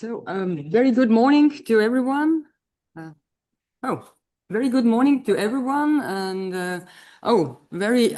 Very good morning to everyone. Very good morning to everyone, and very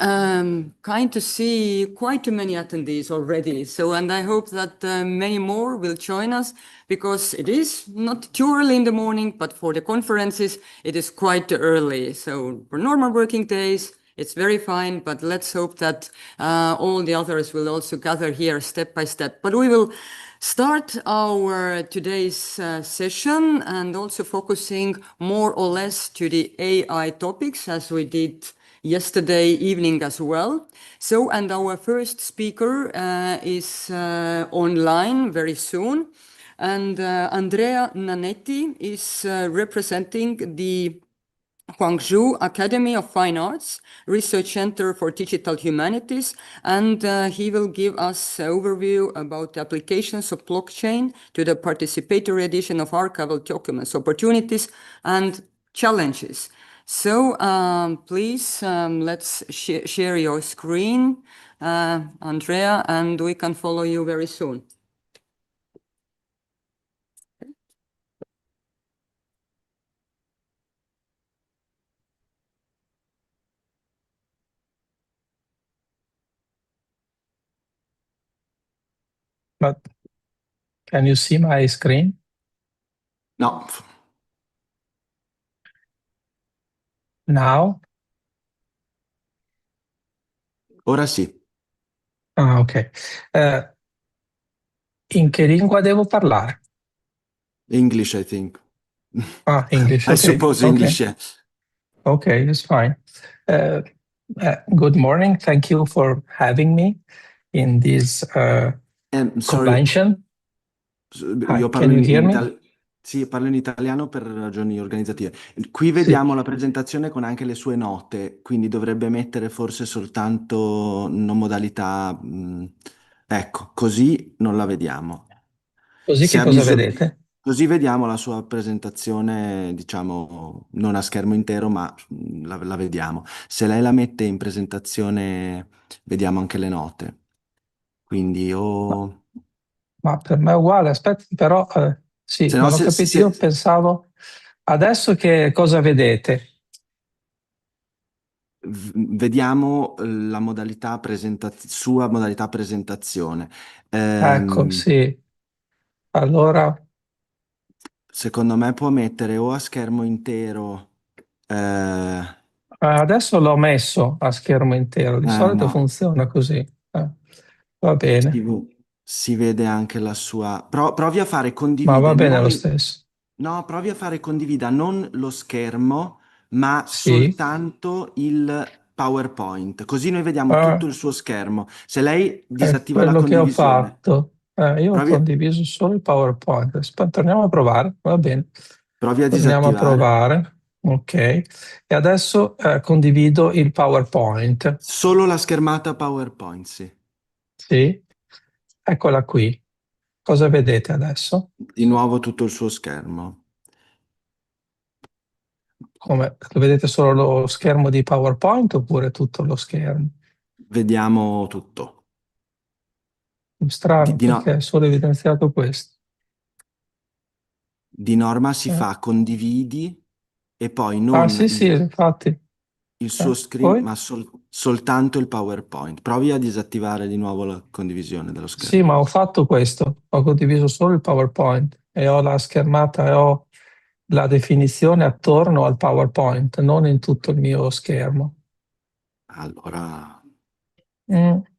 kind to see quite many attendees already. And I hope that many more will join us, because it is not too early in the morning, but for the conferences, it is quite early. So for normal working days, it's very fine, but let's hope that all the others will also gather here step by step. But we will start our today's session and also focusing more or less to the AI topics, as we did yesterday evening as well. And our first speaker is online very soon. And Andrea Nanetti is representing the Guangzhou Academy of Fine Arts Research Center for Digital Humanities, and he will give us an overview about the applications of blockchain to the participatory edition of archival documents, opportunities and challenges. Please, let's share your screen, Andrea, and we can follow you very soon. But can you see my screen? No. Now? Ora sì. Ah, ok. In che lingua devo parlare? English, I think. English, I okay. suppose English, yeah. Okay, that's fine. Good morning. Thank you for having me in this convention. Io Can you hear me? Sì, parlo in italiano per ragioni organizzative. Qui vediamo la presentazione con anche le sue note, quindi dovrebbe mettere forse soltanto non modalità... ecco, così non la vediamo. Così che cosa vedete? Così vediamo la sua presentazione, diciamo, non a schermo intero, ma la vediamo. Se lei la mette in presentazione, vediamo anche le note. Quindi Ma per me è uguale, aspetta, però sì, Se no, non ho capito, io pensavo adesso che cosa vedete? Vediamo la modalità sua modalità presentazione. Ecco, sì. Allora, Secondo me può mettere o a schermo intero. adesso l'ho messo a schermo intero, di solito No. funziona così. Va bene. Si vede anche la sua. Provi a fare Ma condivide. va bene lo stesso. No, provi a fare condivida non lo schermo, ma Sì. soltanto il PowerPoint. Così noi vediamo tutto il suo schermo. Se lei disattiva la Quello che ho condivisione. fatto. Io ho condiviso solo il PowerPoint. Torniamo a provare, va bene. Provi a Torniamo a disattivare. provare. Ok. E adesso condivido il PowerPoint. Solo la schermata PowerPoint, sì. Sì. Eccola qui. Cosa vedete adesso? Di nuovo tutto il suo schermo. Come? Vedete solo lo schermo di PowerPoint oppure tutto lo schermo? Vediamo tutto. Strano, perché è solo evidenziato questo. Di norma si fa condividi e poi non sì, infatti. il suo screen, ma soltanto il PowerPoint. Provi a disattivare di nuovo la condivisione dello schermo. Sì, ma ho fatto questo. Ho condiviso solo il PowerPoint e ho la schermata e ho la definizione attorno al PowerPoint, non in tutto il mio schermo. Allora... Sì.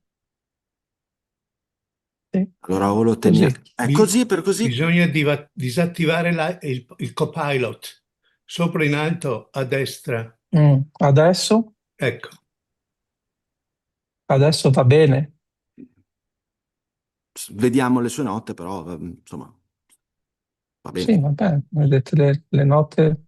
Allora o lo teniamo. Così per così. Bisogna disattivare il copilot. Sopra in alto a destra. Adesso? Ecco. Adesso va bene? Vediamo le sue note, però insomma va bene. Sì, va bene. Vedete le note?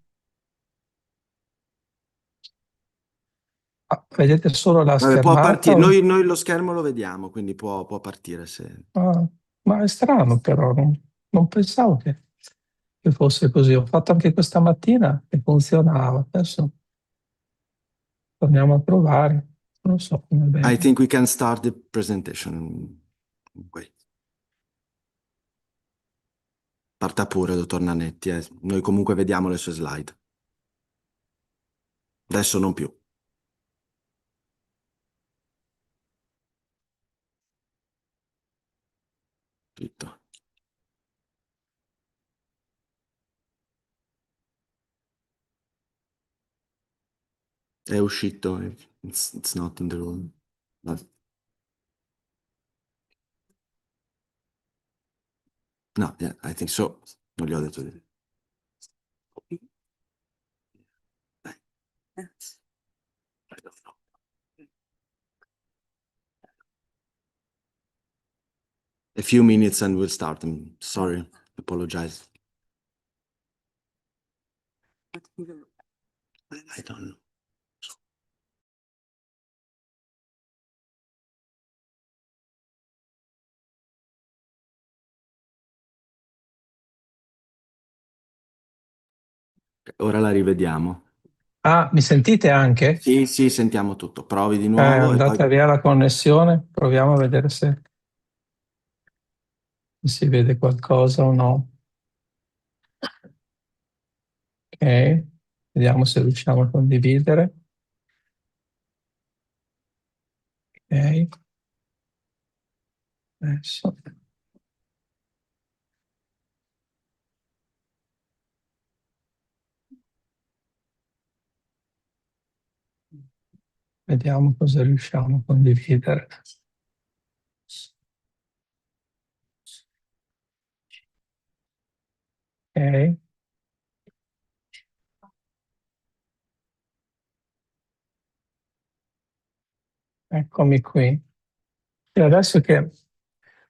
Vedete solo la schermata? Può partire. Noi lo schermo lo vediamo, quindi può partire se... Ma è strano però, non pensavo che fosse così. Ho fatto anche questa mattina e funzionava. Adesso torniamo a provare. Non so come bene. I think we can start the presentation. Wait. Parta pure, dottor Nanetti, noi comunque vediamo le sue slide. Adesso non più. Tutto. È uscito, it's not in the room. No, yeah, I think so. Non gli ho detto di... I don't know. A few minutes and we'll start. I'm sorry, apologize. I don't know. Ora la rivediamo. Ah, mi sentite anche? Sì, sì, sentiamo tutto. Provi di nuovo e Andate poi... via la connessione, proviamo a vedere se si vede qualcosa o no. Ok, vediamo se riusciamo a condividere. Ok, adesso. Vediamo cosa riusciamo a condividere. Ok. Eccomi qui. E adesso che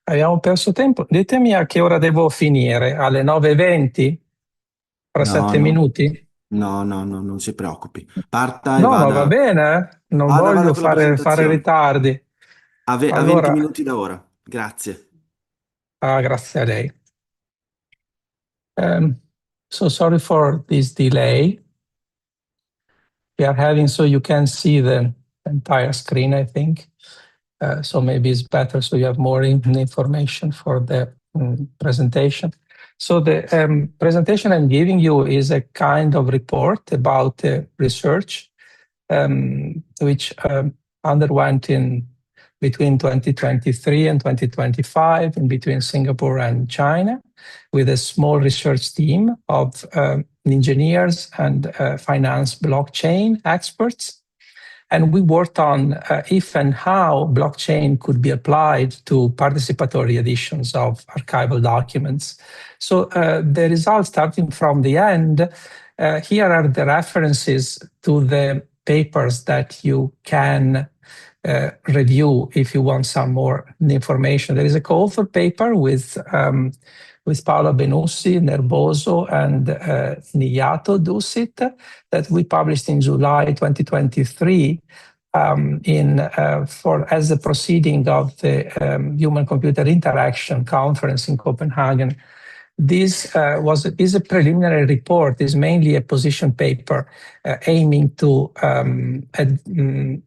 abbiamo perso tempo, ditemi a che ora devo finire, alle 9:20? Fra No, 7 no, minuti? no, no, no, non si preoccupi. Parta e No, ma va vada, bene, non vada voglio con la fare presentazione. ritardi. A 20 Allora, minuti da ora. Grazie. grazie a lei. So sorry for this delay. We are having so you can see the entire screen, I think. So maybe it's better so you have more information for the presentation. So the presentation I'm giving you is a kind of report about research which underwent in between 2023 and 2025 in between Singapore and China with a small research team of engineers and finance blockchain experts. And we worked on if and how blockchain could be applied to participatory editions of archival documents. So the results starting from the end, here are the references to the papers that you can review if you want some more information. There is a co-author paper with Paola Benussi, Nerboso, and Niyato Dusit that we published in July 2023 as a proceeding of the Human-Computer Interaction Conference in Copenhagen. This is a preliminary report, is mainly a position paper aiming to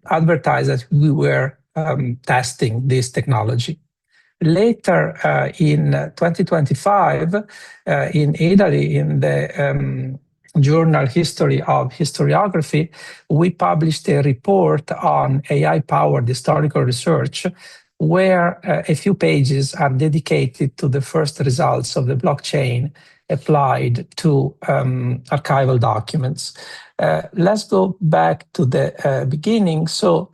advertise that we were testing this technology. Later in 2025, in Italy, in the journal History of Historiography, we published a report on AI-powered historical research where a few pages are dedicated to the first results of the blockchain applied to archival documents. Let's go back to the beginning. So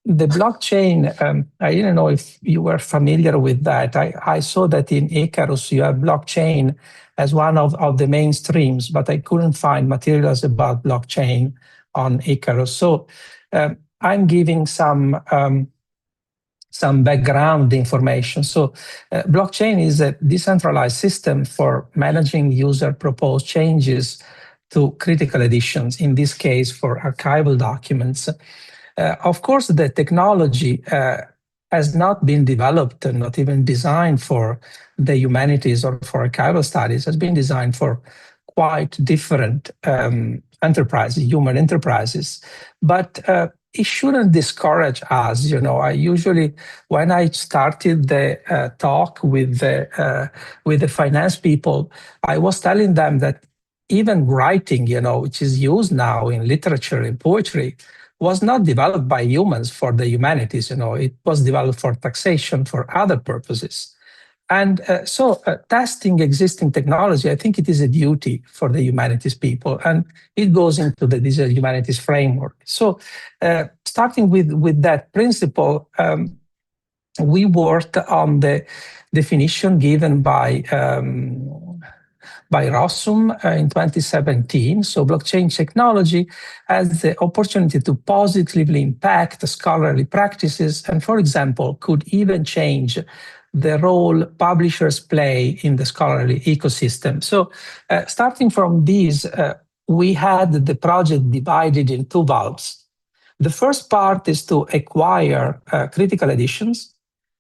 the blockchain, I didn't know if you were familiar with that. I saw that in ICARUS you have blockchain as one of the main streams, but I couldn't find materials about blockchain on ICARUS. So I'm giving some background information. So blockchain is a decentralized system for managing user-proposed changes to critical editions, in this case for archival documents. Of course, the technology has not been developed and not even designed for the humanities or for archival studies. It has been designed for quite different enterprises, human enterprises. But it shouldn't discourage us. I usually, when I started the talk with the finance people, I was telling them that even writing, which is used now in literature and poetry, was not developed by humans for the humanities. It was developed for taxation, for other purposes. And so testing existing technology, I think it is a duty for the humanities people, and it goes into the digital humanities framework. So starting with that principle, we worked on the definition given by Rossum in 2017. So blockchain technology has the opportunity to positively impact scholarly practices and, for example, could even change the role publishers play in the scholarly ecosystem. So starting from these, we had the project divided in two valves. The first part is to acquire critical editions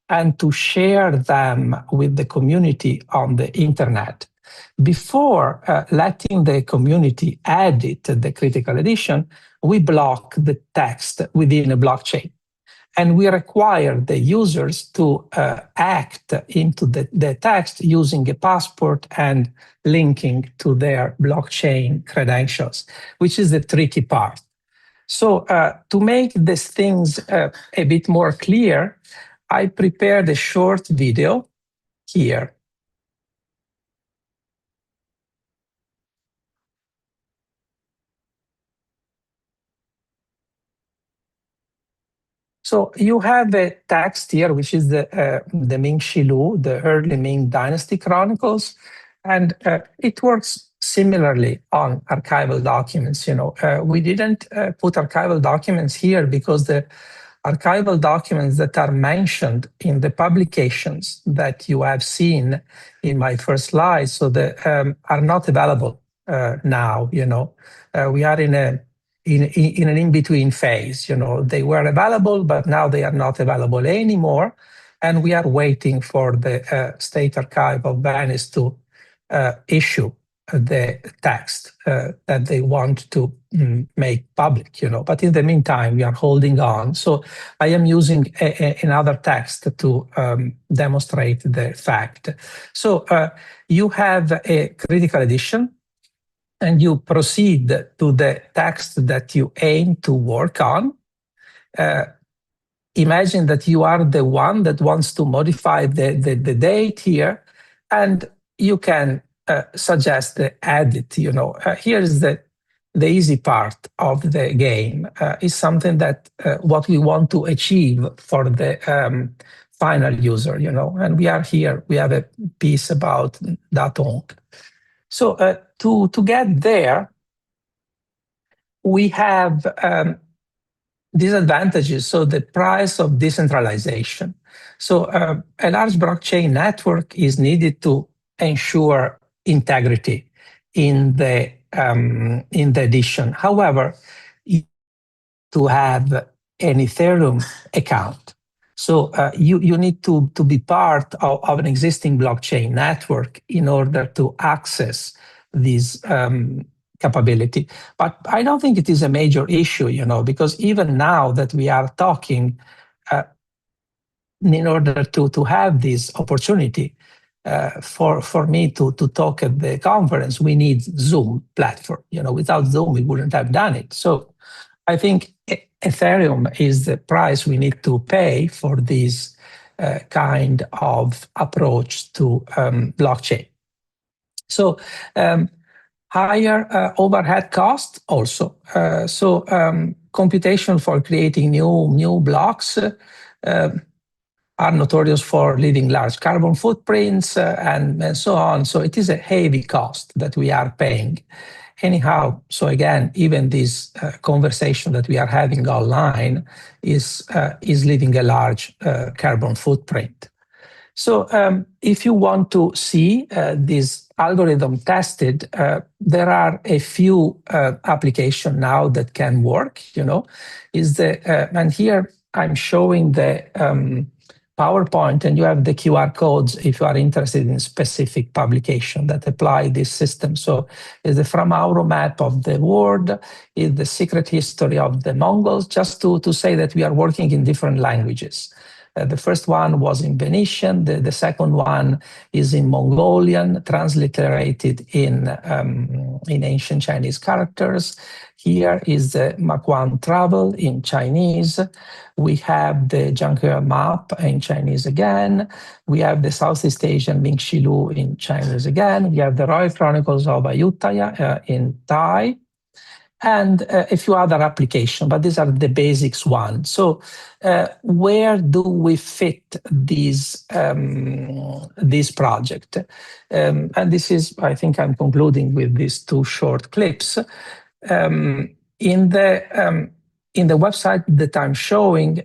and to share them with the community on the internet. Before letting the community edit the critical edition, we block the text within a blockchain. And we require the users to act into the text using a passport and linking to their blockchain credentials, which is the tricky part. So to make these things a bit more clear, I prepared a short video here. So you have a text here, which is the Ming Shilu, the early Ming Dynasty Chronicles, and it works similarly on archival documents. We didn't put archival documents here because the archival documents that are mentioned in the publications that you have seen in my first slide, so are not available now. We are in an in-between phase. They were available, but now they are not available anymore. And we are waiting for the State Archive of Venice to issue the text that they want to make public. But in the meantime, we are holding on. So I am using another text to demonstrate the fact. So you have a critical edition, and you proceed to the text that you aim to work on. Imagine that you are the one that wants to modify the date here, and you can suggest the edit. Here is the easy part of the game. Is something that what we want to achieve for the final user. And we are here. We have a piece about Datong. So to get there, we have disadvantages. So the price of decentralization. So a large blockchain network is needed to ensure integrity in the edition. However, you to have an Ethereum account. So you need to be part of an existing blockchain network in order to access this capability. But I don't think it is a major issue, because even now that we are talking, in order to have this opportunity, for me to talk at the conference, we need Zoom platform. Without Zoom, we wouldn't have done it. So I think Ethereum is the price we need to pay for this kind of approach to blockchain. So higher overhead cost also. So computation for creating new blocks are notorious for leaving large carbon footprints and so on. So it is a heavy cost that we are paying. Anyhow, so again, even this conversation that we are having online is leaving a large carbon footprint. So if you want to see this algorithm tested, there are a few applications now that can work. And here I'm showing the PowerPoint, and you have the QR codes if you are interested in specific publication that apply this system. So it's the From Mauro map of the world, is the secret history of the Mongols, just to say that we are working in different languages. The first one was in Venetian, the second one is in Mongolian, transliterated in ancient Chinese characters. Here is the Maquan Travel in Chinese. We have the Zhanghe map in Chinese again. We have the Southeast Asian Mingxilu in Chinese again. We have the Royal Chronicles of Ayutthaya in Thai, and a few other applications, but these are the basics one. So where do we fit this project? And this is, I think I'm concluding with these two short clips. In the website that I'm showing,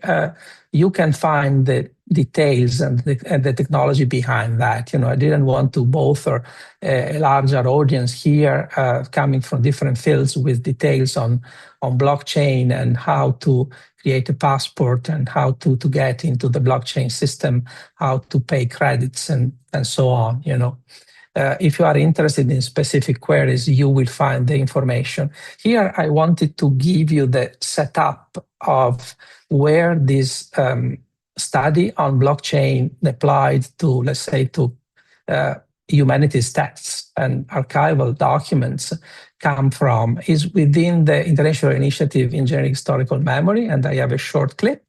you can find the details and the technology behind that. I didn't want to bother a larger audience here coming from different fields with details on blockchain and how to create a passport and how to get into the blockchain system, how to pay credits and so on. If you are interested in specific queries, you will find the information. Here, I wanted to give you the setup of where this study on blockchain applied to, let's say, to humanities texts and archival documents come from is within the International Initiative in Engineering Historical Memory, and I have a short clip.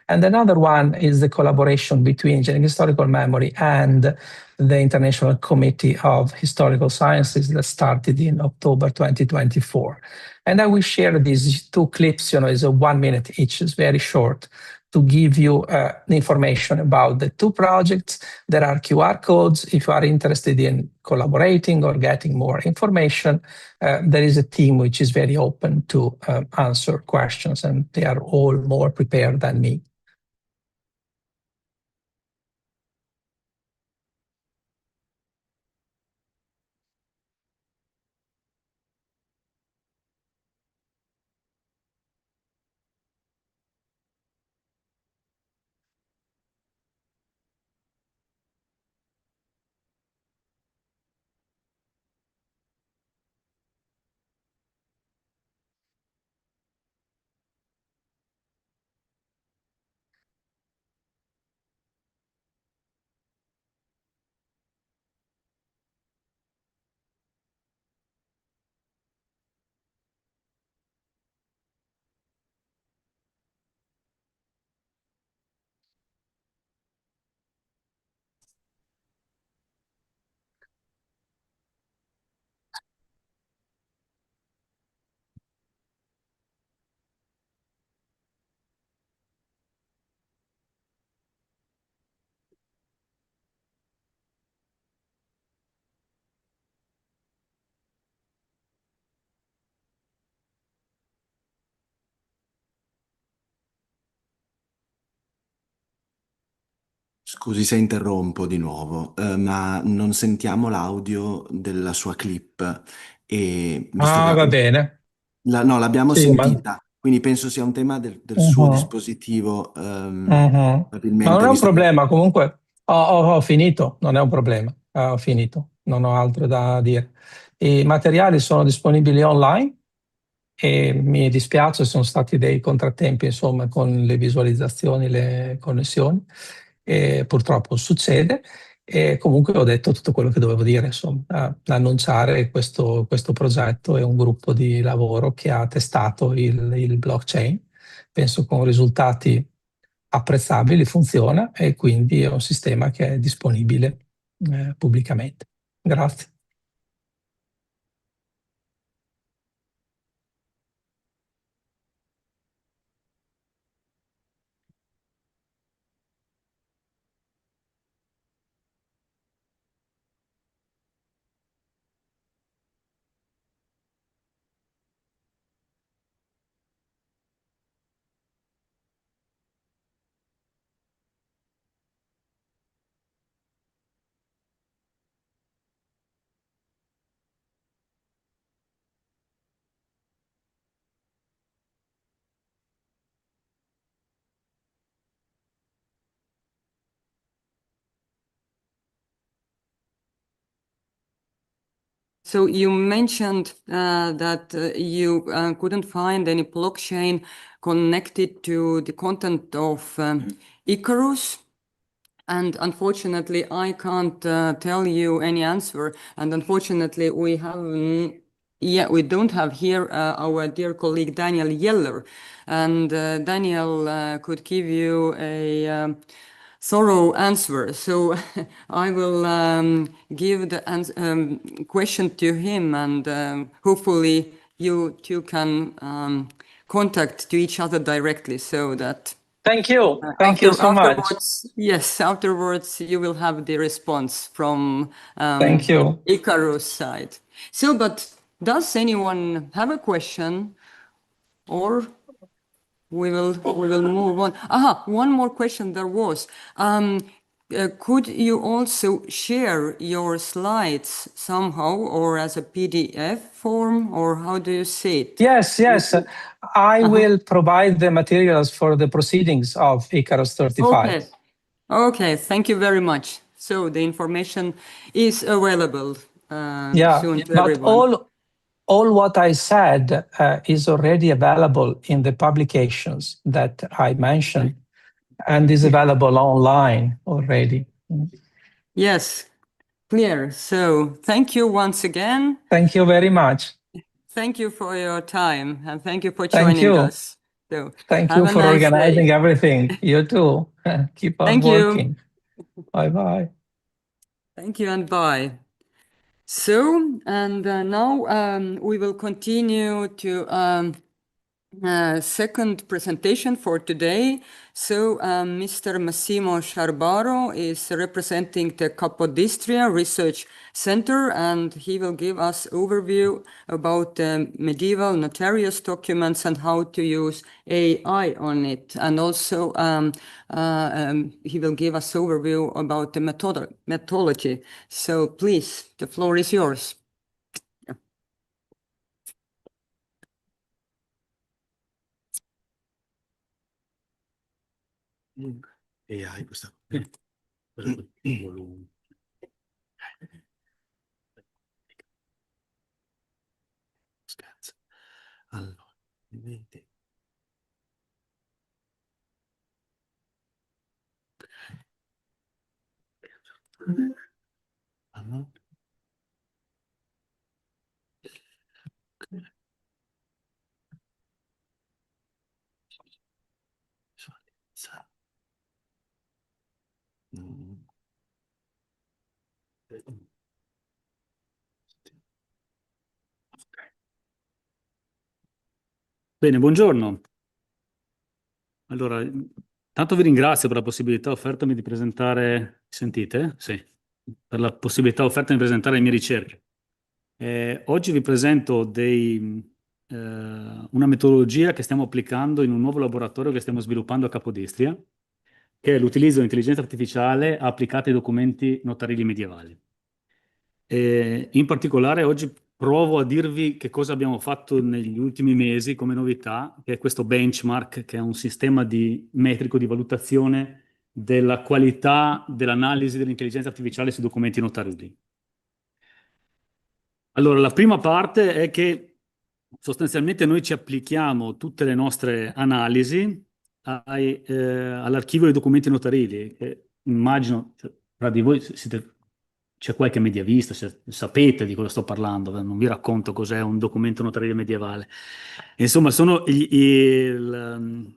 And another one is the collaboration between Engineering Historical Memory and the International Committee of Historical Sciences that started in October 2024. And I will share these two clips, it's a 1 minute each, it's very short, to give you information about the two projects. There are QR codes. If you are interested in collaborating or getting more information, there is a team which is very open to answer questions, and they are all more prepared than me. Scusi se interrompo di nuovo, ma non sentiamo l'audio della sua clip e visto che Ah, va bene. no, l'abbiamo Sì, ma... sentita, quindi penso sia un tema del suo Mhm, dispositivo, mhm. Ma non probabilmente, è un visto che... problema, comunque ho finito, non è un problema, ho finito, non ho altro da dire. I materiali sono disponibili online e mi dispiace, sono stati dei contrattempi, insomma, con le visualizzazioni, le connessioni, e purtroppo succede. E comunque ho detto tutto quello che dovevo dire, insomma, annunciare questo progetto e un gruppo di lavoro che ha testato il blockchain, penso con risultati apprezzabili, funziona e quindi è un sistema che è disponibile pubblicamente. Grazie. So you mentioned that you couldn't find any blockchain connected to the content of ICARUS. And unfortunately, I can't tell you any answer. And unfortunately, we don't have here our dear colleague Daniel Yeller. And Daniel could give you a thorough answer. So I will give the question to him, and hopefully you two can contact to each other directly, so that Thank you. Thank you so much. afterwards you will have the response from Thank you. ICARUS side. So, but does anyone have a question, or we will move on? One more question there was. Could you also share your slides somehow, or as a PDF form, or how do you see it? Yes. I will provide the materials for the proceedings of ICARUS 35. Okay, thank you very much. So the information is available soon to but everyone. all what I said is already available in the publications that I mentioned, and is available online already. Yes, clear. So thank you once again. Thank you very much. Thank you for your time, and thank you for Thank joining you. us. So Thank have you a for nice organizing day. everything. You too. Keep on Thank you. working. Bye-bye. Thank you and bye. So, and now we will continue to second presentation for today. So Mr. Massimo Sciarbaro is representing the Capodistria Research Center, and he will give us overview about medieval notarious documents and how to use AI on it. And also he will give us overview about the methodology. So please, the floor is yours. AI questa volume. Scherzo. Allora, vedi. Allora. Bene, buongiorno. Allora, tanto vi ringrazio per la possibilità offertami di presentare, sentite? Sì, per la possibilità offerta di presentare le mie ricerche. Oggi vi presento una metodologia che stiamo applicando in un nuovo laboratorio che stiamo sviluppando a Capodistria, che è l'utilizzo dell'intelligenza artificiale applicata ai documenti notarili medievali. In particolare oggi provo a dirvi che cosa abbiamo fatto negli ultimi mesi come novità, che è questo benchmark, che è un sistema metrico di valutazione della qualità dell'analisi dell'intelligenza artificiale sui documenti notarili. Allora, la prima parte è che sostanzialmente noi ci applichiamo tutte le nostre analisi all'archivio dei documenti notarili. Immagino, tra di voi c'è qualche medievista, sapete di cosa sto parlando, non vi racconto cos'è un documento notarile medievale. Insomma, sono gli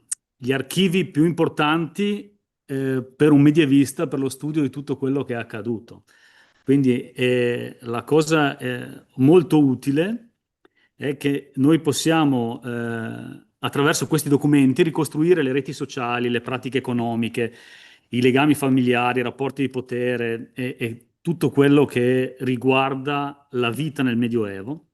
archivi più importanti per un medievista per lo studio di tutto quello che è accaduto. Quindi la cosa molto utile è che noi possiamo, attraverso questi documenti, ricostruire le reti sociali, le pratiche economiche, i legami familiari, i rapporti di potere e tutto quello che riguarda la vita nel Medioevo.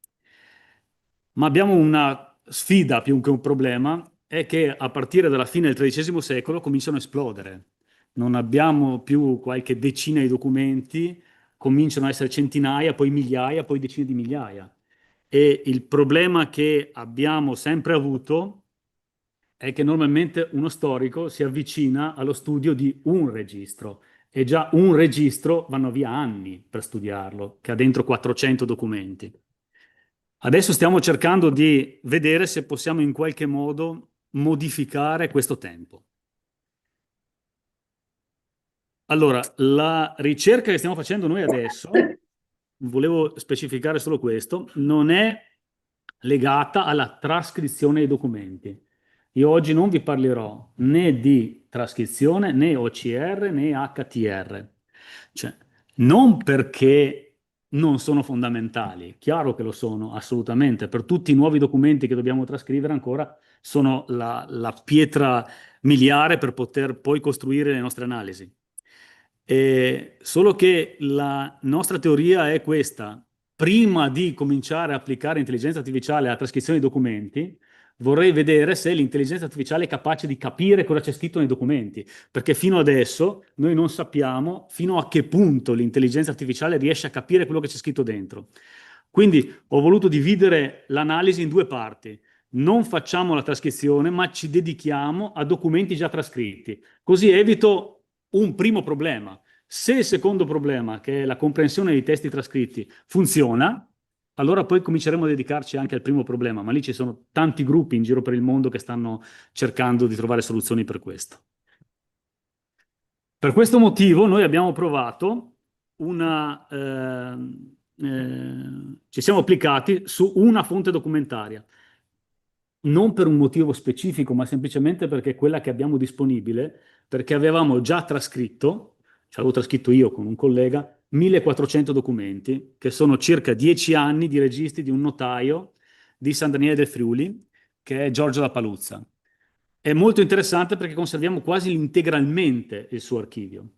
Ma abbiamo una sfida più che un problema, è che a partire dalla fine del XIII secolo cominciano a esplodere. Non abbiamo più qualche decina di documenti, cominciano a essere centinaia, poi migliaia, poi decine di migliaia. E il problema che abbiamo sempre avuto è che normalmente uno storico si avvicina allo studio di un registro e già un registro vanno via anni per studiarlo, che ha dentro 400 documenti. Adesso stiamo cercando di vedere se possiamo in qualche modo modificare questo tempo. Allora, la ricerca che stiamo facendo noi adesso, volevo specificare solo questo, non è legata alla trascrizione dei documenti. Io oggi non vi parlerò né di trascrizione, né OCR, né HTR. Cioè, non perché non sono fondamentali, chiaro che lo sono, assolutamente. Per tutti i nuovi documenti che dobbiamo trascrivere ancora sono la pietra miliare per poter poi costruire le nostre analisi. Solo che la nostra teoria è questa. Prima di cominciare a applicare intelligenza artificiale alla trascrizione dei documenti, vorrei vedere se l'intelligenza artificiale è capace di capire cosa c'è scritto nei documenti, perché fino adesso noi non sappiamo fino a che punto l'intelligenza artificiale riesce a capire quello che c'è scritto dentro. Quindi ho voluto dividere l'analisi in due parti. Non facciamo la trascrizione, ma ci dedichiamo a documenti già trascritti. Così evito un primo problema. Se il secondo problema, che è la comprensione dei testi trascritti, funziona, allora poi cominceremo a dedicarci anche al primo problema, ma lì ci sono tanti gruppi in giro per il mondo che stanno cercando di trovare soluzioni per questo. Per questo motivo noi abbiamo provato ci siamo applicati su una fonte documentaria, non per un motivo specifico, ma semplicemente perché è quella che abbiamo disponibile, perché avevamo già trascritto, cioè avevo trascritto io con un collega, 1400 documenti, che sono circa 10 anni di registri di un notaio di San Daniele del Friuli, che è Giorgio La Paluzza. È molto interessante perché conserviamo quasi integralmente il suo archivio,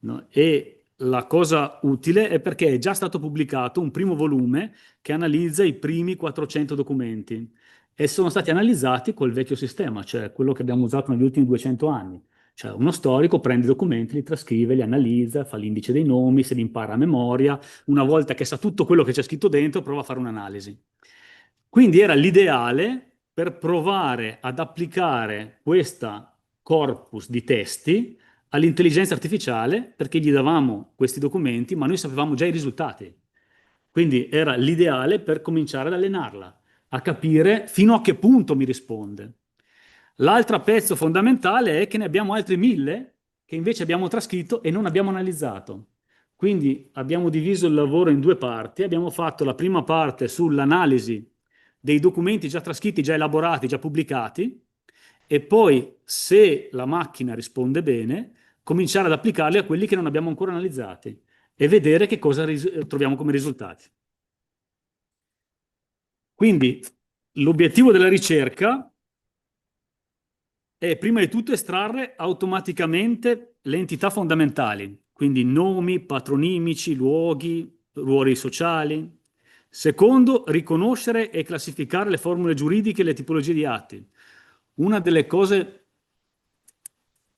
no? E la cosa utile è perché è già stato pubblicato un primo volume che analizza i primi 400 documenti e sono stati analizzati col vecchio sistema, cioè quello che abbiamo usato negli ultimi 200 anni. Cioè uno storico prende i documenti, li trascrive, li analizza, fa l'indice dei nomi, se li impara a memoria. Una volta che sa tutto quello che c'è scritto dentro, prova a fare un'analisi. Quindi era l'ideale per provare ad applicare questa corpus di testi all'intelligenza artificiale, perché gli davamo questi documenti, ma noi sapevamo già i risultati. Quindi era l'ideale per cominciare ad allenarla, a capire fino a che punto mi risponde. L'altro pezzo fondamentale è che ne abbiamo altri 1000 che invece abbiamo trascritto e non abbiamo analizzato. Quindi abbiamo diviso il lavoro in due parti. Abbiamo fatto la prima parte sull'analisi dei documenti già trascritti, già elaborati, già pubblicati, e poi, se la macchina risponde bene, cominciare ad applicarli a quelli che non abbiamo ancora analizzati e vedere che cosa troviamo come risultati. Quindi l'obiettivo della ricerca è prima di tutto estrarre automaticamente le entità fondamentali, quindi nomi, patronimici, luoghi, ruoli sociali. Secondo, riconoscere e classificare le formule giuridiche e le tipologie di atti. Una delle cose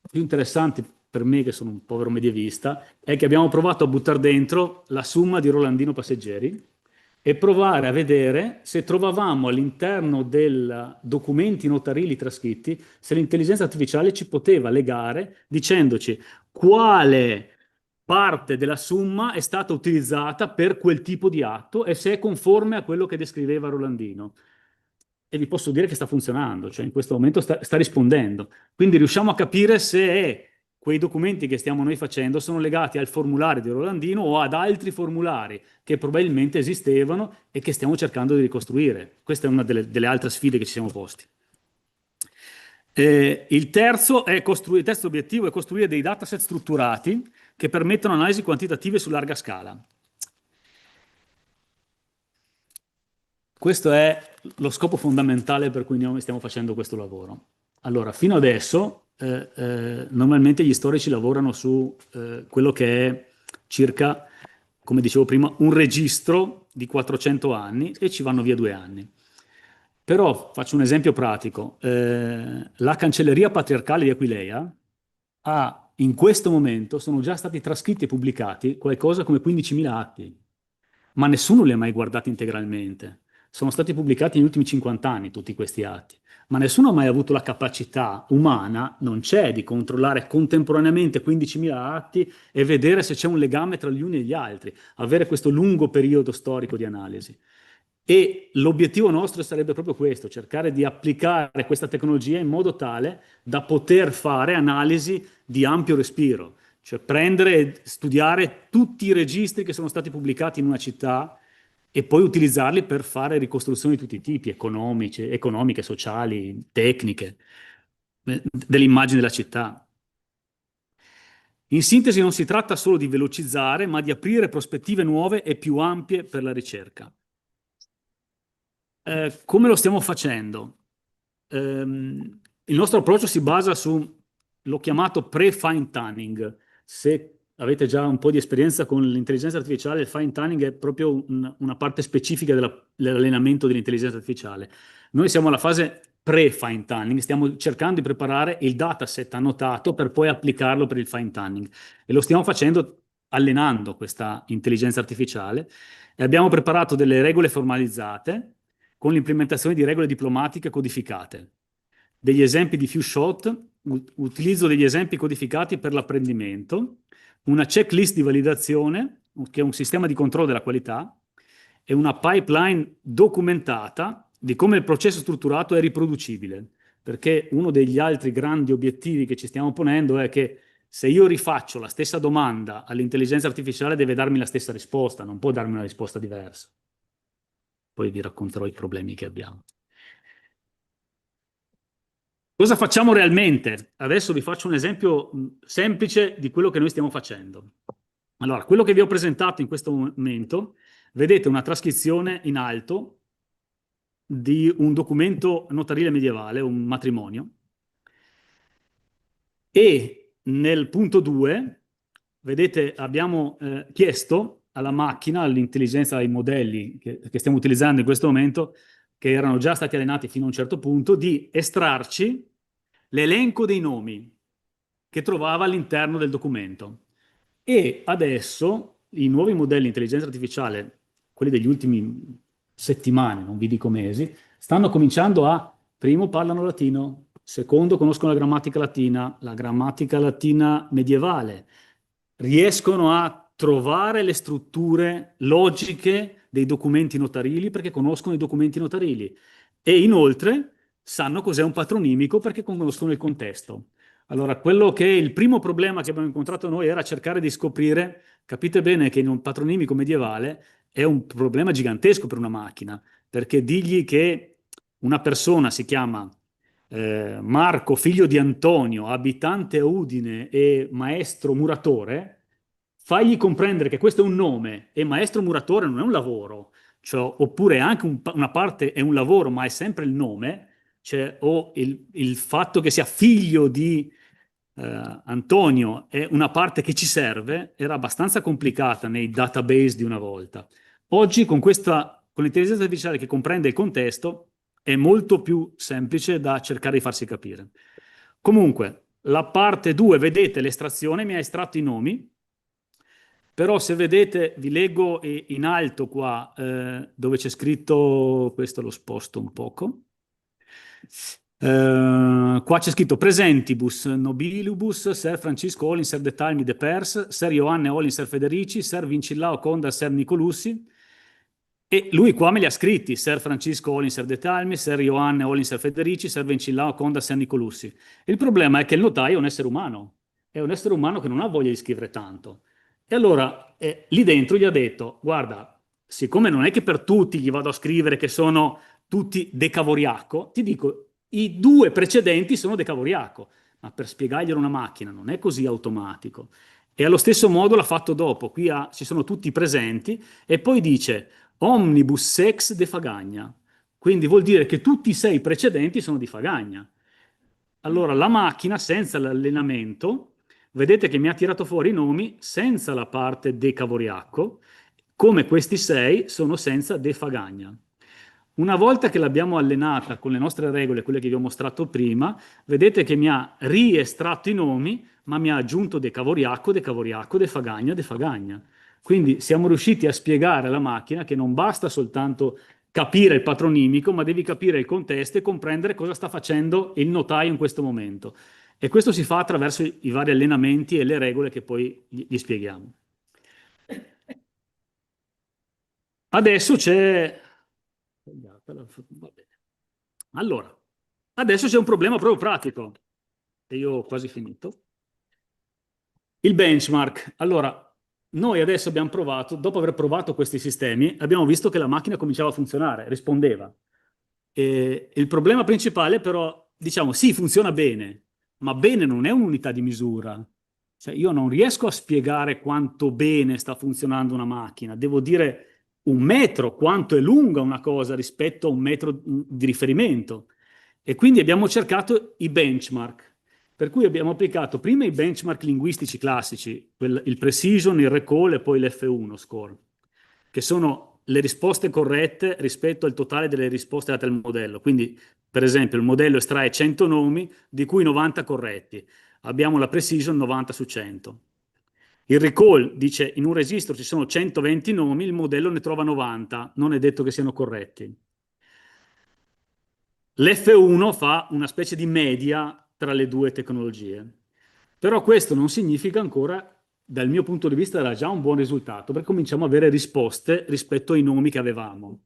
più interessanti per me, che sono un povero medievista, è che abbiamo provato a buttare dentro la Summa di Rolandino Passeggeri e provare a vedere se trovavamo all'interno dei documenti notarili trascritti, se l'intelligenza artificiale ci poteva legare dicendoci quale parte della Summa è stata utilizzata per quel tipo di atto e se è conforme a quello che descriveva Rolandino. E vi posso dire che sta funzionando, cioè in questo momento sta rispondendo. Quindi riusciamo a capire se quei documenti che stiamo noi facendo sono legati al formulario di Rolandino o ad altri formulari che probabilmente esistevano e che stiamo cercando di ricostruire. Questa è una delle altre sfide che ci siamo posti. Il terzo obiettivo è costruire dei dataset strutturati che permettono analisi quantitative su larga scala. Questo è lo scopo fondamentale per cui noi stiamo facendo questo lavoro. Allora, fino adesso normalmente gli storici lavorano su quello che è circa, come dicevo prima, un registro di 400 anni e ci vanno via 2 anni. Però faccio un esempio pratico. La cancelleria patriarcale di Aquileia in questo momento sono già stati trascritti e pubblicati qualcosa come 15.000 atti, ma nessuno li ha mai guardati integralmente. sono stati pubblicati negli ultimi 50 anni tutti questi atti, ma nessuno ha mai avuto la capacità umana, non c'è, di controllare contemporaneamente 15.000 atti e vedere se c'è un legame tra gli uni e gli altri, avere questo lungo periodo storico di analisi. E l'obiettivo nostro sarebbe proprio questo, cercare di applicare questa tecnologia in modo tale da poter fare analisi di ampio respiro, cioè prendere e studiare tutti i registri che sono stati pubblicati in una città e poi utilizzarli per fare ricostruzioni di tutti i tipi, economiche, sociali, tecniche, dell'immagine della città. In sintesi non si tratta solo di velocizzare, ma di aprire prospettive nuove e più ampie per la ricerca. Come lo stiamo facendo? Il nostro approccio si basa su, l'ho chiamato pre-fine tuning. Se avete già un po' di esperienza con l'intelligenza artificiale, il fine tuning è proprio una parte specifica dell'allenamento dell'intelligenza artificiale. Noi siamo alla fase pre-fine tuning, stiamo cercando di preparare il dataset annotato per poi applicarlo per il fine tuning e lo stiamo facendo allenando questa intelligenza artificiale e abbiamo preparato delle regole formalizzate con l'implementazione di regole diplomatiche codificate, degli esempi di few shot, utilizzo degli esempi codificati per l'apprendimento, una checklist di validazione, che è un sistema di controllo della qualità, e una pipeline documentata di come il processo strutturato è riproducibile, perché uno degli altri grandi obiettivi che ci stiamo ponendo è che se io rifaccio la stessa domanda all'intelligenza artificiale deve darmi la stessa risposta, non può darmi una risposta diversa. Poi vi racconterò i problemi che abbiamo. Cosa facciamo realmente? Adesso vi faccio un esempio semplice di quello che noi stiamo facendo. Allora, quello che vi ho presentato in questo momento, vedete una trascrizione in alto di un documento notarile medievale, un matrimonio, e nel punto 2, vedete, abbiamo chiesto alla macchina, all'intelligenza, ai modelli che stiamo utilizzando in questo momento, che erano già stati allenati fino a un certo punto, di estrarci l'elenco dei nomi che trovava all'interno del documento. E adesso i nuovi modelli di intelligenza artificiale, quelli degli ultimi settimane, non vi dico mesi, stanno cominciando a, primo parlano latino, secondo conoscono la grammatica latina medievale, riescono a trovare le strutture logiche dei documenti notarili perché conoscono i documenti notarili e inoltre sanno cos'è un patronimico perché conoscono il contesto. Allora, quello che è il primo problema che abbiamo incontrato noi era cercare di scoprire, capite bene che in un patronimico medievale è un problema gigantesco per una macchina, perché digli che una persona si chiama Marco, figlio di Antonio, abitante a Udine e maestro muratore, fagli comprendere che questo è un nome e maestro muratore non è un lavoro, cioè, oppure anche una parte è un lavoro ma è sempre il nome, cioè, o il fatto che sia figlio di Antonio è una parte che ci serve, era abbastanza complicata nei database di una volta. Oggi con l'intelligenza artificiale che comprende il contesto è molto più semplice da cercare di farsi capire. Comunque, la parte 2, vedete l'estrazione, mi ha estratto i nomi, però se vedete, vi leggo in alto qua, dove c'è scritto, questo lo sposto un poco, qua c'è scritto presentibus nobilibus ser Francisco Olin ser de Talmi de Pers ser Ioanne Olin ser Federici ser Vincillao Conda ser Nicolussi e lui qua me li ha scritti ser Francisco Olin ser de Talmi ser Ioanne Olin ser Federici ser Vincillao Conda ser Nicolussi. Il problema è che il notaio è un essere umano che non ha voglia di scrivere tanto e allora lì dentro gli ha detto guarda, siccome non è che per tutti gli vado a scrivere che sono tutti De Cavoriacco, ti dico i 2 precedenti sono De Cavoriacco, ma per spiegarglielo a una macchina non è così automatico. E allo stesso modo l'ha fatto dopo, qui ci sono tutti i presenti e poi dice omnibus sex de Fagagna, quindi vuol dire che tutti i 6 precedenti sono di Fagagna. Allora la macchina senza l'allenamento, vedete che mi ha tirato fuori i nomi senza la parte De Cavoriacco, come questi 6 sono senza De Fagagna. Una volta che l'abbiamo allenata con le nostre regole, quelle che vi ho mostrato prima, vedete che mi ha riestratto i nomi, ma mi ha aggiunto De Cavoriacco, De Cavoriacco, De Fagagna, De Fagagna. Quindi siamo riusciti a spiegare alla macchina che non basta soltanto capire il patronimico, ma devi capire il contesto e comprendere cosa sta facendo il notaio in questo momento. E questo si fa attraverso i vari allenamenti e le regole che poi gli spieghiamo. Adesso c'è... Va bene. Allora, adesso c'è un problema proprio pratico, e io ho quasi finito. Il benchmark. Allora, noi adesso abbiamo provato, dopo aver provato questi sistemi, abbiamo visto che la macchina cominciava a funzionare, rispondeva. E il problema principale però, diciamo, sì, funziona bene, ma bene non è un'unità di misura. Cioè, io non riesco a spiegare quanto bene sta funzionando una macchina. Devo dire un metro, quanto è lunga una cosa rispetto a un metro di riferimento. E quindi abbiamo cercato i benchmark. Per cui abbiamo applicato prima i benchmark linguistici classici, il precision, il recall e poi l'F1 score, che sono le risposte corrette rispetto al totale delle risposte date al modello. Quindi, per esempio, il modello estrae 100 nomi, di cui 90 corretti. Abbiamo la precision 90 su 100. Il recall dice in un registro ci sono 120 nomi, il modello ne trova 90, non è detto che siano corretti. L'F1 fa una specie di media tra le due tecnologie. Però questo non significa ancora, dal mio punto di vista, era già un buon risultato, perché cominciamo ad avere risposte rispetto ai nomi che avevamo.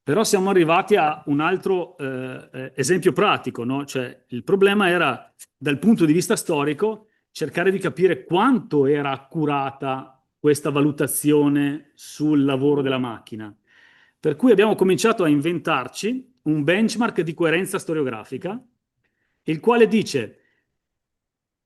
Però siamo arrivati a un altro esempio pratico, no? Cioè, il problema era, dal punto di vista storico, cercare di capire quanto era accurata questa valutazione sul lavoro della macchina. Per cui abbiamo cominciato a inventarci un benchmark di coerenza storiografica, il quale dice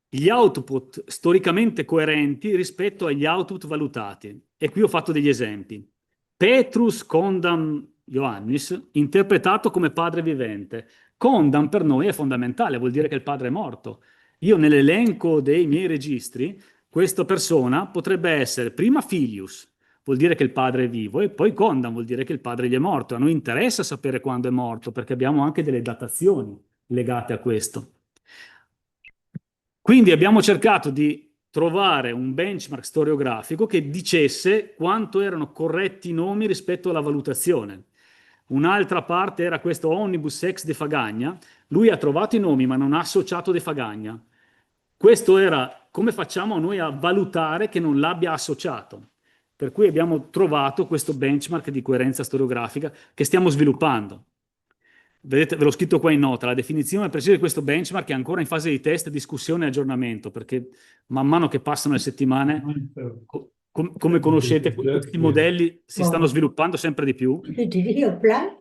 gli output storicamente coerenti rispetto agli output valutati. E qui ho fatto degli esempi. Petrus Condam Ioannis, interpretato come padre vivente. Condam per noi è fondamentale, vuol dire che il padre è morto. Io nell'elenco dei miei registri, questa persona potrebbe essere prima filius, vuol dire che il padre è vivo, e poi Condam vuol dire che il padre gli è morto. A noi interessa sapere quando è morto, perché abbiamo anche delle datazioni legate a questo. Quindi abbiamo cercato di trovare un benchmark storiografico che dicesse quanto erano corretti i nomi rispetto alla valutazione. Un'altra parte era questo Omnibus Ex de Fagagna. Lui ha trovato i nomi ma non ha associato de Fagagna. Questo era come facciamo noi a valutare che non l'abbia associato. Per cui abbiamo trovato questo benchmark di coerenza storiografica che stiamo sviluppando. Vedete, ve l'ho scritto qua in nota, la definizione precisa di questo benchmark è ancora in fase di test, discussione e aggiornamento, perché man mano che passano le settimane, come conoscete, questi modelli si stanno sviluppando sempre di più. Did he apply?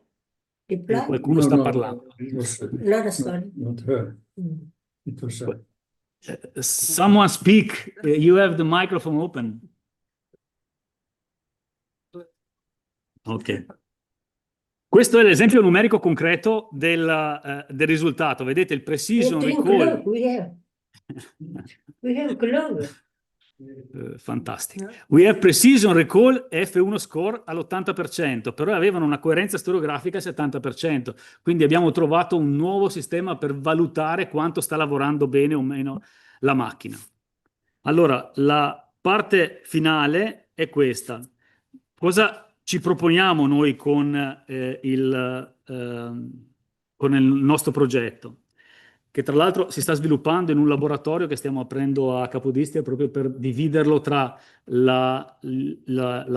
E qualcuno sta parlando. Not a son. Not her. It was Someone speak, you have the microphone open. Ok. Questo è l'esempio numerico concreto del risultato. Vedete il precision recall. We have Glover. Fantastico. We have precision recall F1 score all'80%, però avevano una coerenza storiografica al 70%. Quindi abbiamo trovato un nuovo sistema per valutare quanto sta lavorando bene o meno la macchina. Allora, la parte finale è questa. Cosa ci proponiamo noi con con il nostro progetto? Che tra l'altro si sta sviluppando in un laboratorio che stiamo aprendo a Capodistria proprio per dividerlo tra la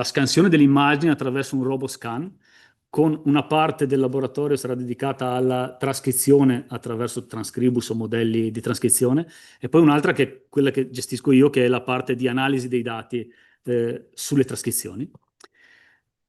scansione dell'immagine attraverso un RoboScan, con una parte del laboratorio sarà dedicata alla trascrizione attraverso transcribus o modelli di trascrizione, e poi un'altra che è quella che gestisco io, che è la parte di analisi dei dati sulle trascrizioni.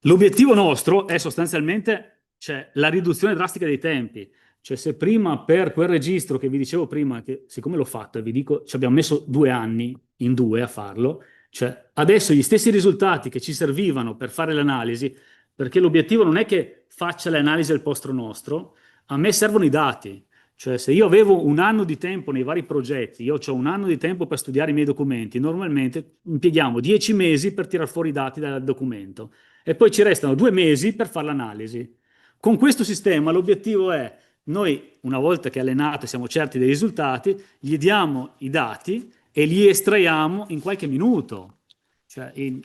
L'obiettivo nostro è sostanzialmente, cioè, la riduzione drastica dei tempi. Cioè, se prima per quel registro che vi dicevo prima, che siccome l'ho fatto e vi dico, ci abbiamo messo 2 anni in 2 a farlo, cioè adesso gli stessi risultati che ci servivano per fare l'analisi, perché l'obiettivo non è che faccia le analisi al posto nostro, a me servono i dati. Cioè, se io avevo 1 anno di tempo nei vari progetti, io ho 1 anno di tempo per studiare i miei documenti, normalmente impieghiamo 10 mesi per tirar fuori i dati dal documento e poi ci restano 2 mesi per fare l'analisi. Con questo sistema l'obiettivo è: noi, una volta che è allenato e siamo certi dei risultati, gli diamo i dati e li estraiamo in qualche minuto. Cioè, in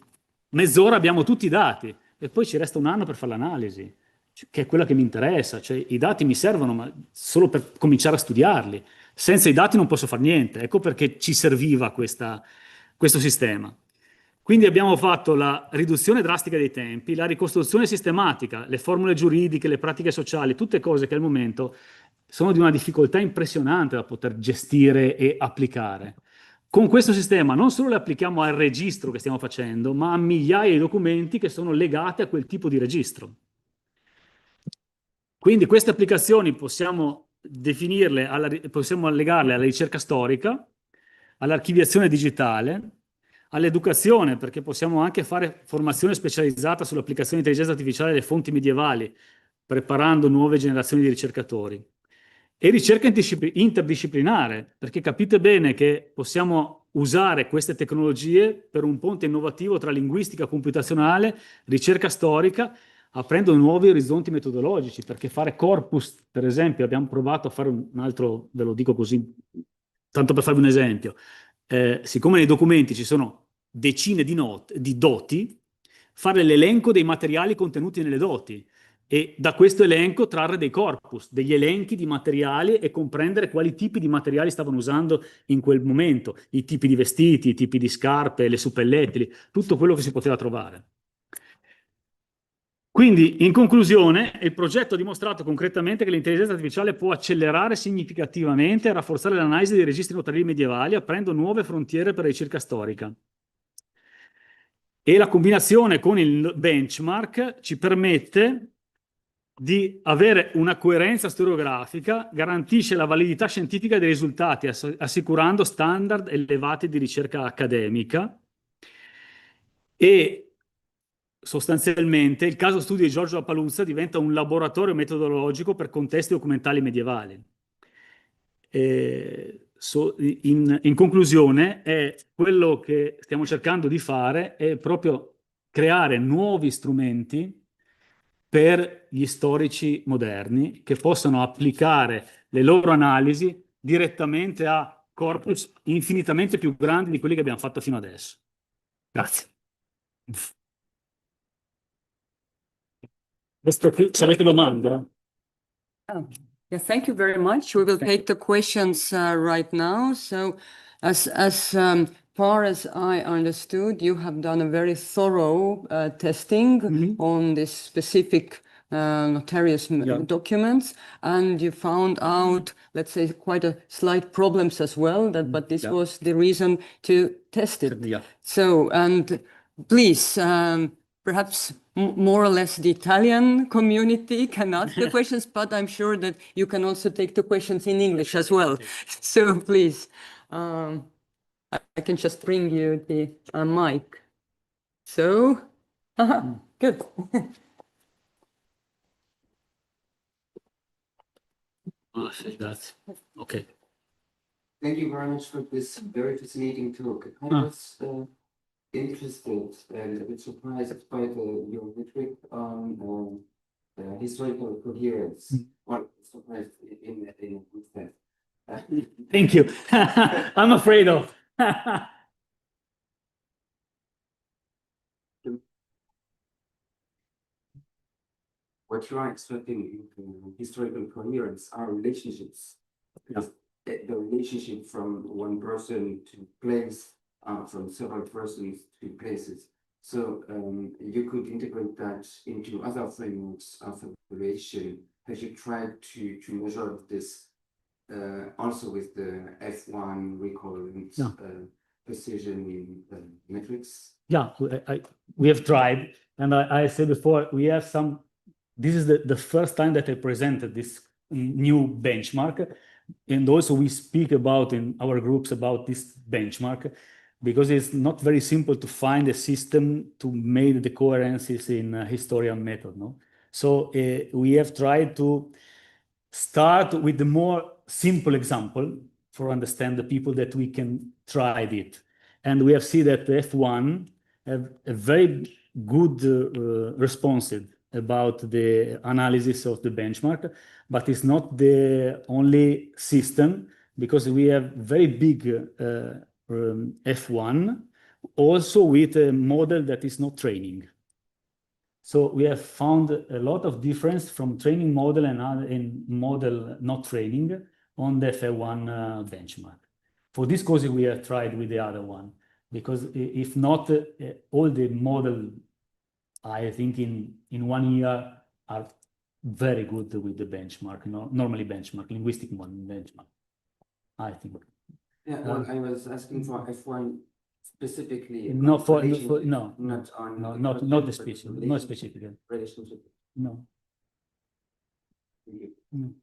mezz'ora abbiamo tutti i dati. e poi ci resta un anno per fare l'analisi, che è quella che mi interessa. Cioè, i dati mi servono, ma solo per cominciare a studiarli. Senza i dati non posso fare niente. Ecco perché ci serviva questo sistema. Quindi abbiamo fatto la riduzione drastica dei tempi, la ricostruzione sistematica, le formule giuridiche, le pratiche sociali, tutte cose che al momento sono di una difficoltà impressionante da poter gestire e applicare. Con questo sistema non solo le applichiamo al registro che stiamo facendo, ma a migliaia di documenti che sono legati a quel tipo di registro. Quindi queste applicazioni possiamo definirle, possiamo legarle alla ricerca storica, all'archiviazione digitale, all'educazione, perché possiamo anche fare formazione specializzata sull'applicazione di intelligenza artificiale alle fonti medievali, preparando nuove generazioni di ricercatori. E ricerca interdisciplinare, perché capite bene che possiamo usare queste tecnologie per un ponte innovativo tra linguistica computazionale, ricerca storica, aprendo nuovi orizzonti metodologici, perché fare corpus, per esempio, abbiamo provato a fare un altro, ve lo dico così, tanto per farvi un esempio, siccome nei documenti ci sono decine di doti, fare l'elenco dei materiali contenuti nelle doti e da questo elenco trarre dei corpus, degli elenchi di materiali e comprendere quali tipi di materiali stavano usando in quel momento, i tipi di vestiti, i tipi di scarpe, le suppellettili, tutto quello che si poteva trovare. Quindi, in conclusione, il progetto ha dimostrato concretamente che l'intelligenza artificiale può accelerare significativamente e rafforzare l'analisi dei registri notarili medievali, aprendo nuove frontiere per la ricerca storica. E la combinazione con il benchmark ci permette di avere una coerenza storiografica, garantisce la validità scientifica dei risultati, assicurando standard elevati di ricerca accademica e sostanzialmente il caso studio di Giorgio Lapaluzza diventa un laboratorio metodologico per contesti documentali medievali. In conclusione, quello che stiamo cercando di fare è proprio creare nuovi strumenti per gli storici moderni che possano applicare le loro analisi direttamente a corpus infinitamente più grandi di quelli che abbiamo fatto fino adesso. Grazie. Se avete domande? Yeah, thank you very much. We will take the questions right now. So, as far as I understood, you have done a very thorough testing on this specific notarious documents, and you found out, let's say, quite a slight problems as well. But this was the reason to test it. Yeah. So, and please, perhaps more or less the Italian community can ask the questions, but I'm sure that you can also take the questions in English as well. So please, I can just bring you the mic. So, good. Okay. Thank you very much for this very fascinating talk. I was interested and a bit surprised by your rhetoric on historical coherence. Well, surprised in a good sense. Thank you. I'm afraid of. What you are expecting in historical coherence are relationships. Yeah. The relationship from one person to place, from several persons to places. So you could integrate that into other frameworks of evaluation. Have you tried to measure this also with the F1 recall and precision in metrics? Yeah, we have tried. And I said before, we have some. This is the first time that I presented this new benchmark. And also we speak about in our groups about this benchmark because it's not very simple to find a system to make the coherences in a historian method. No? So we have tried to start with the more simple example for understand the people that we can try it. And we have seen that the F1 have a very good responsive about the analysis of the benchmark, but it's not the only system because we have very big F1 also with a model that is not training. So we have found a lot of difference from training model and model not training on the FA1 benchmark. For this cause, we have tried with the other one, because if not, all the model, I think in 1 year are very good with the benchmark, normally benchmark, linguistic model benchmark, I think. Yeah, well, I was asking for F1 specifically. No, for relationship, no, not on no, the not content, the but specific, not relationship- specifically. relationship. No. Mm.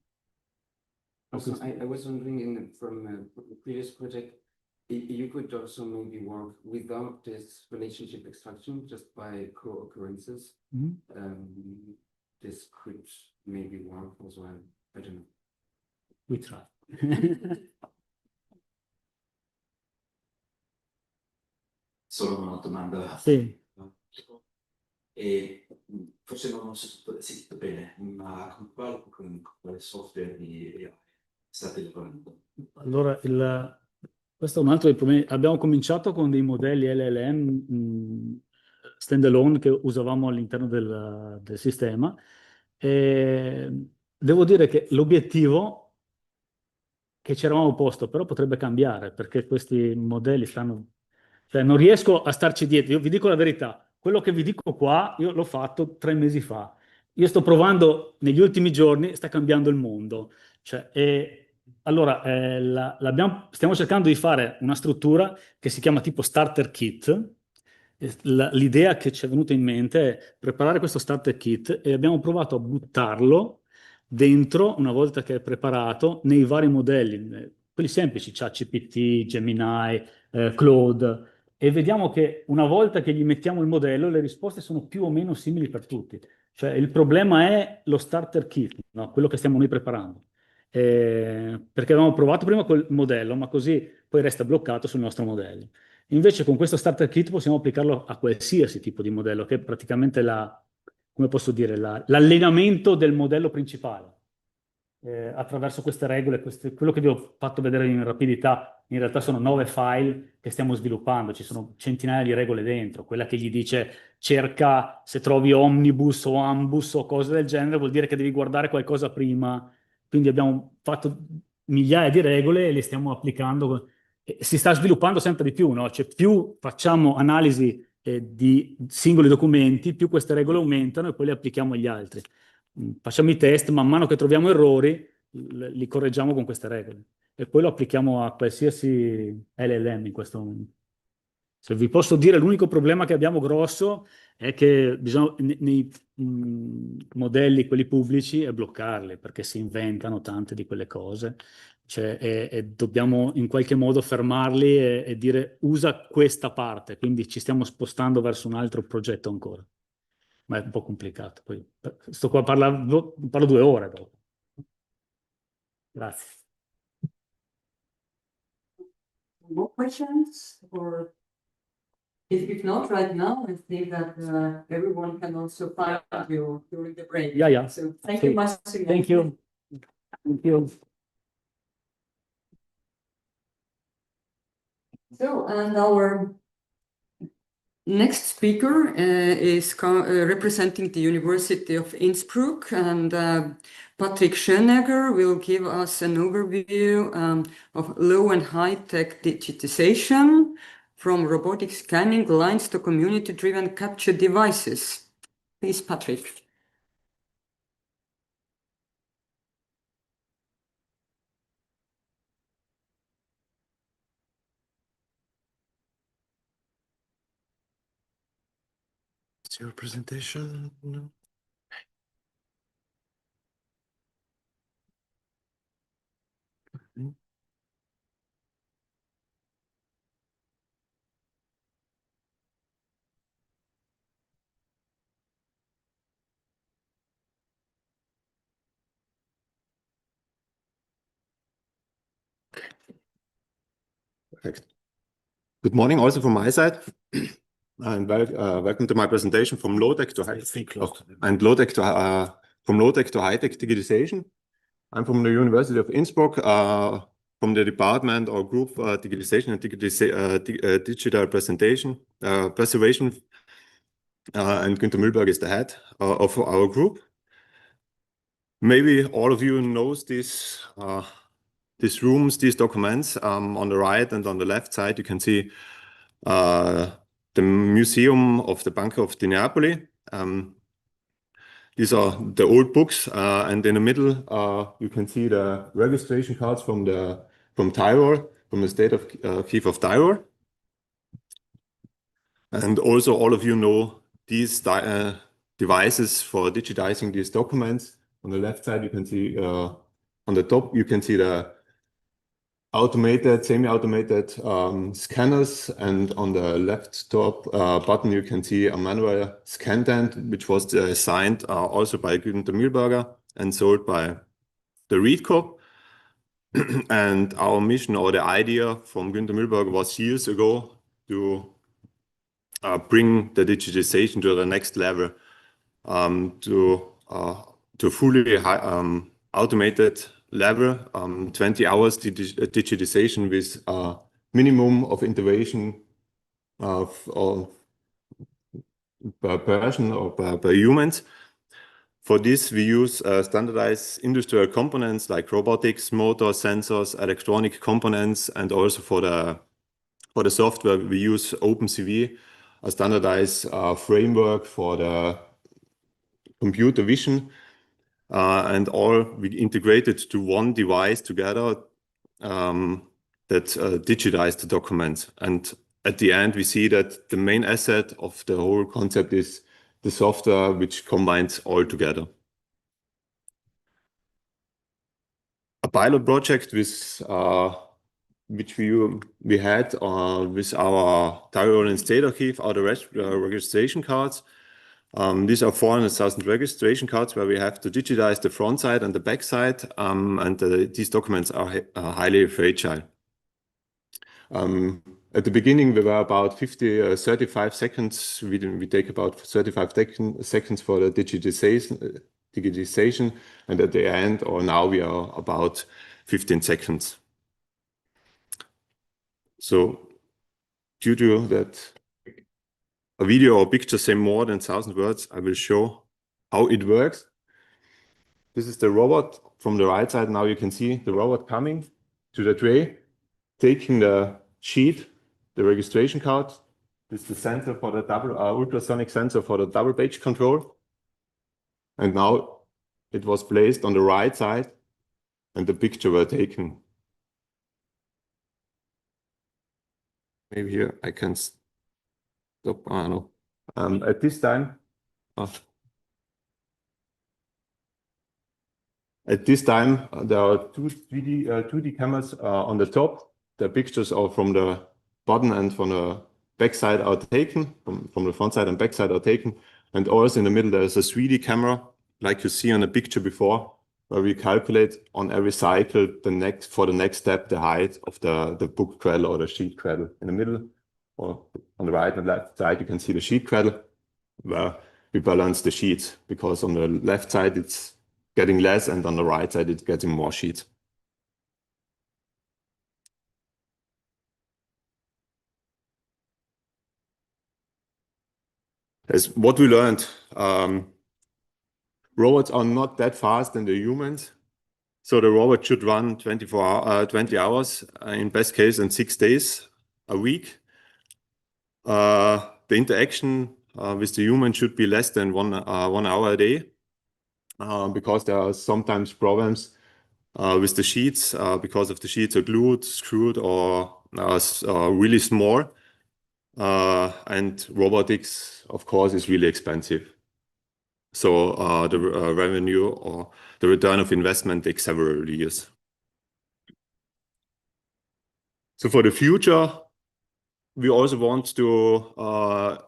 Also, I was wondering from the previous project, you could also maybe work without this relationship extraction, just by co-occurrences. Mhm. This could maybe work as well. I don't know. We try. Solo una domanda. Sì. E forse non ho sentito bene, ma con quale software di AI state lavorando? Allora, questo è un altro dei problemi. Abbiamo cominciato con dei modelli LLM standalone che usavamo all'interno del sistema. E devo dire che l'obiettivo che ci eravamo posto, però potrebbe cambiare, perché questi modelli stanno... Cioè, non riesco a starci dietro. Io vi dico la verità, quello che vi dico qua, io l'ho fatto 3 mesi fa. Io sto provando negli ultimi giorni, sta cambiando il mondo. Cioè, allora, stiamo cercando di fare una struttura che si chiama tipo starter kit. L'idea che ci è venuta in mente è preparare questo starter kit e abbiamo provato a buttarlo dentro, una volta che è preparato, nei vari modelli, quelli semplici, ChatGPT, Gemini, Claude, e vediamo che una volta che gli mettiamo il modello, le risposte sono più o meno simili per tutti. Cioè, il problema è lo starter kit, no? Quello che stiamo noi preparando. Perché avevamo provato prima col modello, ma così poi resta bloccato sul nostro modello. Invece con questo starter kit possiamo applicarlo a qualsiasi tipo di modello, che è praticamente come posso dire, l'allenamento del modello principale. Attraverso queste regole, quello che vi ho fatto vedere in rapidità, in realtà sono 9 file che stiamo sviluppando, ci sono centinaia di regole dentro, quella che gli dice cerca se trovi omnibus o ambus o cose del genere, vuol dire che devi guardare qualcosa prima, quindi abbiamo fatto migliaia di regole e le stiamo applicando, e si sta sviluppando sempre di più, no? Cioè, più facciamo analisi di singoli documenti, più queste regole aumentano e poi le applichiamo agli altri. Facciamo i test, man mano che troviamo errori, li correggiamo con queste regole e poi lo applichiamo a qualsiasi LLM in questo momento. Se vi posso dire, l'unico problema che abbiamo grosso è che bisogna, nei modelli, quelli pubblici, è bloccarli, perché si inventano tante di quelle cose. Cioè, e dobbiamo in qualche modo fermarli e dire usa questa parte, quindi ci stiamo spostando verso un altro progetto ancora. Ma è un po' complicato. Poi, sto qua parlo 2 ore dopo. Grazie. More questions? Or if not right now, I think that everyone can also find you during the break. Yeah. So thank you much. Thank you. Thank you. So, and our next speaker is representing the University of Innsbruck, and Patrick Schönegger will give us an overview of low and high-tech digitization from robotic scanning lines to community-driven capture devices. Please, Patrick. It's your presentation. No. Perfect. Good morning also from my side, and welcome to my presentation from low-tech to high-tech to high-tech digitization. I'm from the University of Innsbruck, from the department or group digitization and digital preservation. and Günter Mühlberg is the head of our group. Maybe all of you knows these rooms, these documents. On the right and on the left side, you can see the Museum of the Banca of di Napoli. These are the old books, and in the middle, you can see the registration cards from Tyrol, from the state of Kiev of Tyrol. And also all of you know these devices for digitizing these documents. On the left side, you can see on the top, you can see the automated, semi-automated scanners, and on the left top button you can see a manual scan tent, which was designed also by Günter Mühlberger and sold by the Reed Corp. And our mission, or the idea from Günter Mühlberger, was years ago to bring the digitization to the next level, to fully automated level, 20 hours digitization with a minimum of intervention per person or per humans. For this, we use standardized industrial components like robotics, motor, sensors, electronic components, and also for the software, we use OpenCV, a standardized framework for the computer vision. And all we integrated to one device together that digitized the documents. And at the end, we see that the main asset of the whole concept is the software, which combines all together. A pilot project with which we had with our Tyrol and State Archive are the registration cards. These are 400,000 registration cards where we have to digitize the front side and the back side, and these documents are highly fragile. At the beginning, we were about 35 seconds. We take about 35 seconds for the digitization, and at the end, or now, we are about 15 seconds. So due to that, a video or picture say more than 1,000 words, I will show how it works. This is the robot from the right side. Now you can see the robot coming to the tray, taking the sheet, the registration card. This is the sensor for the ultrasonic sensor for the double page control. And now it was placed on the right side and the picture were taken. Maybe here I can stop. No. At this time, there are two 2D cameras on the top. The pictures are from the bottom and from the back side are taken, from the front side and back side are taken. And also in the middle, there is a 3D camera, like you see on the picture before, where we calculate on every cycle for the next step, the height of the book cradle or the sheet cradle. In the middle, or on the right and left side, you can see the sheet cradle, where we balance the sheets, because on the left side, it's getting less, and on the right side, it's getting more sheets. As what we learned, robots are not that fast than the humans. So the robot should run 20 hours, in best case, and 6 days a week. The interaction with the human should be less than 1 hour a day, because there are sometimes problems with the sheets, because if the sheets are glued, screwed, or really small. And robotics, of course, is really expensive. So the revenue or the return of investment takes several years. So for the future, we also want to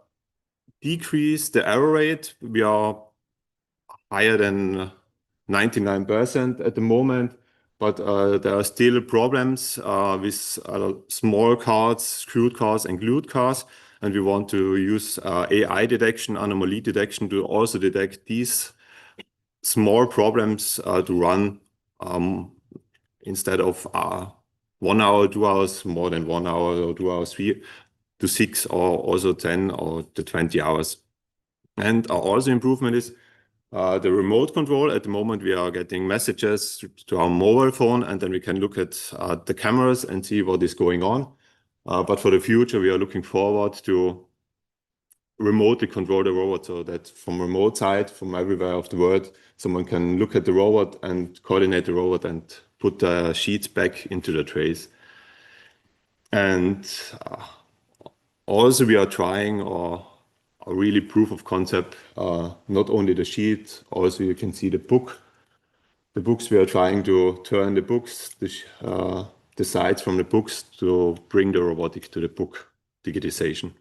decrease the error rate. We are higher than 99% at the moment, but there are still problems with small cards, screwed cards, and glued cards. And we want to use AI detection, anomaly detection, to also detect these small problems to run instead of 1 hour, 2 hours, more than 1 hour, or 2 hours, 3 to 6, or also 10 or to 20 hours. And also improvement is the remote control. At the moment, we are getting messages to our mobile phone, and then we can look at the cameras and see what is going on. But for the future, we are looking forward to remotely control the robot, so that from remote side, from everywhere of the world, someone can look at the robot and coordinate the robot and put the sheets back into the trays. And also we are trying a really proof of concept, not only the sheet, also you can see the book. The books, we are trying to turn the books, the sides from the books to bring the robotic to the book digitization.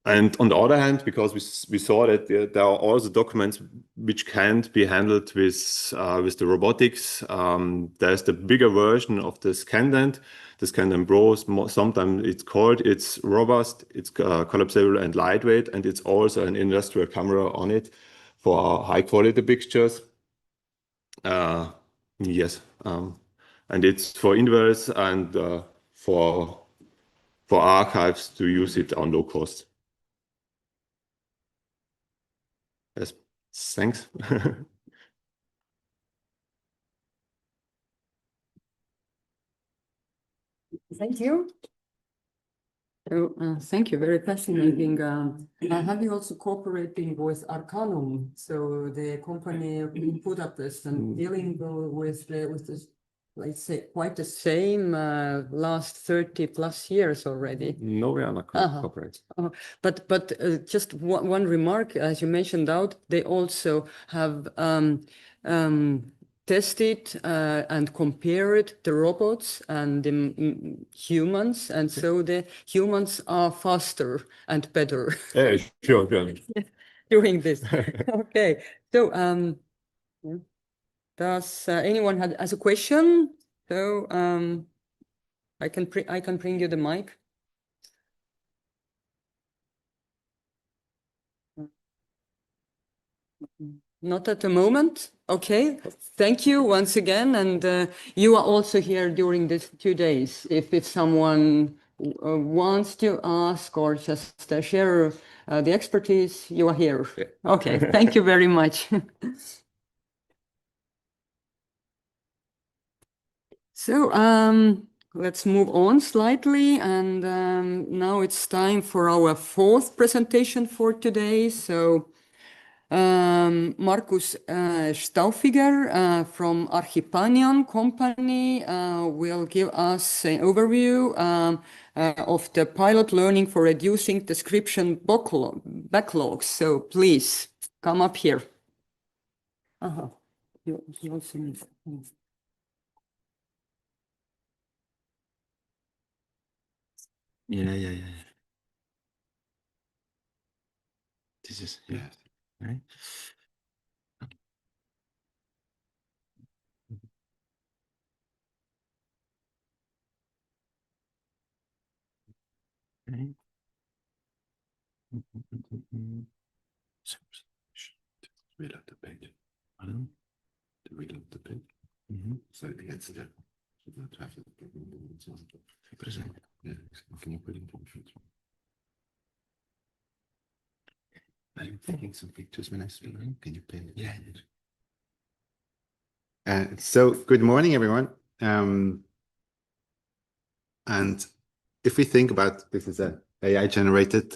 And on the other hand, because we saw that there are also documents which can't be handled with the robotics. There's the bigger version of the Scandent. The Scandent Pro, sometimes it's robust, it's collapsible and lightweight, and it's also an industrial camera on it for high quality pictures. Yes, and it's for inverse and for archives to use it on low cost. Yes, thanks. Thank you. So, thank you, very fascinating. Have you also cooperating with Arcanum? So the company in Budapest and dealing with this, let's say, quite the same last 30 plus years already. No, we are not cooperating. But just one remark, as you mentioned out, they also have tested and compared the robots and the humans, and so the humans are faster and better. Yeah, sure. Doing this. Okay, so does anyone has a question? So I can bring you the mic. Not at the moment. Okay, thank you once again. And you are also here during these 2 days. If someone wants to ask or just share the expertise, you are here. Yeah. Okay, thank you very much. So let's move on slightly. And now it's time for our 4th presentation for today. So Markus Stauffiger from Archipanion company will give us an overview of the pilot learning for reducing description backlogs. So please come up here. You also need. Yeah. This is, yeah, right? Okay. Reload the page. Pardon? To reload the page. So it's the present. Yeah, can you put it in future? I'm taking some pictures when I speak. Can you pay? Yeah. So good morning, everyone. And if we think about this is an AI generated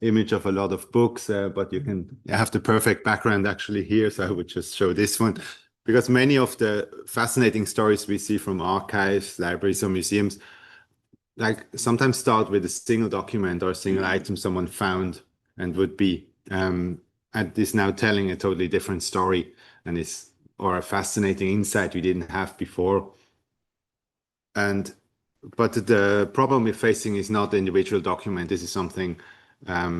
image of a lot of books, but you can have the perfect background actually here. So I would just show this one because many of the fascinating stories we see from archives, libraries, or museums, like sometimes start with a single document or a single item someone found and would be and is now telling a totally different story and is or a fascinating insight we didn't have before. But the problem we're facing is not the individual document. This is something that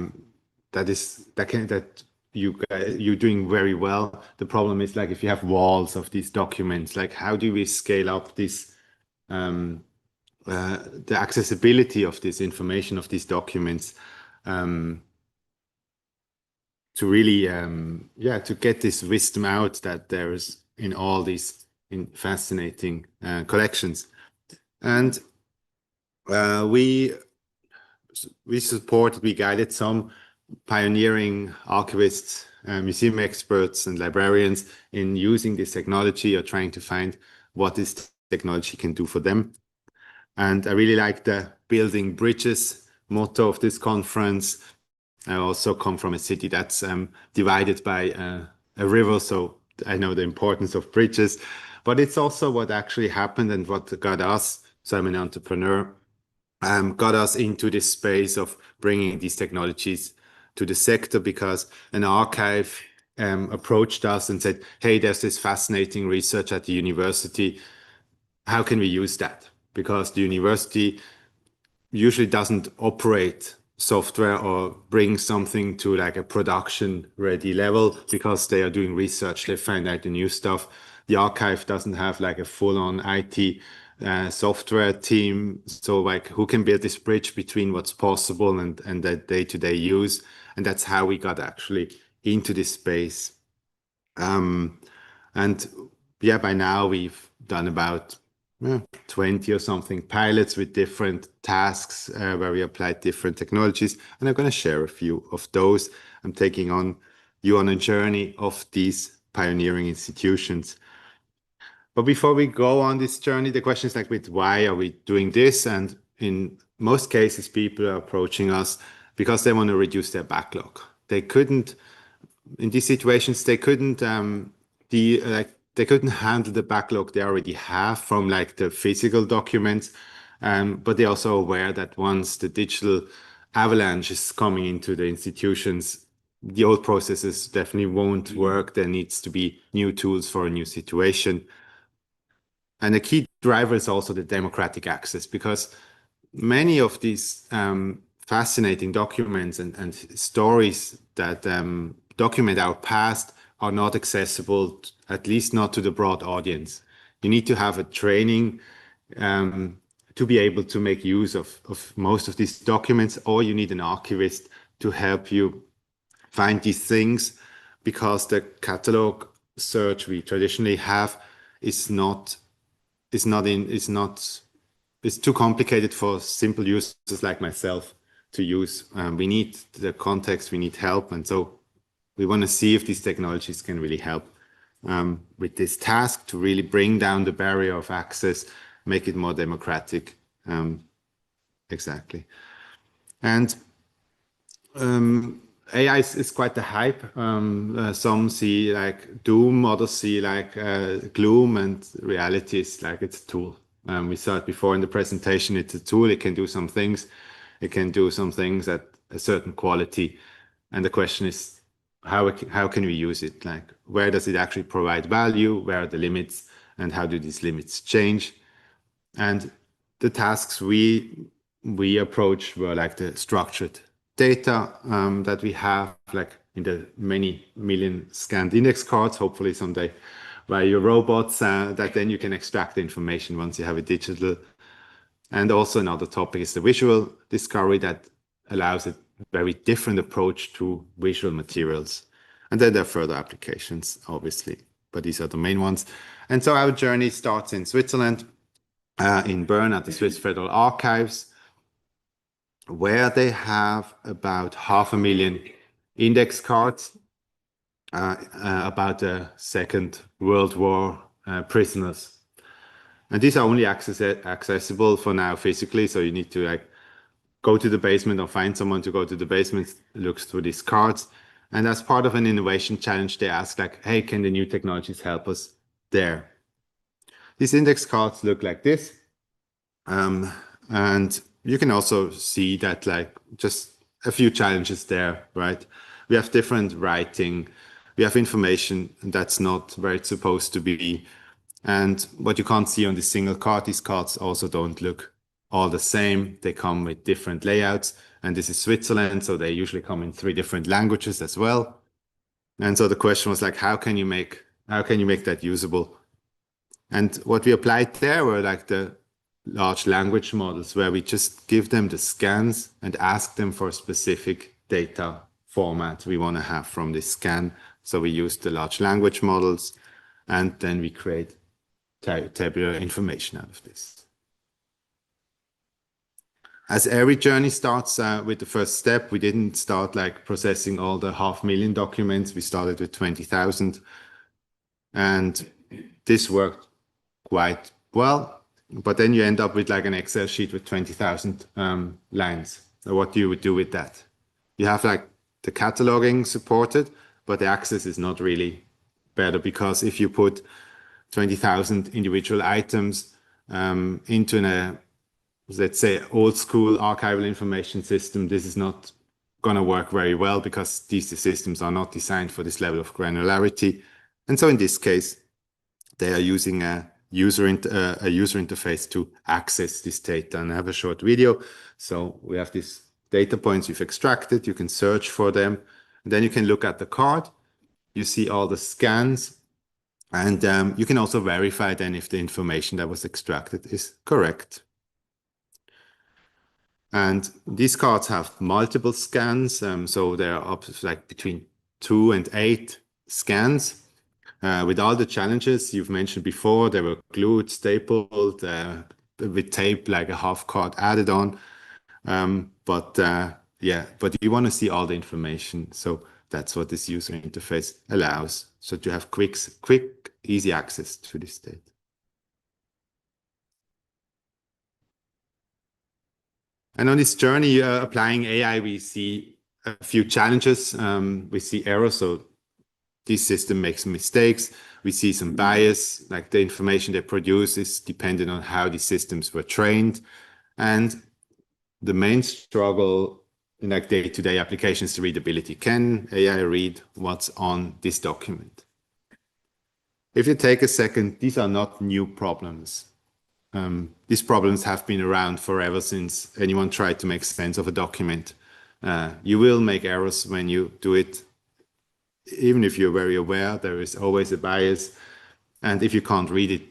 you're doing very well. The problem is like if you have walls of these documents, like how do we scale up this the accessibility of this information of these documents to really to get this wisdom out that there is in all these fascinating collections. And we guided some pioneering archivists, museum experts, and librarians in using this technology or trying to find what this technology can do for them. And I really like the building bridges motto of this conference. I also come from a city that's divided by a river, so I know the importance of bridges. But it's also what actually happened and what got us, so I'm an entrepreneur, got us into this space of bringing these technologies to the sector, because an archive approached us and said, hey, there's this fascinating research at the university. How can we use that? Because the university usually doesn't operate software or bring something to like a production ready level because they are doing research. They find out the new stuff. The archive doesn't have like a full-on IT software team. So like who can build this bridge between what's possible and the day-to-day use? And that's how we got actually into this space. And yeah, by now we've done about 20 or something pilots with different tasks where we applied different technologies. And I'm going to share a few of those. I'm taking you on a journey of these pioneering institutions. But before we go on this journey, the question is like, why are we doing this? And in most cases, people are approaching us because they want to reduce their backlog. They couldn't, in these situations, they couldn't they couldn't handle the backlog they already have from like the physical documents, but they're also aware that once the digital avalanche is coming into the institutions, the old processes definitely won't work. There needs to be new tools for a new situation. And the key driver is also the democratic access, because many of these fascinating documents and stories that document our past are not accessible, at least not to the broad audience. You need to have a training to be able to make use of most of these documents, or you need an archivist to help you find these things, because the catalog search we traditionally have is too complicated for simple users like myself to use. We need the context, we need help, and so we want to see if these technologies can really help with this task to really bring down the barrier of access, make it more democratic. Exactly. And AI is quite the hype. Some see like doom, others see like gloom, and reality is like it's a tool. We saw it before in the presentation. It's a tool. It can do some things. It can do some things at a certain quality. And the question is, how can we use it? Like, where does it actually provide value? Where are the limits? And how do these limits change? And the tasks we approach were like the structured data that we have, like in the many million scanned index cards, hopefully someday by your robots, that then you can extract the information once you have it digital. And also another topic is the visual discovery that allows a very different approach to visual materials. And then there are further applications, obviously, but these are the main ones. And so our journey starts in Switzerland, in Bern at the Swiss Federal Archives, where they have about 500,000 index cards about the Second World War prisoners. And these are only accessible for now physically, so you need to like go to the basement or find someone to go to the basement, looks through these cards. And as part of an innovation challenge, they ask like, hey, can the new technologies help us there? These index cards look like this. And you can also see that like just a few challenges there, right? We have different writing. We have information that's not where it's supposed to be. And what you can't see on this single card, these cards also don't look all the same. They come with different layouts. And this is Switzerland, so they usually come in 3 different languages as well. And so the question was like, how can you make that usable? And what we applied there were like the large language models, where we just give them the scans and ask them for a specific data format we want to have from this scan. So we use the large language models, and then we create tabular information out of this. As every journey starts with the first step, we didn't start like processing all the 500,000 documents. We started with 20,000. And this worked quite well. But then you end up with like an Excel sheet with 20,000 lines. So what you would do with that? You have like the cataloging supported, but the access is not really better, because if you put 20,000 individual items into a, let's say, old school archival information system, this is not going to work very well, because these systems are not designed for this level of granularity. And so in this case, they are using a user interface to access this data. And I have a short video. So we have these data points you've extracted. You can search for them. And then you can look at the card. You see all the scans. And you can also verify then if the information that was extracted is correct. And these cards have multiple scans. So they're up like between 2 and 8 scans. With all the challenges you've mentioned before, they were glued, stapled, with tape, like a half card added on. But you want to see all the information. So that's what this user interface allows. So to have quick, easy access to this data. And on this journey, applying AI, we see a few challenges. We see errors. So this system makes mistakes. We see some bias, like the information they produce is dependent on how these systems were trained. And the main struggle in like day-to-day applications is readability. Can AI read what's on this document? If you take a second, these are not new problems. These problems have been around forever since anyone tried to make sense of a document. You will make errors when you do it. Even if you're very aware, there is always a bias. And if you can't read it,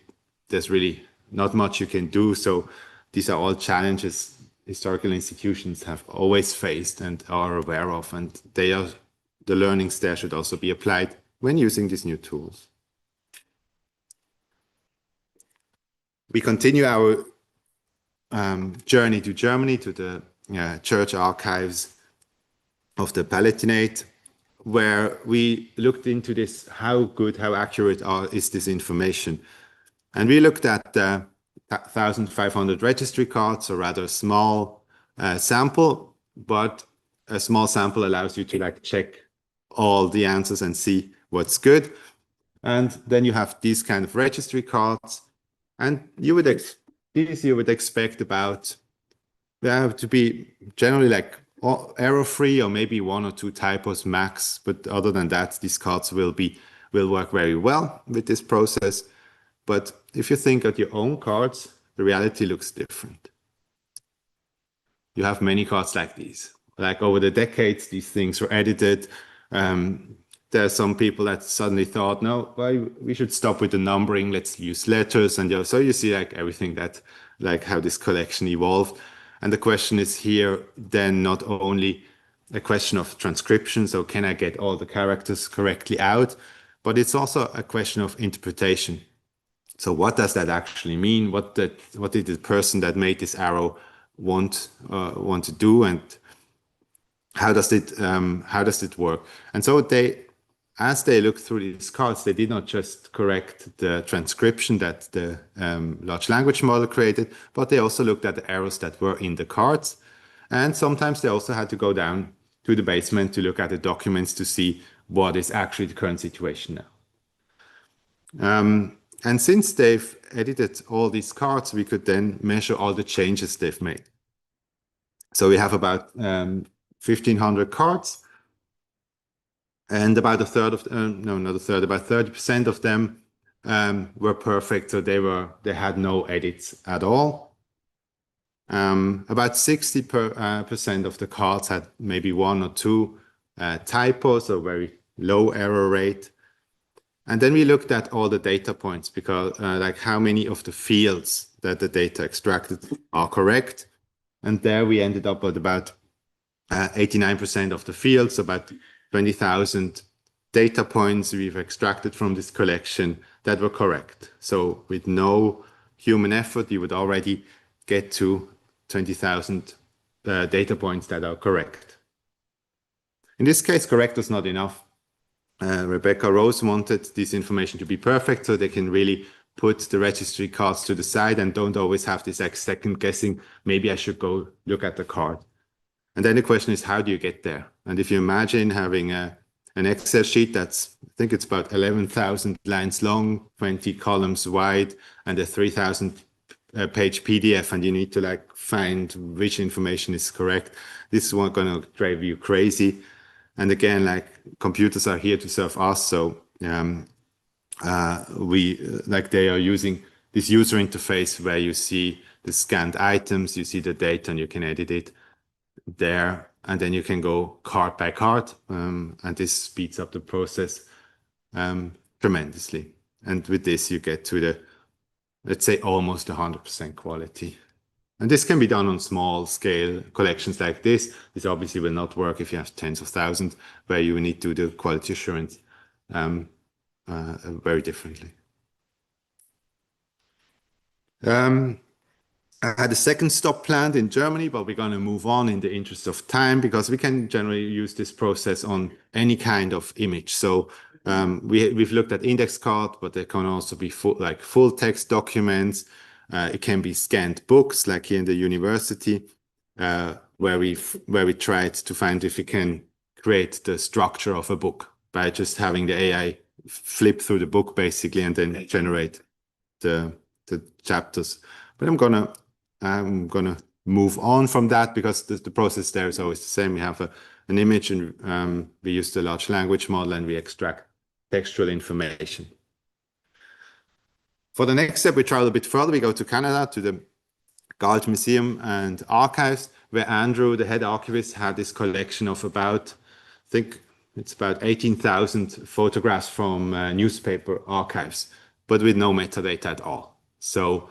there's really not much you can do. So these are all challenges historical institutions have always faced and are aware of. And the learnings there should also be applied when using these new tools. We continue our journey to Germany, to the church archives of the Palatinate, where we looked into this, how good, how accurate is this information. And we looked at 1,500 registry cards, or rather a small sample, but a small sample allows you to like check all the answers and see what's good. And then you have these kind of registry cards, and you would expect about to be generally like error-free, or maybe 1 or 2 typos max. But other than that, these cards will work very well with this process. But if you think of your own cards, the reality looks different. You have many cards like these. Like over the decades, these things were edited. There are some people that suddenly thought, no, well, we should stop with the numbering. Let's use letters. And so you see like everything that, like how this collection evolved. And the question is here then not only a question of transcription, so can I get all the characters correctly out, but it's also a question of interpretation. So what does that actually mean? What did the person that made this arrow want to do, and how does it work? And so as they looked through these cards, they did not just correct the transcription that the large language model created, but they also looked at the errors that were in the cards. And sometimes they also had to go down to the basement to look at the documents to see what is actually the current situation now. And since they've edited all these cards, we could then measure all the changes they've made. So we have about 1,500 cards. And about a third of about 30% of them were perfect. So they had no edits at all. About 60% of the cards had maybe 1 or 2 typos, or very low error rate. And then we looked at all the data points, because like how many of the fields that the data extracted are correct. And there we ended up at about 89% of the fields, about 20,000 data points we've extracted from this collection that were correct. So with no human effort, you would already get to 20,000 data points that are correct. In this case, correct was not enough. Rebecca Rose wanted this information to be perfect so they can really put the registry cards to the side and don't always have this second guessing, maybe I should go look at the card. And then the question is, how do you get there? And if you imagine having an Excel sheet that's, I think it's about 11,000 lines long, 20 columns wide, and a 3,000 page PDF, and you need to like find which information is correct, this is going to drive you crazy. And again, like computers are here to serve us, so they are using this user interface where you see the scanned items, you see the data, and you can edit it there, and then you can go card by card, and this speeds up the process tremendously. And with this, you get to the, let's say, almost 100% quality. And this can be done on small scale collections like this. This obviously will not work if you have tens of thousands, where you need to do quality assurance very differently. I had a second stop planned in Germany, but we're going to move on in the interest of time because we can generally use this process on any kind of image. So we've looked at index card, but they can also be full text documents. It can be scanned books, like here in the university, where we tried to find if we can create the structure of a book by just having the AI flip through the book basically and then generate the chapters. But I'm gonna move on from that because the process there is always the same. We have an image and we use the large language model and we extract textual information. For the next step, we travel a bit further. We go to Canada, to the Galt Museum and Archives, where Andrew, the head archivist, had this collection of about, I think it's about 18,000 photographs from newspaper archives, but with no metadata at all. So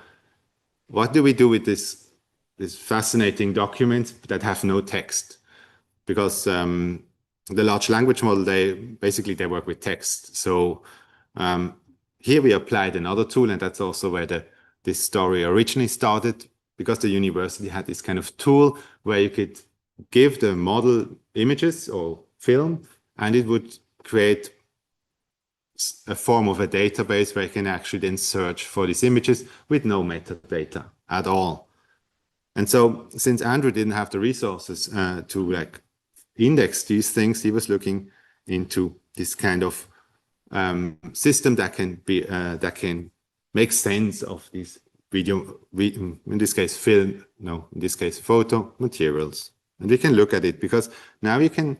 what do we do with this fascinating documents that have no text? Because the large language model, they work with text. So here we applied another tool, and that's also where this story originally started, because the university had this kind of tool where you could give the model images or film, and it would create a form of a database where you can actually then search for these images with no metadata at all. And so since Andrew didn't have the resources to like index these things, he was looking into this kind of system that can make sense of these in this case film, no, in this case photo materials. And we can look at it because now you can,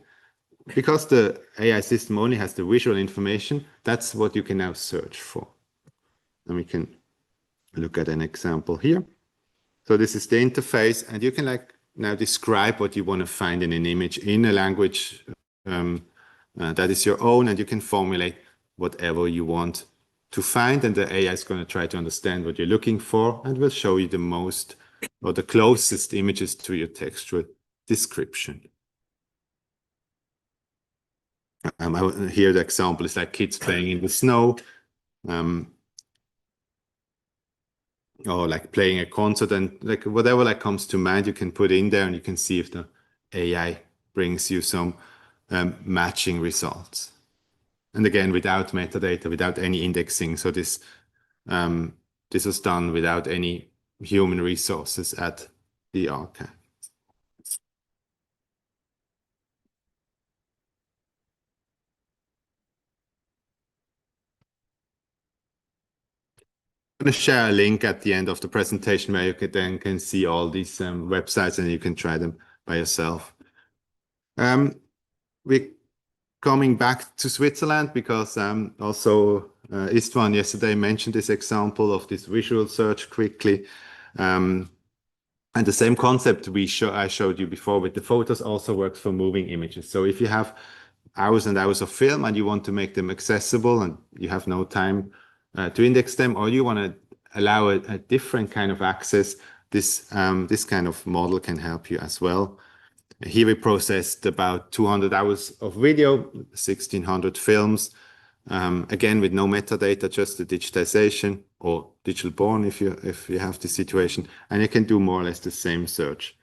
because the AI system only has the visual information, that's what you can now search for. And we can look at an example here. So this is the interface, and you can like now describe what you want to find in an image in a language that is your own, and you can formulate whatever you want to find, and the AI is going to try to understand what you're looking for and will show you the most or the closest images to your textual description. Here the example is like kids playing in the snow, or like playing a concert, and like whatever like comes to mind you can put in there, and you can see if the AI brings you some matching results. And again, without metadata, without any indexing. So this was done without any human resources at the archive. I'm going to share a link at the end of the presentation where you can see all these websites and you can try them by yourself. We're coming back to Switzerland because also Istvan yesterday mentioned this example of this visual search quickly. And the same concept I showed you before with the photos also works for moving images. So if you have hours and hours of film and you want to make them accessible and you have no time to index them, or you want to allow a different kind of access, this kind of model can help you as well. Here we processed about 200 hours of video, 1,600 films, again with no metadata, just the digitization or digital born if you have this situation, and you can do more or less the same search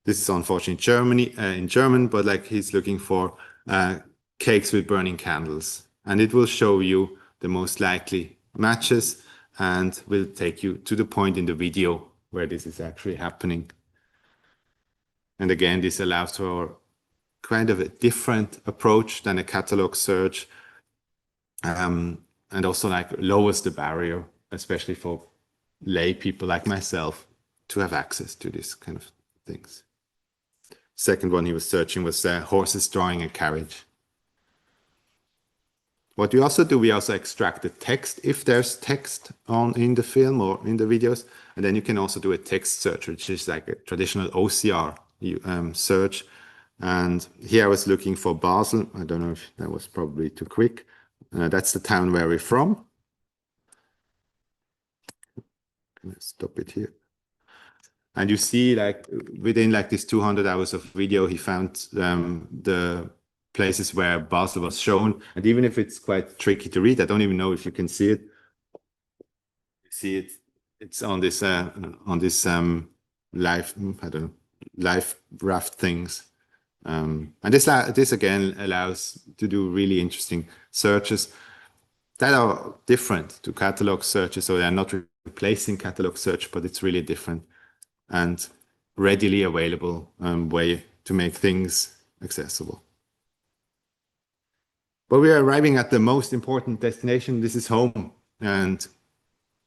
This is unfortunately in German, but like he's looking for cakes with burning candles. And it will show you the most likely matches and will take you to the point in the video where this is actually happening. And again, this allows for kind of a different approach than a catalog search, and also like lowers the barrier, especially for lay people like myself, to have access to this kind of things. Second one he was searching was horses drawing a carriage. What we also do, we also extract the text if there's text in the film or in the videos, and then you can also do a text search, which is like a traditional OCR search. And here I was looking for Basel. I don't know if that was probably too quick. That's the town where we're from. Let's stop it here. And you see, like within like this 200 hours of video, he found the places where Basel was shown. And even if it's quite tricky to read, I don't even know if you can see it. You see it. It's on this live, I don't know, live raft things. And this again allows to do really interesting searches that are different to catalog searches. So they are not replacing catalog search, but it's really different and readily available way to make things accessible. But we are arriving at the most important destination. This is home. And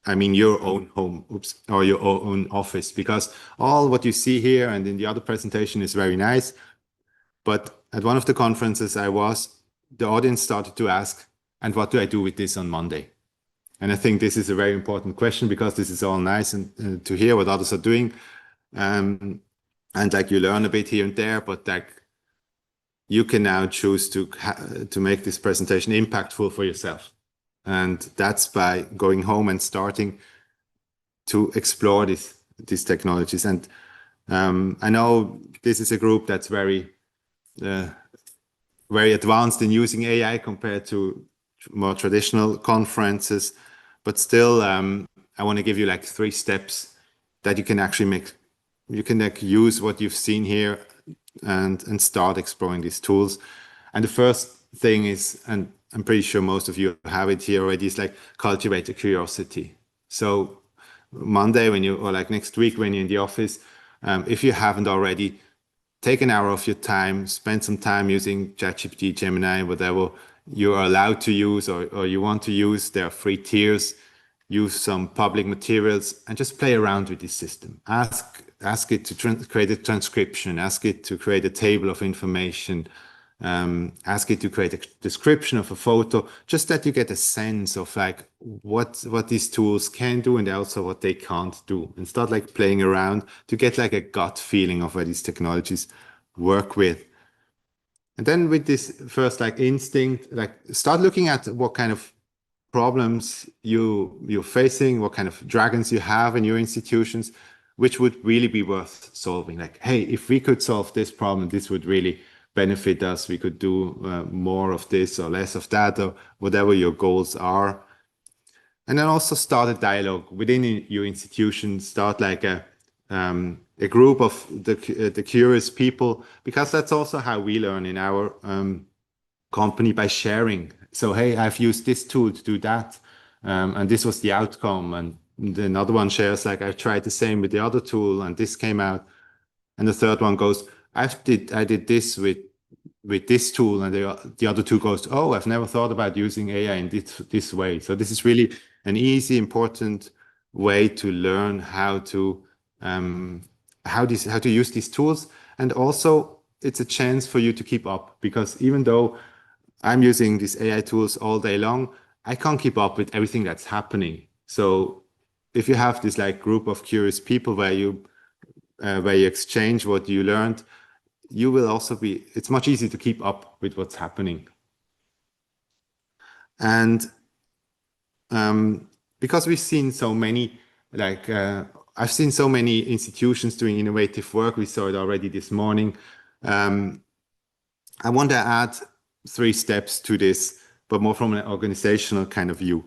I mean your own home, or your own office, because all what you see here and in the other presentation is very nice. But at one of the conferences the audience started to ask, and what do I do with this on Monday? And I think this is a very important question, because this is all nice and to hear what others are doing. And like you learn a bit here and there, but like you can now choose to make this presentation impactful for yourself. And that's by going home and starting to explore these technologies. And I know this is a group that's very advanced in using AI compared to more traditional conferences, but still I want to give you like 3 steps that you can actually make. You can like use what you've seen here and start exploring these tools. And the first thing is, and I'm pretty sure most of you have it here already, is like cultivate a curiosity. So Monday or like next week when you're in the office, if you haven't already, take an hour of your time, spend some time using ChatGPT, Gemini, whatever you are allowed to use or you want to use. There are free tiers. Use some public materials and just play around with this system. Ask it to create a transcription. Ask it to create a table of information. Ask it to create a description of a photo, just that you get a sense of like what these tools can do and also what they can't do, and start like playing around to get like a gut feeling of where these technologies work with. And then with this first like instinct, like start looking at what kind of problems you're facing, what kind of dragons you have in your institutions, which would really be worth solving. Like, hey, if we could solve this problem, this would really benefit us. We could do more of this or less of that, or whatever your goals are. And then also start a dialogue within your institution. Start like a group of the curious people, because that's also how we learn in our company, by sharing. So, hey, I've used this tool to do that, and this was the outcome. And another one shares, like, I tried the same with the other tool, and this came out. And the third one goes, I did this with this tool, and the other two goes, oh, I've never thought about using AI in this way. So this is really an easy, important way to learn how to use these tools. And also, it's a chance for you to keep up, because even though I'm using these AI tools all day long, I can't keep up with everything that's happening. So if you have this like group of curious people where you exchange what you learned, you will also it's much easier to keep up with what's happening. And because we've seen so many, like I've seen so many institutions doing innovative work, we saw it already this morning. I want to add 3 steps to this, but more from an organizational kind of view.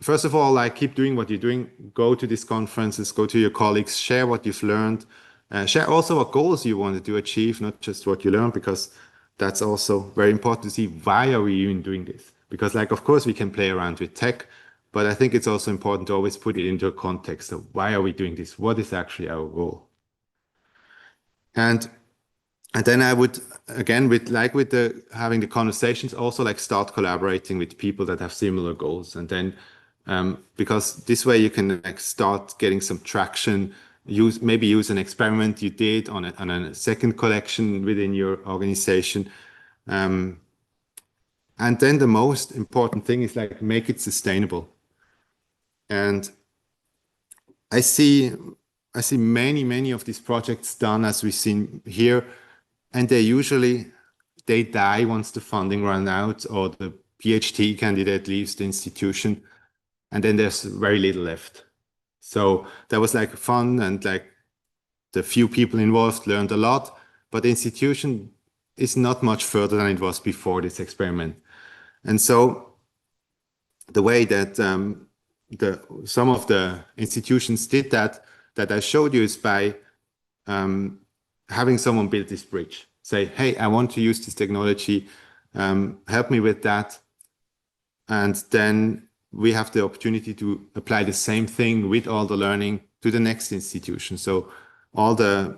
First of all, like, keep doing what you're doing. Go to these conferences, go to your colleagues, share what you've learned, Share also what goals you wanted to achieve, not just what you learned, because that's also very important to see why are we even doing this. Because like, of course, we can play around with tech, but I think it's also important to always put it into a context of why are we doing this? What is actually our goal? And then I would, again, with having the conversations, also like start collaborating with people that have similar goals. And then, because this way you can like start getting some traction, maybe use an experiment you did on a second collection within your organization. And then the most important thing is like make it sustainable. And I see many of these projects done as we've seen here, and they die once the funding runs out or the PhD candidate leaves the institution, and then there's very little left. So that was like fun, and like the few people involved learned a lot, but the institution is not much further than it was before this experiment. And so the way that some of the institutions did that I showed you is by having someone build this bridge. Say, hey, I want to use this technology, help me with that. And then we have the opportunity to apply the same thing with all the learning to the next institution. So all the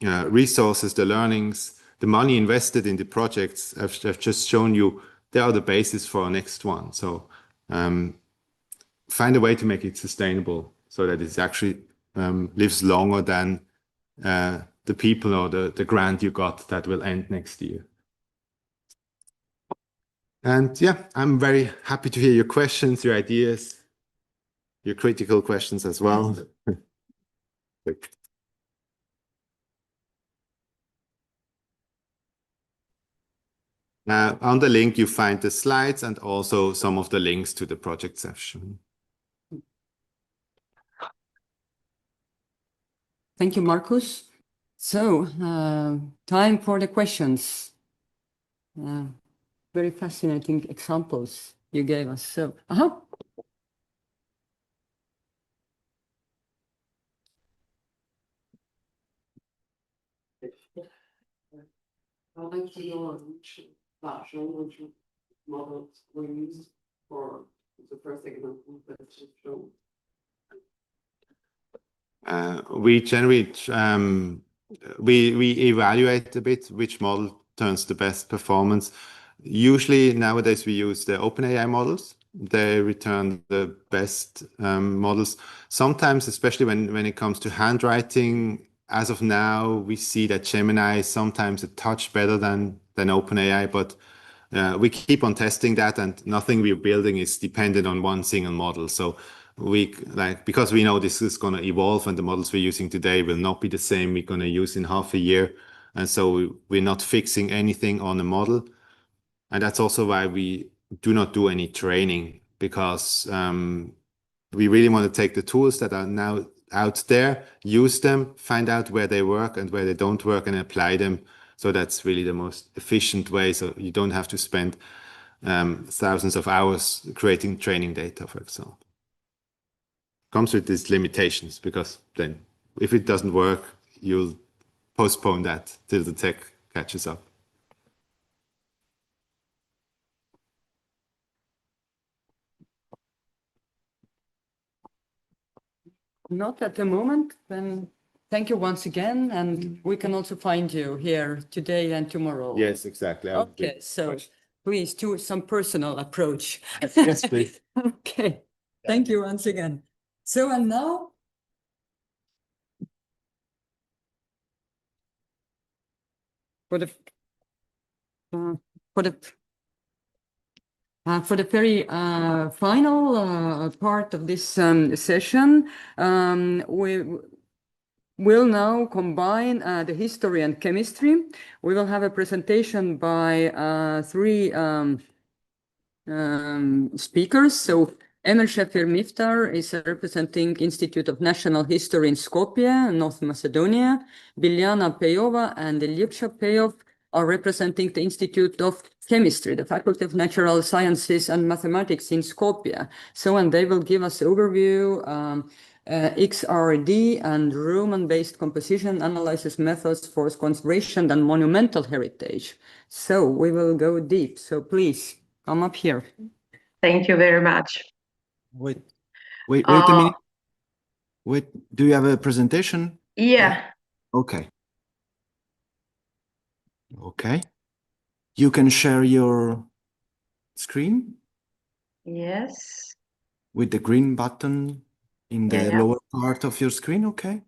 resources, the learnings, the money invested in the projects I've just shown you, they are the basis for our next one. So find a way to make it sustainable so that it actually lives longer than the people or the grant you got that will end next year. And yeah, I'm very happy to hear your questions, your ideas, your critical questions as well. On the link, you find the slides and also some of the links to the project session. Thank you, Marcus. So, time for the questions. Very fascinating examples you gave us. So, I'd like to know which models were used for the first example that you showed. We generate, we evaluate a bit which model turns the best performance. Usually nowadays we use the OpenAI models. They return the best models. Sometimes, especially when it comes to handwriting, as of now, we see that Gemini is sometimes a touch better than OpenAI, but we keep on testing that, and nothing we're building is dependent on one single model. So because we know this is going to evolve and the models we're using today will not be the same we're going to use in half a year. And so we're not fixing anything on the model. And that's also why we do not do any training, because we really want to take the tools that are now out there, use them, find out where they work and where they don't work, and apply them. So that's really the most efficient way. So you don't have to spend thousands of hours creating training data, for example. Comes with these limitations, because then if it doesn't work, you'll postpone that till the tech catches up. Not at the moment. Then thank you once again, and we can also find you here today and tomorrow. Yes, exactly. Okay, so please do some personal approach. Yes, please. Okay, thank you once again. So, and now for the very final part of this session, we will now combine the history and chemistry. We will have a presentation by three speakers. So Emel Shafir Miftar is representing Institute of National History in Skopje, North Macedonia. Biljana Pejova and Ljupša Pejov are representing the Institute of Chemistry, the Faculty of Natural Sciences and Mathematics in Skopje. So, and they will give us an overview XRD and Roman-based composition analysis methods for conservation and monumental heritage. So we will go deep. So please come up here. Thank you very much. Wait a minute. Wait, do you have a presentation? Yeah. Okay. Okay. You can share your screen Yes. with the green button in the Yeah. lower part of your screen, okay?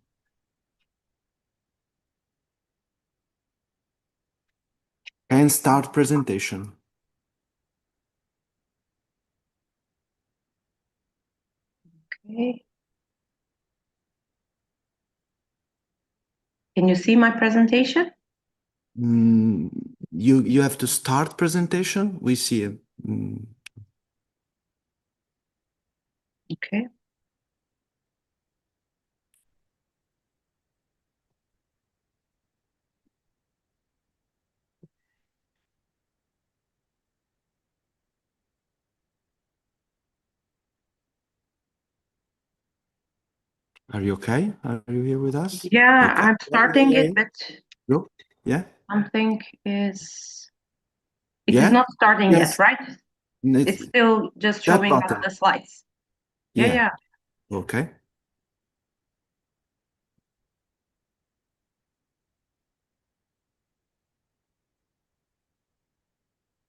And start presentation. Okay. Can you see my presentation? You have to start presentation. We see it. Okay. Are you okay? Are you here with us? Yeah, Okay. I'm starting Yeah. it, but Go. Yeah. something is. It is Yeah. not starting Yes. yet, right? It's still just that showing us button. the slides. Yeah. Okay.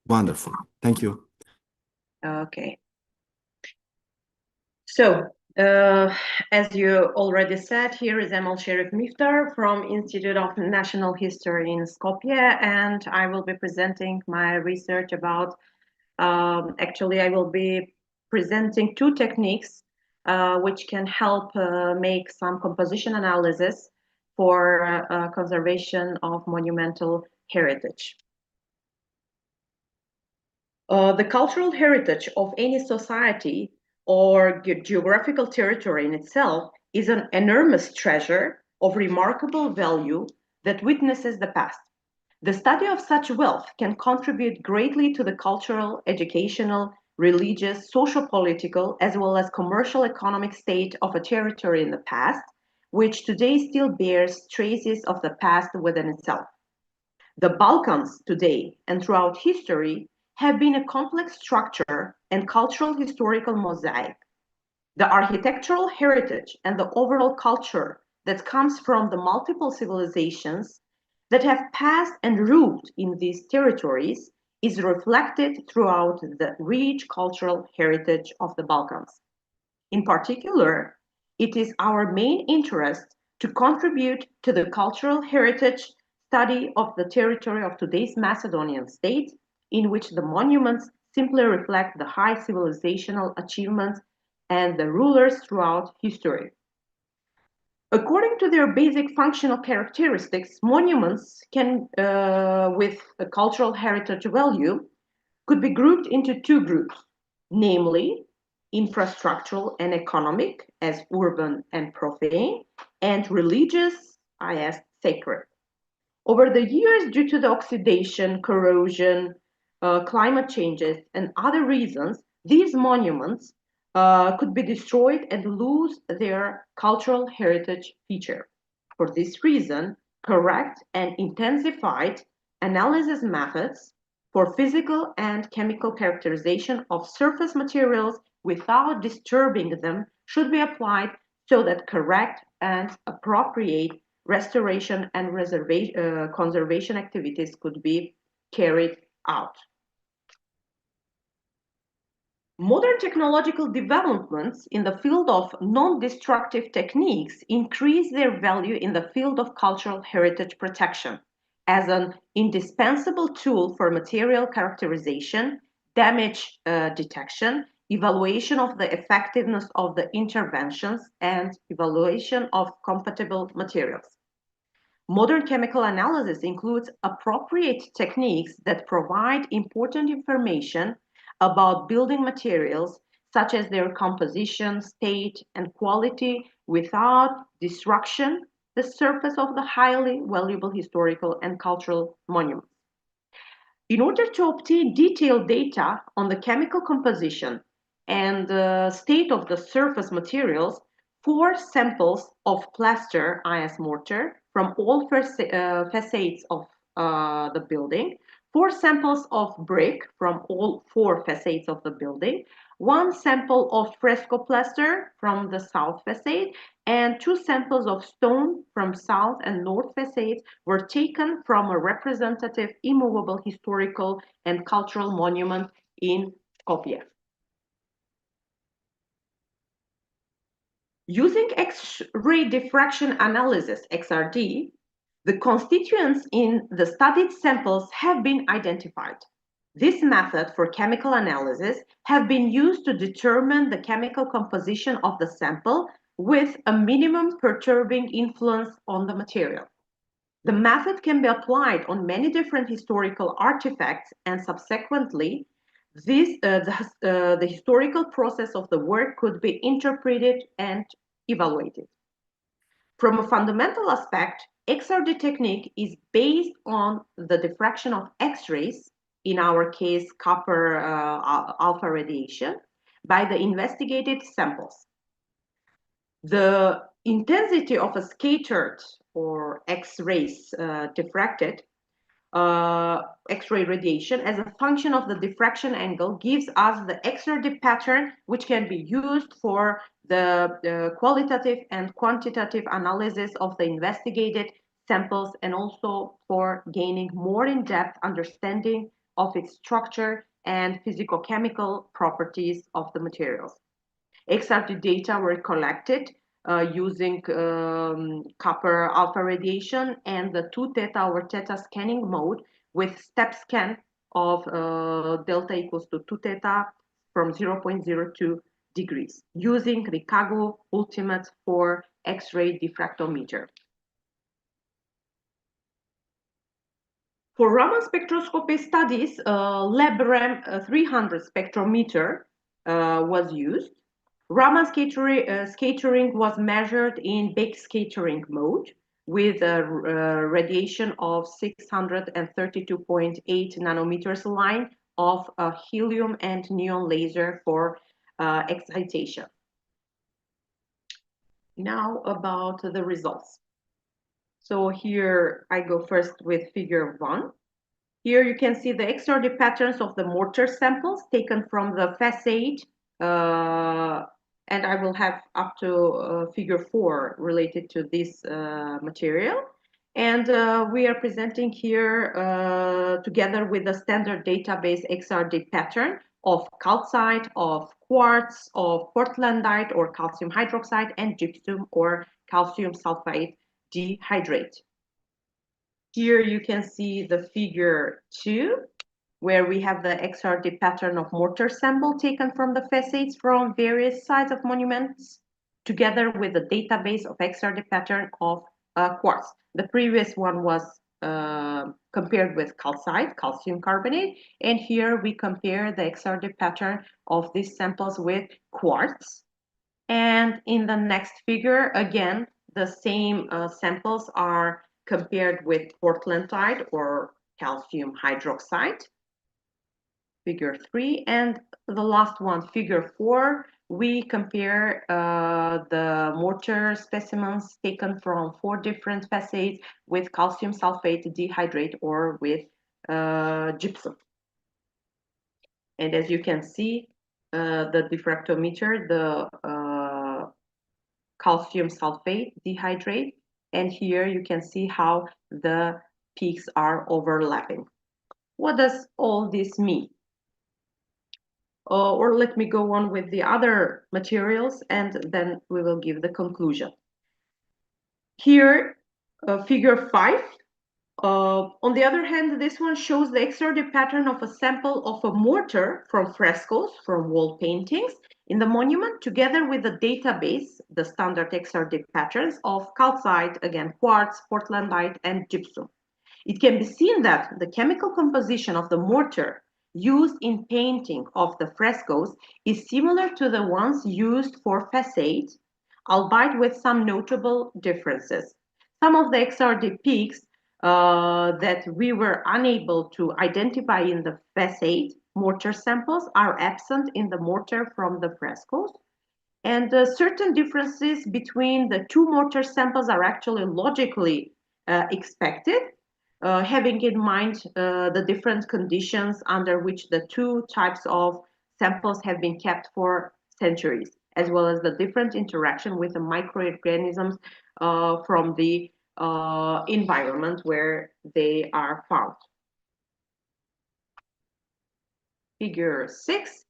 Wonderful. Thank you. Okay. So, as you already said, here is Emel Sherif Miftar from Institute of National History in Skopje, and I will be presenting my research about, actually, I will be presenting two techniques which can help make some composition analysis for conservation of monumental heritage. The cultural heritage of any society or geographical territory in itself is an enormous treasure of remarkable value that witnesses the past. The study of such wealth can contribute greatly to the cultural, educational, religious, socio-political, as well as commercial economic state of a territory in the past, which today still bears traces of the past within itself. The Balkans today and throughout history have been a complex structure and cultural historical mosaic. The architectural heritage and the overall culture that comes from the multiple civilizations that have passed and ruled in these territories is reflected throughout the rich cultural heritage of the Balkans. In particular, it is our main interest to contribute to the cultural heritage study of the territory of today's Macedonian state, in which the monuments simply reflect the high civilizational achievements and the rulers throughout history. According to their basic functional characteristics, monuments can, with a cultural heritage value, could be grouped into two groups, namely infrastructural and economic, as urban and profane, and religious, as sacred. Over the years, due to the oxidation, corrosion, climate changes, and other reasons, these monuments could be destroyed and lose their cultural heritage feature. For this reason, correct and intensified analysis methods for physical and chemical characterization of surface materials without disturbing them should be applied so that correct and appropriate restoration and conservation activities could be carried out. Modern technological developments in the field of non-destructive techniques increase their value in the field of cultural heritage protection as an indispensable tool for material characterization, damage detection, evaluation of the effectiveness of the interventions, and evaluation of compatible materials. Modern chemical analysis includes appropriate techniques that provide important information about building materials, such as their composition, state, and quality, without destruction the surface of the highly valuable historical and cultural monuments. In order to obtain detailed data on the chemical composition and the state of the surface materials, 4 samples of plaster IS mortar from all facades of the building, 4 samples of brick from all 4 facades of the building, 1 sample of fresco plaster from the south facade, and 2 samples of stone from south and north facades were taken from a representative immovable historical and cultural monument in Skopje. Using X-ray diffraction analysis, XRD, the constituents in the studied samples have been identified. This method for chemical analysis has been used to determine the chemical composition of the sample with a minimum perturbing influence on the material. The method can be applied on many different historical artifacts, and subsequently, the historical process of the work could be interpreted and evaluated. From a fundamental aspect, XRD technique is based on the diffraction of X-rays, in our case copper alpha radiation, by the investigated samples. The intensity of a scattered or X-rays diffracted X-ray radiation as a function of the diffraction angle gives us the XRD pattern, which can be used for the qualitative and quantitative analysis of the investigated samples, and also for gaining more in-depth understanding of its structure and physicochemical properties of the materials. XRD data were collected using copper alpha radiation and the 2 theta over theta scanning mode with step scan of delta equals to 2 theta from 0.02 degrees using Ricago Ultimate for X-ray diffractometer. For Raman spectroscopy studies, LabRAM 300 spectrometer was used. Raman scattering was measured in backscattering mode with a radiation of 632.8 nanometers line of helium and neon laser for excitation. Now about the results. So here I go first with figure 1. Here you can see the XRD patterns of the mortar samples taken from the facade, and I will have up to figure 4 related to this material. And we are presenting here together with the standard database XRD pattern of calcite, of quartz, of portlandite or calcium hydroxide, and gypsum or calcium sulfate dihydrate. Here you can see the figure 2, where we have the XRD pattern of mortar sample taken from the facades from various sites of monuments, together with the database of XRD pattern of quartz. The previous one was compared with calcite, calcium carbonate, and here we compare the XRD pattern of these samples with quartz. And in the next figure, again, the same samples are compared with portlandite or calcium hydroxide, figure 3, and the last one, figure 4, we compare the mortar specimens taken from 4 different facades with calcium sulfate dihydrate or with gypsum. And as you can see, the diffractometer, the calcium sulfate dihydrate, and here you can see how the peaks are overlapping. What does all this mean? Or let me go on with the other materials and then we will give the conclusion. Here, figure 5. On the other hand, this one shows the XRD pattern of a sample of a mortar from frescoes, from wall paintings in the monument, together with the database, the standard XRD patterns of calcite, again, quartz, portlandite, and gypsum. It can be seen that the chemical composition of the mortar used in painting of the frescoes is similar to the ones used for facades, albeit with some notable differences. Some of the XRD peaks that we were unable to identify in the facade mortar samples are absent in the mortar from the frescoes. And certain differences between the two mortar samples are actually logically expected, having in mind the different conditions under which the two types of samples have been kept for centuries, as well as the different interaction with the microorganisms from the environment where they are found. Figure 6.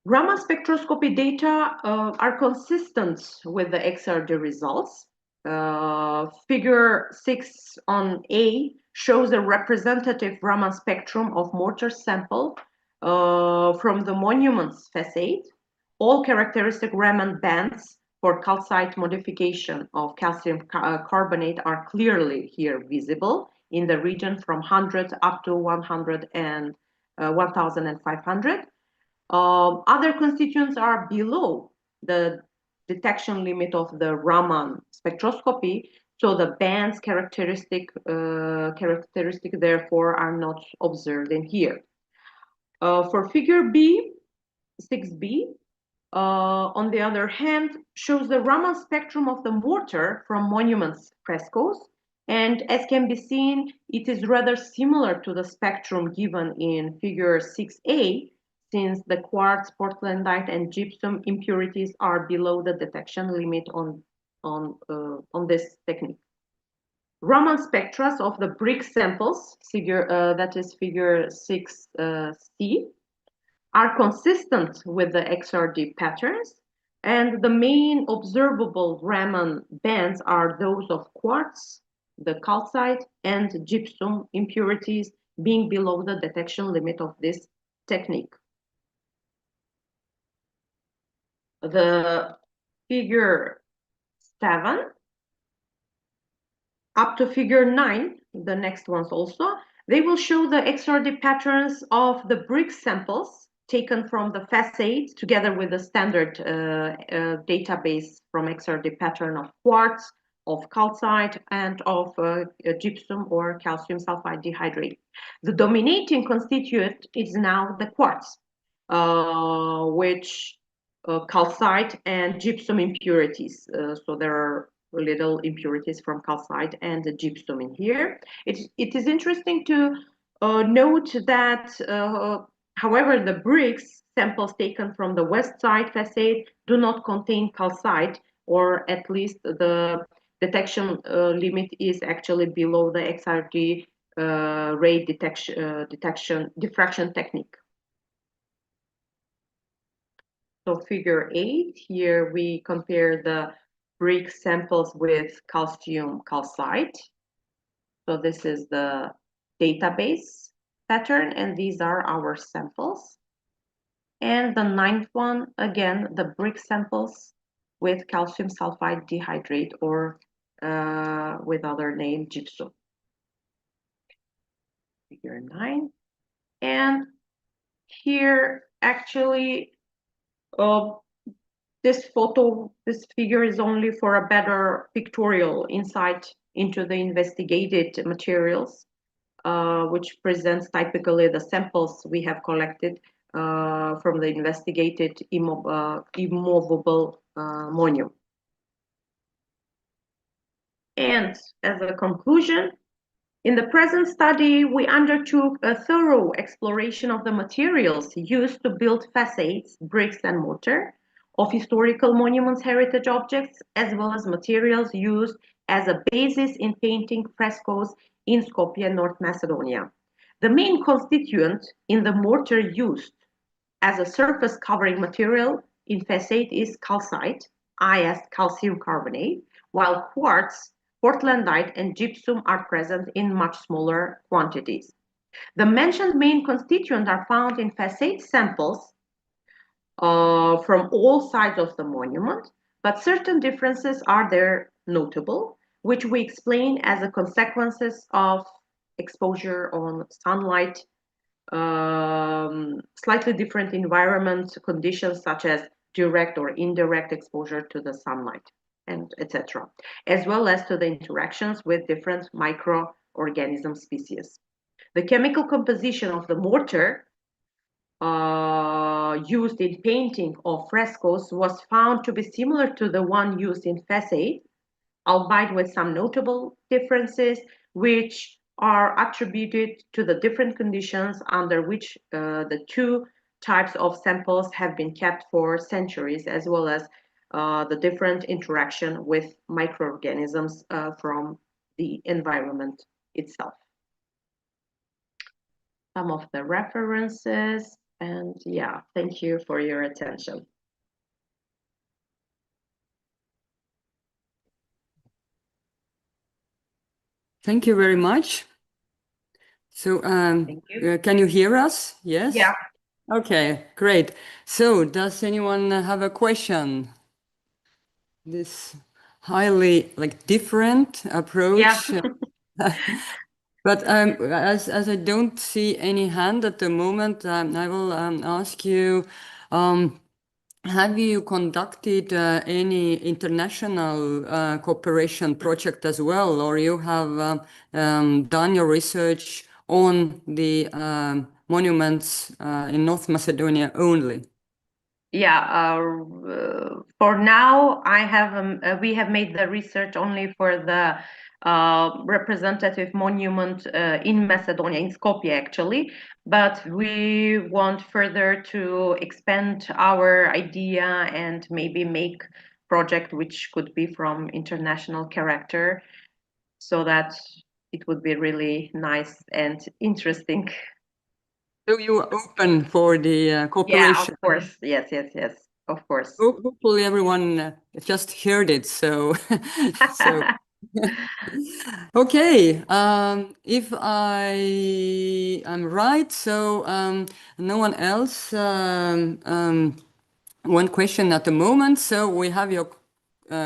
Raman spectroscopy data are consistent with the XRD results. Figure 6 on A shows a representative Raman spectrum of mortar sample from the monument's facade. All characteristic Raman bands for calcite modification of calcium carbonate are clearly here visible in the region from 100 up to 100 and 1500. Other constituents are below the detection limit of the Raman spectroscopy, so the band's characteristic therefore are not observed in here. For figure B, 6B, on the other hand, shows the Raman spectrum of the mortar from monuments frescoes, and as can be seen, it is rather similar to the spectrum given in figure 6A, since the quartz, portlandite, and gypsum impurities are below the detection limit on this technique. Raman spectra of the brick samples, that is figure 6C, are consistent with the XRD patterns, and the main observable Raman bands are those of quartz, the calcite, and gypsum impurities being below the detection limit of this technique. The figure 7 up to figure 9, the next ones also, they will show the XRD patterns of the brick samples taken from the facade together with the standard database from XRD pattern of quartz, of calcite, and of gypsum or calcium sulfide dihydrate. The dominating constituent is now the quartz, which calcite and gypsum impurities. So there are little impurities from calcite and the gypsum in here. It is interesting to note that, however, the bricks samples taken from the west side facade do not contain calcite, or at least the detection limit is actually below the XRD ray diffraction technique. So figure 8, here we compare the brick samples with calcium calcite. So this is the database pattern, and these are our samples. And the 9th one, again, the brick samples with calcium sulfide dihydrate, or with other name, gypsum. Figure 9. And here, actually, this figure is only for a better pictorial insight into the investigated materials, which presents typically the samples we have collected from the investigated immovable monument. And as a conclusion, in the present study, we undertook a thorough exploration of the materials used to build facades, bricks, and mortar, of historical monuments, heritage objects, as well as materials used as a basis in painting frescoes in Skopje, North Macedonia. The main constituent in the mortar used as a surface covering material in facade is calcite, i.e. calcium carbonate, while quartz, portlandite, and gypsum are present in much smaller quantities. The mentioned main constituents are found in facade samples from all sides of the monument, but certain differences are there notable, which we explain as a consequences of exposure on sunlight, slightly different environment conditions such as direct or indirect exposure to the sunlight, and etc., as well as to the interactions with different microorganism species. The chemical composition of the mortar used in painting of frescoes was found to be similar to the one used in facade, albeit with some notable differences, which are attributed to the different conditions under which the two types of samples have been kept for centuries, as well as the different interaction with microorganisms from the environment itself. Some of the references, and yeah, thank you for your attention. Thank you very much. So, Thank you. can you hear us? Yes? Yeah. Okay, great. So, does anyone have a question? This highly different approach. Yeah. But as I don't see any hand at the moment, I will ask you, have you conducted any international cooperation project as well, or you have done your research on the monuments in North Macedonia only? Yeah, for now, we have made the research only for the representative monument in Macedonia, in Skopje actually, but we want further to expand our idea and maybe make project which could be from international character, so that it would be really nice and interesting. So you are open for the cooperation? Yeah, of course. Yes, of course. Hopefully everyone just heard it. So, so okay. If I am right, so no one else. One question at the moment. So we have your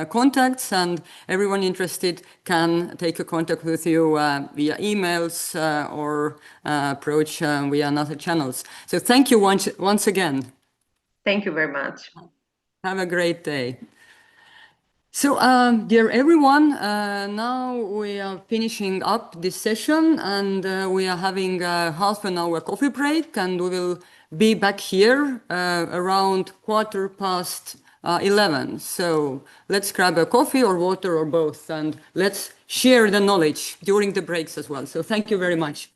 contacts, and everyone interested can take a contact with you via emails or approach via another channels. So thank you once again. Thank you very much. Have a great day. So, dear everyone, now we are finishing up this session, and we are having a half an hour coffee break, and we will be back here around 11:15. So let's grab a coffee or water or both, and let's share the knowledge during the breaks as well. So thank you very much.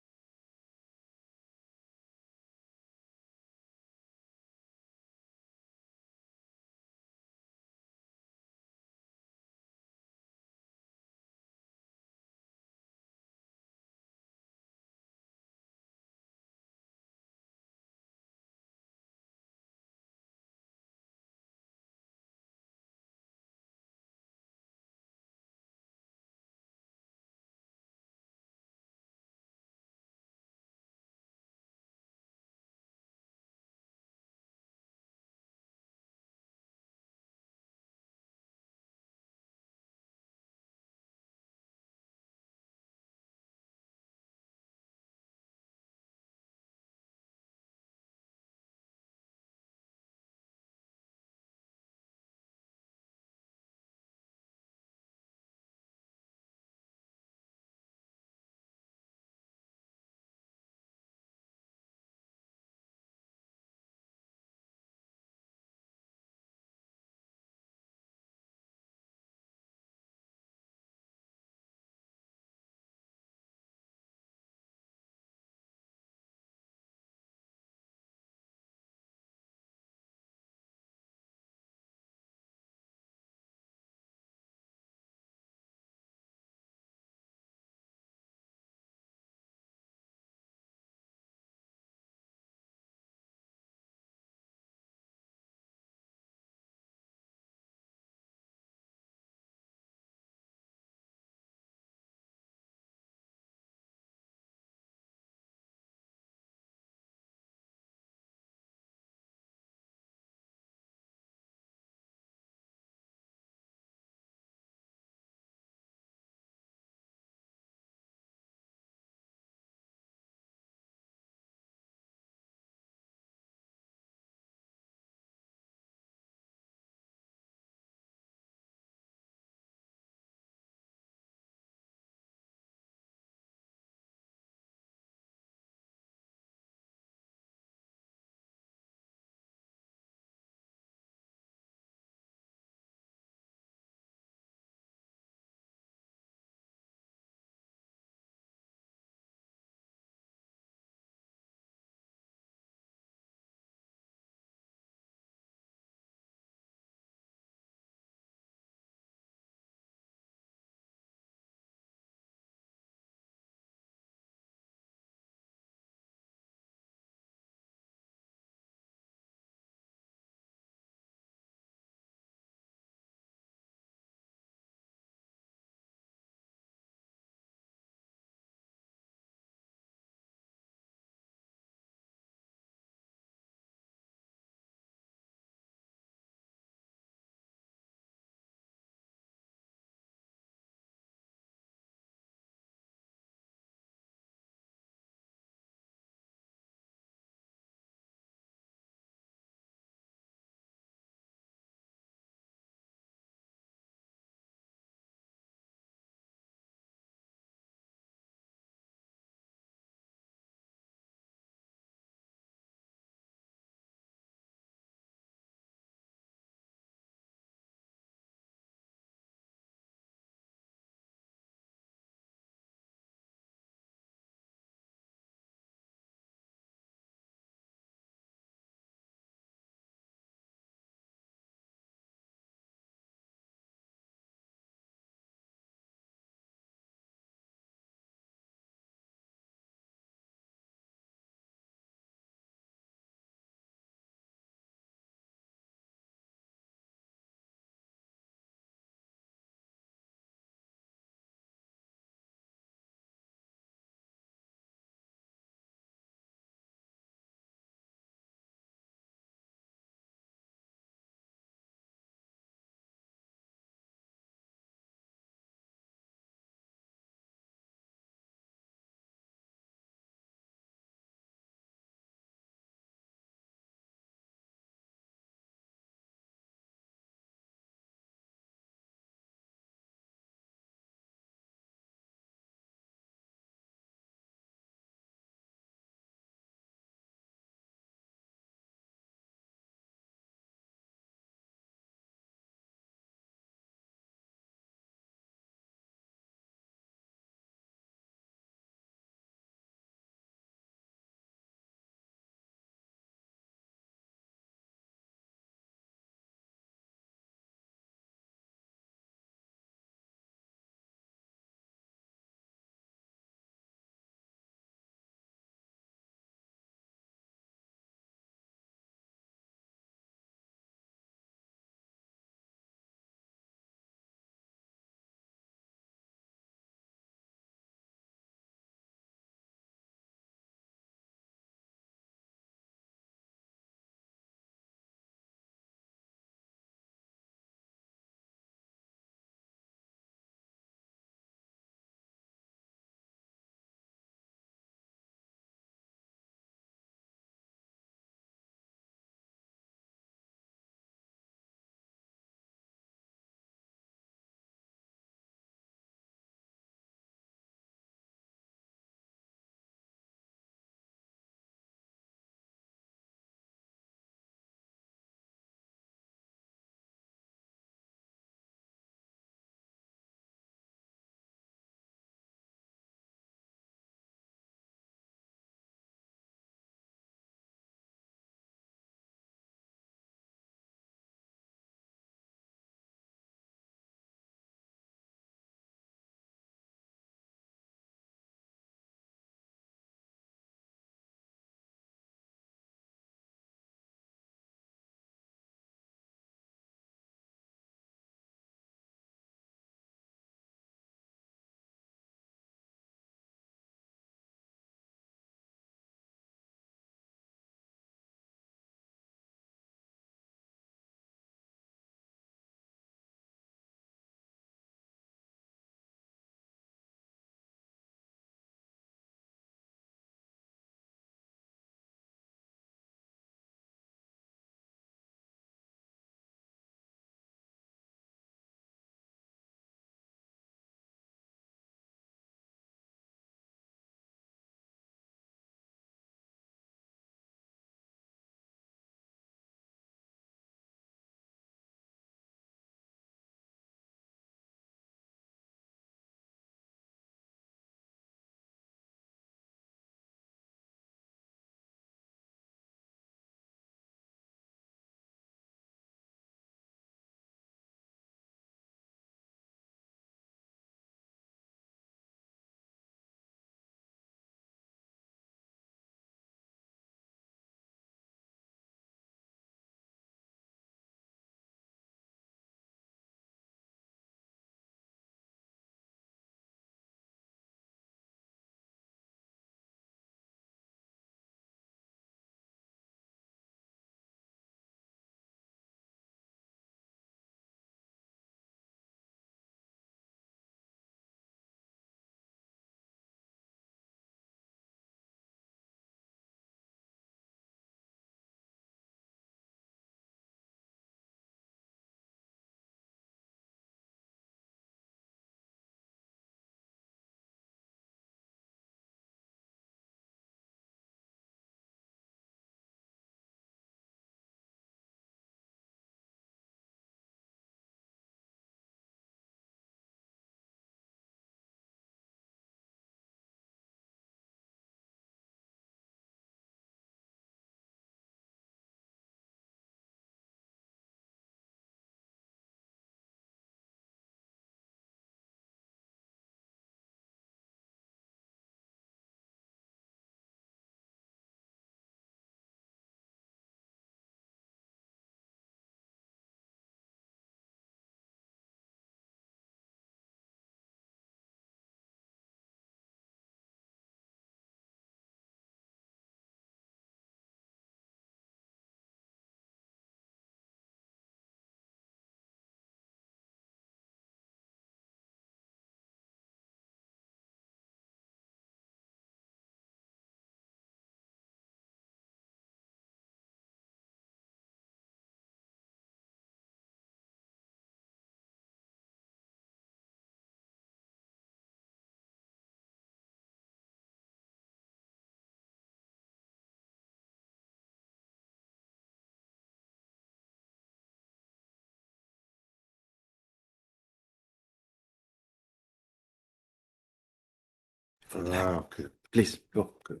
Okay. Please, go. Okay.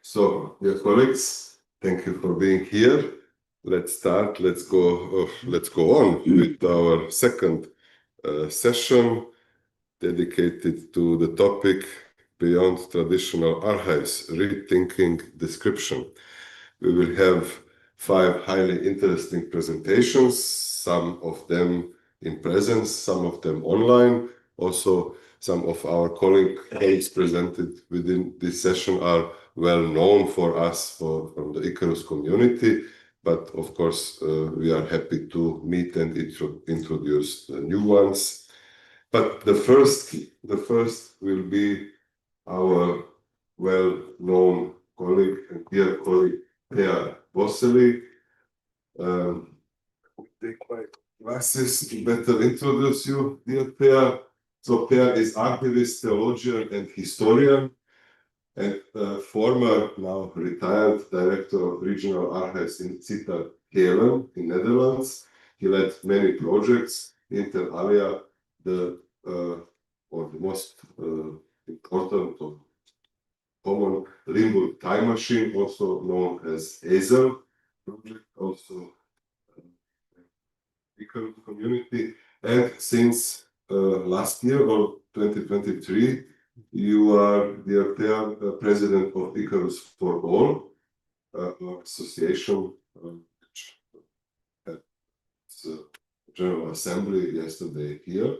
So, dear colleagues, thank you for being here. Let's start. Let's go on with our second session dedicated to the topic Beyond Traditional Archives, Rethinking Description. We will have 5 highly interesting presentations, some of them in presence, some of them online. Also, some of our colleagues presented within this session are well known for us from the ICARUS community, but of course we are happy to meet and introduce the new ones. But the first will be our well-known colleague and dear colleague Thea Bosseli. Take my glasses to better introduce you, dear Thea. So Thea is archivist, theologian, and historian, and former, now retired, director of regional archives in Città Kelen in Netherlands. He led many projects, inter alia the most important or common Limburg time machine, also known as ESEL project, also community. And since last year or 2023, you are the president of ICARUS for All, our association, which had its General Assembly yesterday here,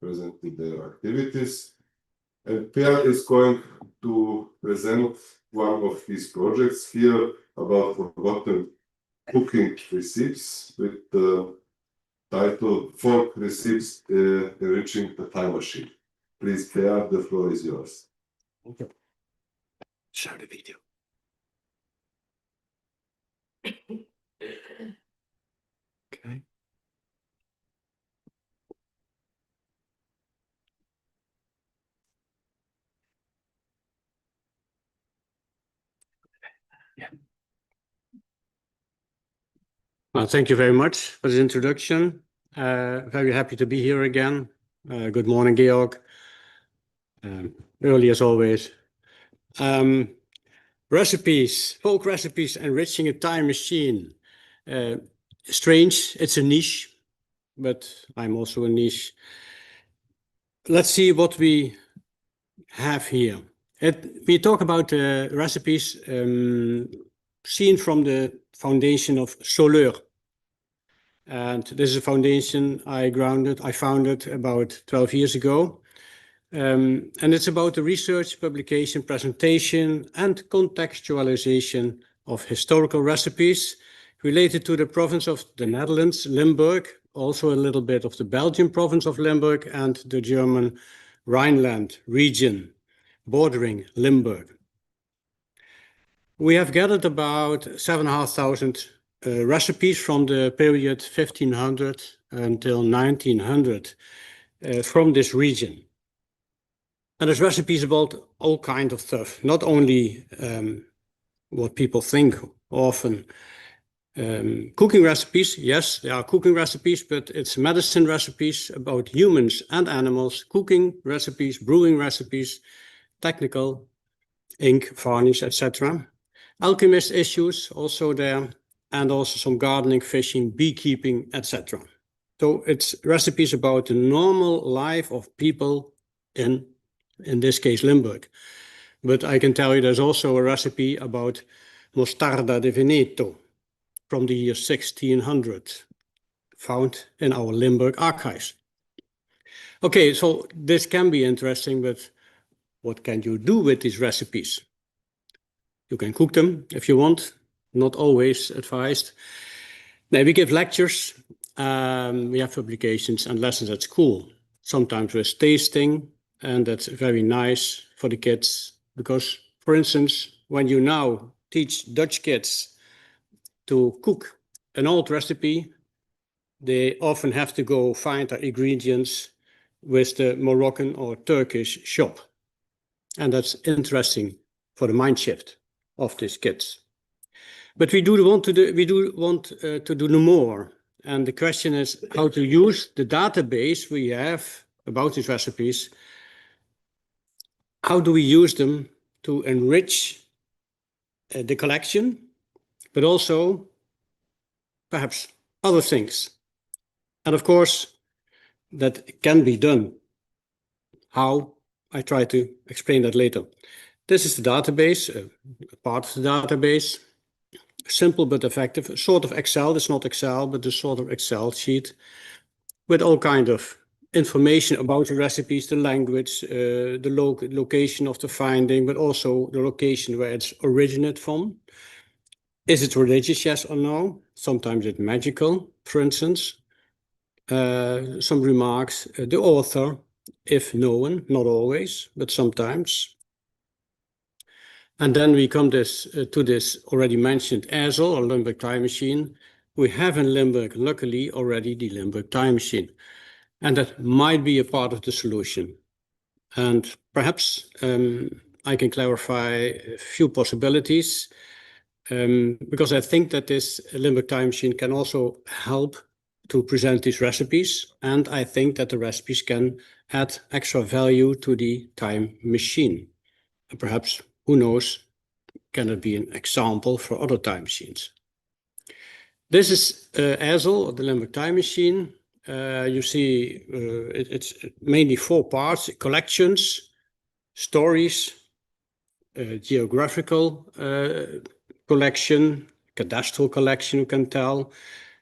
presenting their activities. And Pierre is going to present one of his projects here about forgotten cooking recipes with the title Folk Recipes Enriching the Time Machine. Please, Pierre, the floor is yours. Thank you. Share the video. Okay. Well, thank you very much for this introduction. Very happy to be here again. Good morning, Georg. Early as always. Recipes, folk recipes enriching a time machine. Strange, it's a niche, but I'm also a niche. Let's see what we have here. We talk about recipes seen from the foundation of Soleur. And this is a foundation I founded about 12 years ago. And it's about the research, publication, presentation, and contextualization of historical recipes related to the province of the Netherlands, Limburg, also a little bit of the Belgian province of Limburg, and the German Rhineland region bordering Limburg. We have gathered about 7,500 recipes from the period 1500 until 1900 from this region. And there's recipes about all kinds of stuff, not only what people think often. Cooking recipes, yes, there are cooking recipes, but it's medicine recipes about humans and animals, cooking recipes, brewing recipes, technical, ink, varnish, etc. Alchemist issues also there, and also some gardening, fishing, beekeeping, etc. So it's recipes about the normal life of people in this case, Limburg. But I can tell you there's also a recipe about mostarda di Veneto from the year 1600, found in our Limburg archives. Okay, so this can be interesting, but what can you do with these recipes? You can cook them if you want, not always advised. Now, we give lectures, we have publications and lessons at school, sometimes with tasting, and that's very nice for the kids because, for instance, when you now teach Dutch kids to cook an old recipe, they often have to go find their ingredients with the Moroccan or Turkish shop. And that's interesting for the mind shift of these kids. But we do want to do more. And the question is how to use the database we have about these recipes. How do we use them to enrich the collection, but also perhaps other things? And of course, that can be done. How? I try to explain that later. This is the database, part of the database. Simple but effective, sort of Excel. It's not Excel, but a sort of Excel sheet with all kind of information about the recipes, the language, the location of the finding, but also the location where it's originated from. Is it religious, yes or no? Sometimes it's magical, for instance. Some remarks, the author, if known, not always, but sometimes. And then we come to this already mentioned ASL, or Limburg time machine. We have in Limburg, luckily, already the Limburg time machine. And that might be a part of the solution. And perhaps I can clarify a few possibilities, because I think that this Limburg time machine can also help to present these recipes. And I think that the recipes can add extra value to the time machine. And perhaps, who knows, can it be an example for other time machines? This is ASL, the Limburg time machine. You see it's mainly 4 parts: collections, stories, geographical collection, cadastral collection, you can tell.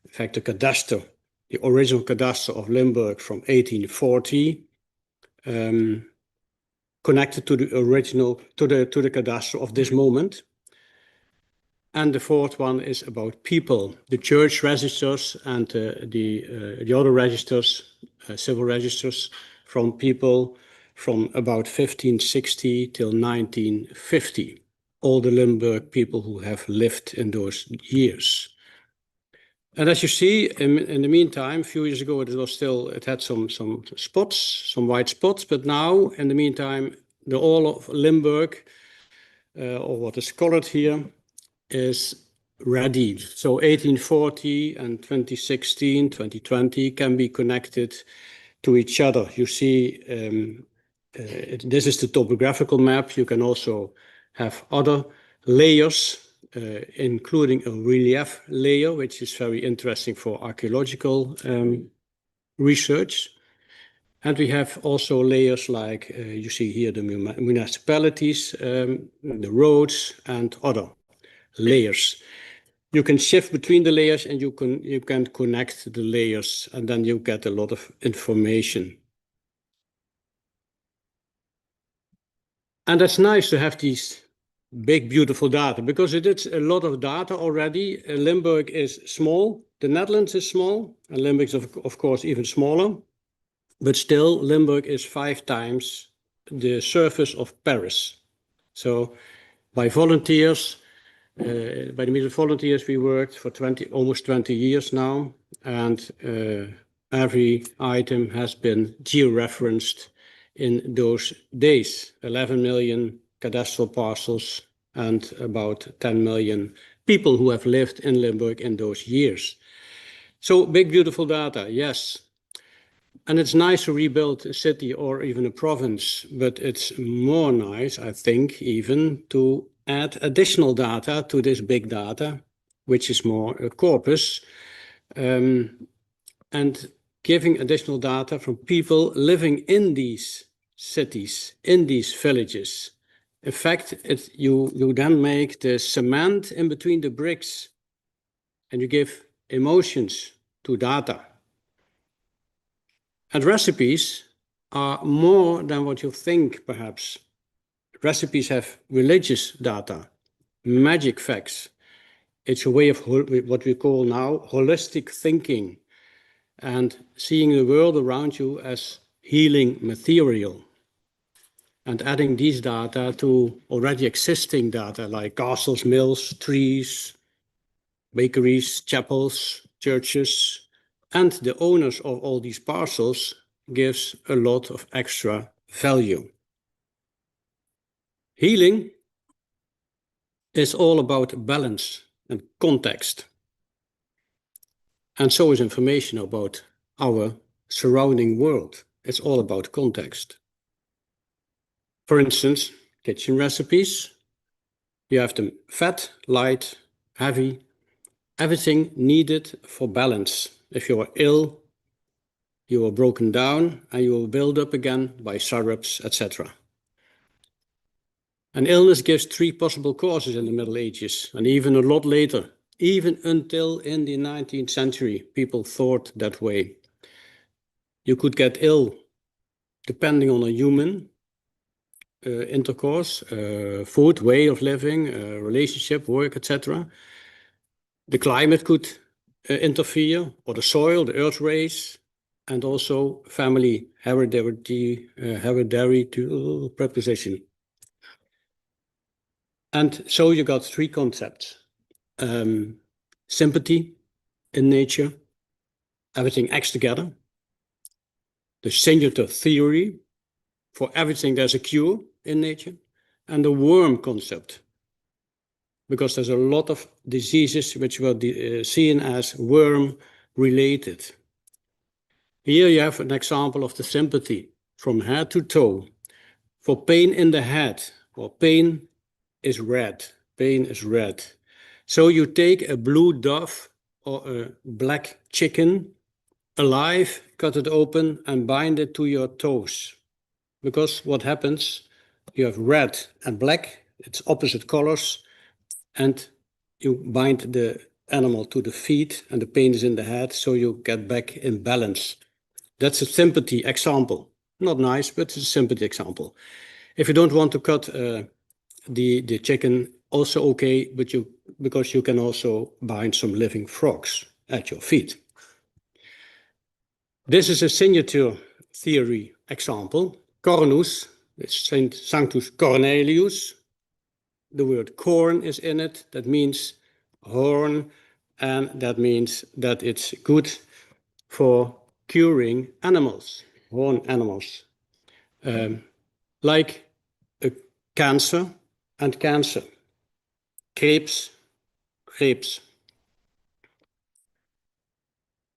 In fact, the cadastre, the original cadastre of Limburg from 1840, connected to the original, to the cadastre of this moment. And the 4th one is about people, the church registers and the other registers, civil registers from people from about 1560 till 1950. All the Limburg people who have lived in those years. And as you see, in the meantime, a few years ago, it had some spots, some white spots, but now, in the meantime, the all of Limburg, or what is colored here, is ready. So 1840 and 2016, 2020 can be connected to each other. You see, this is the topographical map. You can also have other layers, including a relief layer, which is very interesting for archaeological research. And we have also layers like you see here, the municipalities, the roads, and other layers. You can shift between the layers and you can connect the layers, and then you get a lot of information. And that's nice to have these big, beautiful data, because it is a lot of data already. Limburg is small, the Netherlands is small, and Limburg is of course even smaller, but still Limburg is 5 times the surface of Paris. So by volunteers, by the means of volunteers, we worked for almost 20 years now, and every item has been georeferenced in those days. 11 million cadastral parcels and about 10 million people who have lived in Limburg in those years. So big, beautiful data, yes. And it's nice to rebuild a city or even a province, but it's more nice, I think, even to add additional data to this big data, which is more a corpus, and giving additional data from people living in these cities, in these villages. In fact, you then make the cement in between the bricks, and you give emotions to data. And recipes are more than what you think, perhaps. Recipes have religious data, magic facts. It's a way of what we call now holistic thinking, and seeing the world around you as healing material. And adding these data to already existing data like castles, mills, trees, bakeries, chapels, churches, and the owners of all these parcels gives a lot of extra value. Healing is all about balance. and context. And so is information about our surrounding world. It's all about context. For instance, kitchen recipes. You have them fat, light, heavy, everything needed for balance. If you are ill, you are broken down and you will build up again by syrups, etc. An illness gives 3 possible causes in the Middle Ages, and even a lot later. Even until in the 19th century, people thought that way. You could get ill depending on a human intercourse, food, way of living, relationship, work, etc. The climate could interfere, or the soil, the earth race, and also family hereditary preposition. And so you got 3 concepts. Sympathy in nature, everything acts together. The singular theory, for everything there's a cure in nature. And the worm concept, because there's a lot of diseases which were seen as worm-related. Here you have an example of the sympathy from head to toe. For pain in the head, or pain is red. Pain is red. So you take a blue dove or a black chicken alive, cut it open and bind it to your toes. Because what happens, you have red and black, it's opposite colors, and you bind the animal to the feet and the pain is in the head, so you get back in balance. That's a sympathy example. Not nice, but it's a sympathy example. If you don't want to cut the chicken, also okay, but because you can also bind some living frogs at your feet. This is a signature theory example. Cornus, Saint Sanctus Cornelius. The word corn is in it. That means horn, and that means that it's good for curing animals, horn animals, like cancer and cancer, grapes.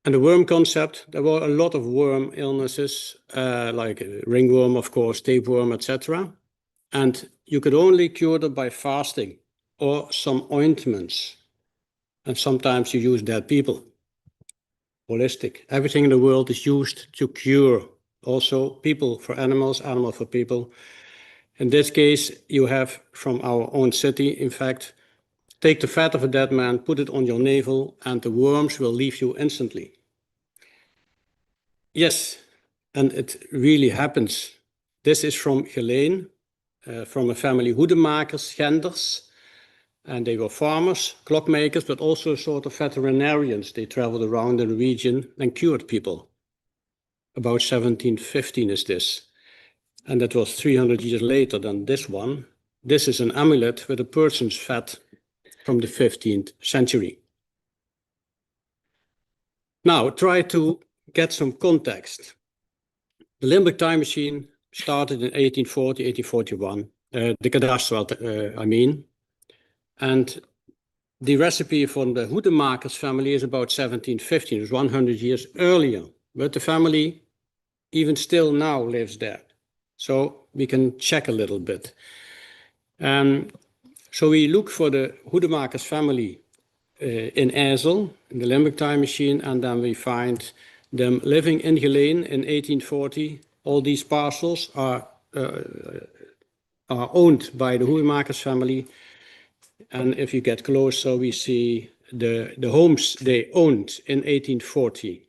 And the worm concept, there were a lot of worm illnesses, like ringworm, of course, tapeworm, etc. And you could only cure them by fasting or some ointments. And sometimes you use dead people. Holistic. Everything in the world is used to cure. Also people for animals, animal for people. In this case, you have from our own city, in fact, take the fat of a dead man, put it on your navel, and the worms will leave you instantly. Yes, and it really happens. This is from Geleen, from a family Hoedemakers, Genders. And they were farmers, clockmakers, but also sort of veterinarians. They traveled around in the region and cured people. About 1715 is this. And that was 300 years later than this one. This is an amulet with a person's fat from the 15th century. Now, try to get some context. The Limburg time machine started in 1840, 1841. The cadastre, I mean. And the recipe from the Hoedemakers family is about 1715, it was 100 years earlier. But the family, even still now, lives there. So we can check a little bit. So we look for the Hoedemakers family in Ezel, in the Limburg time machine, and then we find them living in Geleen in 1840. All these parcels are owned by the Hoedemakers family. And if you get closer, we see the homes they owned in 1840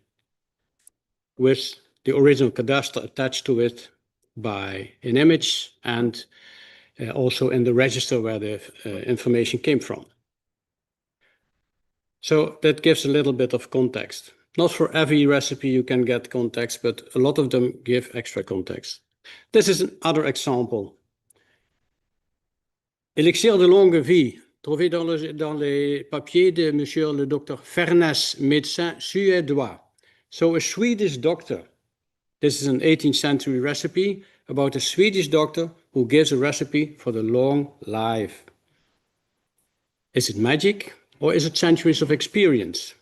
with the original cadastre attached to it by an image and also in the register where the information came from. So that gives a little bit of context. Not for every recipe you can get context, but a lot of them give extra context. This is another example. Elixir de longue vie, trouvé dans les papiers de Monsieur le Docteur Fernès, médecin suédois. So a Swedish doctor. This is an 18th century recipe about a Swedish doctor who gives a recipe for the long life. Is it magic? or is it centuries of experience?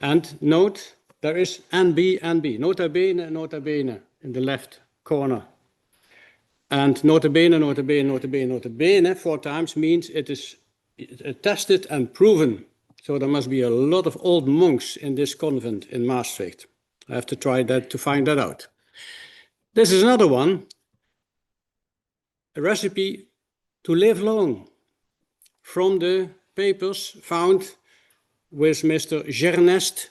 And note, there is NB, NB, nota bene in the left corner. And nota bene, nota bene, nota bene, nota bene 4 times means it is tested and proven. So there must be a lot of old monks in this convent in Maastricht. I have to try that to find that out. This is another one, a recipe to live long from the papers found with Mr. Gernest,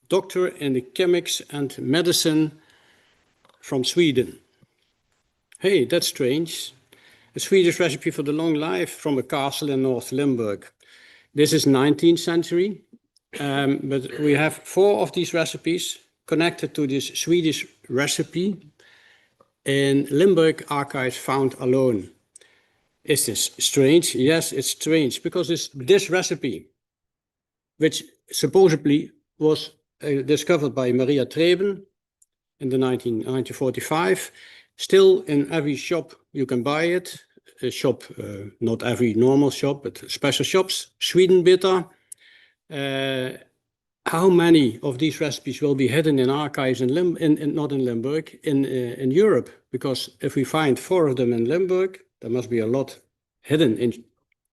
doctor in the chemics and medicine from Sweden. Hey, that's strange. A Swedish recipe for the long life from a castle in North Limburg. This is 19th century, but we have 4 of these recipes connected to this Swedish recipe in Limburg archives found alone. Is this strange? Yes, it's strange because it's this recipe, which supposedly was discovered by Maria Treben in the 1945. Still in every shop you can buy it. A shop, not every normal shop, but special shops. Sweden bitter. How many of these recipes will be hidden in archives not in Limburg, in Europe? Because if we find 4 of them in Limburg, there must be a lot hidden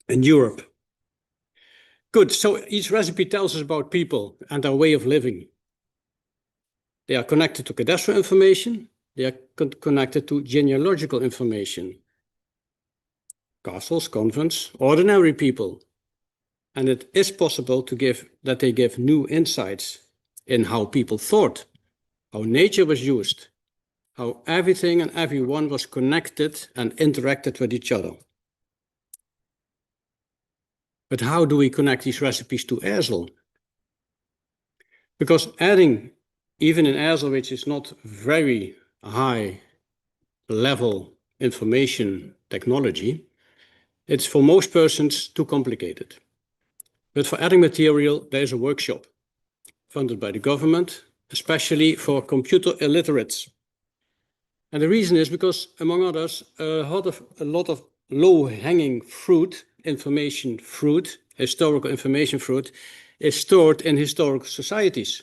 in Europe. Good, so each recipe tells us about people and their way of living. They are connected to cadastral information. They are connected to genealogical information. Castles, convents, ordinary people. And it is possible that they give new insights in how people thought, how nature was used, how everything and everyone was connected and interacted with each other. But how do we connect these recipes to Ezel? Because adding, even in Ezel, which is not very high level information technology, it's for most persons too complicated. But for adding material, there is a workshop funded by the government, especially for computer illiterates. And the reason is because, among others, a lot of low-hanging fruit, historical information fruit, is stored in historical societies.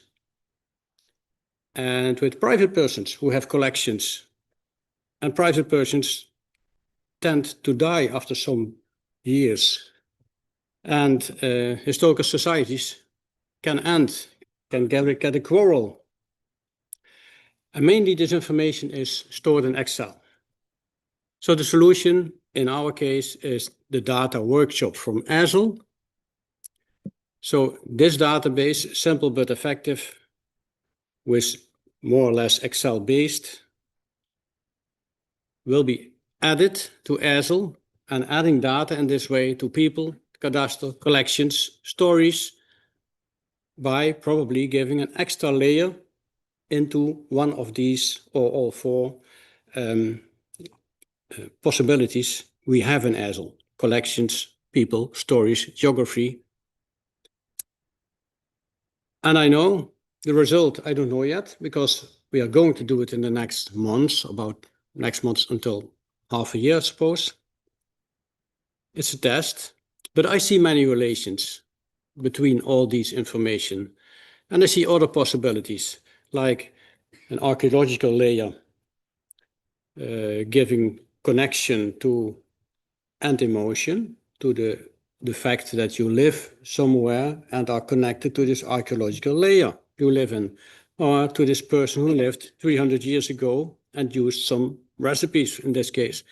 And with private persons who have collections, and private persons tend to die after some years. And historical societies can get a quarrel. And mainly this information is stored in Excel. So the solution in our case is the data workshop from Ezel. So this database, simple but effective, with more or less Excel based, will be added to Ezel, and adding data in this way to people, cadastral, collections, stories, by probably giving an extra layer into one of these or all 4 possibilities we have in Ezel: collections, people, stories, geography. And I know the result, I don't know yet, because we are going to do it in the next months, about next month until half a year, I suppose. It's a test, but I see many relations between all these information. And I see other possibilities, like an archaeological layer giving connection to and emotion, to the fact that you live somewhere and are connected to this archaeological layer you live in, or to this person who lived 300 years ago and used some recipes in this case.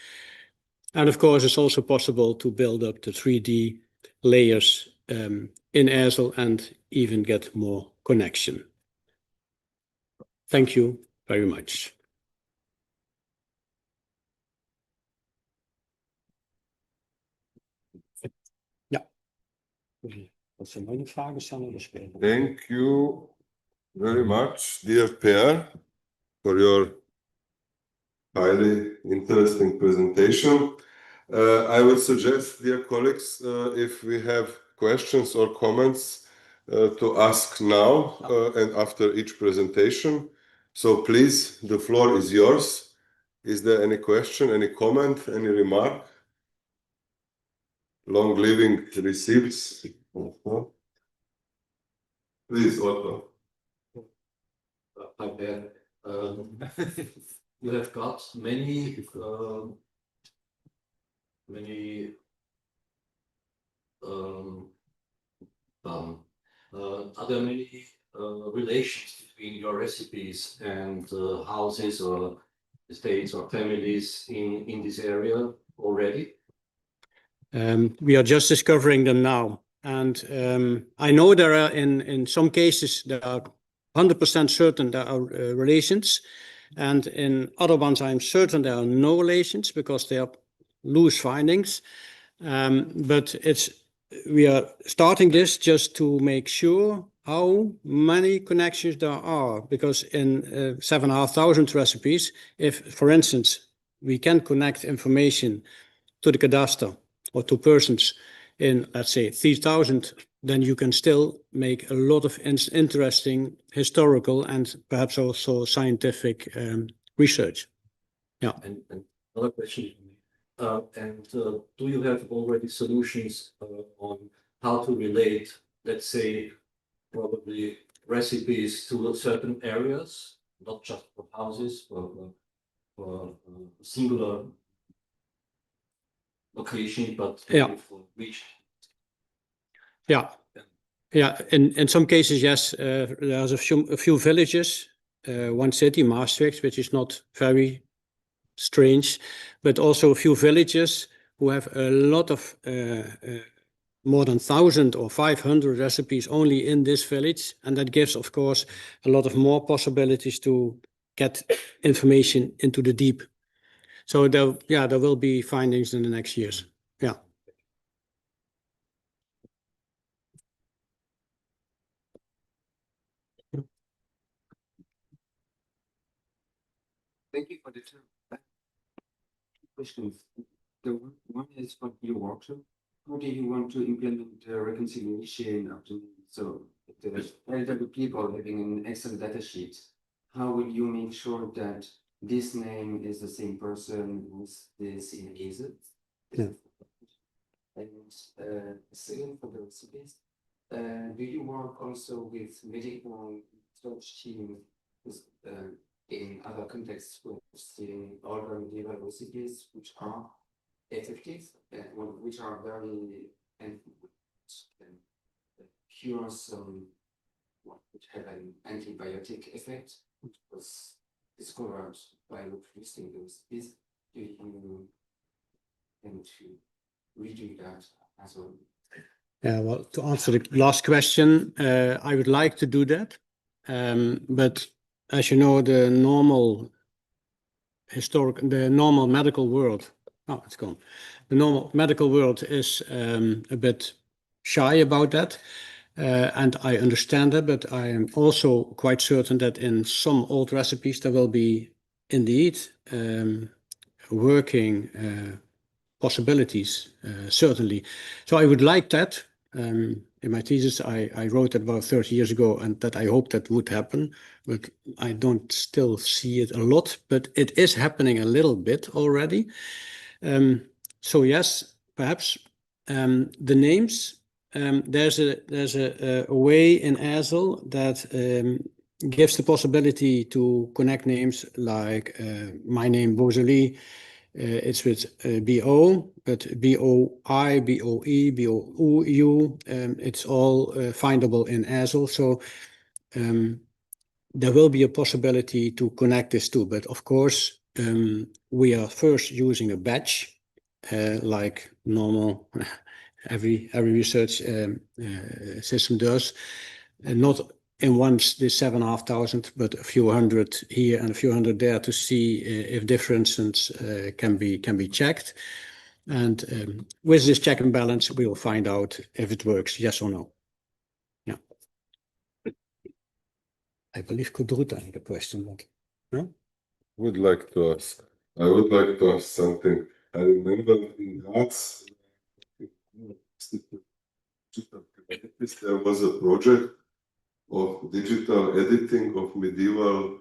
And of course, it's also possible to build up the 3D layers in Ezel and even get more connection. Thank you very much. Ja. Wat zijn mijn vragen staan er spelen? Thank you very much, dear Per, for your highly interesting presentation. I would suggest, dear colleagues, if we have questions or comments to ask now and after each presentation. So please, the floor is yours. Is there any question, any comment, any remark? long living recipes. Please, Otto. Hi there. You have got many are there many relations between your recipes and houses or estates or families in this area already? We are just discovering them now. And I know there are, in some cases, there are 100% certain there are relations. And in other ones, I'm certain there are no relations because they are loose findings. But we are starting this just to make sure how many connections there are. Because in 7,500 recipes, if, for instance, we can connect information to the cadastre or to persons in, let's say, 3,000, then you can still make a lot of interesting historical and perhaps also scientific research. Yeah. And another question. Do you have already solutions on how to relate, let's say, probably recipes to certain areas, not just for houses, but for singular location, but for region? Yeah. Yeah, in some cases, yes, there's a few villages, one city, Maastricht, which is not very strange, but also a few villages who have a lot of more than 1,000 or 500 recipes only in this village, and that gives, of course, a lot of more possibilities to get information into the deep. So there will be findings in the next years. Yeah. Thank you for the two questions. The one is from your workshop. How do you want to implement the reconciliation of the the elderly people having an Excel data sheet? How will you make sure that this name is the same person who's this in AZ? Yeah. And second, for the recipes, do you work also with medical research team in other contexts with the older medieval recipes which are effective and which are very and cure some which have an antibiotic effect, which was discovered by reproducing the recipes? Do you tend to redo that as well? Yeah, well, to answer the last question, I would like to do that. But as you know, the normal medical world, oh, it's gone. The normal medical world is a bit shy about that. And I understand that, but I am also quite certain that in some old recipes there will be indeed working possibilities, certainly. So I would like that. In my thesis, I wrote it about 30 years ago, and that I hope that would happen, but I don't still see it a lot, but it is happening a little bit already. So yes, perhaps the names, there's a way in ASL that gives the possibility to connect names like my name, Bozeli, it's with BO, but BOI, BOE, BOU, it's all findable in ASL. So there will be a possibility to connect this too. But of course, we are first using a batch, like normal every research system does, and not in once the 7,500, but a few hundred here and a few hundred there to see if differences can be checked. And with this check and balance, we will find out if it works, yes or no. Yeah. I believe Kudruta had a question, but no? I would like to ask something. I remember in Graz, there was a project of digital editing of medieval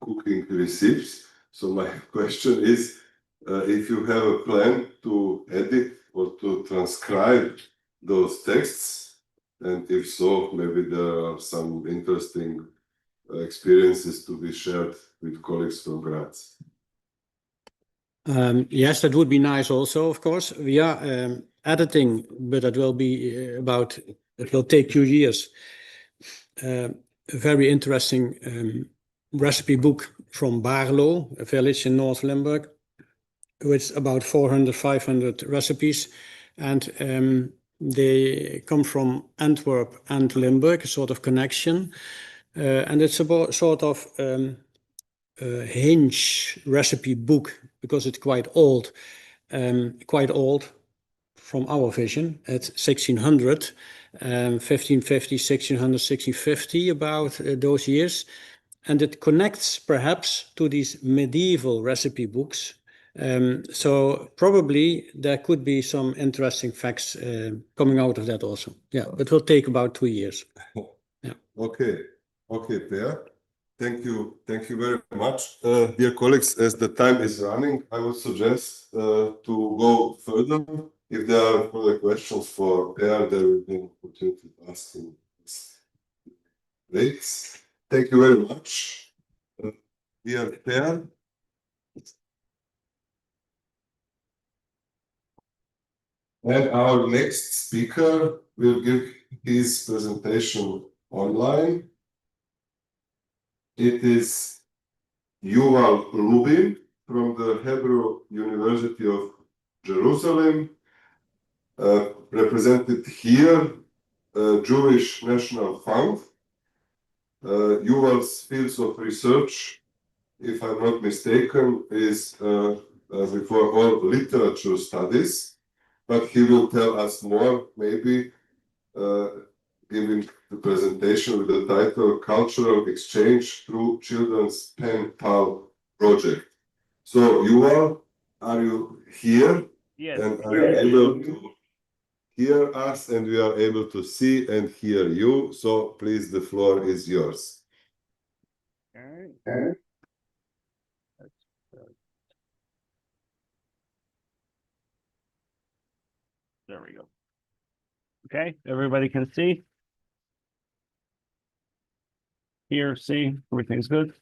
cooking recipes. So my question is, if you have a plan to edit or to transcribe those texts? And if so, maybe there are some interesting experiences to be shared with colleagues from Graz. Yes, that would be nice also, of course. We are editing, but it will be it will take 2 years. A very interesting recipe book from Baarlo, a village in North Limburg, with about 400, 500 recipes. And they come from Antwerp and Limburg, a sort of connection. And it's about sort of hinge recipe book because it's quite old from our vision. It's 1600, 1550, 1600, 1650, about those years. And it connects perhaps to these medieval recipe books. So probably there could be some interesting facts coming out of that also. Yeah, it will take about 2 years. Yeah. Okay, Per. Thank you very much. Dear colleagues, as the time is running, I would suggest to go further. If there are further questions for Per, there will be an opportunity to ask him breaks. Thank you very much. Dear Per. And our next speaker will give his presentation online. It is Yuval Lubin from the Hebrew University of Jerusalem, represented here, Jewish National Fund. Yuval's fields of research, if I'm not mistaken, is before all literature studies, but he will tell us more, maybe giving the presentation with the title Cultural Exchange Through Children's Pen Pal Project. So, Yuval, are you here? Yes. And are you able to hear us? And we are able to see and hear you. So, please, the floor is yours. Okay. There we go. Okay, everybody can see? Hear, see, everything's good?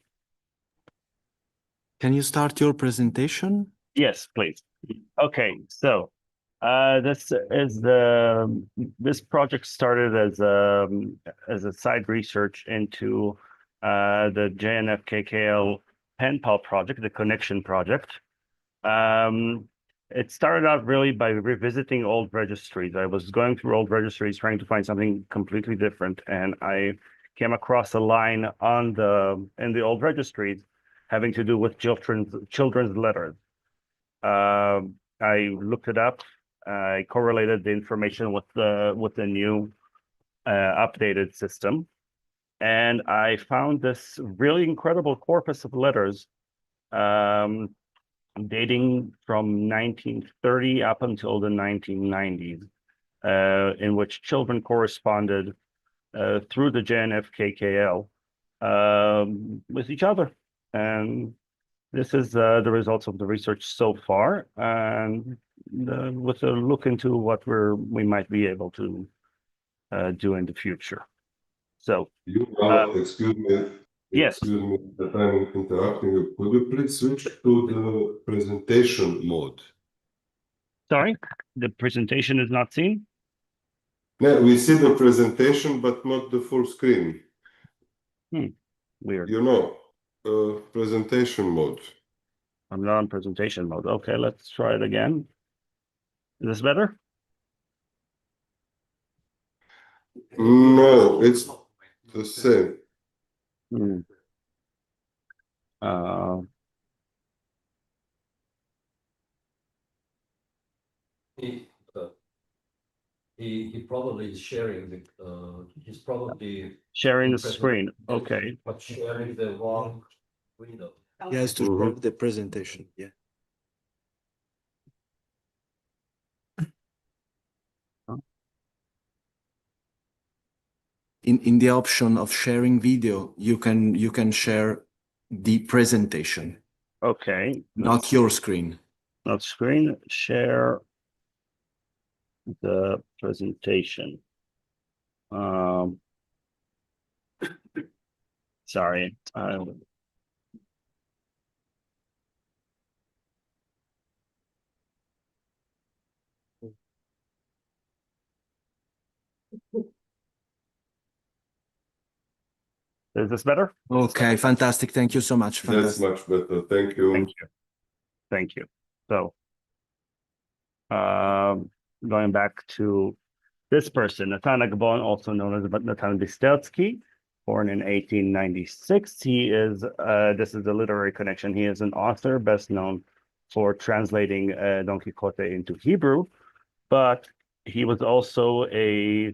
Can you start your presentation? Yes, please. Okay, so this project started as a side research into the JNF-KKL pen pal project, the connection project. It started out really by revisiting old registries. I was going through old registries trying to find something completely different, and I came across a line in the old registries having to do with children's letters. I looked it up. I correlated the information with the new updated system, and I found this really incredible corpus of letters dating from 1930 up until the 1990s, in which children corresponded through the JNF-KKL with each other. And this is the results of the research so far, and with a look into what we might be able to do in the future. So, excuse me. Yes. Excuse me that I'm interrupting you. Could you please switch to the presentation mode? Sorry, the presentation is not seen? Yeah, we see the presentation, but not the full screen. Weird. You know, presentation mode. I'm not on presentation mode. Okay, let's try it again. Is this better? No, it's the same. He probably is sharing the he's probably sharing the screen. Okay. But sharing the wrong window. He has to start the presentation. Yeah. In the option of sharing video, you can share the presentation. Okay. Not your screen. Not screen. Share the presentation. Sorry. Is this better? Okay, fantastic. Thank you so much. That's Fantastic. much better. Thank you. Thank you. Thank you. So, going back to this person, Natan Agbon, also known as Natan Bistelsky, born in 1896. He is, this is the literary connection. He is an author best known for translating Don Quixote into Hebrew, but he was also a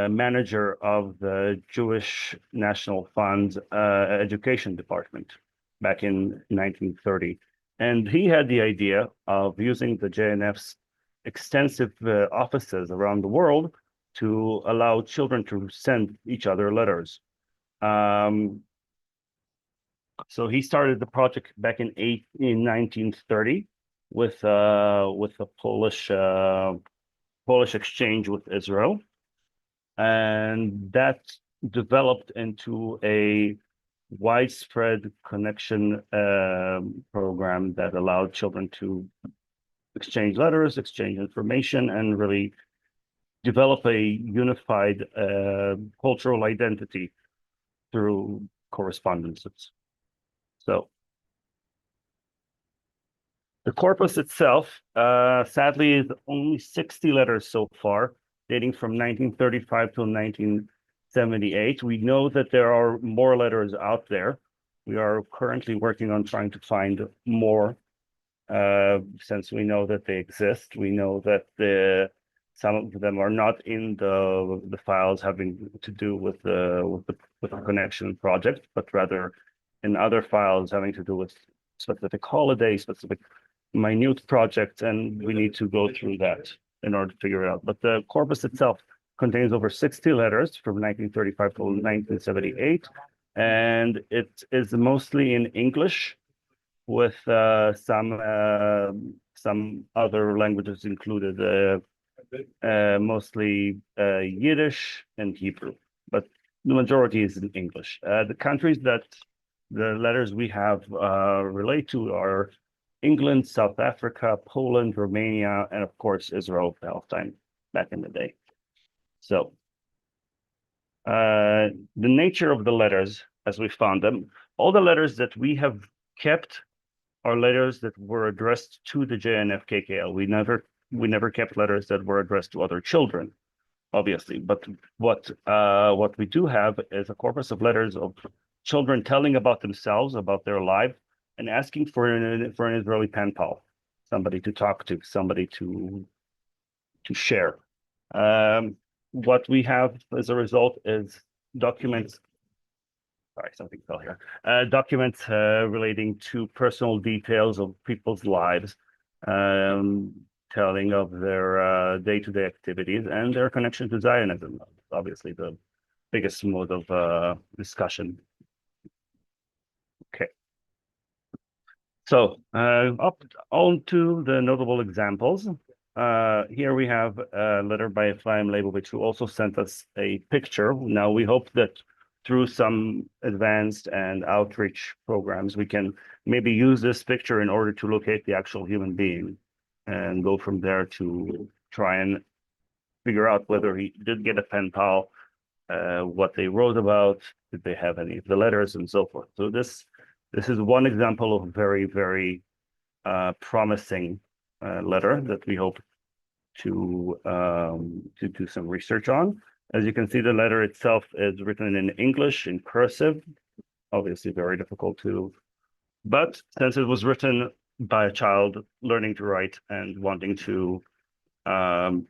manager of the Jewish National Fund education department back in 1930. And he had the idea of using the JNF's extensive offices around the world to allow children to send each other letters. So he started the project back in 1930 with a Polish exchange with Israel, and that developed into a widespread connection program that allowed children to exchange letters, exchange information, and really develop a unified cultural identity through correspondences. So the corpus itself, sadly, is only 60 letters so far, dating from 1935 to 1978. We know that there are more letters out there. We are currently working on trying to find more, since we know that they exist. We know that some of them are not in the files having to do with the connection project, but rather in other files having to do with specific holidays, specific minute projects, and we need to go through that in order to figure it out. But the corpus itself contains over 60 letters from 1935 to 1978, and it is mostly in English, with some other languages included, mostly Yiddish and Hebrew, but the majority is in English. The countries that the letters we have relate to are England, South Africa, Poland, Romania, and of course, Israel, Palestine, back in the day. So the nature of the letters, as we found them, all the letters that we have kept are letters that were addressed to the JNF KKL. We never kept letters that were addressed to other children, obviously. But what we do have is a corpus of letters of children telling about themselves, about their life, and asking for an Israeli pen pal, somebody to talk to, somebody to share. What we have as a result is documents. Sorry, something fell here. Documents relating to personal details of people's lives, telling of their day-to-day activities and their connection to Zionism. Obviously, the biggest mode of discussion. Okay. So up on to the notable examples. Here we have a letter by Ephraim Leibovich, who also sent us a picture. Now we hope that through some advanced and outreach programs, we can maybe use this picture in order to locate the actual human being and go from there to try and figure out whether he did get a pen pal, what they wrote about, did they have any of the letters, and so forth. So this is one example of very, very promising letter that we hope to do some research on. As you can see, the letter itself is written in English, in cursive, obviously very difficult to, but since it was written by a child learning to write and wanting to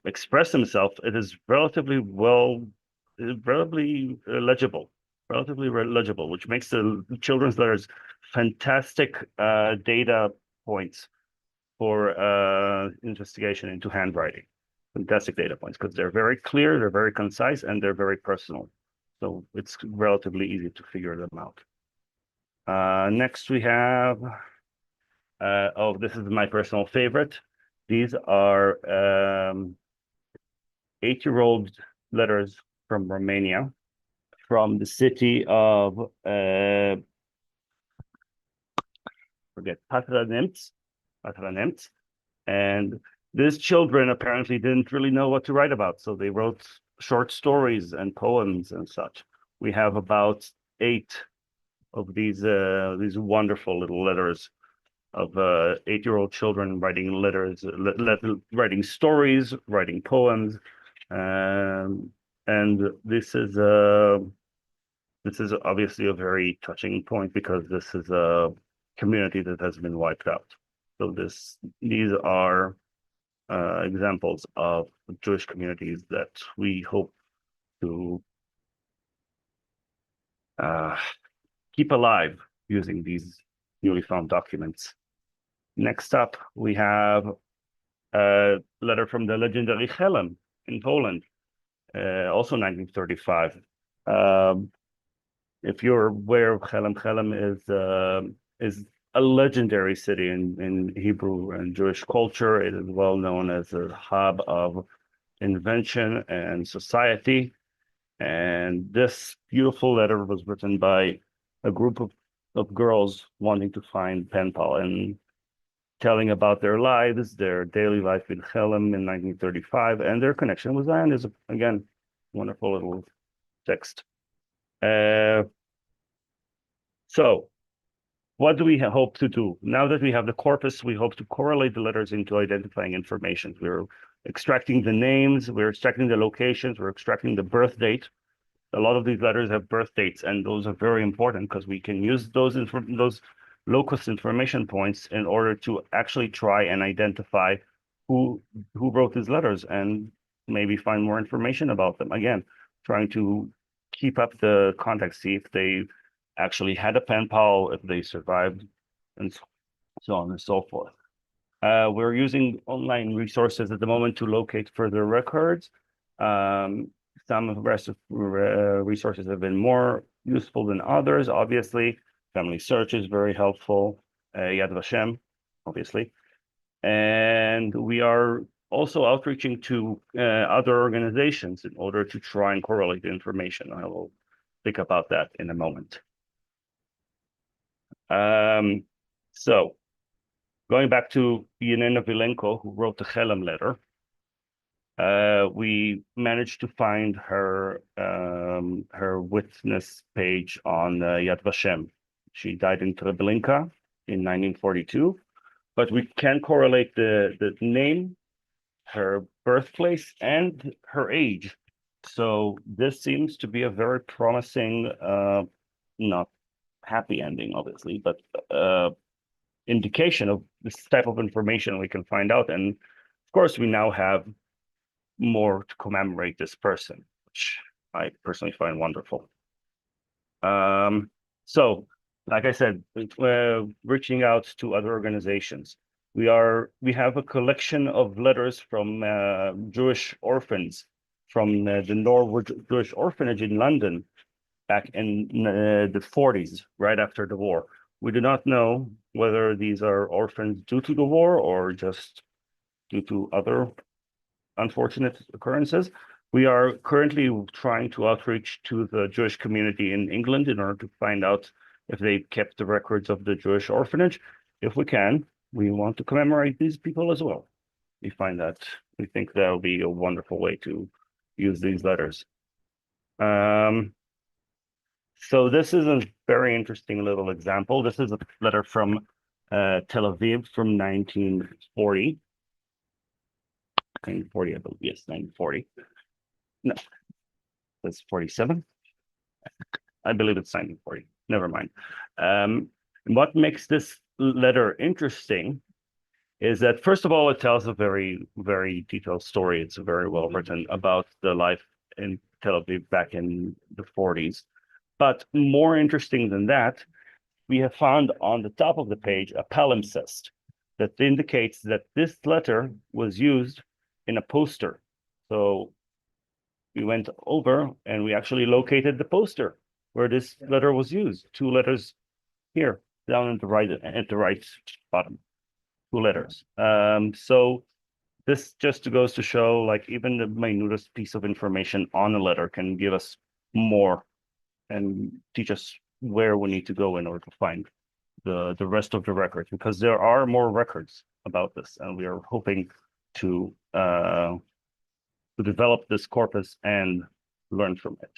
express himself, it is relatively legible, which makes the children's letters fantastic data points for investigation into handwriting. Fantastic data points, because they're very clear, they're very concise, and they're very personal. So it's relatively easy to figure them out. Next we have, this is my personal favorite. These are 8-year-old letters from Romania, from the city of Patranemt, and these children apparently didn't really know what to write about, so they wrote short stories and poems and such. We have about 8 of these wonderful little letters of 8-year-old children writing letters, writing stories, writing poems, and this is obviously a very touching point because this is a community that has been wiped out. So these are examples of Jewish communities that we hope to keep alive using these newly found documents. Next up, we have a letter from the legendary Chelem in Poland, also 1935. If you're aware of Chelem, Chelem is a legendary city in Hebrew and Jewish culture. It is well known as a hub of invention and society. And this beautiful letter was written by a group of girls wanting to find pen pal and telling about their lives, their daily life in Chelem in 1935, and their connection with Zionism. Again, wonderful little text. So, what do we hope to do? Now that we have the corpus, we hope to correlate the letters into identifying information. We're extracting the names, we're extracting the locations, we're extracting the birth date. A lot of these letters have birth dates, and those are very important because we can use those locus information points in order to actually try and identify who wrote these letters and maybe find more information about them. Again, trying to keep up the context, see if they actually had a pen pal, if they survived, and so on and so forth. We're using online resources at the moment to locate further records. Some of the rest of resources have been more useful than others. Obviously, Family Search is very helpful. Yad Vashem, obviously. And we are also outreaching to other organizations in order to try and correlate the information. I will think about that in a moment. So, going back to Yelena Vilenko, who wrote the Chelem letter, we managed to find her witness page on Yad Vashem. She died in Treblinka in 1942, but we can correlate the name, her birthplace, and her age. So this seems to be a very promising, not happy ending, obviously, but indication of this type of information we can find out. And of course, we now have more to commemorate this person, which I personally find wonderful. So, like I said, reaching out to other organizations. We have a collection of letters from Jewish orphans from the Norwood Jewish Orphanage in London back in the 40s, right after the war. We do not know whether these are orphans due to the war or just due to other unfortunate occurrences. We are currently trying to outreach to the Jewish community in England in order to find out if they kept the records of the Jewish orphanage. If we can, we want to commemorate these people as well. We think that'll be a wonderful way to use these letters. So this is a very interesting little example. This is a letter from Tel Aviv from 1940. 1940, I believe. Yes, 1940. No, that's 47. I believe it's 1940. Never mind. What makes this letter interesting is that, first of all, it tells a very, very detailed story. It's very well written about the life in Tel Aviv back in the 40s. But more interesting than that, we have found on the top of the page a palimpsest that indicates that this letter was used in a poster. So we went over and we actually located the poster where this letter was used. 2 letters here, down at the right bottom. 2 letters. So this just goes to show, like, even the minutest piece of information on a letter can give us more and teach us where we need to go in order to find the rest of the records, because there are more records about this, and we are hoping to develop this corpus and learn from it.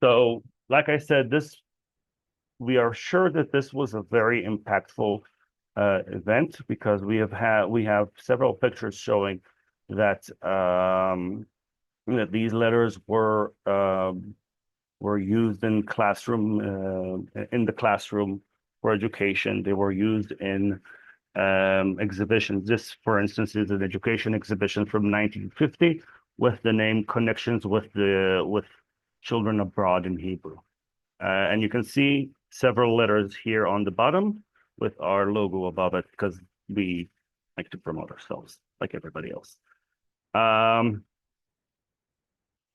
So, like I said, we are sure that this was a very impactful event, because we have several pictures showing that that these letters were used in the classroom for education. They were used in exhibitions. This, for instance, is an education exhibition from 1950 with the name "Connections with Children Abroad" in Hebrew. And you can see several letters here on the bottom with our logo above it, because we like to promote ourselves like everybody else.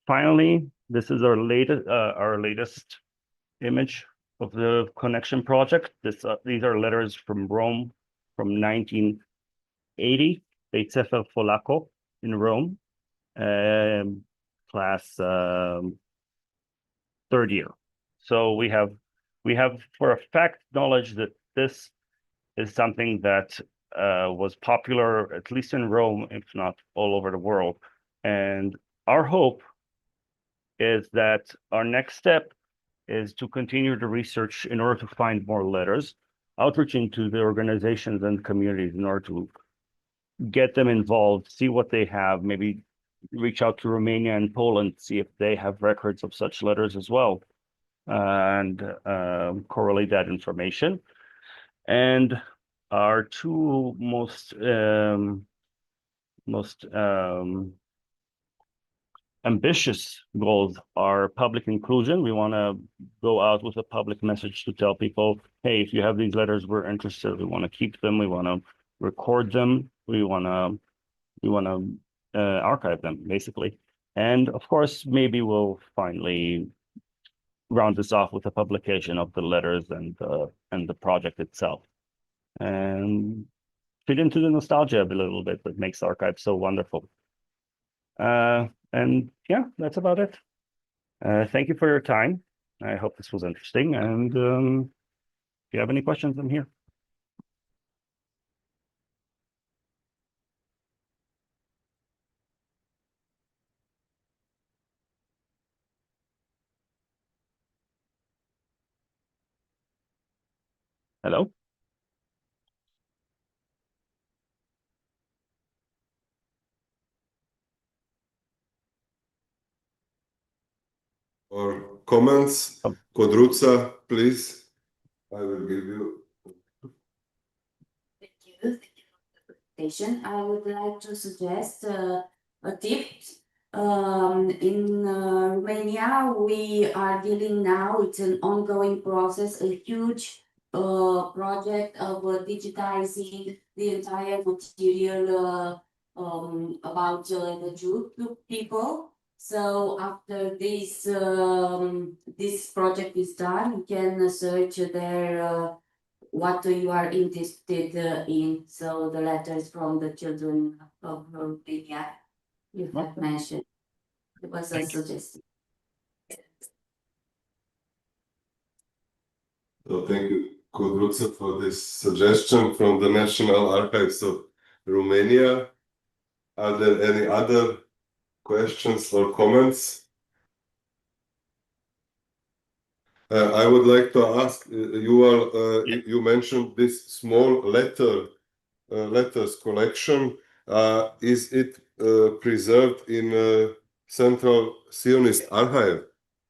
Finally, this is our latest image of the connection project. These are letters from Rome from 1980, Beit Sefer Polacco in Rome, class third year. So we have for a fact knowledge that this is something that was popular, at least in Rome, if not all over the world. And our hope is that our next step is to continue the research in order to find more letters, outreaching to the organizations and communities in order to get them involved, see what they have, maybe reach out to Romania and Poland, see if they have records of such letters as well, and correlate that information. And our two most ambitious goals are public inclusion. We want to go out with a public message to tell people, hey, if you have these letters, we're interested. We want to keep them. We want to record them. We want to archive them, basically. And of course, maybe we'll finally round this off with a publication of the letters and the project itself, and fit into the nostalgia a little bit that makes archive so wonderful. And yeah, that's about it. Thank you for your time. I hope this was interesting. And if you have any questions, I'm here. Hello? Or comments? Kodruca, please. I will give you. Thank you for the presentation. I would like to suggest a tip. In Romania, we are dealing now, it's an ongoing process, a huge project of digitizing the entire material about the Jew people. So after this this project is done, you can search their what you are interested in. So the letters from the children of Romania you have mentioned. It was a suggestion. So thank you, Kodruca, for this suggestion from the National Archives of Romania. Are there any other questions or comments? I would like to ask, you mentioned this small letters collection. Is it preserved in Central Zionist Archive?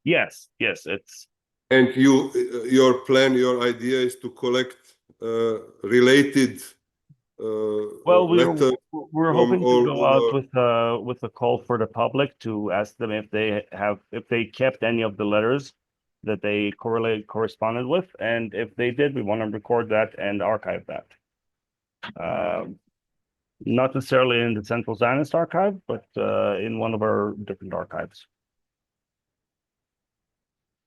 Yes, it's. And your idea is to collect related Well, letters. we're hoping to go out with a call for the public to ask them if they kept any of the letters that they corresponded with, and if they did, we want to record that and archive that. Not necessarily in the Central Zionist Archive, but in one of our different archives.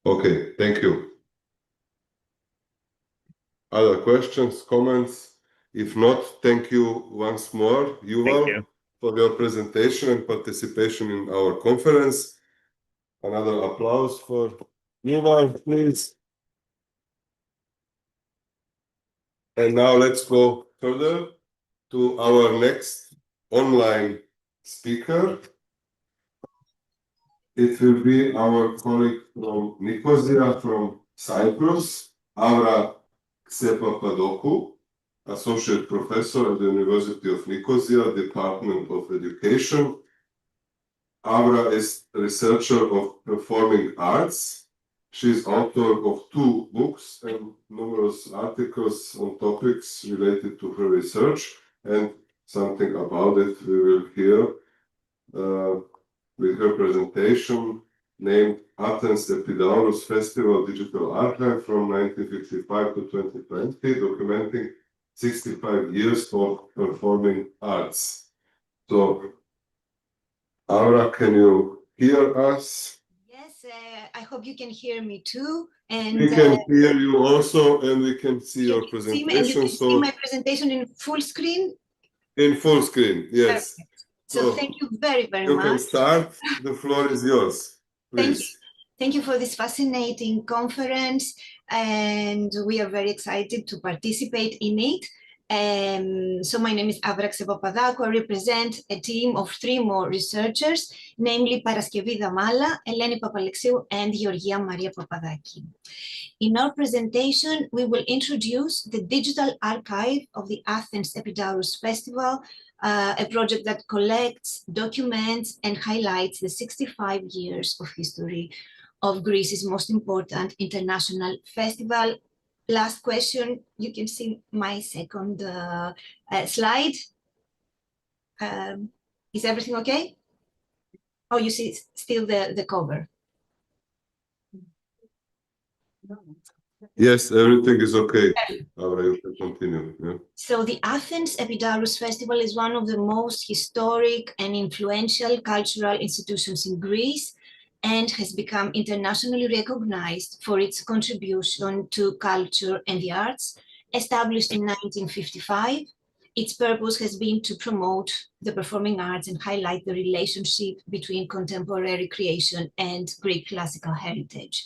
Okay, thank you. Other questions, comments? If not, thank you once more, Yuval, for your presentation and participation in our conference. Another applause for Yuval, please. And now let's go further to our next online speaker. It will be our colleague from Nicosia, from Cyprus, Avra Xepapadokou, Associate Professor at the University of Nicosia, Department of Education. Avra is a researcher of performing arts. She is author of 2 books and numerous articles on topics related to her research, and something about it we will hear with her presentation named Athens Epidaurus Festival Digital Archive from 1955 to 2020, documenting 65 years of performing arts. So, Aura, can you hear us? Yes, I hope you can hear me too. And We can hear you also, and we can see your and you presentation. can see my presentation in full screen. In full screen, yes. Perfect. So thank you very, very much. You can start. The floor is yours, please. Thank you for this fascinating conference, and we are very excited to participate in it. So my name is Avra Xepapadokou. I represent a team of 3 more researchers, namely Paraskevii Damala, Eleni Papalexiou, and Georgia Maria Papadaki. In our presentation, we will introduce the digital archive of the Athens Epidaurus Festival, a project that collects, documents, and highlights the 65 years of history of Greece's most important international festival. Last question, you can see my second slide. Is everything okay? Oh, you see still the cover. Yes, everything is okay. Aura, you can continue. Yeah. So the Athens Epidaurus Festival is one of the most historic and influential cultural institutions in Greece, and has become internationally recognized for its contribution to culture and the arts. Established in 1955, its purpose has been to promote the performing arts and highlight the relationship between contemporary creation and Greek classical heritage.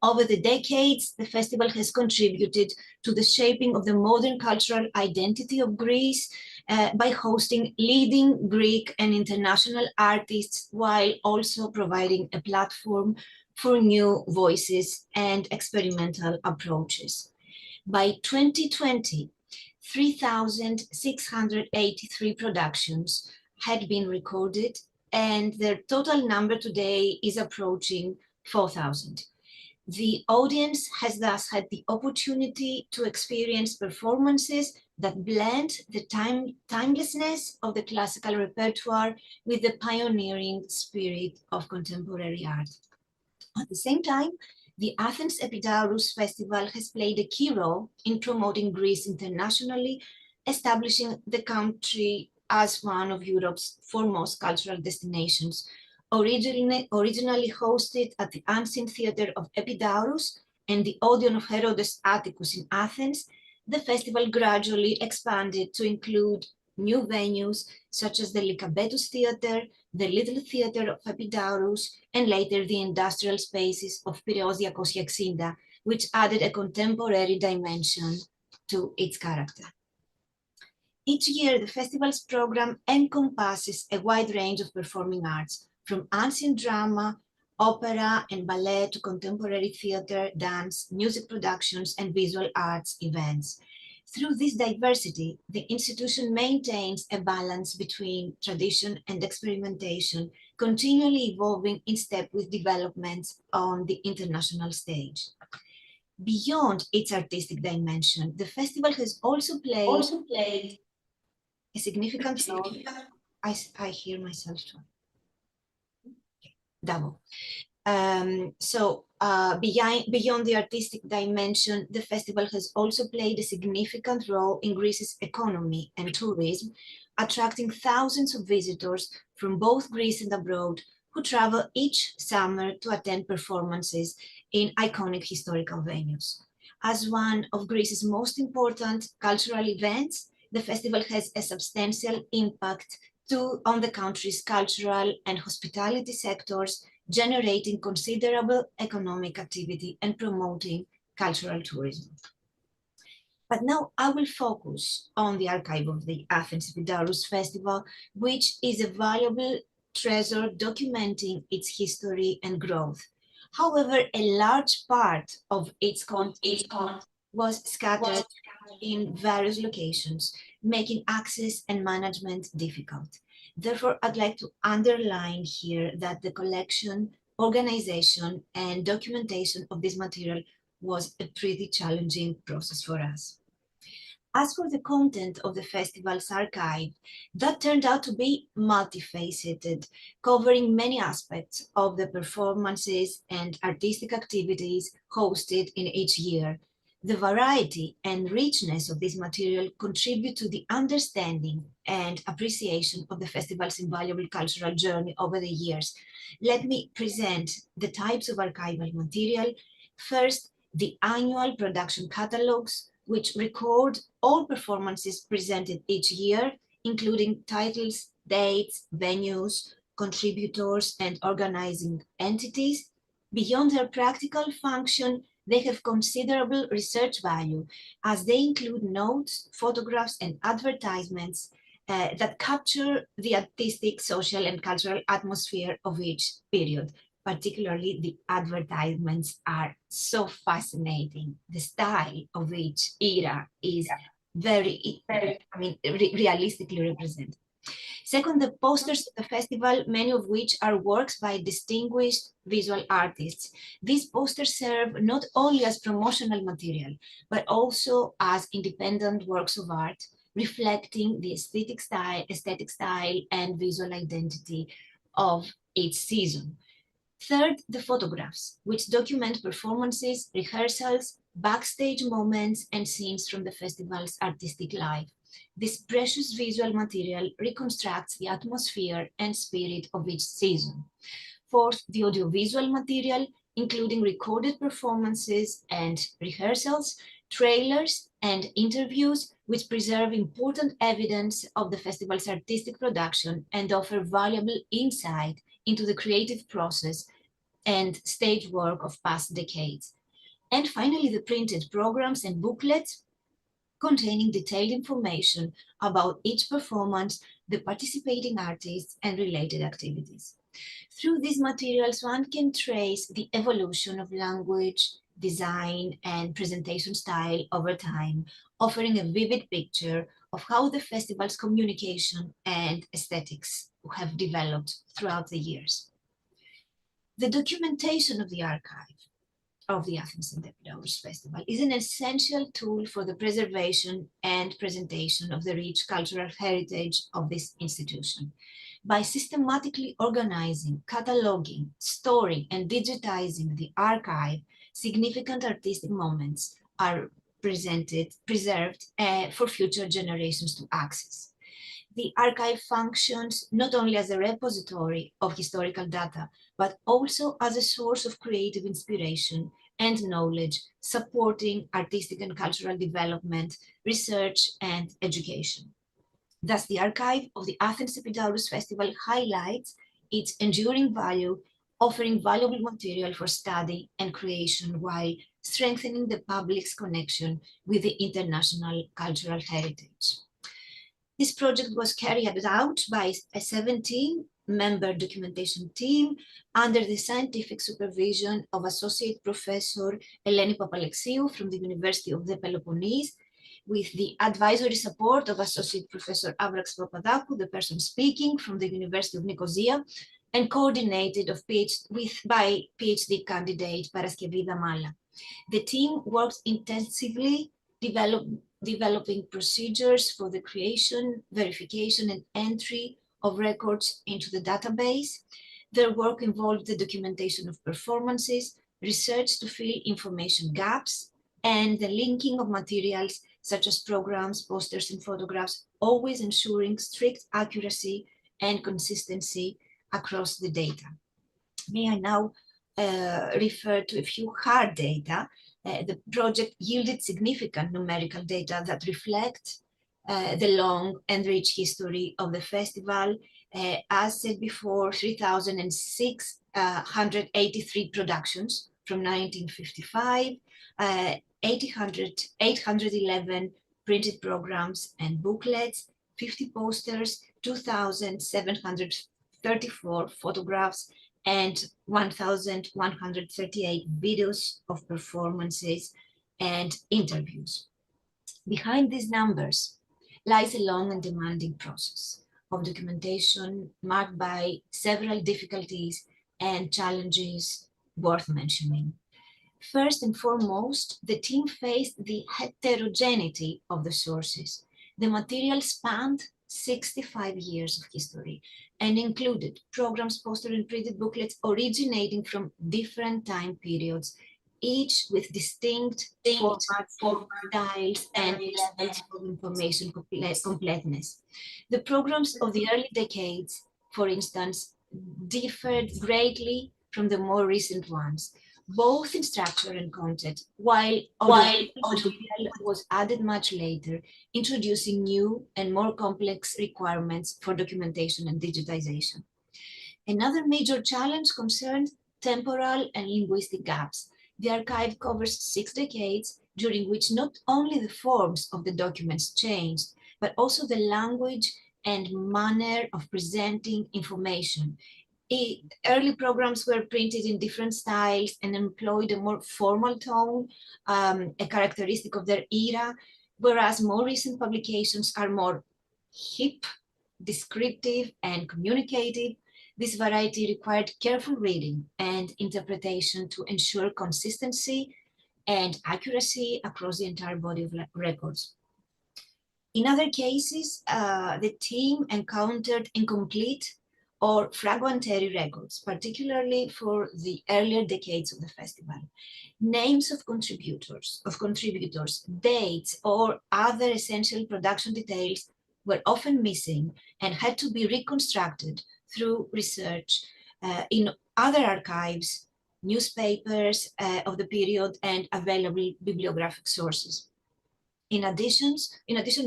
Over the decades, the festival has contributed to the shaping of the modern cultural identity of Greece by hosting leading Greek and international artists, while also providing a platform for new voices and experimental approaches. By 2020, 3,683 productions had been recorded, and their total number today is approaching 4,000. The audience has thus had the opportunity to experience performances that blend the timelessness of the classical repertoire with the pioneering spirit of contemporary art. At the same time, the Athens Epidaurus Festival has played a key role in promoting Greece internationally, establishing the country as one of Europe's foremost cultural destinations. Originally hosted at the Unseen Theatre of Epidaurus and the Odeon of Herodes Atticus in Athens, the festival gradually expanded to include new venues such as the Lycabettus Theatre, the Little Theatre of Epidaurus, and later the industrial spaces of Piraeus 260, which added a contemporary dimension to its character. Each year, the festival's program encompasses a wide range of performing arts, from ancient drama, opera, and ballet to contemporary theater, dance, music productions, and visual arts events. Through this diversity, the institution maintains a balance between tradition and experimentation, continually evolving in step with developments on the international stage. Beyond its artistic dimension, the festival has also played a significant role. I hear myself too. Double. Beyond the artistic dimension, the festival has also played a significant role in Greece's economy and tourism, attracting thousands of visitors from both Greece and abroad who travel each summer to attend performances in iconic historical venues. As one of Greece's most important cultural events, the festival has a substantial impact on the country's cultural and hospitality sectors, generating considerable economic activity and promoting cultural tourism. But now I will focus on the archive of the Athens Epidaurus Festival, which is a valuable treasure documenting its history and growth. However, a large part of its content was scattered in various locations, making access and management difficult. Therefore, I'd like to underline here that the collection, organization, and documentation of this material was a pretty challenging process for us. As for the content of the festival's archive, that turned out to be multifaceted, covering many aspects of the performances and artistic activities hosted in each year. The variety and richness of this material contribute to the understanding and appreciation of the festival's invaluable cultural journey over the years. Let me present the types of archival material. First, the annual production catalogs, which record all performances presented each year, including titles, dates, venues, contributors, and organizing entities. Beyond their practical function, they have considerable research value, as they include notes, photographs, and advertisements that capture the artistic, social, and cultural atmosphere of each period. Particularly, the advertisements are so fascinating. The style of each era is very realistically represented. Second, the posters of the festival, many of which are works by distinguished visual artists. These posters serve not only as promotional material, but also as independent works of art, reflecting the aesthetic style and visual identity of each season. Third, the photographs, which document performances, rehearsals, backstage moments, and scenes from the festival's artistic life. This precious visual material reconstructs the atmosphere and spirit of each season. Fourth, the audiovisual material, including recorded performances and rehearsals, trailers, and interviews, which preserve important evidence of the festival's artistic production and offer valuable insight into the creative process and stage work of past decades. And finally, the printed programs and booklets containing detailed information about each performance, the participating artists, and related activities. Through these materials, one can trace the evolution of language, design, and presentation style over time, offering a vivid picture of how the festival's communication and aesthetics have developed throughout the years. The documentation of the archive of the Athens Epidaurus Festival is an essential tool for the preservation and presentation of the rich cultural heritage of this institution. By systematically organizing, cataloging, storing, and digitizing the archive, significant artistic moments are preserved for future generations to access. The archive functions not only as a repository of historical data, but also as a source of creative inspiration and knowledge, supporting artistic and cultural development, research, and education. Thus, the archive of the Athens Epidaurus Festival highlights its enduring value, offering valuable material for study and creation while strengthening the public's connection with the international cultural heritage. This project was carried out by a 17-member documentation team under the scientific supervision of Associate Professor Eleni Papalexiou from the University of the Peloponnese, with the advisory support of Associate Professor Avrax Papadakou, the person speaking, from the University of Nicosia, and coordinated by PhD candidate Paraskevida Mala. The team worked intensively developing procedures for the creation, verification, and entry of records into the database. Their work involved the documentation of performances, research to fill information gaps, and the linking of materials such as programs, posters, and photographs, always ensuring strict accuracy and consistency across the data. May I now refer to a few hard data. The project yielded significant numerical data that reflect the long and rich history of the festival. As said before, 3,683 productions from 1955, 811 printed programs and booklets, 50 posters, 2,734 photographs, and 1,138 videos of performances and interviews. Behind these numbers lies a long and demanding process of documentation marked by several difficulties and challenges worth mentioning. First and foremost, the team faced the heterogeneity of the sources. The material spanned 65 years of history and included programs, posters, and printed booklets originating from different time periods, each with distinct formats, styles, and levels of information completeness. The programs of the early decades, for instance, differed greatly from the more recent ones, both in structure and content, while material was added much later, introducing new and more complex requirements for documentation and digitization. Another major challenge concerned temporal and linguistic gaps. The archive covers 6 decades, during which not only the forms of the documents changed, but also the language and manner of presenting information. Early programs were printed in different styles and employed a more formal tone, a characteristic of their era, whereas more recent publications are more hip, descriptive, and communicative. This variety required careful reading and interpretation to ensure consistency and accuracy across the entire body of records. In other cases, the team encountered incomplete or fragmentary records, particularly for the earlier decades of the festival. Names of contributors, dates, or other essential production details were often missing and had to be reconstructed through research in other archives, newspapers of the period, and available bibliographic sources. In addition,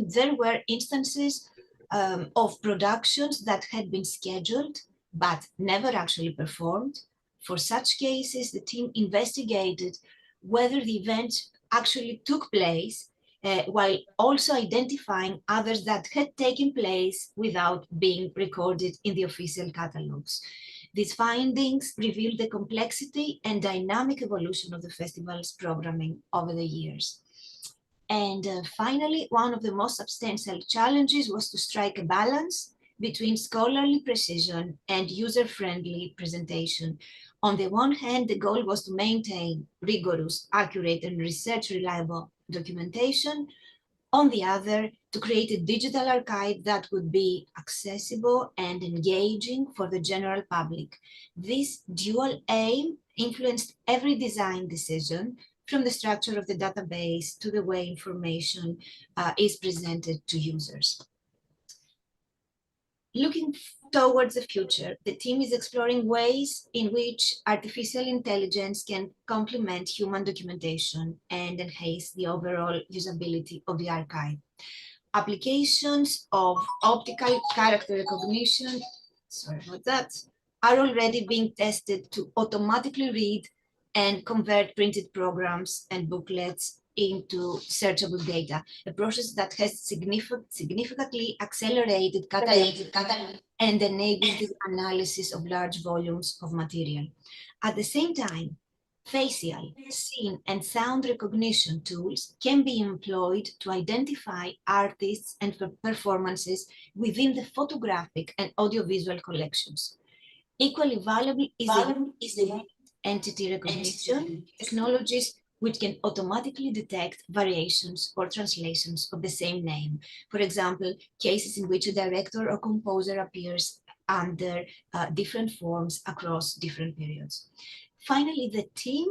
there were instances of productions that had been scheduled but never actually performed. For such cases, the team investigated whether the event actually took place, while also identifying others that had taken place without being recorded in the official catalogs. These findings revealed the complexity and dynamic evolution of the festival's programming over the years. And finally, one of the most substantial challenges was to strike a balance between scholarly precision and user-friendly presentation. On the one hand, the goal was to maintain rigorous, accurate, and research-reliable documentation. On the other, to create a digital archive that would be accessible and engaging for the general public. This dual aim influenced every design decision, from the structure of the database to the way information is presented to users. Looking towards the future, the team is exploring ways in which artificial intelligence can complement human documentation and enhance the overall usability of the archive. Applications of optical character recognition, are already being tested to automatically read and convert printed programs and booklets into searchable data, a process that has significantly accelerated cataloging and enabled the analysis of large volumes of material. At the same time, facial, scene, and sound recognition tools can be employed to identify artists and performances within the photographic and audiovisual collections. Equally valuable is the entity recognition technologies, which can automatically detect variations or translations of the same name. For example, cases in which a director or composer appears under different forms across different periods. Finally, the team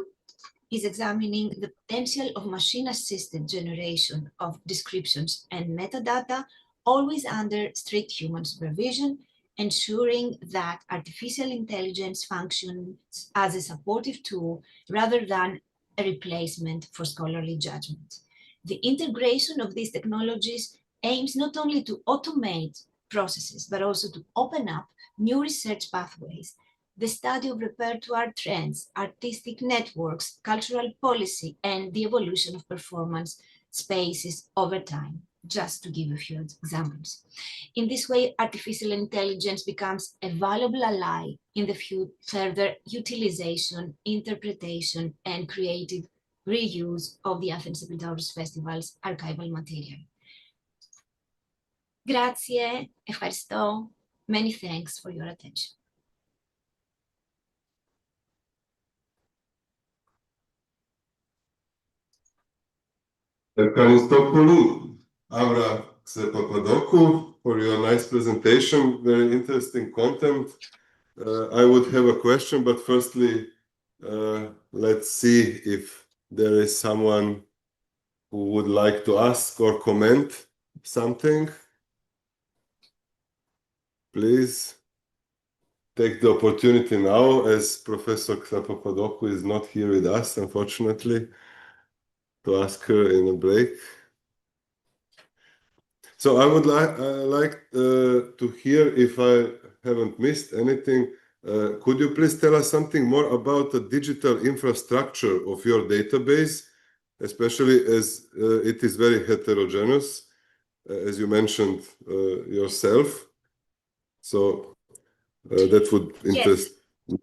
is examining the potential of machine-assisted generation of descriptions and metadata, always under strict human supervision, ensuring that artificial intelligence functions as a supportive tool rather than a replacement for scholarly judgment. The integration of these technologies aims not only to automate processes, but also to open up new research pathways, the study of repertoire trends, artistic networks, cultural policy, and the evolution of performance spaces over time, just to give a few examples. In this way, artificial intelligence becomes a valuable ally in the further utilization, interpretation, and creative reuse of the Athens Epidaurus Festival's archival material. Grazie, ευχαριστώ. Many thanks for your attention. Ευχαριστώ Avra Papadokou, for your nice presentation, very interesting content. I would have a question, but firstly, let's see if there is someone who would like to ask or comment something. Please take the opportunity now, as Professor Papadokou is not here with us, unfortunately, to ask her in a break. So I would like to hear, if I haven't missed anything, could you please tell us something more about the digital infrastructure of your database, especially as it is very heterogeneous, as you mentioned yourself. So that would interest me.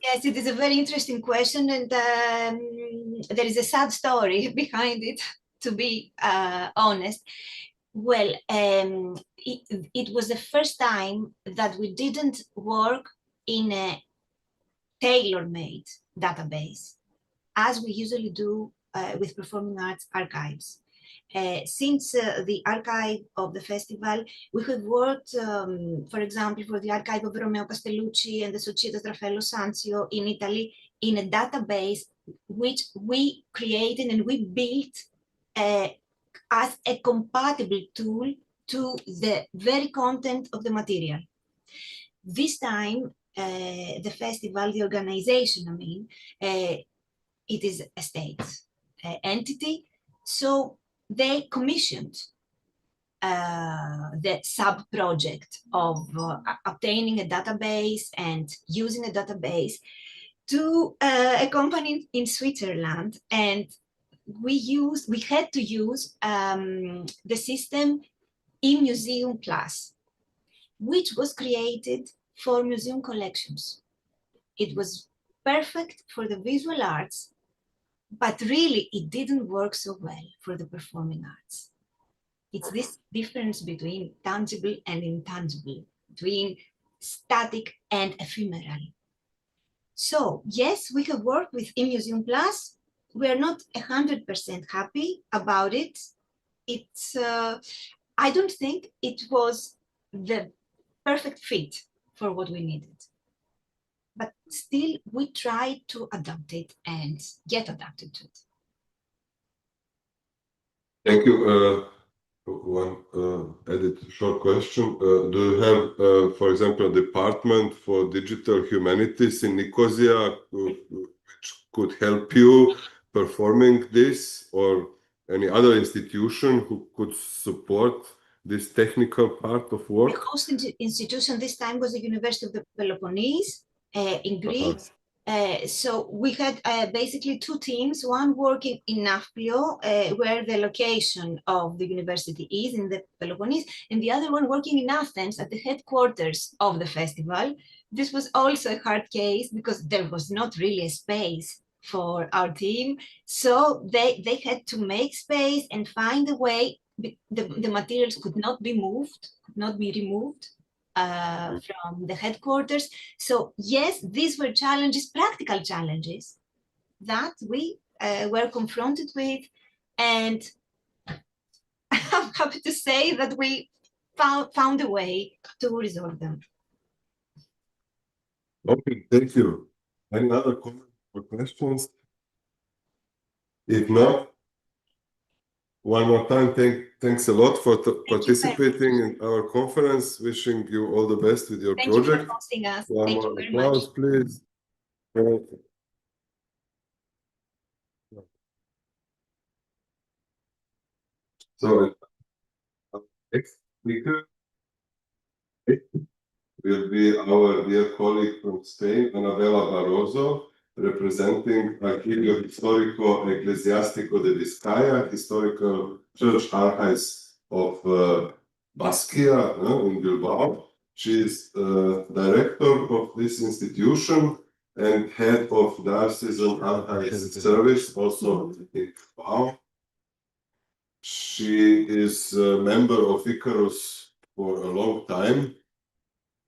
Yes, it is a very interesting question, and there is a sad story behind it, to be honest. Well, it was the first time that we didn't work in a tailor-made database, as we usually do with performing arts archives. Since the archive of the festival, we have worked, for example, for the archive of Romeo Castellucci and the Società Raffaello Sanzio in Italy, in a database which we created and we built as a compatible tool to the very content of the material. This time, the festival, the organization, it is a state entity, so they commissioned the sub-project of obtaining a database and using a database to a company in Switzerland, and we had to use the system eMuseum Plus, which was created for museum collections. It was perfect for the visual arts, but really it didn't work so well for the performing arts. It's this difference between tangible and intangible, between static and ephemeral. So yes, we have worked with eMuseum Plus. We are not 100% happy about it. It's, I don't think it was the perfect fit for what we needed. But still, we tried to adapt it and get adapted to it. Thank you. One added short question. Do you have, for example, a department for digital humanities in Nicosia which could help you performing this, or any other institution who could support this technical part of work? The host institution this time was the University of the Peloponnese in Greece. So we had basically two teams, one working in Nafplio, where the location of the university is in the Peloponnese, and the other one working in Athens at the headquarters of the festival. This was also a hard case because there was not really a space for our team. So they had to make space and find a way. The materials could not be moved, could not be removed from the headquarters. So yes, these were challenges, practical challenges that we were confronted with, and I'm happy to say that we found a way to resolve them. Okay, thank you. Any other comments or questions? If not, one more time, thanks a lot for participating in our conference. Wishing you all the best with your project. Thank you for hosting us. One Thank more you very applause, much. please. So Next speaker will be our dear colleague from Spain, Anabela Barroso, representing Archivio Histórico Eclesiástico de Vizcaya, Historical Church Archives of Basquia in Bilbao. She is director of this institution and head of Diocesan Archives Service, also in Bilbao. She is a member of ICARUS for a long time.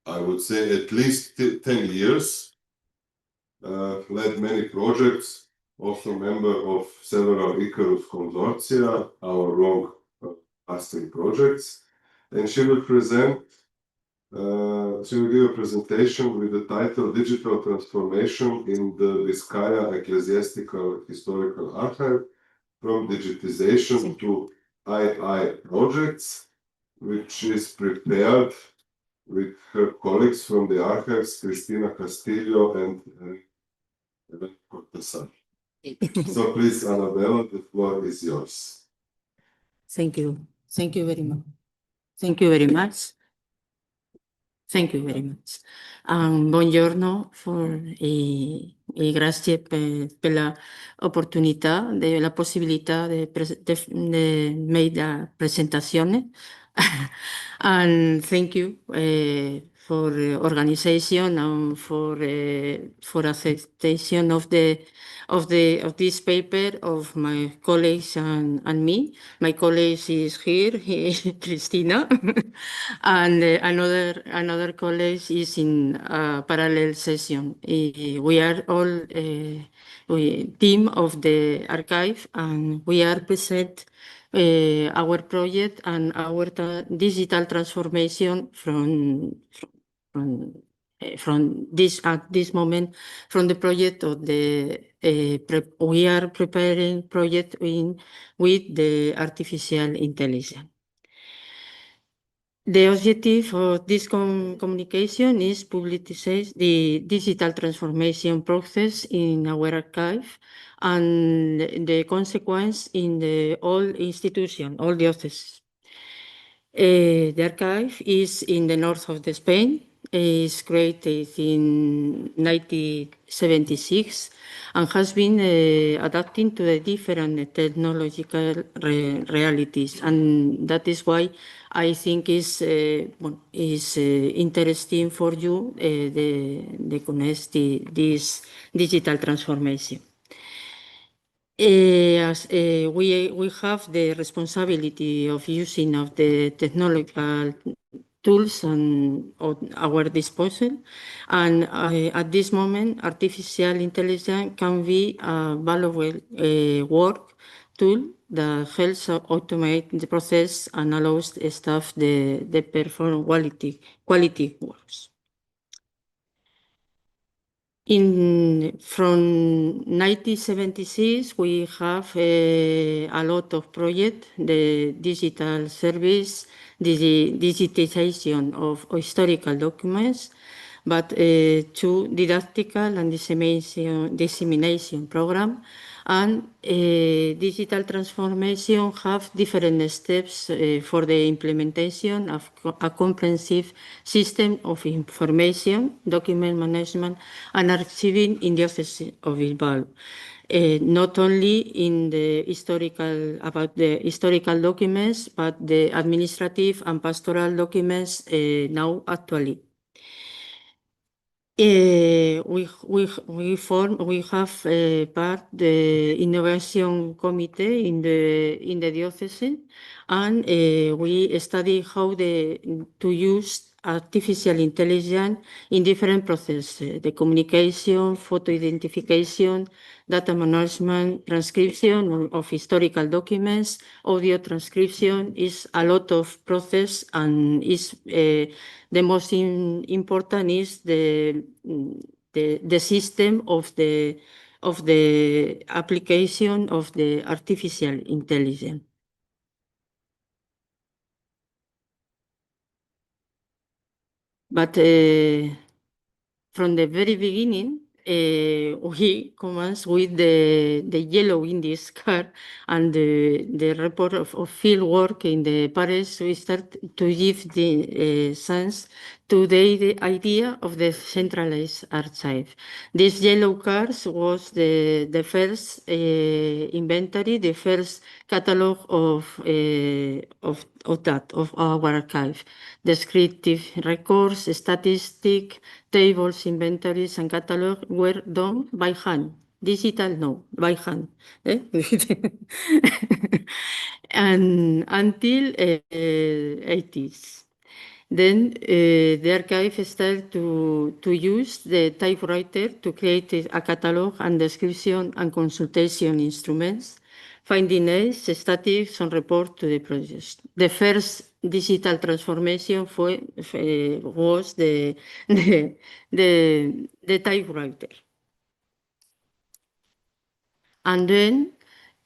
I would say at least 10 years, led many projects, also member of several ICARUS consortia, our long-lasting projects. And she will give a presentation with the title Digital Transformation in the Vizcaya Ecclesiastical Historical Archive from Digitization to II Projects, which is prepared with her colleagues from the archives, Cristina Castillo and Ellen Cortesar. So please, Annabella, the floor is yours. Thank you. Thank you very much. Thank you very much. Thank you very much. Buongiorno e grazie per l'opportunità, la possibilità di make la presentazione. And thank you for organization and for acceptation of this paper of my colleagues and me. My colleague is here, Cristina, and another colleague is in a parallel session. We are all team of the archive, and we are present our project and our digital transformation from this at this moment from the project of the we are preparing project with the artificial intelligence. The objective of this communication is publicize the digital transformation process in our archive and the consequence in the all institution, all dioceses. The archive is in the north of Spain. Is created in 1976 and has been adapting to the different technological realities, and that is why I think is interesting for you the connect this digital transformation. As we have the responsibility of using of the technological tools and at our disposal, and at this moment, artificial intelligence can be a valuable work tool that helps automate the process and allows the staff the perform quality works. From 1976, we have a lot of projects, the digital service, the digitization of historical documents, but two didactical and dissemination program, and digital transformation have different steps for the implementation of a comprehensive system of information, document management, and archiving in the Diocese of Bilbao. Not only in the about the historical documents, but the administrative and pastoral documents now actually. We have part the innovation committee in the diocese, and we study how to use artificial intelligence in different processes: the communication, photo identification, data management, transcription of historical documents, audio transcription. Is a lot of process, and is the most important is the system of the application of the artificial intelligence. But from the very beginning, we commence with the yellow in this car and the report of field work in the Paris. We start to give the sense to the idea of the centralized archive. This yellow cars was the first inventory, the first catalog of our archive. Descriptive records, statistic, tables, inventories, and catalog were done by hand. Digital, no, by hand. And until 80s. Then the archive started to use the typewriter to create a catalog and description and consultation instruments, finding aids, statistics, and report to the project. The first digital transformation was the typewriter. And then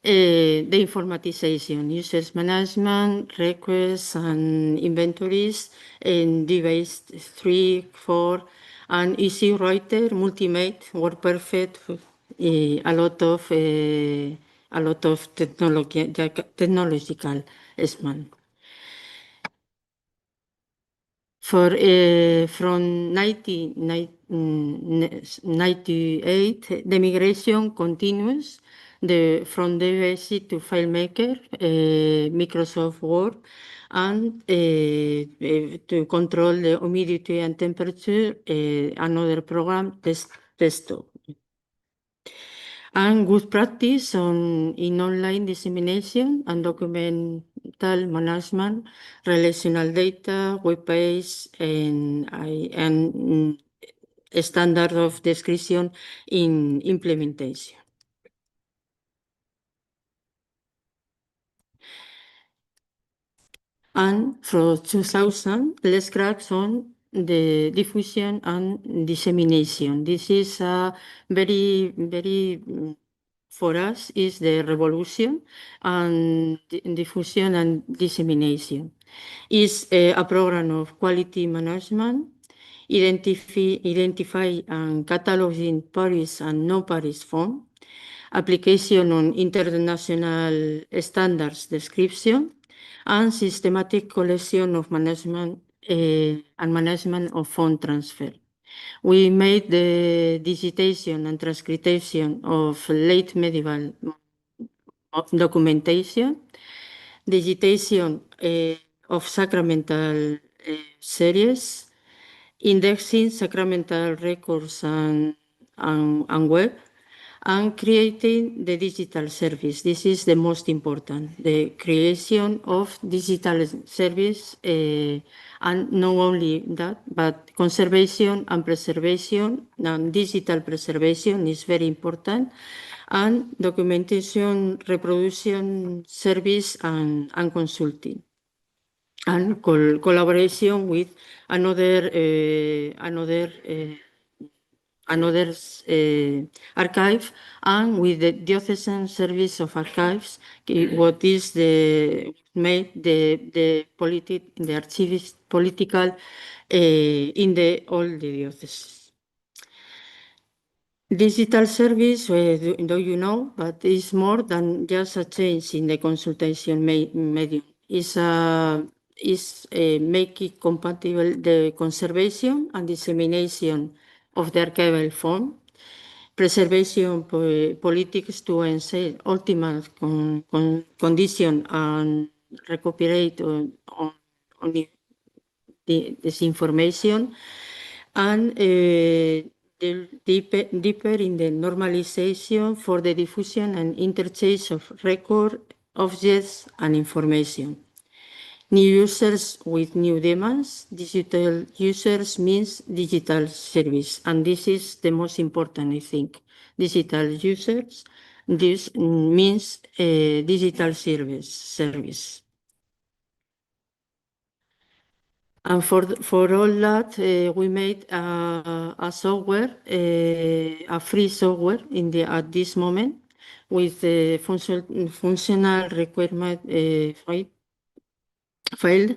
the informatization, users management, requests, and inventories in device 3, 4, and easy writer, multimate, WordPerfect, a lot of technological span. From 1998, the migration continues from DVC to FileMaker, Microsoft Word, and to control the humidity and temperature, another program, Desktop. And good practice in online dissemination and documental management, relational data, web page, and standard of description in implementation. And from 2000, let's crack on the diffusion and dissemination. This is a very, for us, is the revolution and diffusion and dissemination. It's a program of quality management, identify and cataloging Paris and non-Paris form, application on international standards description, and systematic collection of management and management of fund transfer. We made the digitization and transcription of late medieval documentation, digitization of sacramental series, indexing sacramental records and web, and creating the digital service. This is the most important, the creation of digital service, and not only that, but conservation and preservation, and digital preservation is very important, and documentation, reproduction service, and consulting. And collaboration with another archive, and with the Diocesan Service of Archives, what is made the archivist political in all the dioceses. Digital service, do you know, but it's more than just a change in the consultation medium. It's make it compatible the conservation and dissemination of the archival form, preservation politics to ensure ultimate condition and recuperate on this information, and deeper in the normalization for the diffusion and interchange of record, objects, and information. New users with new demands. Digital users means digital service, and this is the most important, I think. Digital users, this means digital service. And for all that, we made a software, a free software at this moment, with the functional requirement file,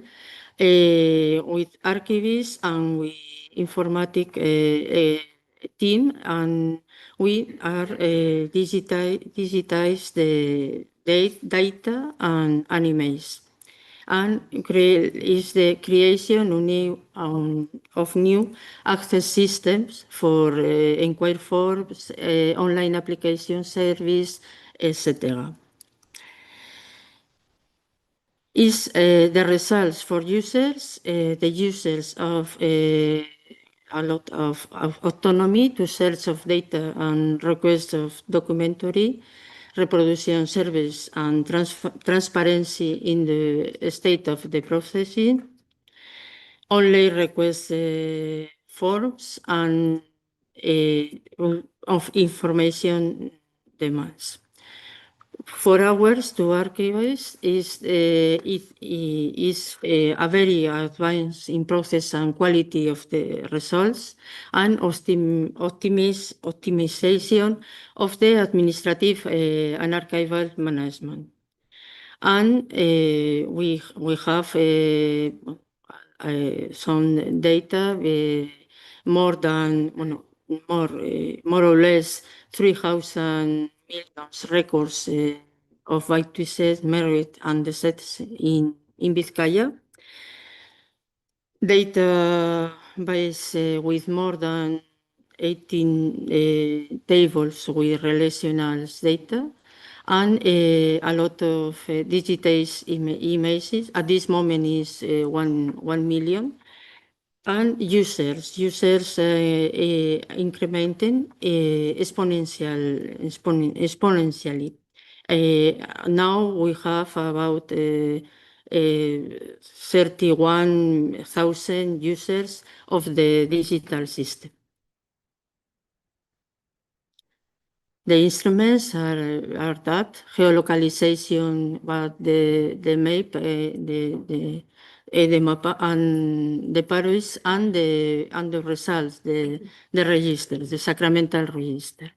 with archivists and with informatic team, and we are digitize the data and animes, and is the creation of new access systems for inquiry forms, online application service, etc. Is the results for users, the users of a lot of autonomy to search of data and request of documentary reproduction service and transparency in the state of the processing, only request forms and of information demands. 4 hours to archivists is a very advanced in process and quality of the results and optimization of the administrative and archival management. And we have some data, more or less 3,000 million records of Baituises, merit and descents in Vizcaya. Database with more than 18 tables with relational data, and a lot of digitized images. At this moment is 1 million. And users incrementing exponentially. Now we have about 31,000 users of the digital system. The instruments are that geolocalization, but the map, the map and the paris and the results, the registers, the sacramental register.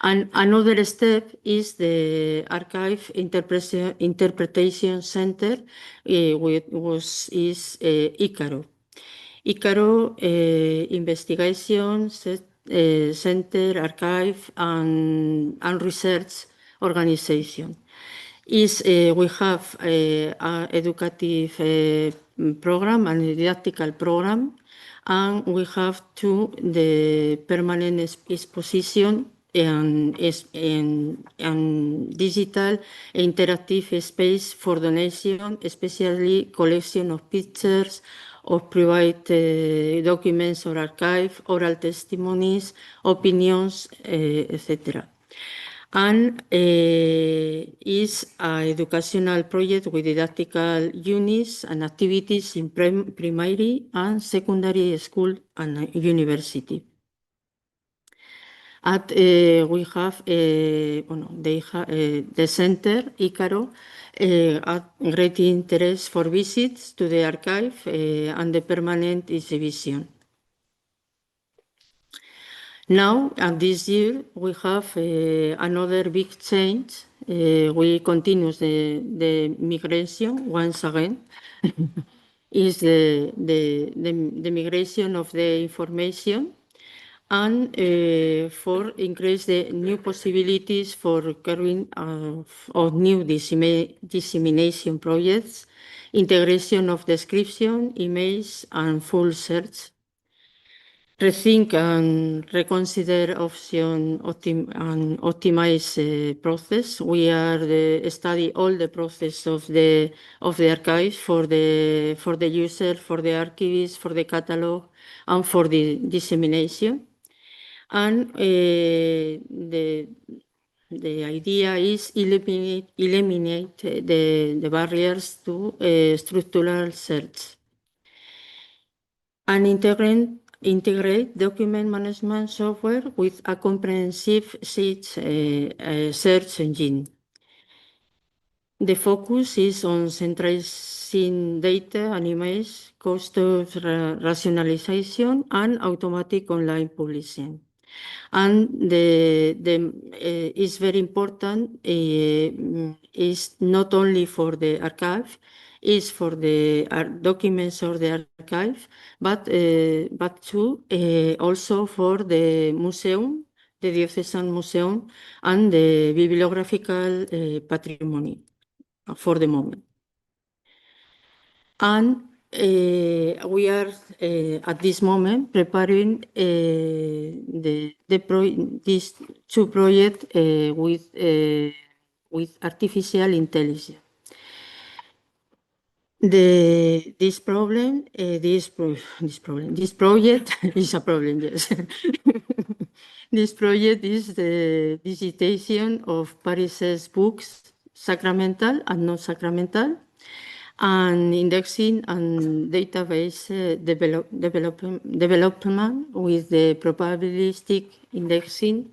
And another step is the archive interpretation center, which is ICARUS. ICARUS investigation center, archive and research organization. We have an educative program and a didactical program, and we have the permanent exposition and digital interactive space for donation, especially collection of pictures, of private documents or archive, oral testimonies, opinions, etc. And is an educational project with didactical units and activities in primary and secondary school and university. We have the center, ICARUS, great interest for visits to the archive and the permanent exhibition. Now, and this year, we have another big change. We continue the migration once again. Is the migration of the information, and for increase the new possibilities for carrying of new dissemination projects, integration of description, image, and full search. Rethink and reconsider option and optimize process. We are study all the process of the archive for the user, for the archivist, for the catalog, and for the dissemination. And the idea is eliminate the barriers to structural search and integrate document management software with a comprehensive search engine. The focus is on centralizing data and image, cost of rationalization, and automatic online publishing. And is very important, is not only for the archive, is for the documents of the archive, but too also for the museum, the diocesan museum, and the bibliographical patrimony for the moment. And we are at this moment preparing these two projects with artificial intelligence. This project is a problem, yes. This project is the digitization of Paris's books, sacramental and non-sacramental, and indexing and database development with the probabilistic indexing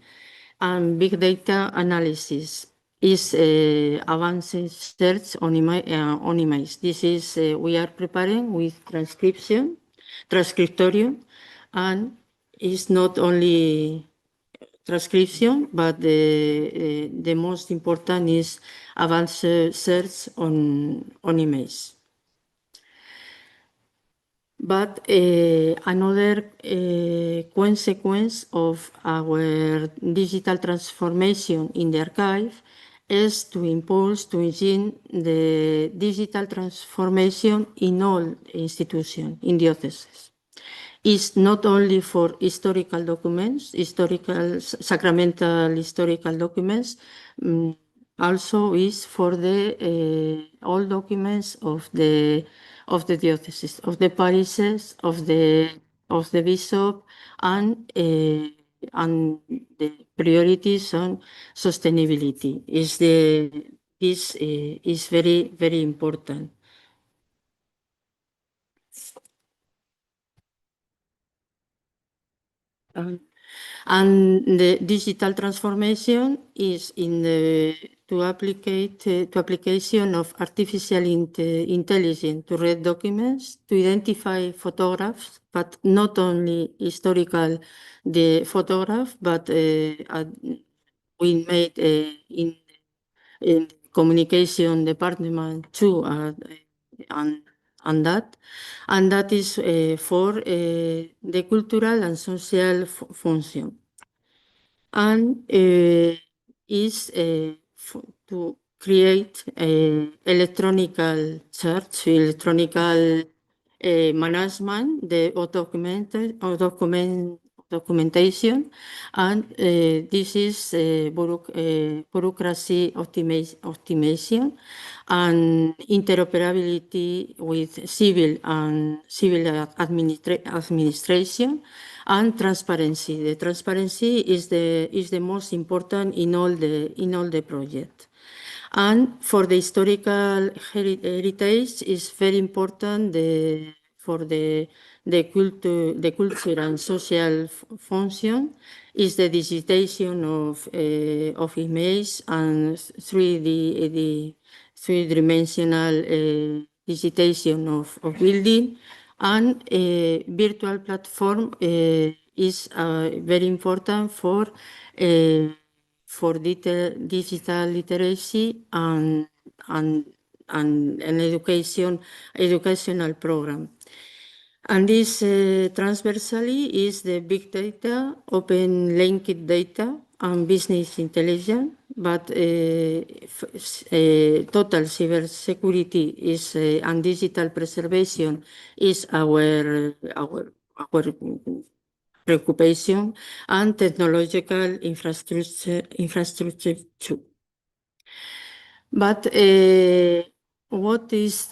and big data analysis is advanced search on image. This is we are preparing with transcriptorium, and it's not only transcription, but the most important is advanced search on image. But another consequence of our digital transformation in the archive is to engine the digital transformation in all institutions, in dioceses. It's not only for historical documents, sacramental historical documents, also is for the all documents of the dioceses, of the parishes, of the bishop, and the priorities on sustainability. This is very, very important. And the digital transformation is in the to application of artificial intelligence to read documents, to identify photographs, but not only historical the photograph, but we made in communication department too, and that is for the cultural and social function, and is to create electronical search, electronical management, documentation, and this is bureaucracy optimization and interoperability with civil administration, and transparency. The transparency is the most important in all the project. And for the historical heritage is very important for the culture and social function is the digitization of image and 3D-dimensional digitization of building, and a virtual platform is very important for digital literacy and an educational program. And this transversally is the big data, open linked data, and business intelligence, but total cybersecurity is and digital preservation is our preoccupation, and technological infrastructure too. But what is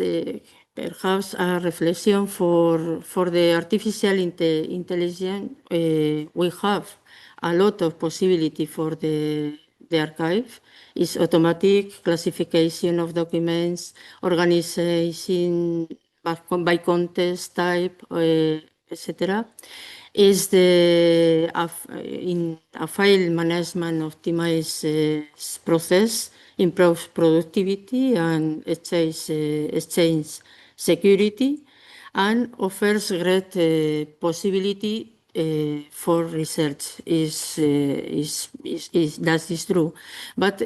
perhaps a reflection for the artificial intelligence? We have a lot of possibility for the archive. Is automatic classification of documents, organization by context type, etc. Is in a file management optimized process, improves productivity and exchange security, and offers great possibility for research. That is true, but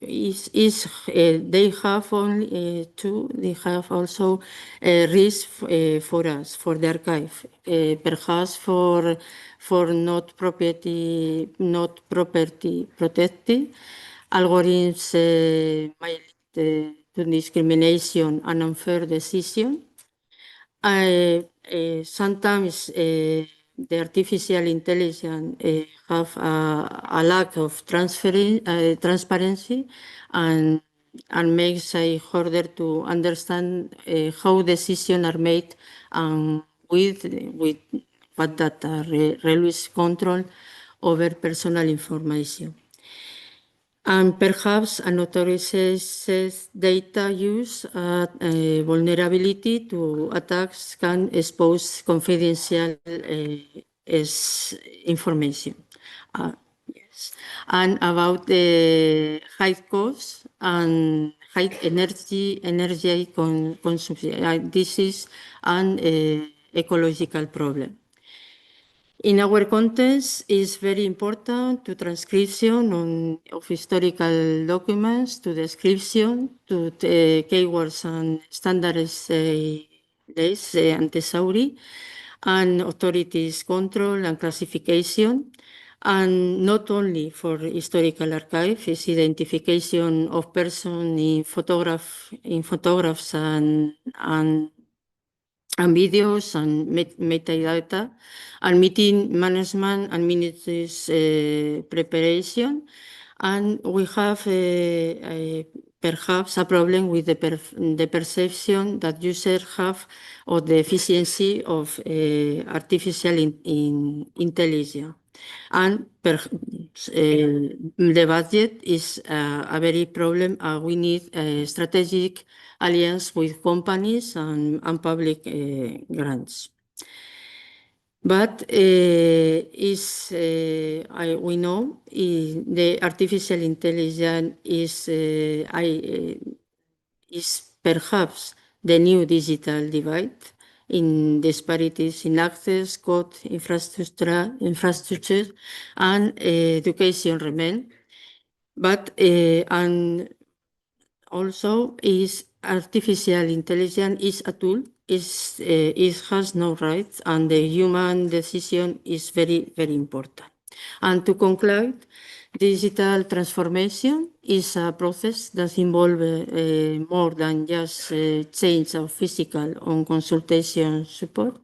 they have only they have also a risk for us, for the archive, perhaps for not property protected. Algorithms might lead to discrimination and unfair decision. Sometimes the artificial intelligence have a lack of transparency and makes it harder to understand how decisions are made and with what data reduce control over personal information. And perhaps unauthorized data use vulnerability to attacks can expose confidential information. Yes. And about the high costs and high energy consumption. This is an ecological problem. In our context, it's very important to transcription of historical documents, to description, to keywords and standards and thesauri, and authorities control and classification, and not only for historical archive, it's identification of person in photographs and videos and metadata, and meeting management and minutes preparation. And we have perhaps a problem with the perception that users have of the efficiency of artificial intelligence. And the budget is a very problem. We need a strategic alliance with companies and public grants. But we know the artificial intelligence is perhaps the new digital divide in disparities in access, code, infrastructure, and education remain. But and also is artificial intelligence is a tool. It has no rights, and the human decision is very, very important. And to conclude, digital transformation is a process that involves more than just change of physical or consultation support,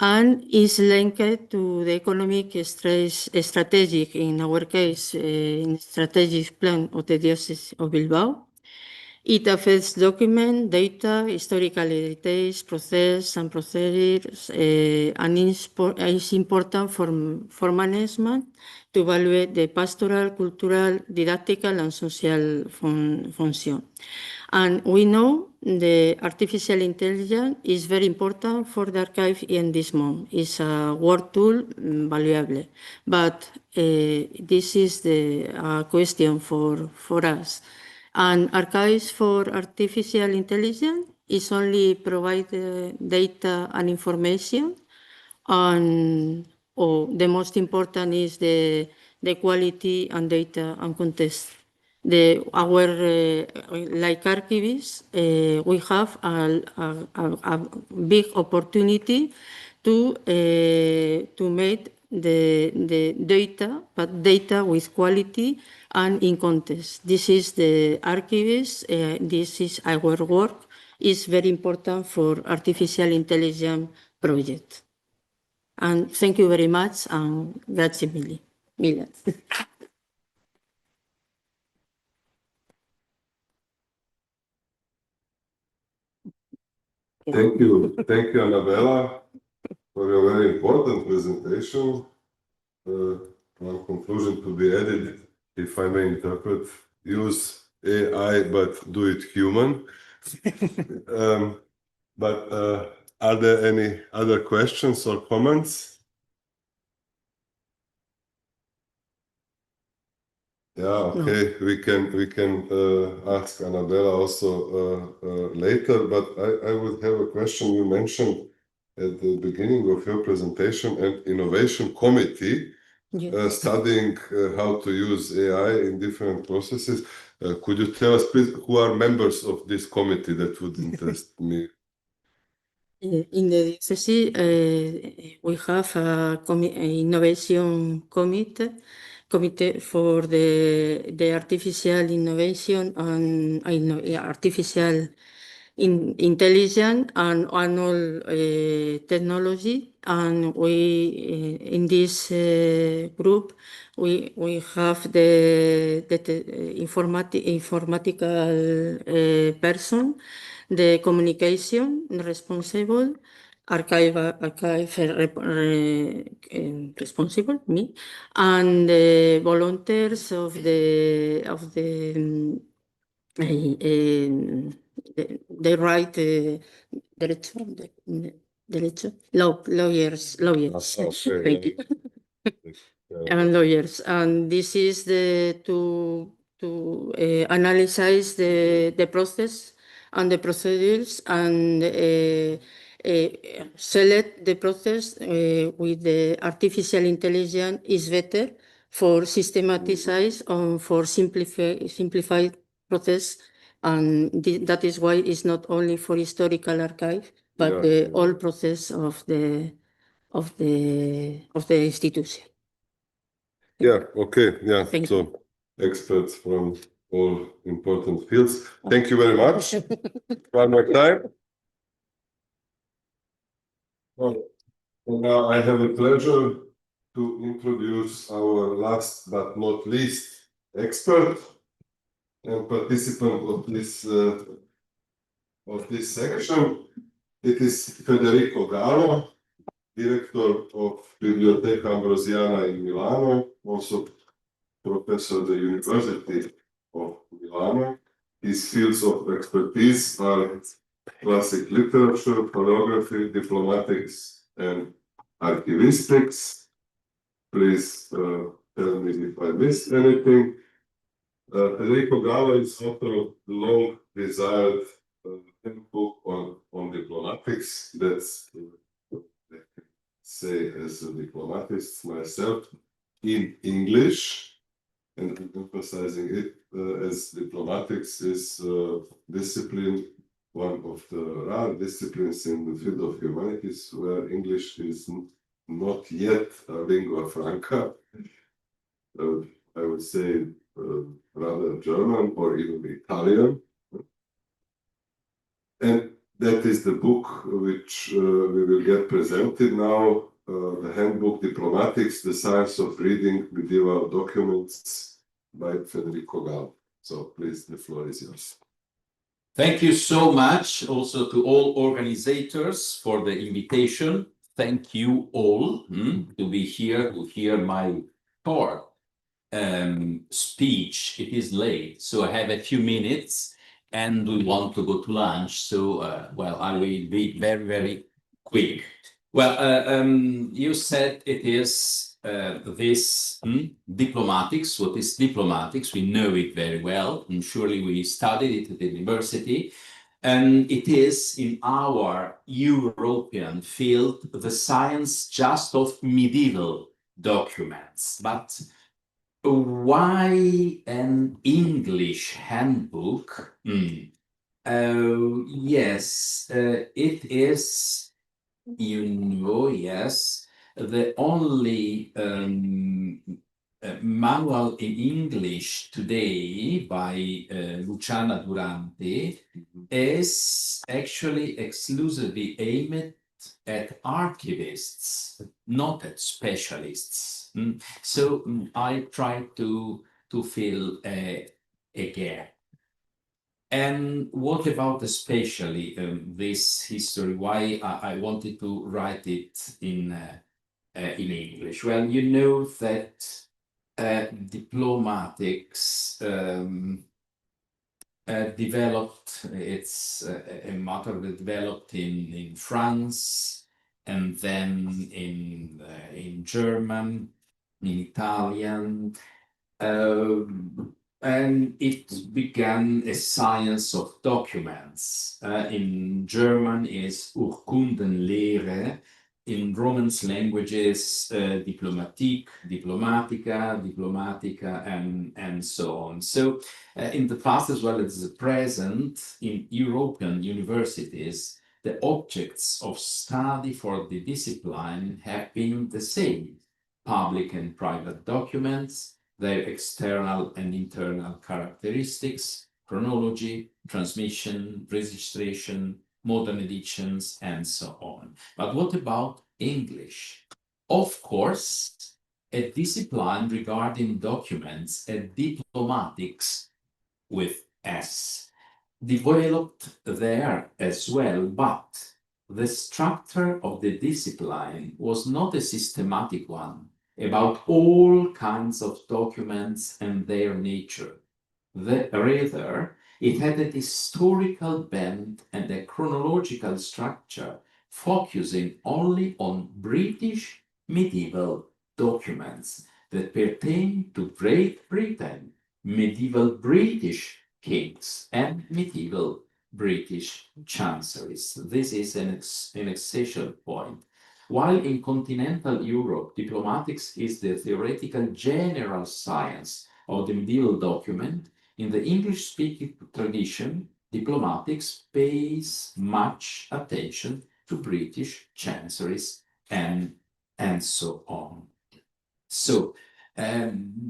and is linked to the economic strategic, in our case, in strategic plan of the Diocese of Bilbao. It affects document, data, historical heritage, process, and procedures, and is important for management to evaluate the pastoral, cultural, didactical, and social function. And we know the artificial intelligence is very important for the archive in this moment. It's a work tool, valuable. But this is the question for us. And archives for artificial intelligence is only provide data and information, and the most important is the quality and data and context. Our like archivists, we have a big opportunity to make the data, but data with quality and in context. This is the archivist. This is our work. It's very important for artificial intelligence project. And thank you very much, and grazie mille. Thank you, Annabella, for your very important presentation. One conclusion to be added, if I may interpret, use AI, but do it human. But are there any other questions or comments? Yeah, okay, we can ask Annabella also later, but I would have a question. You mentioned at the beginning of your presentation an innovation committee studying how to use AI in different processes. Could you tell us, please, who are members of this committee? That would interest me. In the diocese, we have a innovation committee for the artificial innovation and artificial intelligence and annual technology. And we in this group we have the informatical person, the communication responsible, archive responsible, me, and the volunteers of the right lawyers. Okay, Thank you. And lawyers, and this is to analyze the process and the procedures and select the process with the artificial intelligence is better for systematize and for simplified process, and that is why it's not only for historical archive but Yeah, the whole process of the institution. Yeah, okay, yeah. Thank So experts from all important fields. Thank you very much. One more time. Well, now I have a pleasure to introduce our last but not least expert and participant of this section. It is Federico Gallo, director of Biblioteca Ambrosiana in Milano, also professor at the University of Milano. His fields of expertise are classic literature, paleography, diplomatics, and archivistics. Please tell me if I missed anything. Federico Gallo is author of the long-desired handbook on diplomatics. That's I can say as a diplomatist myself in English. And emphasizing it as diplomatics is discipline, one of the rare disciplines in the field of humanities where English is not yet a lingua franca. I would say rather German or even Italian. And that is the book which we will get presented now. The handbook Diplomatics, the Science of Reading Medieval Documents by Federico Gallo. So please, the floor is yours. Thank you so much also to all organizers for the invitation. Thank you all to be here to hear my short speech. It is late, so I have a few minutes and we want to go to lunch. So, well, I will be very, very quick. Well, you said it is this diplomatics. What is diplomatics? We know it very well, and surely we studied it at the university. And it is in our European field the science just of medieval documents. But why an English handbook? Yes, it is. Yes, the only manual in English today by Luciana Durante is actually exclusively aimed at archivists, not at specialists. So I try to fill a gap. And what about especially this history? Why I wanted to write it in English? Well, you know that diplomatics developed. It's a matter that developed in France, and then in German, in Italian. And it began a science of documents. In German is Urkundenlehre, in Romance languages, diplomatique, diplomatica, diplomatica, and so on. So in the past as well as the present, in European universities, the objects of study for the discipline have been the same: public and private documents, their external and internal characteristics, chronology, transmission, registration, modern editions, and so on. But what about English? Of course, a discipline regarding documents, a diplomatics with S, developed there as well, but the structure of the discipline was not a systematic one about all kinds of documents and their nature. Rather, it had a historical bent and a chronological structure, focusing only on British medieval documents that pertain to Great Britain, medieval British kings, and medieval British chancelleries. This is an essential point. While in continental Europe, diplomatics is the theoretical general science of the medieval document, in the English-speaking tradition, diplomatics pays much attention to British chancelleries and so on. So,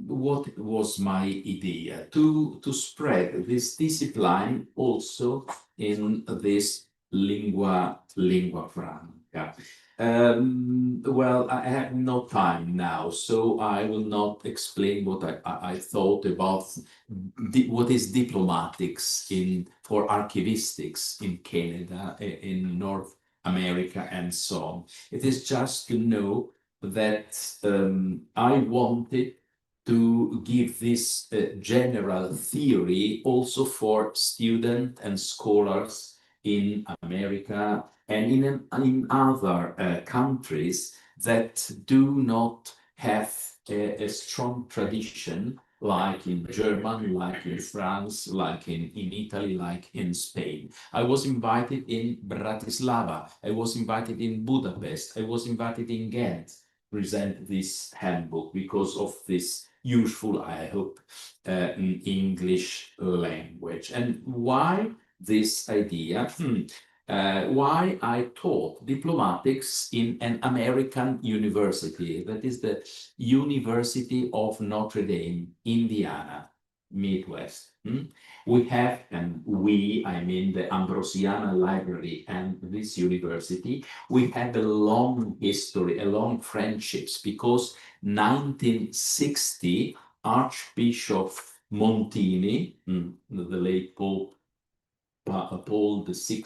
what was my idea? To spread this discipline also in this lingua franca. Well, I have no time now, so I will not explain what I thought about what is diplomatics for archivistics in Canada, in North America, and so on. It is just to know that I wanted to give this general theory also for students and scholars in America and in other countries that do not have a strong tradition, like in Germany, like in France, like in Italy, like in Spain. I was invited in Bratislava, I was invited in Budapest, I was invited in Ghent to present this handbook because of this useful, I hope, English language. And why this idea? Why I taught diplomatics in an American university, that is the University of Notre Dame, Indiana, Midwest. We have, and we, I mean the Ambrosiana Library and this university, we had a long history, a long friendships, because 1960, Archbishop Montini, the late Pope Paul VI,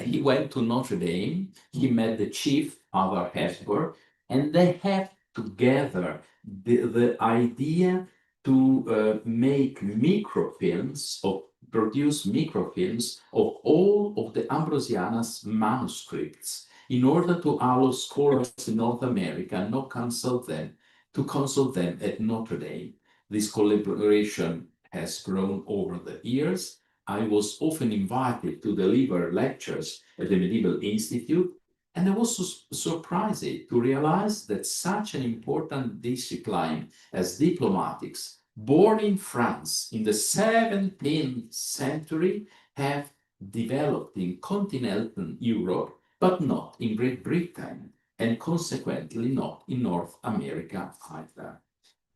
he went to Notre Dame, he met the chief, Father Hesburgh, and they had together the idea to make microfilms, or produce microfilms of all of the Ambrosiana's manuscripts in order to allow scholars in North America to consult them at Notre Dame. This collaboration has grown over the years. I was often invited to deliver lectures at the Medieval Institute, and I was surprised to realize that such an important discipline as diplomatics, born in France in the 17th century, have developed in continental Europe, but not in Great Britain, and consequently not in North America either.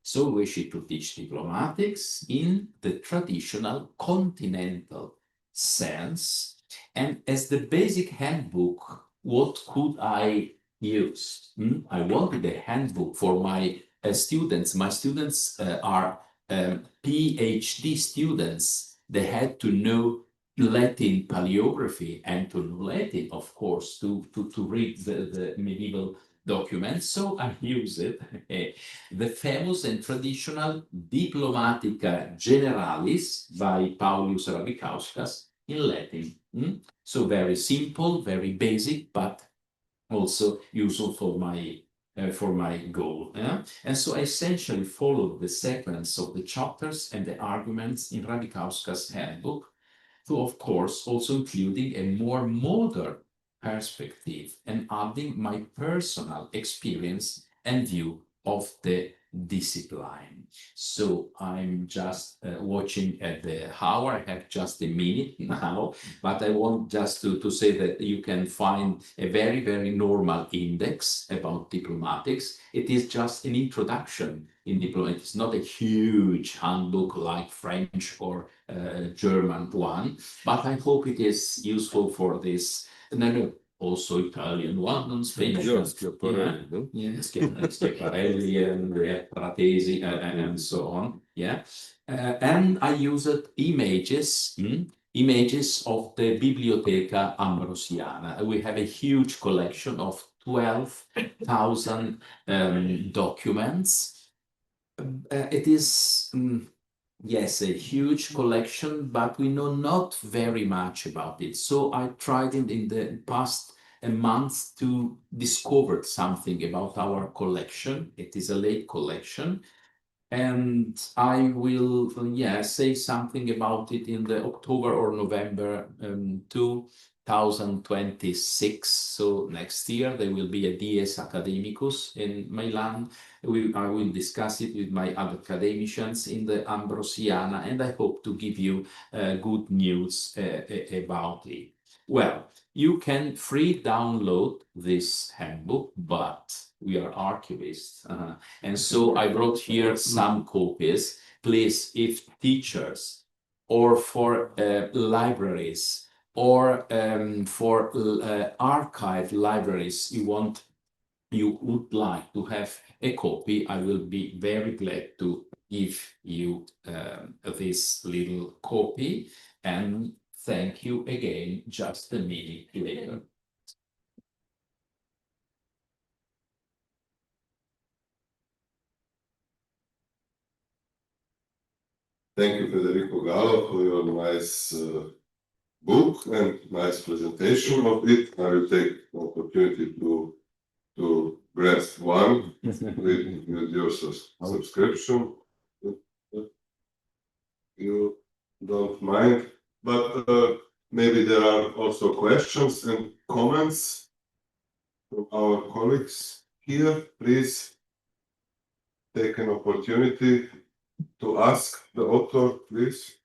So we wish to teach diplomatics in the traditional continental sense. And as the basic handbook, what could I use? I wanted a handbook for my students. My students are PhD students. They had to know Latin paleography and to know Latin, of course, to read the medieval documents. So I use it. The famous and traditional Diplomatica Generalis by Paulius Rabikauskas in Latin. So very simple, very basic, but also useful for my goal. And so I essentially followed the sequence of the chapters and the arguments in Rabikauskas' handbook, to, of course, also including a more modern perspective and adding my personal experience and view of the discipline. So I'm just watching at the hour. I have just a minute now, but I want just to say that you can find a very, very normal index about diplomatics. It is just an introduction in diplomatics. It's not a huge handbook like French or German one, but I hope it is useful for this. No, also Italian one, non Spanish. Yeah, Schiaparelli, no? Yes, Schiaparelli and Pratesi and so on. Yeah, and I used images. Images of the Biblioteca Ambrosiana. We have a huge collection of 12,000 documents. It is yes, a huge collection, but we know not very much about it. So I tried in the past a month to discover something about our collection. It is a late collection. And I will, say something about it in the October or November 2026. So next year there will be a Dies Academicus in Milan. I will discuss it with my other academicians in the Ambrosiana, and I hope to give you good news about it. Well, you can free download this handbook, but we are archivists. And so I brought here some copies. Please, if teachers or for libraries or for archive libraries you would like to have a copy, I will be very glad to give you this little copy. And thank you again, just a minute later. Thank you, Federico Gallo, for your nice book and nice presentation of it. I will take the opportunity to grab one with your subscription. You don't mind, but maybe there are also questions and comments from our colleagues here. Please take an opportunity to ask the author, please.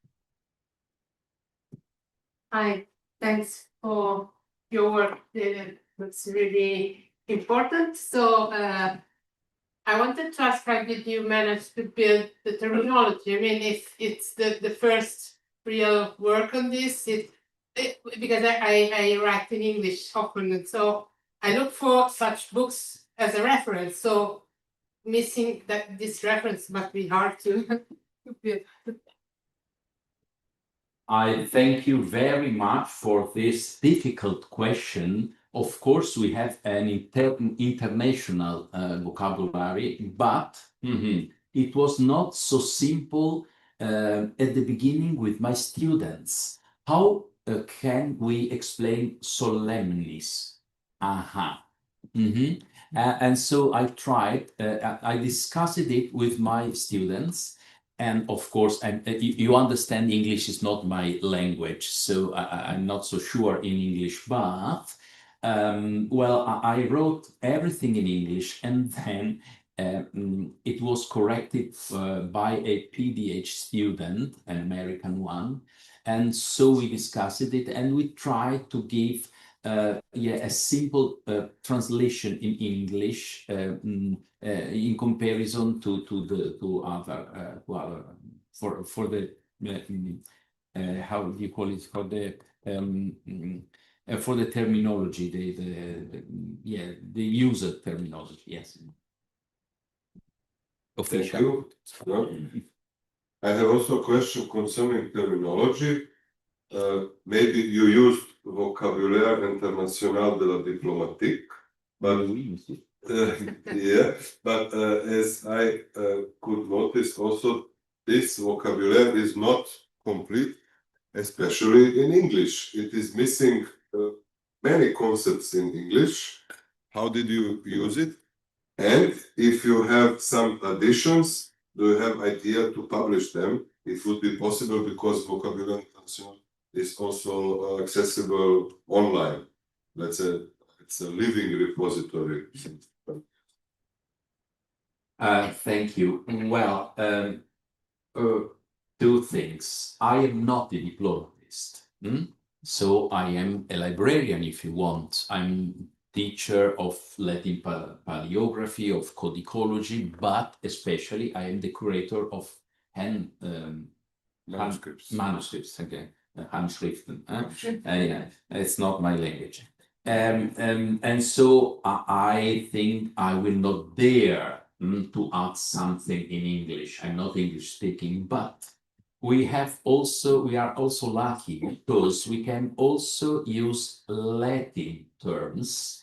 Hi, thanks for your work. It's really important. So I wanted to ask, how did you manage to build the terminology? I mean, if it's the first real work on this, because I write in English often, and so I look for such books as a reference. So missing this reference must be hard to build. I thank you very much for this difficult question. Of course, we have an international vocabulary, but it was not so simple at the beginning with my students. How can we explain solemnis? And so I tried, I discussed it with my students. And of course, you understand English is not my language, so I'm not so sure in English, but well, I wrote everything in English, and then it was corrected by a PhD student, an American one. And so we discussed it, and we tried to give a simple translation in English in comparison to other for the how do you call it, for the terminology, the user terminology. Yes. Thank you. I have also a question concerning terminology. Maybe you used vocabulaire international de la diplomatique, but but as I could notice also, this vocabulary is not complete, especially in English. It is missing many concepts in English. How did you use it? And if you have some additions, do you have idea to publish them? It would be possible because vocabulary international is also accessible online. let's say it's a living repository. Thank you. Well, two things. I am not a diplomatist, so I am a librarian, if you want. I'm teacher of Latin paleography, of codicology, but especially I am the curator of manuscripts again, Handschriften. Yeah, it's not my language. And so I think I will not dare to add something in English. I'm not English speaking, but we are also lucky because we can also use Latin terms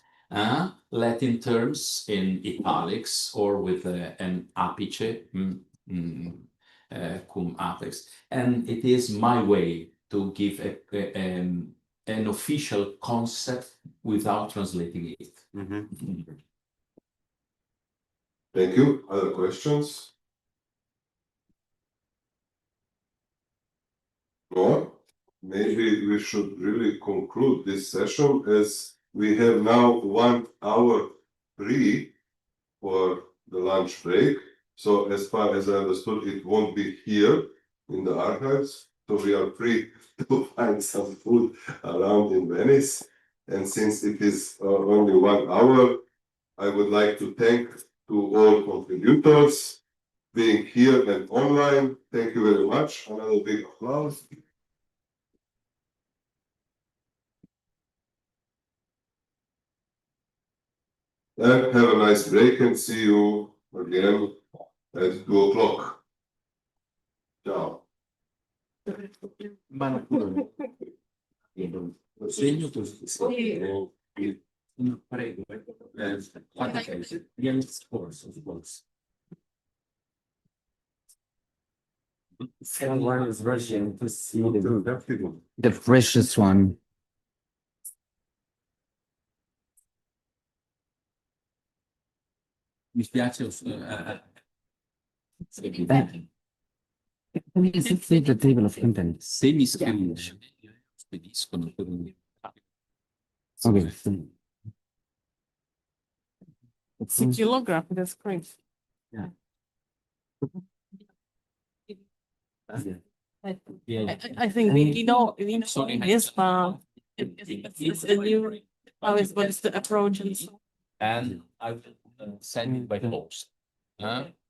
in italics or with an apice, cum apex. And it is my way to give an official concept without translating it. Thank you. Other questions? No? Maybe we should really conclude this session as we have now 1 hour free for the lunch break. So as far as I understood, it won't be here in the archives. So we are free to find some food around in Venice. And since it is only 1 hour, I would like to thank to all contributors being here and online. Thank you very much. Another big applause. And have a nice break and see you again at 2 o'clock. Ciao. Segno no, prego. Yes, of course. Everyone is rushing to see the freshest one. Mi spiace. The table of contents. Se mi scrivi, spediscono per un... Okay. It's a kilogram, that's great. Yeah. I think we know this, but it's a new, what is the approach and so. And I will send it by post.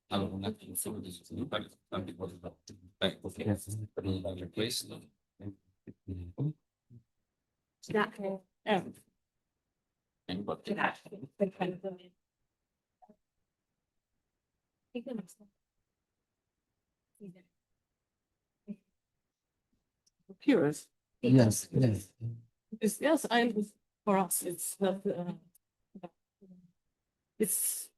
Allora, un attimo solo di tanti cose da per non questo. Curious. Yes. Yes, for us, it's not, it's.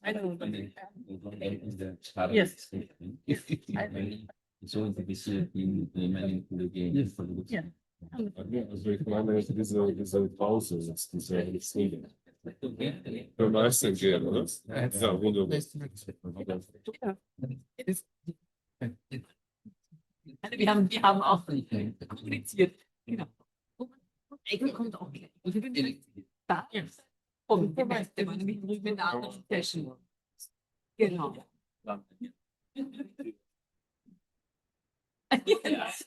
I don't. Yes. It's going to be seen in the many games for the Yeah. Diese Pause ist diese Szene. Du weißt ja gerne, oder? Ja, wunderbar. Wir haben auch kommuniziert. Genau. Ecke kommt auch gleich. Ich bin da jetzt. Und der meiste war nämlich drüben in der anderen Session. Genau.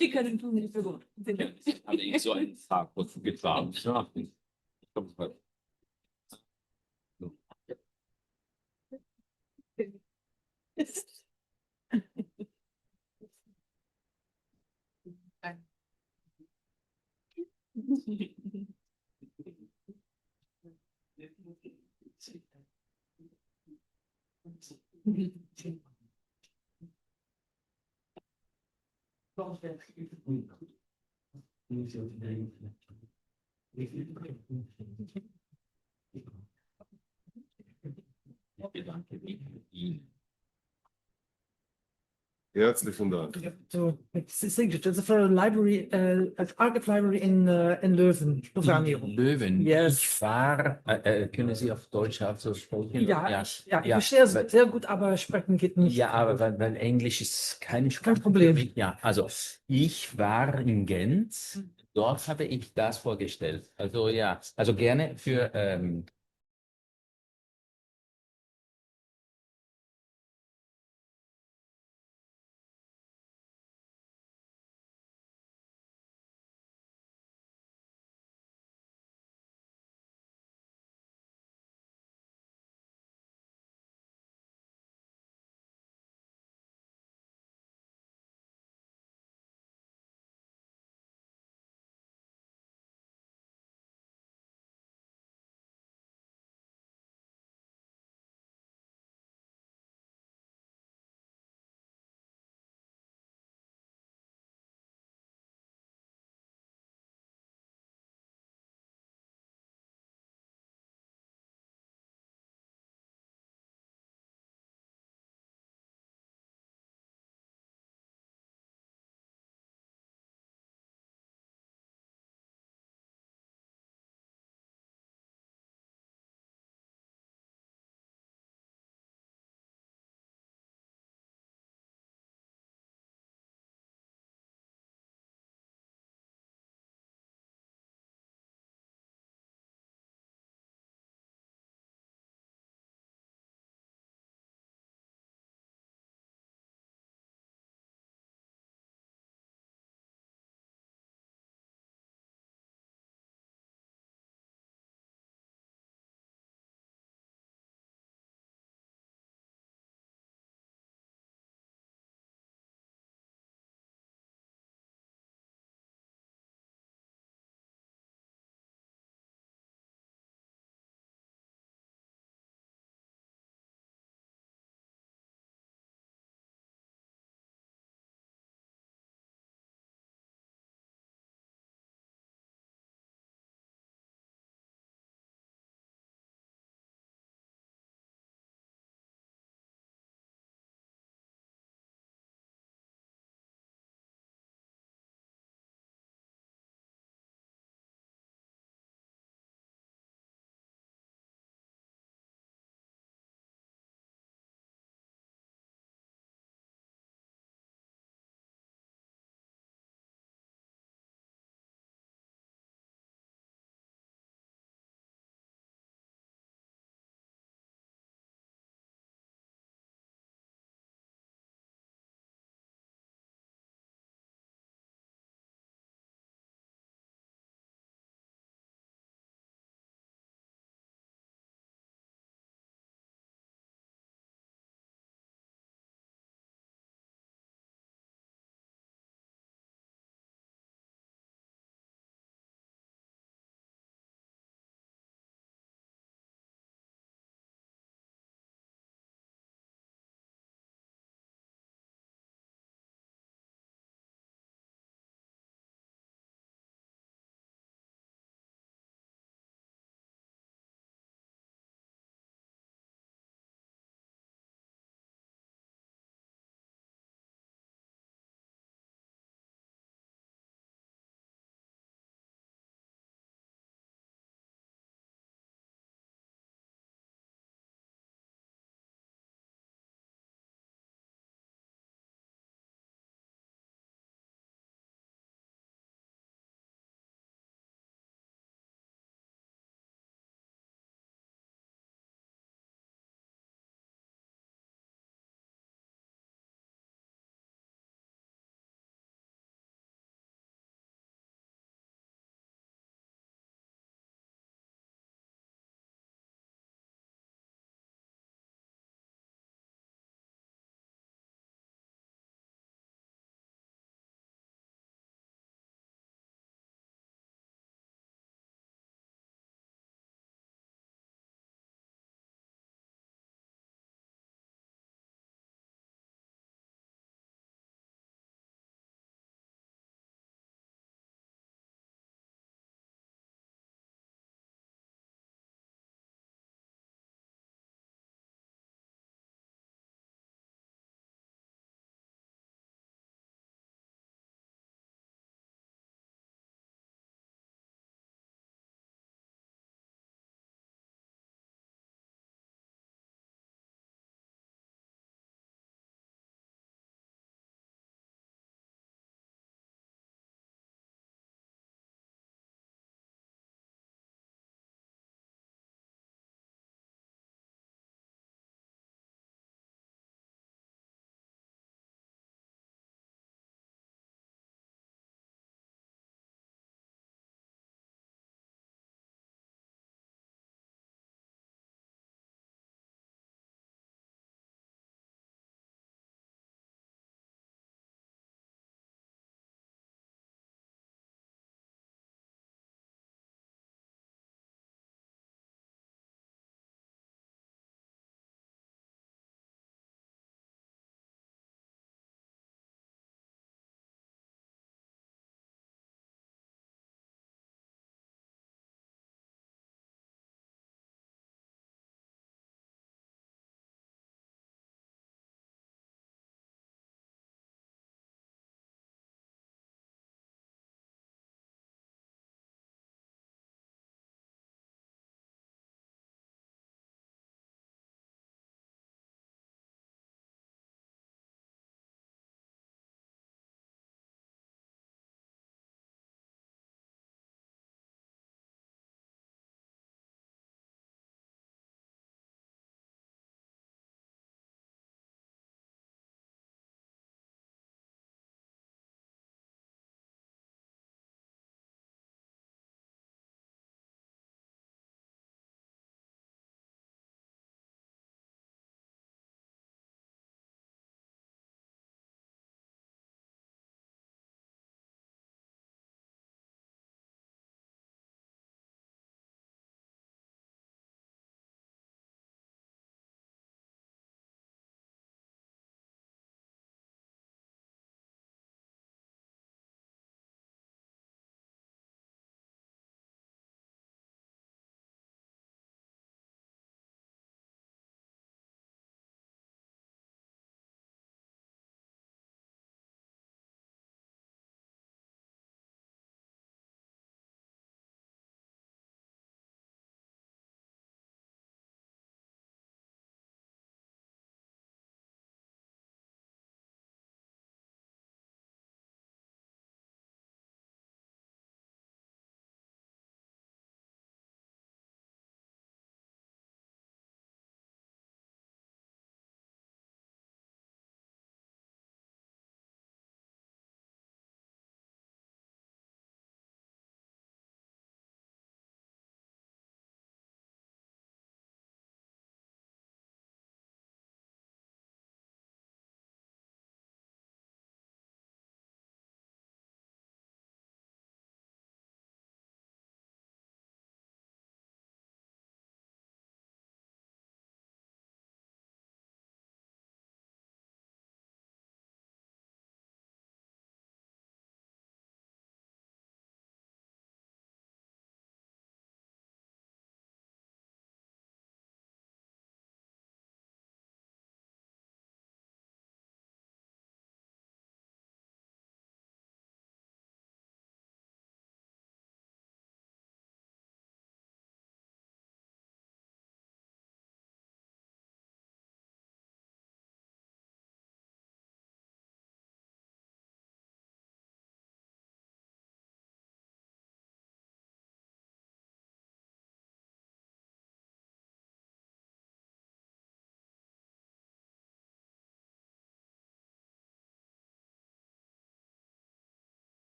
Die können tun nicht so gut. Hatte ich so einen Tag getan. Herzlichen Dank. So it's signature. It's for a library, an archive library in Leuven, Leuven. Löwen. Yes. Ich war, können Sie auf Deutsch auch so sprechen? Ja, ich verstehe es sehr gut, aber sprechen geht nicht. Ja, aber weil Englisch ist keine Kein Problem. Ja, also ich war in Gent, dort habe ich das vorgestellt. Also ja, also gerne für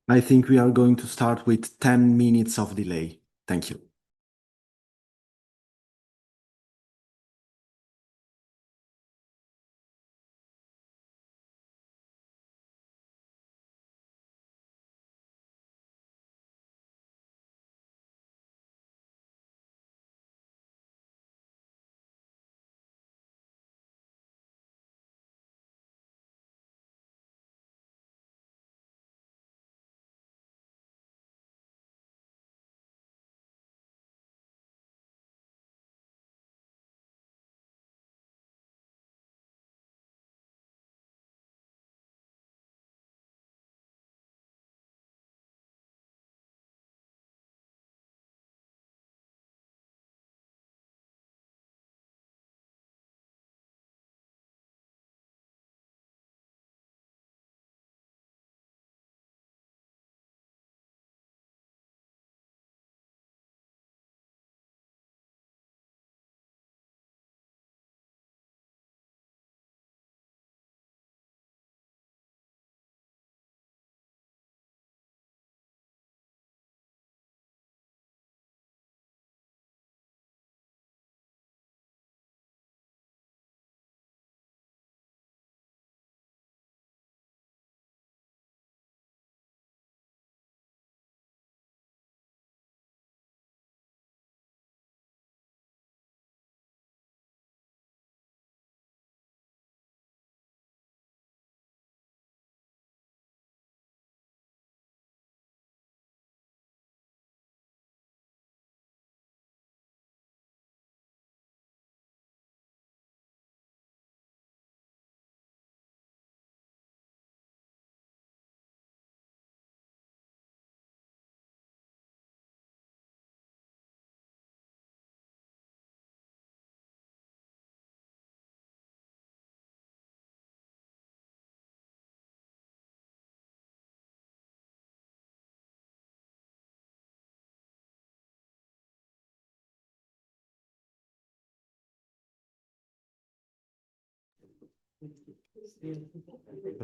I think we are going to start with 10 minutes of delay. Thank you.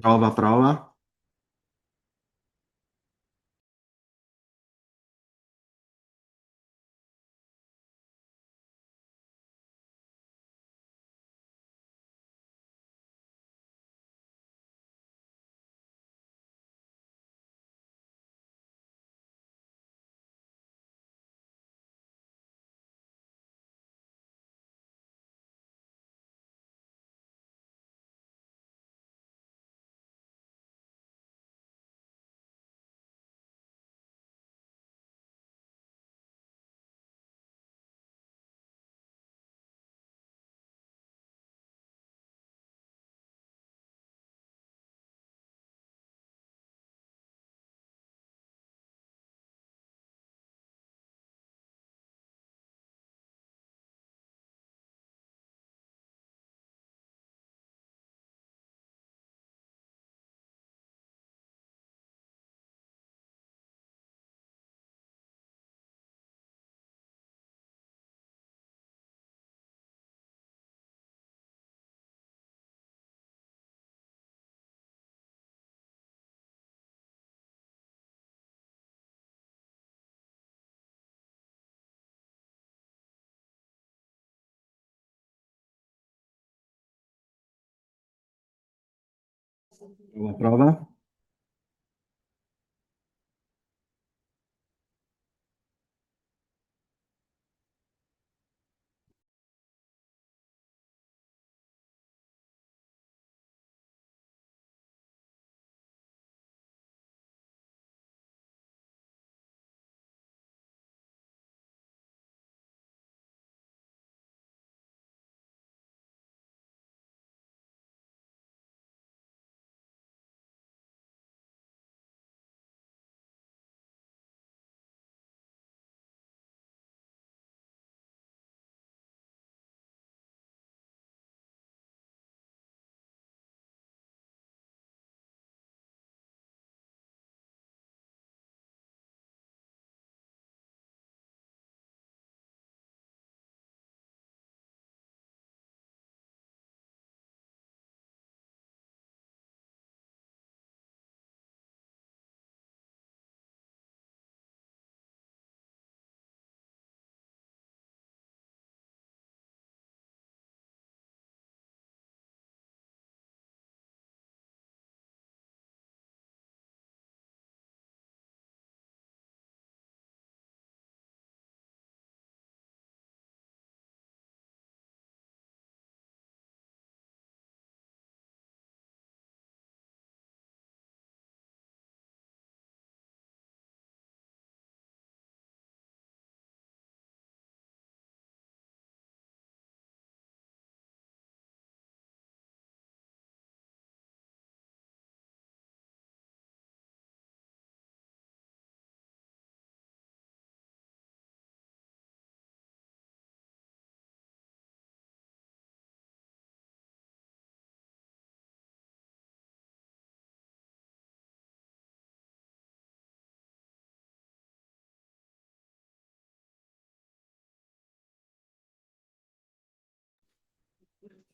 Prova, prova. Prova, prova.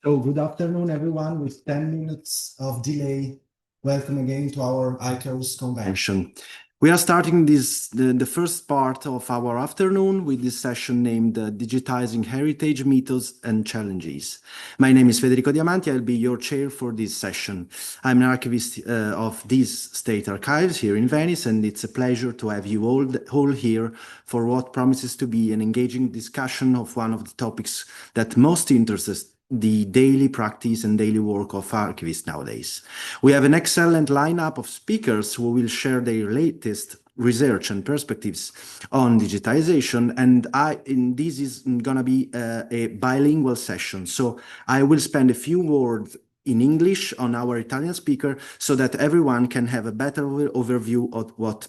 So good afternoon, everyone. With 10 minutes of delay, welcome again to our ICARUS convention. We are starting the first part of our afternoon with this session named Digitizing Heritage, Mythos and Challenges. My name is Federico Diamanti. I'll be your chair for this session. I'm an archivist of these state archives here in Venice, and it's a pleasure to have you all here for what promises to be an engaging discussion of one of the topics that most interests the daily practice and daily work of archivists nowadays. We have an excellent lineup of speakers who will share their latest research and perspectives on digitization, and this is gonna be a bilingual session. So I will spend a few words in English on our Italian speaker so that everyone can have a better overview of what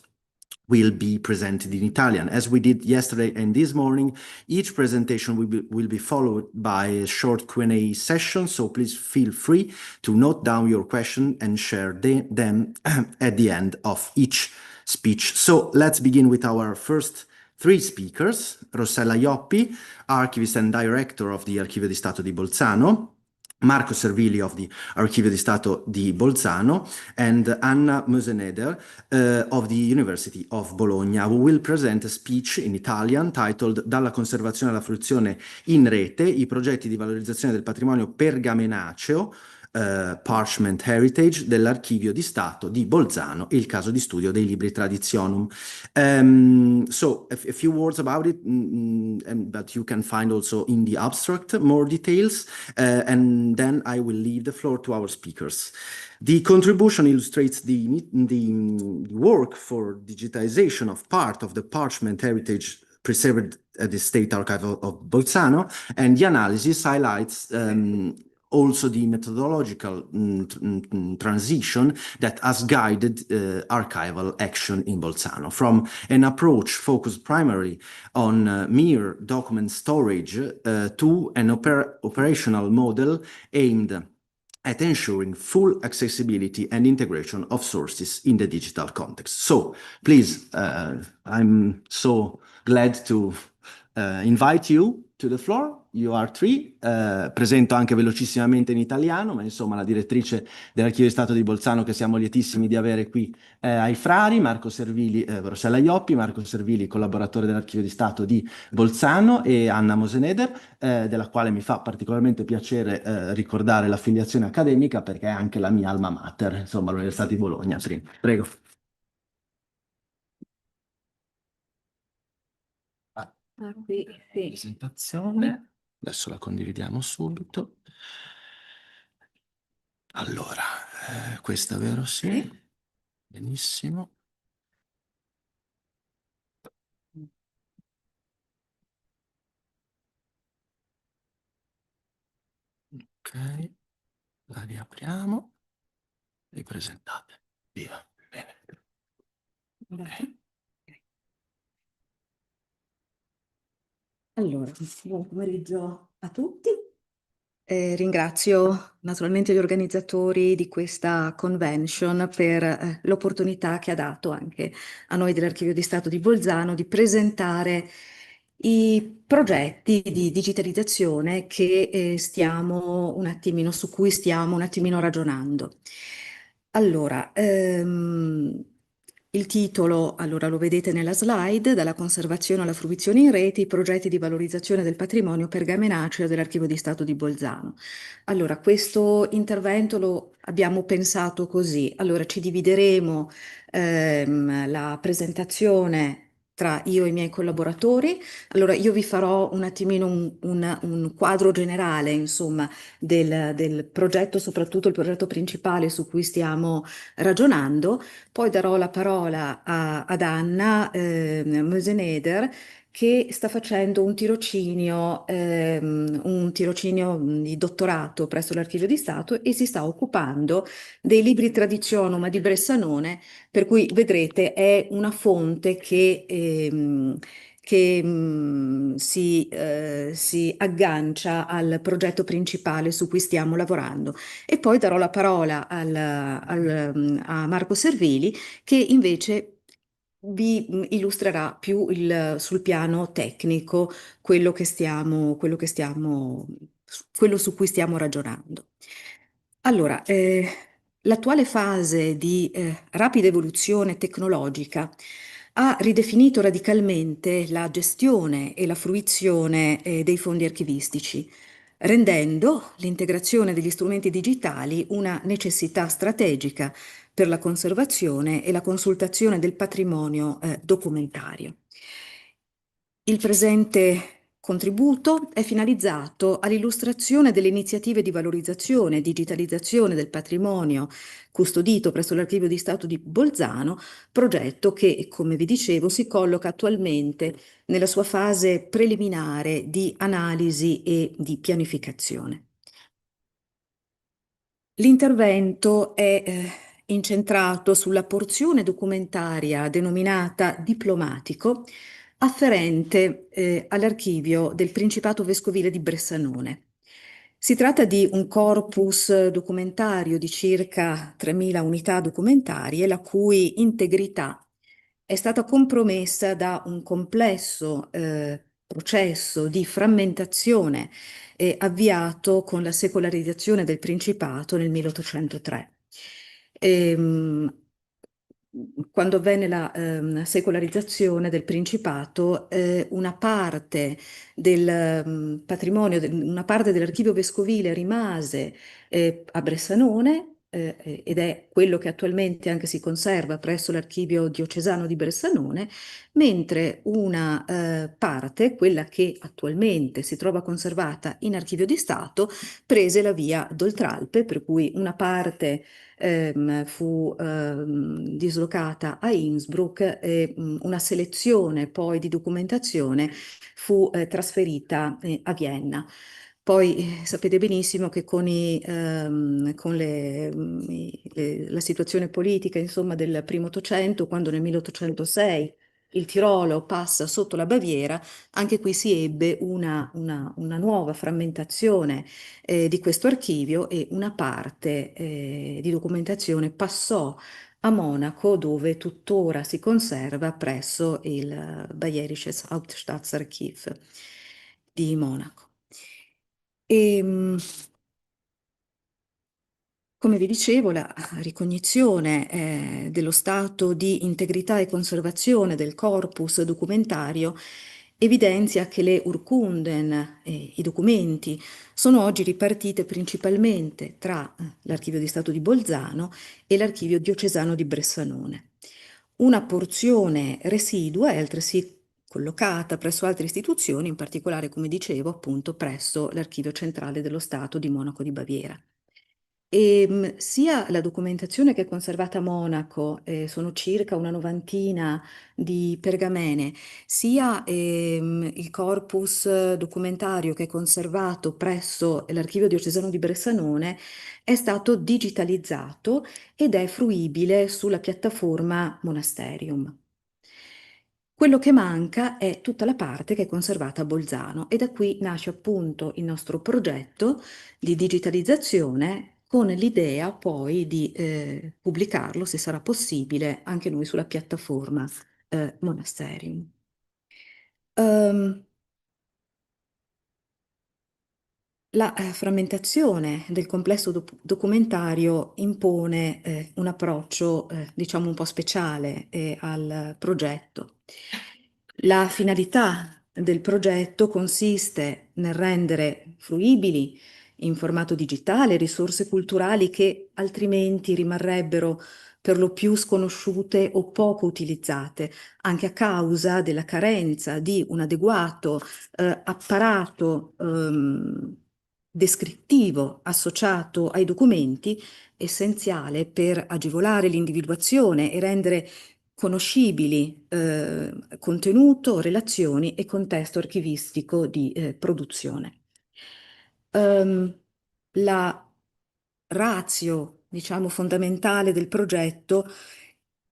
will be presented in Italian. As we did yesterday and this morning, each presentation will be followed by a short Q&A session, so please feel free to note down your question and share them at the end of each speech. So let's begin with our first three speakers: Rossella Ioppi, archivist and director of the Archivio di Stato di Bolzano; Marco Servili of the Archivio di Stato di Bolzano; and Anna Möseneder of the University of Bologna, who will present a speech in Italian titled Dalla conservazione alla fruizione in rete, i progetti di valorizzazione del patrimonio pergamenaceo, Parchment Heritage dell'Archivio di Stato di Bolzano, il caso di studio dei libri Traditionum. So a few words about it, but you can find also in the abstract more details, and then I will leave the floor to our speakers. The contribution illustrates the work for digitization of part of the parchment heritage preserved at the State Archive of Bolzano, and the analysis highlights also the methodological transition that has guided archival action in Bolzano, from an approach focused primarily on mere document storage to an operational model aimed at ensuring full accessibility and integration of sources in the digital context. So please, I'm so glad to invite you to the floor. You are three. Presento anche velocissimamente in italiano, ma insomma la direttrice dell'Archivio di Stato di Bolzano, che siamo lietissimi di avere qui ai Frari, Marco Servili, Rossella Ioppi, Marco Servili, collaboratore dell'Archivio di Stato di Bolzano, e Anna Moseneder, della quale mi fa particolarmente piacere ricordare l'affiliazione accademica, perché è anche la mia alma mater, insomma l'Università di Bologna. Prego. Qui, sì. Presentazione. Adesso la condividiamo subito. Allora, questa vero? Sì. Benissimo. Ok, la riapriamo. Ripresentate. Via. Bene. Ok. Allora, buon pomeriggio a tutti. Ringrazio naturalmente gli organizzatori di questa convention per l'opportunità che ha dato anche a noi dell'Archivio di Stato di Bolzano di presentare i progetti di digitalizzazione che su cui stiamo un attimino ragionando. Allora, il titolo, allora, lo vedete nella slide: dalla conservazione alla fruizione in rete, i progetti di valorizzazione del patrimonio pergamenaceo dell'Archivio di Stato di Bolzano. Allora, questo intervento lo abbiamo pensato così. Allora, ci divideremo la presentazione tra io e i miei collaboratori. Allora, io vi farò un attimino un quadro generale, insomma, del progetto, soprattutto il progetto principale su cui stiamo ragionando. Poi darò la parola ad Anna Möseneder, che sta facendo un tirocinio di dottorato presso l'Archivio di Stato e si sta occupando dei libri Traditionum di Bressanone, per cui vedrete è una fonte che si aggancia al progetto principale su cui stiamo lavorando. E poi darò la parola a Marco Servili, che invece vi illustrerà più sul piano tecnico quello che stiamo quello su cui stiamo ragionando. Allora, l'attuale fase di rapida evoluzione tecnologica ha ridefinito radicalmente la gestione e la fruizione dei fondi archivistici, rendendo l'integrazione degli strumenti digitali una necessità strategica per la conservazione e la consultazione del patrimonio documentario. Il presente contributo è finalizzato all'illustrazione delle iniziative di valorizzazione e digitalizzazione del patrimonio custodito presso l'Archivio di Stato di Bolzano, progetto che, come vi dicevo, si colloca attualmente nella sua fase preliminare di analisi e di pianificazione. L'intervento è incentrato sulla porzione documentaria denominata diplomatico, afferente all'archivio del Principato Vescovile di Bressanone. Si tratta di un corpus documentario di circa 3.000 unità documentarie, la cui integrità è stata compromessa da un complesso processo di frammentazione avviato con la secolarizzazione del Principato nel 1803. Quando avvenne la secolarizzazione del Principato, una parte del patrimonio, una parte dell'archivio vescovile rimase a Bressanone, ed è quello che attualmente anche si conserva presso l'Archivio diocesano di Bressanone, mentre una parte, quella che attualmente si trova conservata in Archivio di Stato, prese la via d'Oltralpe, per cui una parte fu dislocata a Innsbruck e una selezione poi di documentazione fu trasferita a Vienna. Poi sapete benissimo che con la situazione politica, insomma, del primo Ottocento, quando nel 1806 il Tirolo passa sotto la Baviera, anche qui si ebbe una nuova frammentazione di questo archivio e una parte di documentazione passò a Monaco, dove tuttora si conserva presso il Bayerisches Hauptstaatsarchiv di Monaco. Come vi dicevo, la ricognizione dello stato di integrità e conservazione del corpus documentario evidenzia che le Urkunden, i documenti, sono oggi ripartite principalmente tra l'Archivio di Stato di Bolzano e l'Archivio diocesano di Bressanone. Una porzione residua è altresì collocata presso altre istituzioni, in particolare, come dicevo, appunto presso l'Archivio centrale dello Stato di Monaco di Baviera. Sia la documentazione che è conservata a Monaco, sono circa una novantina di pergamene, sia il corpus documentario che è conservato presso l'Archivio diocesano di Bressanone è stato digitalizzato ed è fruibile sulla piattaforma Monasterium. Quello che manca è tutta la parte che è conservata a Bolzano e da qui nasce appunto il nostro progetto di digitalizzazione con l'idea poi di pubblicarlo, se sarà possibile, anche noi sulla piattaforma Monasterium. La frammentazione del complesso documentario impone un approccio, diciamo, un po' speciale al progetto. La finalità del progetto consiste nel rendere fruibili in formato digitale risorse culturali che altrimenti rimarrebbero per lo più sconosciute o poco utilizzate, anche a causa della carenza di un adeguato apparato descrittivo associato ai documenti, essenziale per agevolare l'individuazione e rendere conoscibili contenuto, relazioni e contesto archivistico di produzione. La ratio, diciamo, fondamentale del progetto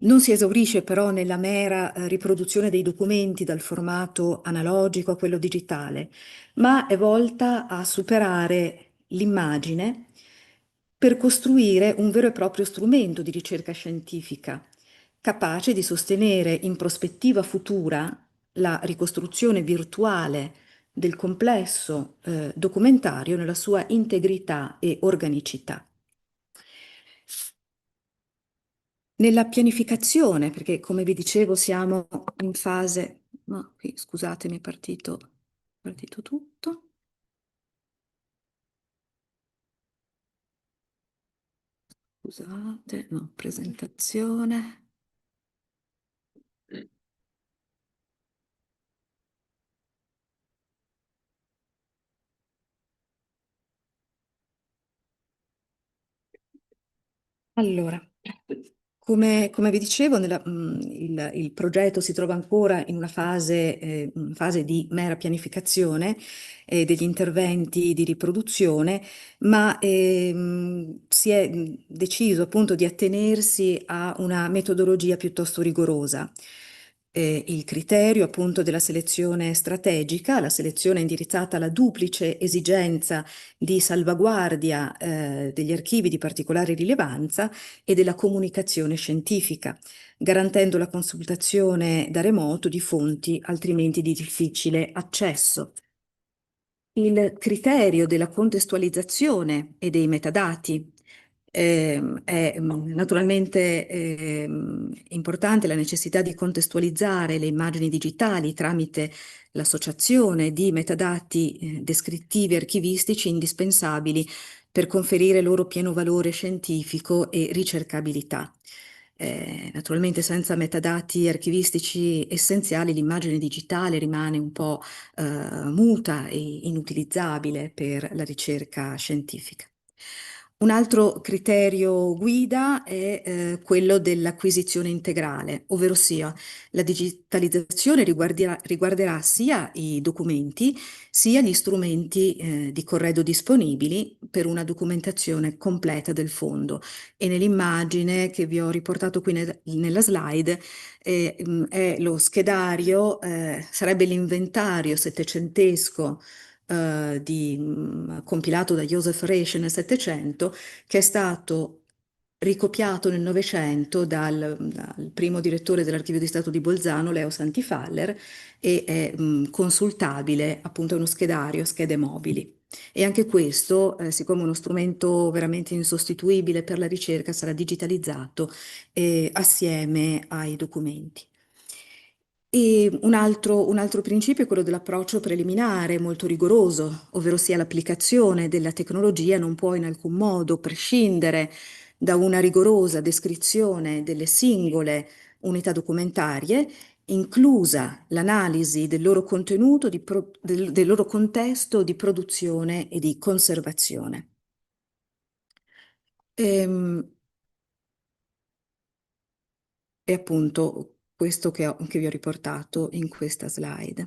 non si esaurisce però nella mera riproduzione dei documenti dal formato analogico a quello digitale, ma è volta a superare l'immagine per costruire un vero e proprio strumento di ricerca scientifica, capace di sostenere in prospettiva futura la ricostruzione virtuale del complesso documentario nella sua integrità e organicità. Nella pianificazione, perché come vi dicevo siamo in fase, no, qui scusatemi, è partito tutto. Scusate, no, presentazione. Allora, come vi dicevo, il progetto si trova ancora in una fase di mera pianificazione degli interventi di riproduzione, ma si è deciso appunto di attenersi a una metodologia piuttosto rigorosa. Il criterio appunto della selezione strategica, la selezione è indirizzata alla duplice esigenza di salvaguardia degli archivi di particolare rilevanza e della comunicazione scientifica, garantendo la consultazione da remoto di fonti altrimenti di difficile accesso. Il criterio della contestualizzazione e dei metadati è naturalmente importante la necessità di contestualizzare le immagini digitali tramite l'associazione di metadati descrittivi archivistici indispensabili per conferire loro pieno valore scientifico e ricercabilità. Naturalmente senza metadati archivistici essenziali l'immagine digitale rimane un po' muta e inutilizzabile per la ricerca scientifica. Un altro criterio guida è quello dell'acquisizione integrale, ovvero sia la digitalizzazione riguarderà sia i documenti sia gli strumenti di corredo disponibili per una documentazione completa del fondo. E nell'immagine che vi ho riportato qui nella slide è lo schedario, sarebbe l'inventario settecentesco compilato da Joseph Resch nel Settecento, che è stato ricopiato nel Novecento dal primo direttore dell'Archivio di Stato di Bolzano, Leo Santifaller, e è consultabile, appunto è uno schedario, schede mobili. E anche questo, siccome è uno strumento veramente insostituibile per la ricerca, sarà digitalizzato assieme ai documenti. E un altro principio è quello dell'approccio preliminare, molto rigoroso, ovvero sia l'applicazione della tecnologia non può in alcun modo prescindere da una rigorosa descrizione delle singole unità documentarie, inclusa l'analisi del loro contenuto, del loro contesto di produzione e di conservazione. È appunto questo che vi ho riportato in questa slide.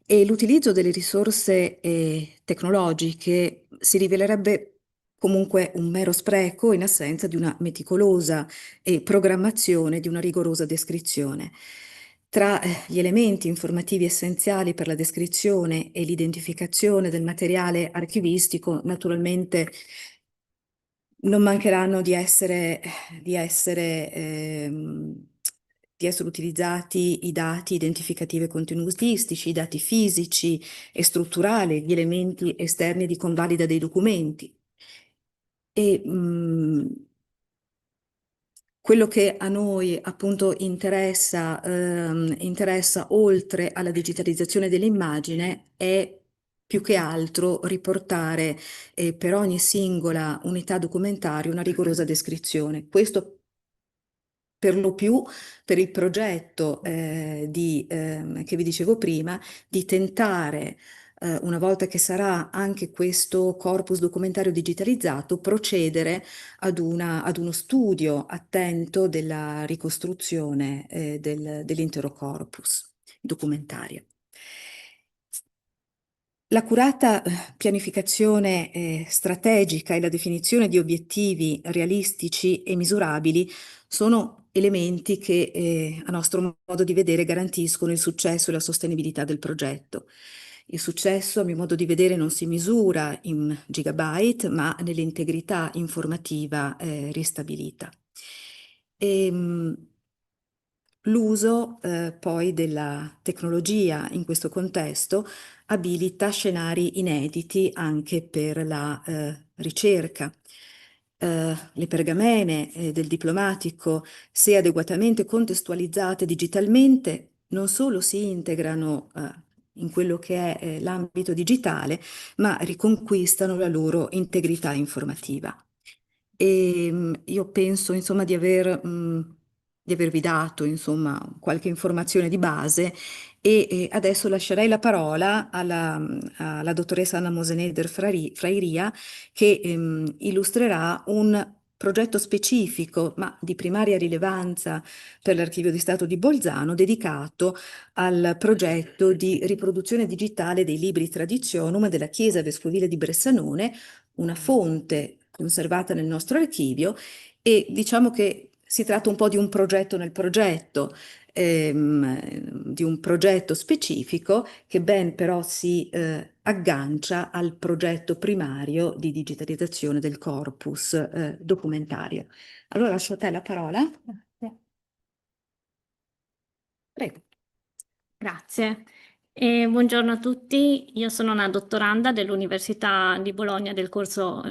E l'utilizzo delle risorse tecnologiche si rivelerebbe comunque un mero spreco in assenza di una meticolosa programmazione, di una rigorosa descrizione. Tra gli elementi informativi essenziali per la descrizione e l'identificazione del materiale archivistico, naturalmente non mancheranno di essere utilizzati i dati identificativi e contenutistici, i dati fisici e strutturali, gli elementi esterni di convalida dei documenti. E quello che a noi appunto interessa oltre alla digitalizzazione dell'immagine è più che altro riportare per ogni singola unità documentaria una rigorosa descrizione. Questo per lo più per il progetto che vi dicevo prima, di tentare, una volta che sarà anche questo corpus documentario digitalizzato, procedere ad uno studio attento della ricostruzione dell'intero corpus documentario. L'accurata pianificazione strategica e la definizione di obiettivi realistici e misurabili sono elementi che, a nostro modo di vedere, garantiscono il successo e la sostenibilità del progetto. Il successo, a mio modo di vedere, non si misura in gigabyte, ma nell'integrità informativa ristabilita. L'uso poi della tecnologia in questo contesto abilita scenari inediti anche per la ricerca. Le pergamene del diplomatico, se adeguatamente contestualizzate digitalmente, non solo si integrano in quello che è l'ambito digitale, ma riconquistano la loro integrità informativa. E io penso, insomma, di avervi dato, insomma, qualche informazione di base e adesso lascerei la parola alla dottoressa Anna Moseneder Frairia che illustrerà un progetto specifico, ma di primaria rilevanza per l'Archivio di Stato di Bolzano, dedicato al progetto di riproduzione digitale dei libri Traditionum della Chiesa Vescovile di Bressanone, una fonte conservata nel nostro archivio, e diciamo che si tratta un po' di un progetto nel progetto, di un progetto specifico che ben però si aggancia al progetto primario di digitalizzazione del corpus documentario. Allora lascio a te la parola. Prego. Grazie. Buongiorno a tutti, io sono una dottoranda dell'Università di Bologna del corso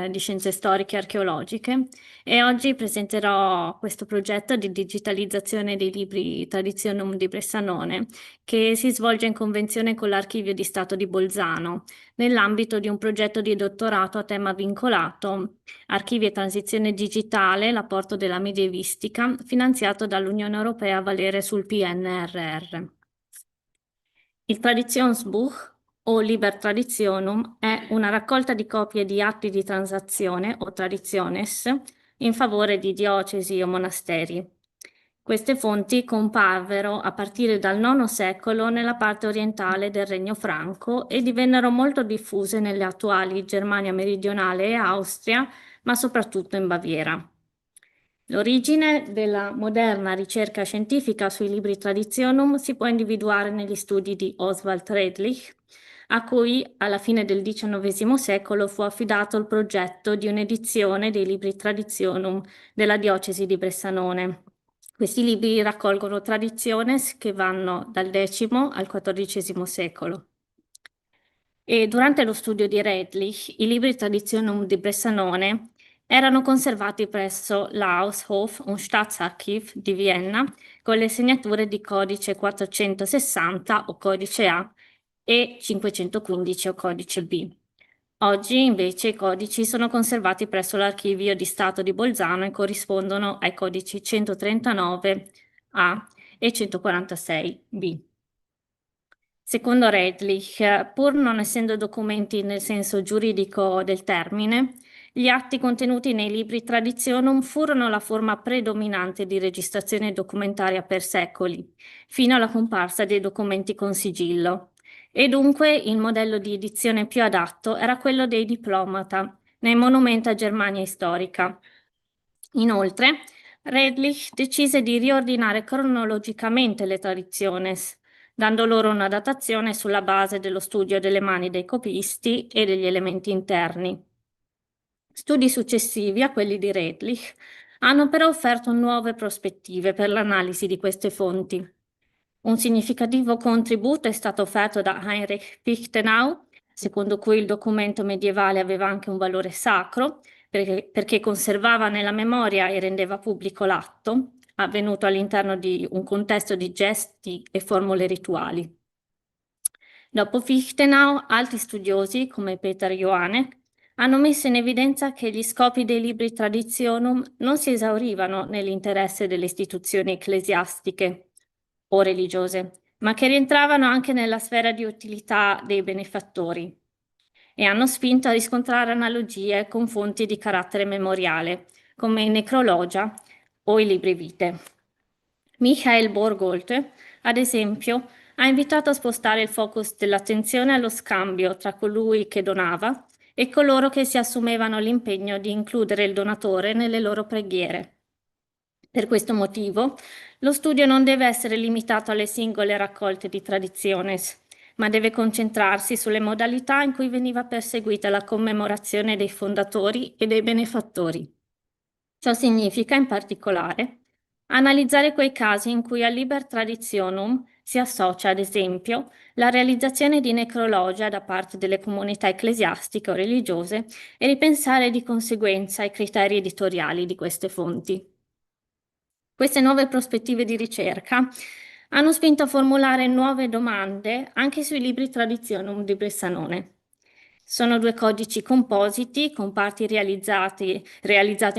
di Scienze Storiche e Archeologiche e oggi presenterò questo progetto di digitalizzazione dei libri Traditionum di Bressanone che si svolge in convenzione con l'Archivio di Stato di Bolzano nell'ambito di un progetto di dottorato a tema vincolato Archivi e transizione digitale, l'apporto della medievistica, finanziato dall'Unione Europea a valere sul PNRR. Il Traditionsbuch o Liber Traditionum è una raccolta di copie di atti di transazione o traditiones in favore di diocesi o monasteri. Queste fonti comparvero a partire dal IX secolo nella parte orientale del Regno Franco e divennero molto diffuse nelle attuali Germania meridionale e Austria, ma soprattutto in Baviera. L'origine della moderna ricerca scientifica sui libri Traditionum si può individuare negli studi di Oswald Redlich, a cui alla fine del XIX secolo fu affidato il progetto di un'edizione dei libri Traditionum della diocesi di Bressanone. Questi libri raccolgono traditiones che vanno dal X al XIV secolo. E durante lo studio di Redlich, i libri Traditionum di Bressanone erano conservati presso l'Haushof und Staatsarchiv di Vienna con le segnature di codice 460 o codice A e 515 o codice B. Oggi invece i codici sono conservati presso l'Archivio di Stato di Bolzano e corrispondono ai codici 139 A e 146 B. Secondo Redlich, pur non essendo documenti nel senso giuridico del termine, gli atti contenuti nei libri Traditionum furono la forma predominante di registrazione documentaria per secoli, fino alla comparsa dei documenti con sigillo. E dunque il modello di edizione più adatto era quello dei diplomata, nei Monumenta Germania Storica. Inoltre, Redlich decise di riordinare cronologicamente le traditiones, dando loro una datazione sulla base dello studio delle mani dei copisti e degli elementi interni. Studi successivi a quelli di Redlich hanno però offerto nuove prospettive per l'analisi di queste fonti. Un significativo contributo è stato offerto da Heinrich Fichtenau, secondo cui il documento medievale aveva anche un valore sacro, perché conservava nella memoria e rendeva pubblico l'atto, avvenuto all'interno di un contesto di gesti e formule rituali. Dopo Fichtenau, altri studiosi, come Peter Johanneck, hanno messo in evidenza che gli scopi dei libri Traditionum non si esaurivano nell'interesse delle istituzioni ecclesiastiche o religiose, ma che rientravano anche nella sfera di utilità dei benefattori e hanno spinto a riscontrare analogie con fonti di carattere memoriale, come i necrologia o i libri vite. Michael Borgolte, ad esempio, ha invitato a spostare il focus dell'attenzione allo scambio tra colui che donava e coloro che si assumevano l'impegno di includere il donatore nelle loro preghiere. Per questo motivo, lo studio non deve essere limitato alle singole raccolte di traditiones, ma deve concentrarsi sulle modalità in cui veniva perseguita la commemorazione dei fondatori e dei benefattori. Ciò significa, in particolare, Analizzare quei casi in cui al liber traditionum si associa, ad esempio, la realizzazione di necrologia da parte delle comunità ecclesiastiche o religiose e ripensare di conseguenza ai criteri editoriali di queste fonti. Queste nuove prospettive di ricerca hanno spinto a formulare nuove domande anche sui libri Traditionum di Bressanone. Sono 2 codici compositi con parti realizzate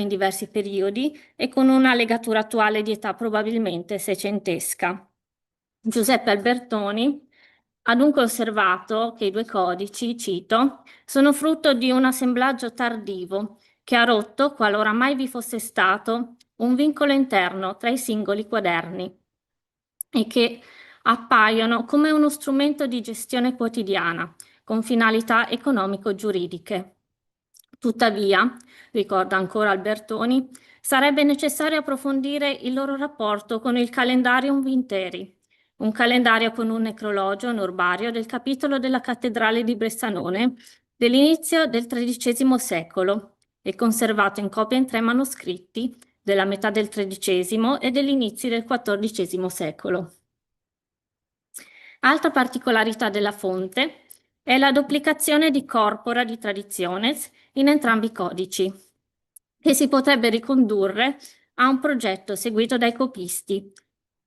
in diversi periodi e con una legatura attuale di età probabilmente seicentesca. Giuseppe Albertoni ha dunque osservato che i 2 codici, cito, sono frutto di un assemblaggio tardivo che ha rotto, qualora mai vi fosse stato, un vincolo interno tra i singoli quaderni e che appaiono come uno strumento di gestione quotidiana con finalità economico-giuridiche. Tuttavia, ricorda ancora Albertoni, sarebbe necessario approfondire il loro rapporto con il calendarium Vinteri, un calendario con un necrologio onurbario del capitolo della cattedrale di Bressanone dell'inizio del XIII secolo e conservato in copia in 3 manoscritti della metà del XIII e degli inizi del XIV secolo. Altra particolarità della fonte è la duplicazione di corpora di traditiones in entrambi i codici, che si potrebbe ricondurre a un progetto seguito dai copisti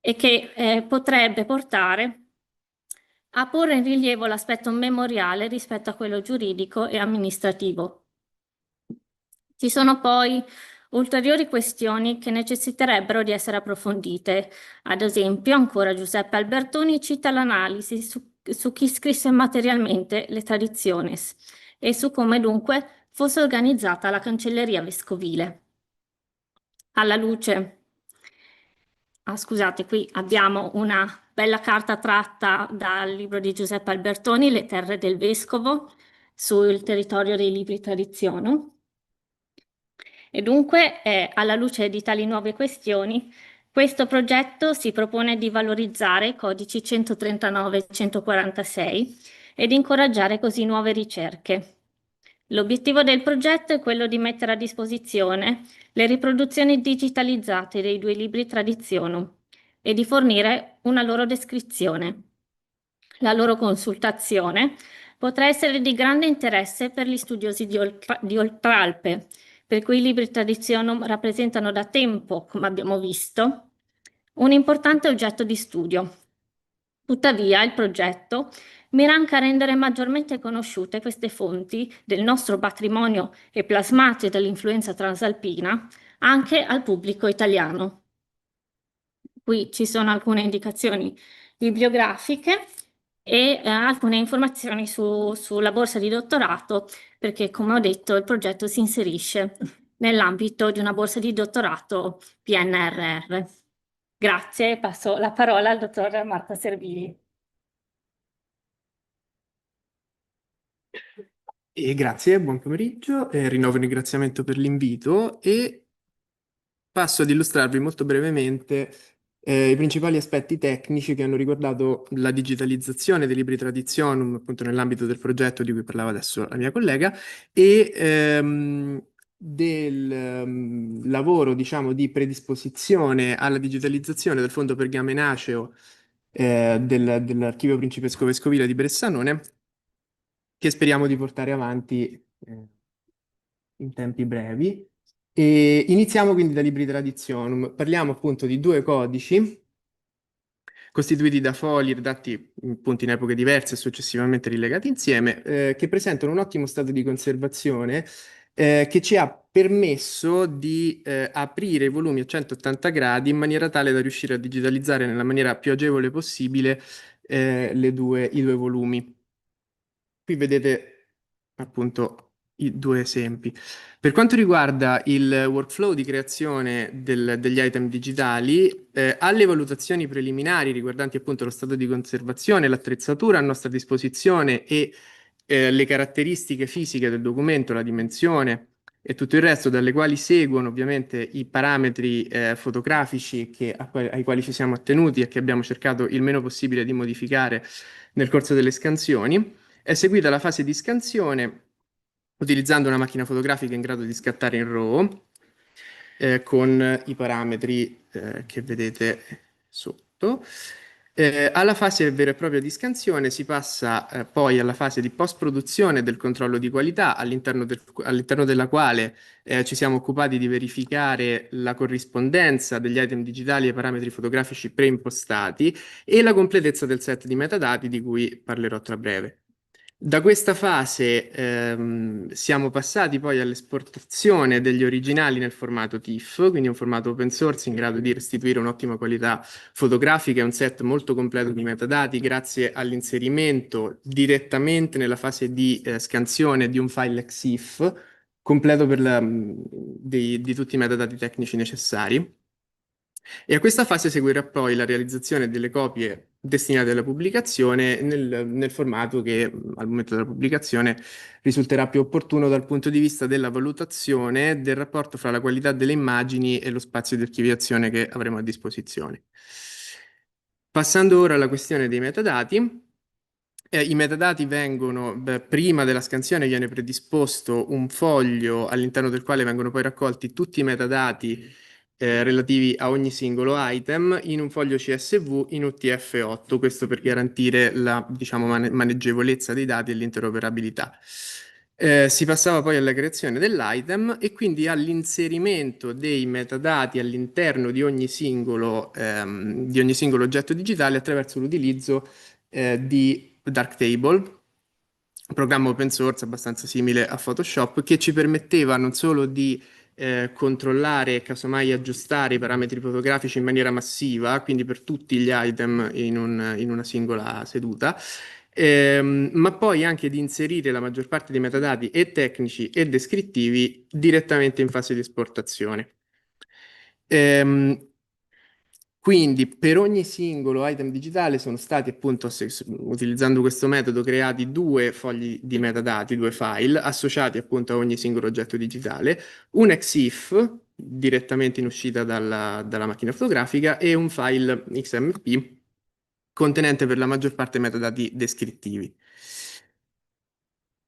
e che potrebbe portare a porre in rilievo l'aspetto memoriale rispetto a quello giuridico e amministrativo. Ci sono poi ulteriori questioni che necessiterebbero di essere approfondite. Ad esempio, ancora Giuseppe Albertoni cita l'analisi su chi scrisse materialmente le traditiones e su come dunque fosse organizzata la cancelleria vescovile. Alla luce scusate, qui abbiamo una bella carta tratta dal libro di Giuseppe Albertoni, Le terre del vescovo, sul territorio dei libri tradizionum. E dunque, alla luce di tali nuove questioni, questo progetto si propone di valorizzare i codici 139 e 146 e di incoraggiare così nuove ricerche. L'obiettivo del progetto è quello di mettere a disposizione le riproduzioni digitalizzate dei 2 libri Traditionum e di fornire una loro descrizione. La loro consultazione potrà essere di grande interesse per gli studiosi di Oltralpe, per cui i libri Traditionum rappresentano da tempo, come abbiamo visto, un importante oggetto di studio. Tuttavia, il progetto mira anche a rendere maggiormente conosciute queste fonti del nostro patrimonio e plasmate dall'influenza transalpina anche al pubblico italiano. Qui ci sono alcune indicazioni bibliografiche e alcune informazioni sulla borsa di dottorato, perché come ho detto il progetto si inserisce nell'ambito di una borsa di dottorato PNRR. Grazie, passo la parola al dottor Marco Servili. E grazie, buon pomeriggio, rinnovo il ringraziamento per l'invito e passo ad illustrarvi molto brevemente i principali aspetti tecnici che hanno riguardato la digitalizzazione dei libri Traditionum, appunto nell'ambito del progetto di cui parlava adesso la mia collega, e del lavoro, diciamo, di predisposizione alla digitalizzazione del Fondo Pergamenaceo dell'Archivio Principesco Vescovile di Bressanone, che speriamo di portare avanti in tempi brevi. E iniziamo quindi da libri Traditionum. Parliamo appunto di 2 codici costituiti da fogli redatti appunto in epoche diverse e successivamente rilegati insieme, che presentano un ottimo stato di conservazione che ci ha permesso di aprire i volumi a 180 gradi in maniera tale da riuscire a digitalizzare nella maniera più agevole possibile i 2 volumi. Qui vedete appunto i 2 esempi. Per quanto riguarda il workflow di creazione degli item digitali, alle valutazioni preliminari riguardanti appunto lo stato di conservazione, l'attrezzatura a nostra disposizione e le caratteristiche fisiche del documento, la dimensione e tutto il resto, dalle quali seguono ovviamente i parametri fotografici ai quali ci siamo attenuti e che abbiamo cercato il meno possibile di modificare nel corso delle scansioni. È seguita la fase di scansione utilizzando una macchina fotografica in grado di scattare in RAW con i parametri che vedete sotto. Alla fase vera e propria di scansione si passa poi alla fase di post-produzione del controllo di qualità, all'interno della quale ci siamo occupati di verificare la corrispondenza degli item digitali ai parametri fotografici preimpostati e la completezza del set di metadati di cui parlerò tra breve. Da questa fase siamo passati poi all'esportazione degli originali nel formato TIFF, quindi un formato open source in grado di restituire un'ottima qualità fotografica e un set molto completo di metadati grazie all'inserimento direttamente nella fase di scansione di un file EXIF completo di tutti i metadati tecnici necessari. E a questa fase seguirà poi la realizzazione delle copie destinate alla pubblicazione nel formato che al momento della pubblicazione risulterà più opportuno dal punto di vista della valutazione del rapporto fra la qualità delle immagini e lo spazio di archiviazione che avremo a disposizione. Passando ora alla questione dei metadati. I metadati vengono, prima della scansione viene predisposto un foglio all'interno del quale vengono poi raccolti tutti i metadati relativi a ogni singolo item in un foglio CSV in UTF-8, questo per garantire la, diciamo, maneggevolezza dei dati e l'interoperabilità. Si passava poi alla creazione dell'item e quindi all'inserimento dei metadati all'interno di ogni singolo oggetto digitale attraverso l'utilizzo di Darktable, un programma open source abbastanza simile a Photoshop che ci permetteva non solo di controllare e casomai aggiustare i parametri fotografici in maniera massiva, quindi per tutti gli item in una singola seduta, ma poi anche di inserire la maggior parte dei metadati e tecnici e descrittivi direttamente in fase di esportazione. Quindi per ogni singolo item digitale sono stati appunto, utilizzando questo metodo, creati due fogli di metadati, due file, associati appunto a ogni singolo oggetto digitale, un EXIF direttamente in uscita dalla macchina fotografica e un file XMP contenente per la maggior parte metadati descrittivi.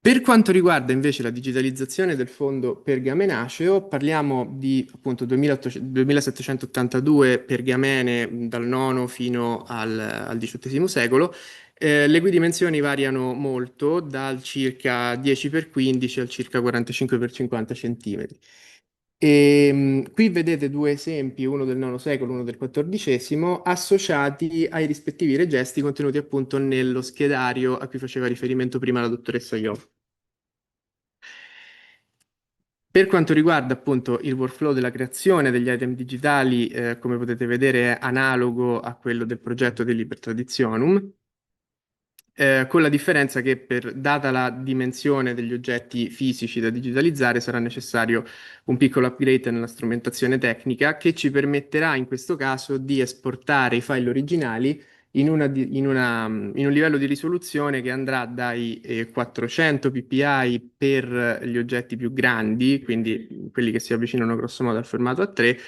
Per quanto riguarda invece la digitalizzazione del fondo pergamenaceo, parliamo di appunto 2782 pergamene dal IX fino al XVIII secolo, le cui dimensioni variano molto, dal circa 10x15 al circa 45x50 centimetri. Qui vedete due esempi, uno del IX secolo, uno del XIV, associati ai rispettivi registri contenuti appunto nello schedario a cui faceva riferimento prima la dottoressa Io. Per quanto riguarda appunto il workflow della creazione degli item digitali, come potete vedere è analogo a quello del progetto di Liber Traditionum, con la differenza che data la dimensione degli oggetti fisici da digitalizzare sarà necessario un piccolo upgrade nella strumentazione tecnica che ci permetterà in questo caso di esportare i file originali in un livello di risoluzione che andrà dai 400 ppi per gli oggetti più grandi, quindi quelli che si avvicinano grosso modo al formato A3,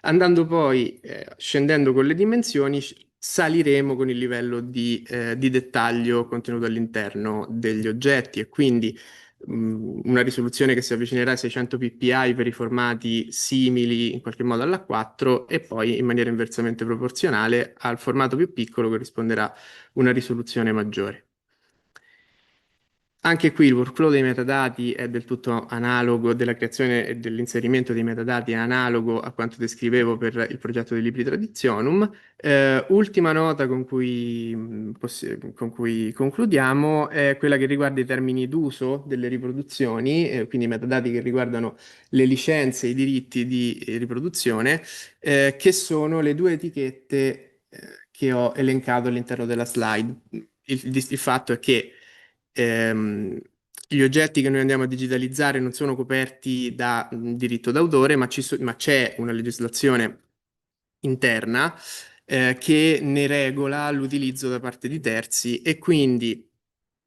andando poi, scendendo con le dimensioni, saliremo con il livello di dettaglio contenuto all'interno degli oggetti e quindi una risoluzione che si avvicinerà ai 600 ppi per i formati simili in qualche modo all'A4 e poi in maniera inversamente proporzionale al formato più piccolo corrisponderà una risoluzione maggiore. Anche qui il workflow dei metadati è del tutto analogo, della creazione e dell'inserimento dei metadati è analogo a quanto descrivevo per il progetto di Libri Traditionum. Ultima nota con cui concludiamo è quella che riguarda i termini d'uso delle riproduzioni, quindi metadati che riguardano le licenze e i diritti di riproduzione, che sono le due etichette che ho elencato all'interno della slide. Il fatto è che gli oggetti che noi andiamo a digitalizzare non sono coperti da diritto d'autore, ma c'è una legislazione interna che ne regola l'utilizzo da parte di terzi e quindi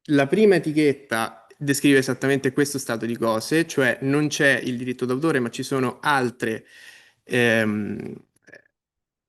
la prima etichetta descrive esattamente questo stato di cose, cioè non c'è il diritto d'autore, ma ci sono altre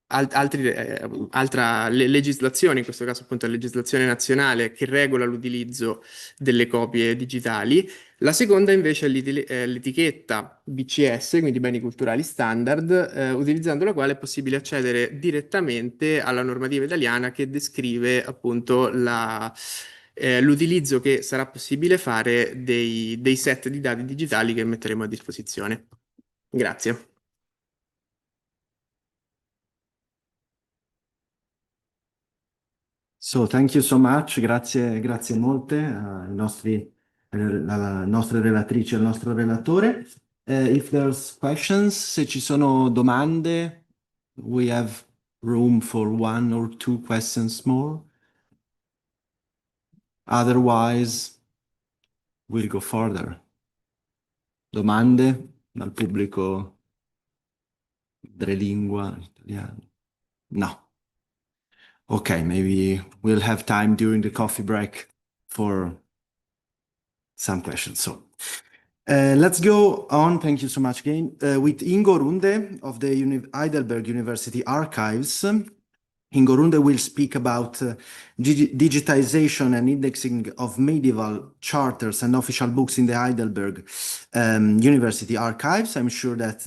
altra legislazione, in questo caso appunto la legislazione nazionale che regola l'utilizzo delle copie digitali. La seconda invece è l'etichetta BCS, quindi beni culturali standard, utilizzando la quale è possibile accedere direttamente alla normativa italiana che descrive appunto l'utilizzo che sarà possibile fare dei set di dati digitali che metteremo a disposizione. Grazie. So thank you so much, grazie molte alla nostra relatrice e al nostro relatore. If there's questions, se ci sono domande, we have room for 1 or 2 questions more. Otherwise, we'll go further. Domande dal pubblico madrelingua italiano? No. Okay, maybe we'll have time during the coffee break for some questions. So let's go on. Thank you so much again. With Ingo Runde of the Heidelberg University Archives. Ingo Runde will speak about digitization and indexing of medieval charters and official books in the Heidelberg University Archives. I'm sure that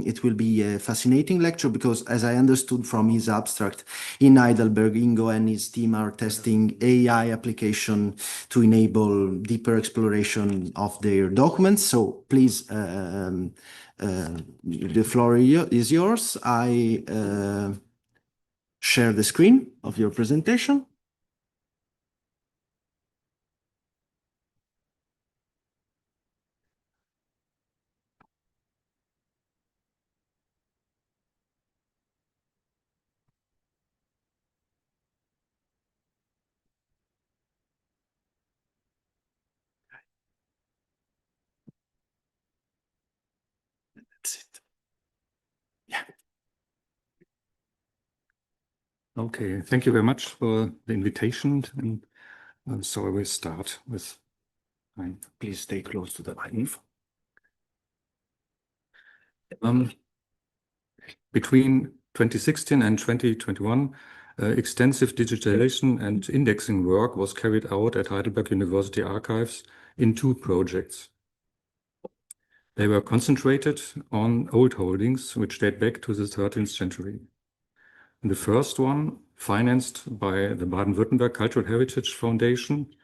it will be a fascinating lecture because, as I understood from his abstract, in Heidelberg, Ingo and his team are testing AI application to enable deeper exploration of their documents. So please, the floor is yours. I share the screen of your presentation. That's it. Yeah. Okay, thank you very much for the invitation. And so I will start with, please stay close to the microphone. Between 2016 and 2021, extensive digitalization and indexing work was carried out at Heidelberg University Archives in 2 projects. They were concentrated on old holdings, which date back to the 13th century. The first one, financed by the Baden-Württemberg Cultural Heritage Foundation,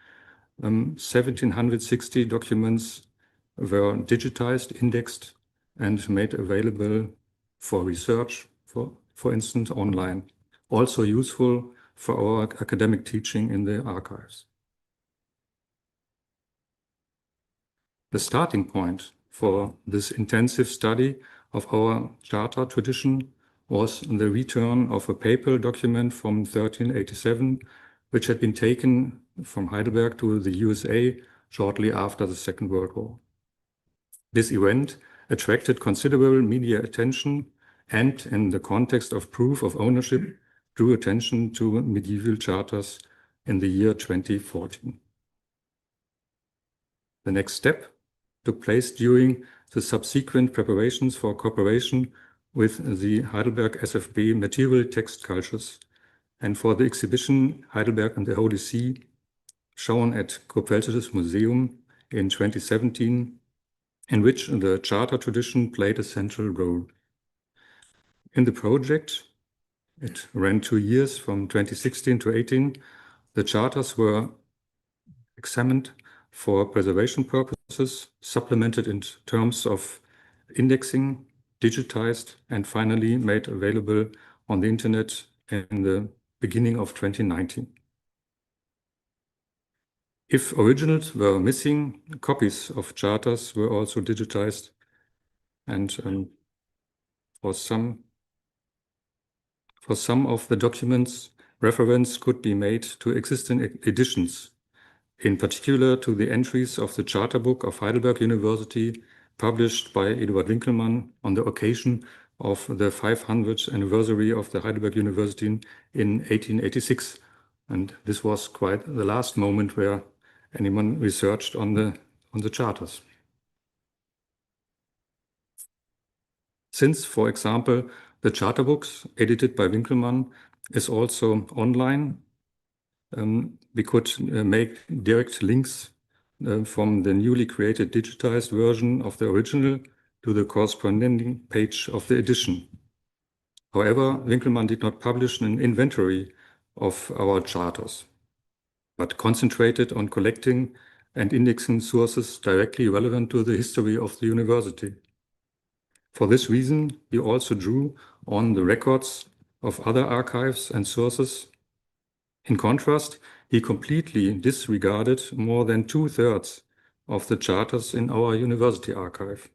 1,760 documents were digitized, indexed, and made available for research, for instance, online. Also useful for our academic teaching in the archives. The starting point for this intensive study of our charter tradition was the return of a papal document from 1387, which had been taken from Heidelberg to the USA shortly after the Second World War. This event attracted considerable media attention and, in the context of proof of ownership, drew attention to medieval charters in the year 2014. The next step took place during the subsequent preparations for cooperation with the Heidelberg SFB Material Text Cultures and for the exhibition Heidelberg and the Holy See, shown at Kurpfälzisches Museum in 2017, in which the charter tradition played a central role. In the project, it ran 2 years from 2016 to 18, the charters were examined for preservation purposes, supplemented in terms of indexing, digitized, and finally made available on the internet in the beginning of 2019. If originals were missing, copies of charters were also digitized, and for some of the documents, reference could be made to existing editions, in particular to the entries of the Charter Book of Heidelberg University, published by Eduard Winkelmann on the occasion of the 500th anniversary of the Heidelberg University in 1886. And this was quite the last moment where anyone researched on the charters. Since, for example, The charter books edited by Winkelmann is also online. We could make direct links from the newly created digitized version of the original to the corresponding page of the edition. However, Winkelmann did not publish an inventory of our charters, but concentrated on collecting and indexing sources directly relevant to the history of the university. For this reason, he also drew on the records of other archives and sources. In contrast, he completely disregarded more than 2/3 of the charters in our university archive.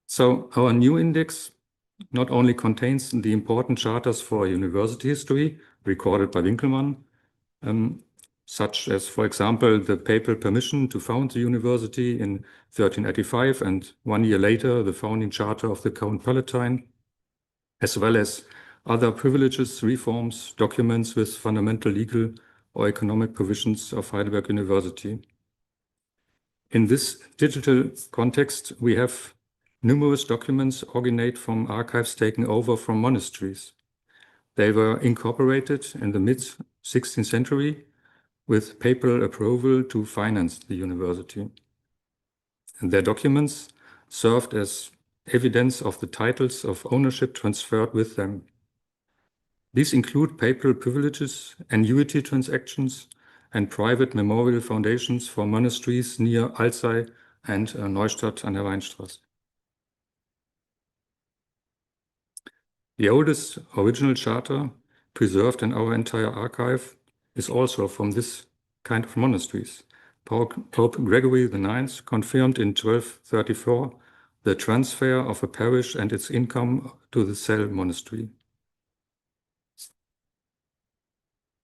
So our new index not only contains the important charters for university history recorded by Winkelmann, such as, for example, the papal permission to found the university in 1385 and 1 year later the founding charter of the Count Palatine, as well as other privileges, reforms, documents with fundamental legal or economic provisions of Heidelberg University. In this digital context, we have numerous documents originate from archives taken over from monasteries. They were incorporated in the mid-16th century with papal approval to finance the university. And their documents served as evidence of the titles of ownership transferred with them. These include papal privileges, annuity transactions, and private memorial foundations for monasteries near Alzey and Neustadt an der Weinstraße. The oldest original charter preserved in our entire archive is also from this kind of monasteries. Pope Gregory IX confirmed in 1234 the transfer of a parish and its income to the Cell monastery.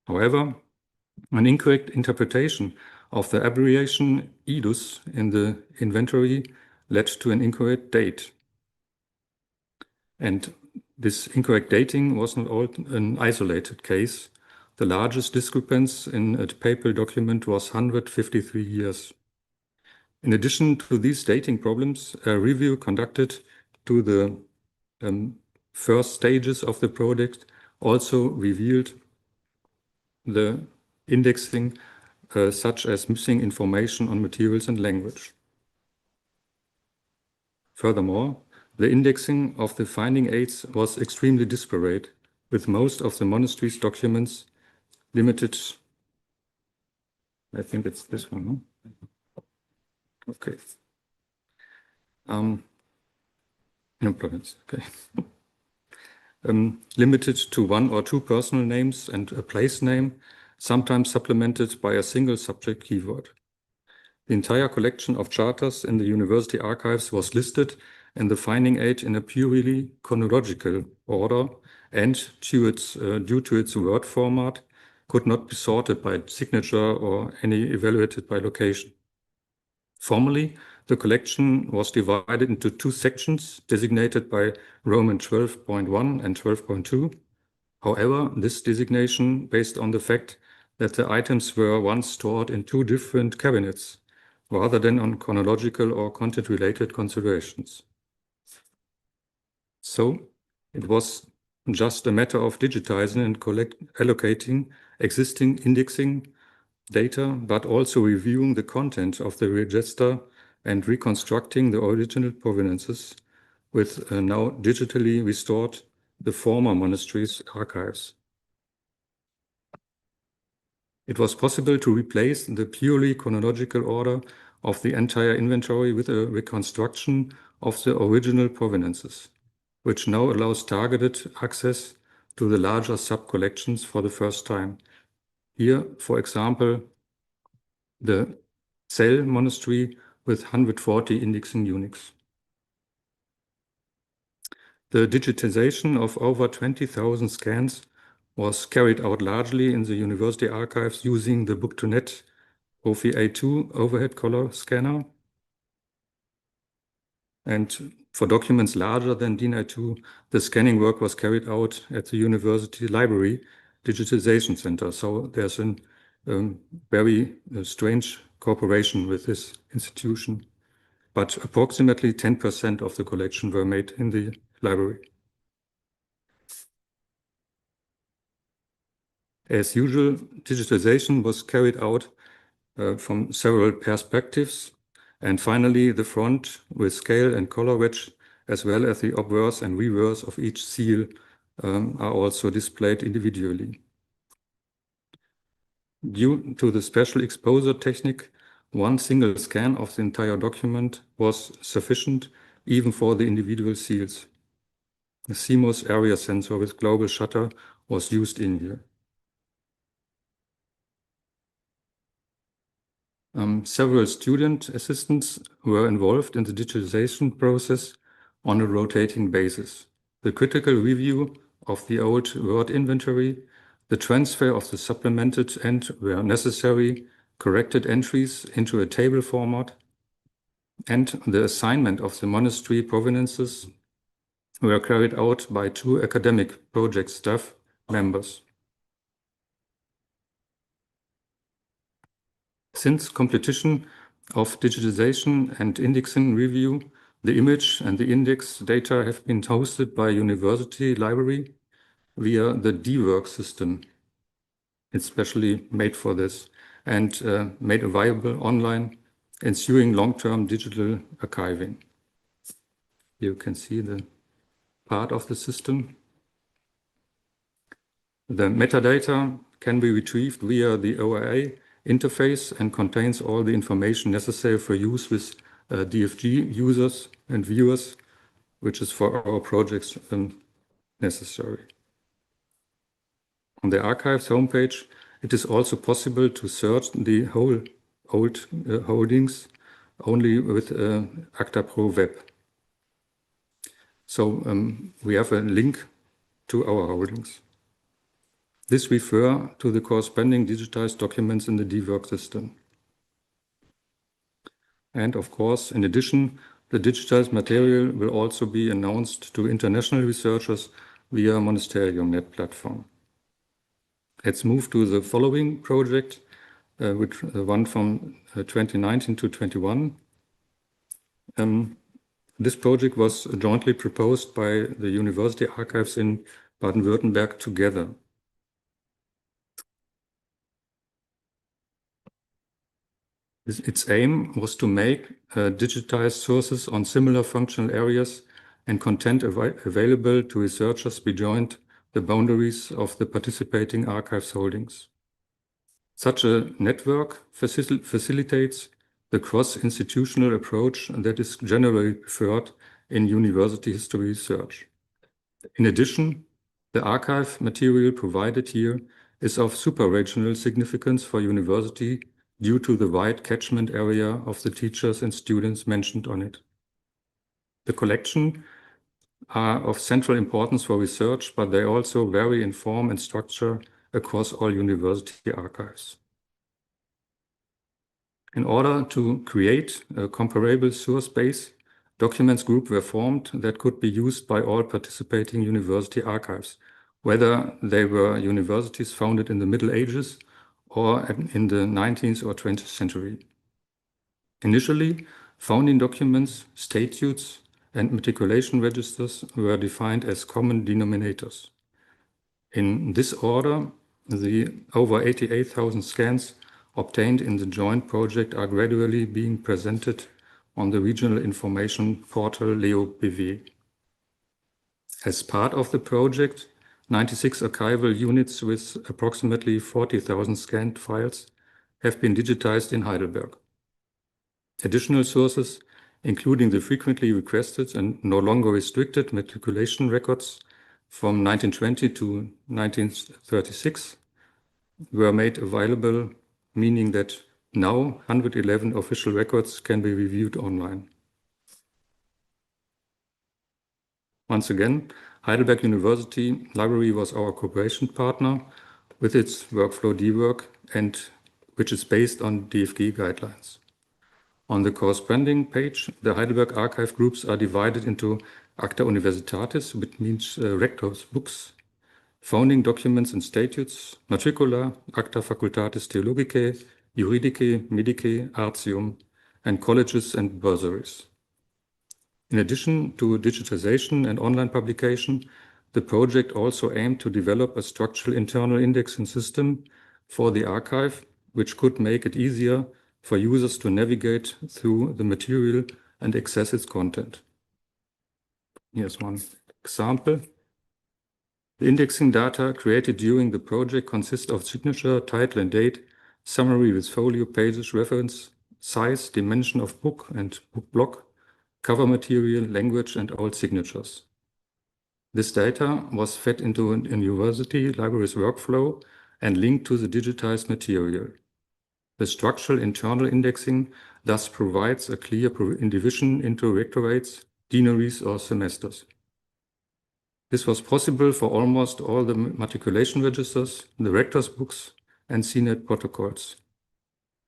However, an incorrect interpretation of the abbreviation idus in the inventory led to an incorrect date. And this incorrect dating was not an isolated case. The largest discrepancy in a papal document was 153 years. In addition to these dating problems, a review conducted to the first stages of the project also revealed the indexing, such as missing information on materials and language. Furthermore, the indexing of the finding aids was extremely disparate, with most of the monastery's documents limited. I think it's this one, no? Okay. No problems, okay. Limited to 1 or 2 personal names and a place name, sometimes supplemented by a single subject keyword. The entire collection of charters in the university archives was listed in the finding aid in a purely chronological order and due to its word format could not be sorted by signature or any evaluated by location. Formally, the collection was divided into 2 sections designated by Roman 12.1 and 12.2. However, this designation based on the fact that the items were once stored in 2 different cabinets, rather than on chronological or content-related considerations. So, it was just a matter of digitizing and allocating existing indexing data, but also reviewing the content of the register and reconstructing the original provenances with now digitally restored the former monastery's archives. It was possible to replace the purely chronological order of the entire inventory with a reconstruction of the original provenances, which now allows targeted access to the larger sub-collections for the first time. Here, for example, the Cell monastery with 140 indexing units. The digitization of over 20,000 scans was carried out largely in the university archives using the Book2Net OFI A2 overhead color scanner. And for documents larger than DIN A2, the scanning work was carried out at the University Library Digitization Center. So there's a very strange cooperation with this institution. but approximately 10% of the collection were made in the library. As usual, digitization was carried out from several perspectives, and finally the front with scale and color wedge, as well as the obverse and reverse of each seal, are also displayed individually. Due to the special exposure technique, one single scan of the entire document was sufficient even for the individual seals. The CMOS area sensor with global shutter was used in here. Several student assistants were involved in the digitization process on a rotating basis. The critical review of the old word inventory, the transfer of the supplemented and, where necessary, corrected entries into a table format, and the assignment of the monastery provenances were carried out by 2 academic project staff members. Since completion of digitization and indexing review, the image and the index data have been hosted by university library via the DWork system. It's specially made for this and made available online, ensuring long-term digital archiving. You can see the part of the system. The metadata can be retrieved via the ORA interface and contains all the information necessary for use with DFG users and viewers, which is for our projects necessary. On the archives homepage, it is also possible to search the whole old holdings only with Acta Pro Web. So we have a link to our holdings. This refers to the corresponding digitized documents in the DWork system. And of course, in addition, the digitized material will also be announced to international researchers via Monasterium.net platform. Let's move to the following project, which one from 2019 to 21. This project was jointly proposed by the university archives in Baden-Württemberg together. Its aim was to make digitized sources on similar functional areas and content available to researchers beyond the boundaries of the participating archives holdings. Such a network facilitates the cross-institutional approach that is generally preferred in university history research. In addition, the archive material provided here is of supraregional significance for university due to the wide catchment area of the teachers and students mentioned on it. The collection are of central importance for research, but they also vary in form and structure across all university archives. In order to create a comparable source base, documents groups were formed that could be used by all participating university archives, whether they were universities founded in the Middle Ages or in the 19th or 20th century. Initially, founding documents, statutes, and matriculation registers were defined as common denominators. In this order, the over 88,000 scans obtained in the joint project are gradually being presented on the regional information portal LeoBW. As part of the project, 96 archival units with approximately 40,000 scanned files have been digitized in Heidelberg. Additional sources, including the frequently requested and no longer restricted matriculation records from 1920 to 1936, were made available, meaning that now 111 official records can be reviewed online. Once again, Heidelberg University Library was our cooperation partner with its workflow DWork, and which is based on DFG guidelines. On the corresponding page, the Heidelberg archive groups are divided into Acta Universitatis, which means rector's books, founding documents and statutes, matricula, Acta Facultatis Theologicae, Juridicae, Medicae, Artium, and colleges and bursaries. In addition to digitization and online publication, the project also aimed to develop a structural internal indexing system for the archive, which could make it easier for users to navigate through the material and access its content. Here's one example. The indexing data created during the project consists of signature, title and date, summary with folio, pages, reference, size, dimension of book and book block, cover material, language, and all signatures. This data was fed into a university library's workflow and linked to the digitized material. The structural internal indexing thus provides a clear division into rectorates, deaneries, or semesters. This was possible for almost all the matriculation registers, the rector's books, and CNET protocols.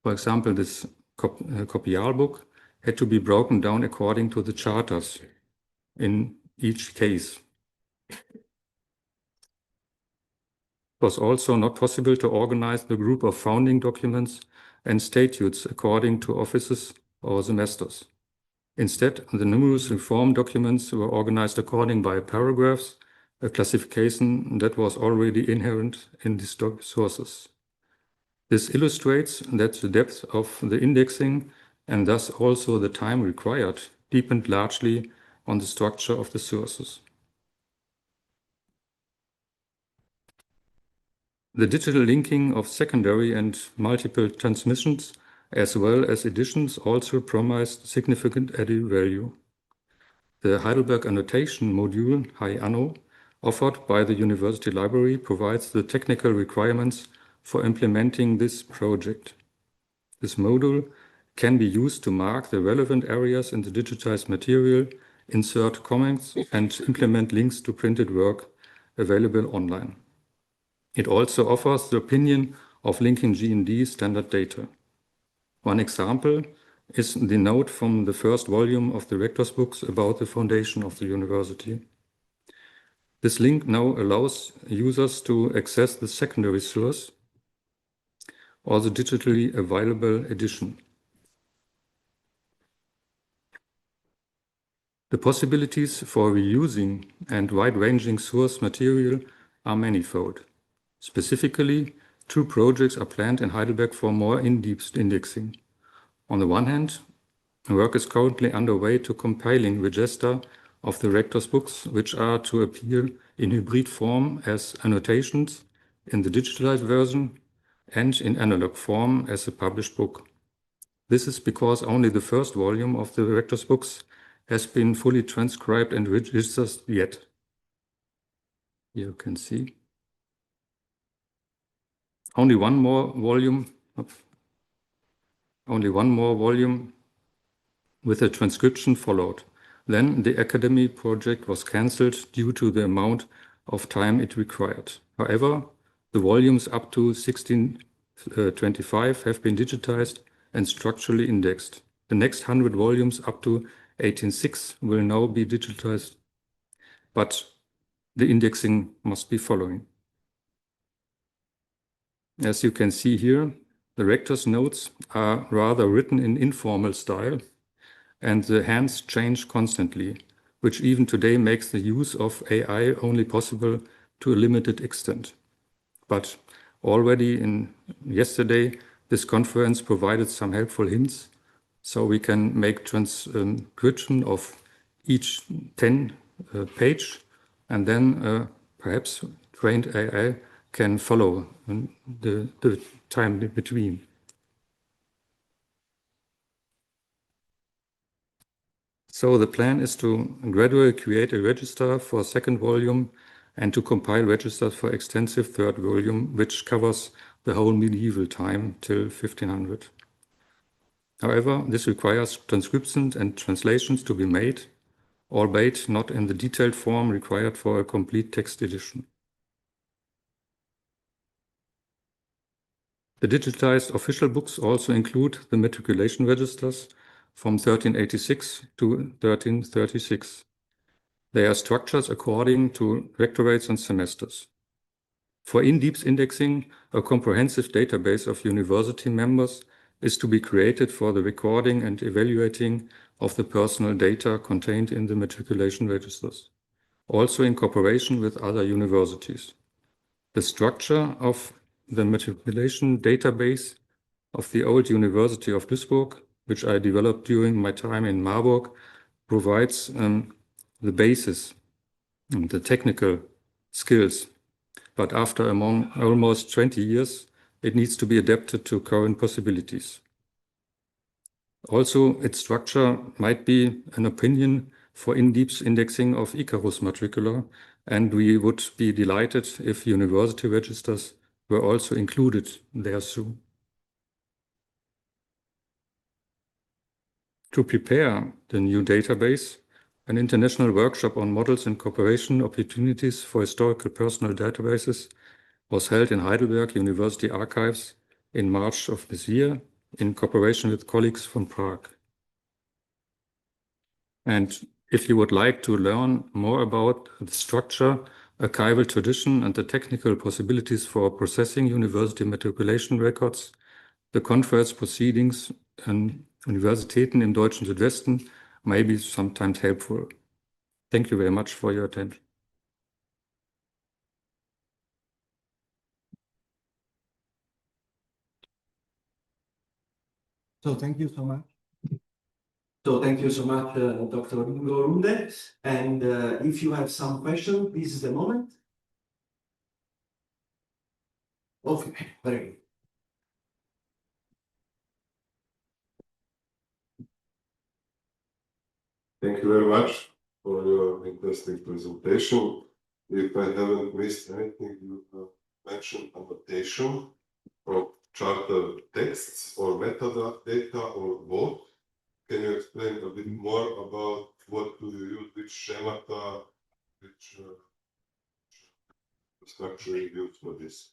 For example, this copial book had to be broken down according to the charters in each case. It was also not possible to organize the group of founding documents and statutes according to offices or semesters. Instead, the numerous reform documents were organized according by paragraphs, a classification that was already inherent in these sources. This illustrates that the depth of the indexing and thus also the time required depend largely on the structure of the sources. The digital linking of secondary and multiple transmissions as well as editions also promised significant added value. The Heidelberg Annotation module, HiAnno, offered by the University Library provides the technical requirements for implementing this project. This module can be used to mark the relevant areas in the digitized material, insert comments, and implement links to printed work available online. It also offers the opinion of linking G&D standard data. One example is the note from the first volume of the rector's books about the foundation of the university. This link now allows users to access the secondary source or the digitally available edition. The possibilities for reusing and wide-ranging source material are manifold. Specifically, 2 projects are planned in Heidelberg for more in-depth indexing. On the one hand, work is currently underway to compiling register of the rector's books, which are to appear in hybrid form as annotations in the digitalized version and in analog form as a published book. This is because only the first volume of the rector's books has been fully transcribed and registered yet. Here you can see. Only one more volume with a transcription followed. Then the academy project was cancelled due to the amount of time it required. However, the volumes up to 1625 have been digitized and structurally indexed. The next 100 volumes up to 1806 will now be digitized, but the indexing must be following. As you can see here, the rector's notes are rather written in informal style, and the hands change constantly, which even today makes the use of AI only possible to a limited extent. But already yesterday, this conference provided some helpful hints, so we can make transcription of each 10 page, and then perhaps trained AI can follow the time between. So the plan is to gradually create a register for a second volume and to compile registers for extensive third volume, which covers the whole medieval time till 1500. However, this requires transcriptions and translations to be made, albeit not in the detailed form required for a complete text edition. The digitized official books also include the matriculation registers from 1386 to 1336. They are structured according to rectorates and semesters. For in-depth indexing, a comprehensive database of university members is to be created for the recording and evaluating of the personal data contained in the matriculation registers, also in cooperation with other universities. The structure of the matriculation database of the old University of Duisburg, which I developed during my time in Marburg, provides the basis and the technical skills. But after among almost 20 years, it needs to be adapted to current possibilities. Also, its structure might be an opinion for in-depth indexing of ICARUS matricula, and we would be delighted if university registers were also included there soon. To prepare the new database, an international workshop on models and cooperation opportunities for historical personal databases was held in Heidelberg University Archives in March of this year in cooperation with colleagues from Prague. And if you would like to learn more about the structure, archival tradition, and the technical possibilities for processing university matriculation records, the conference proceedings an Universitäten im deutschen Südwesten may be sometimes helpful. Thank you very much for your attention. So thank you so much. Thank you so much, Dr. Runde. And if you have some questions, this is the moment. Okay, very good. Thank you very much for your interesting presentation. If I haven't missed anything, you have mentioned annotation of charter texts or metadata or both. Can you explain a bit more about what do you use, which schemata, which structure you use for this?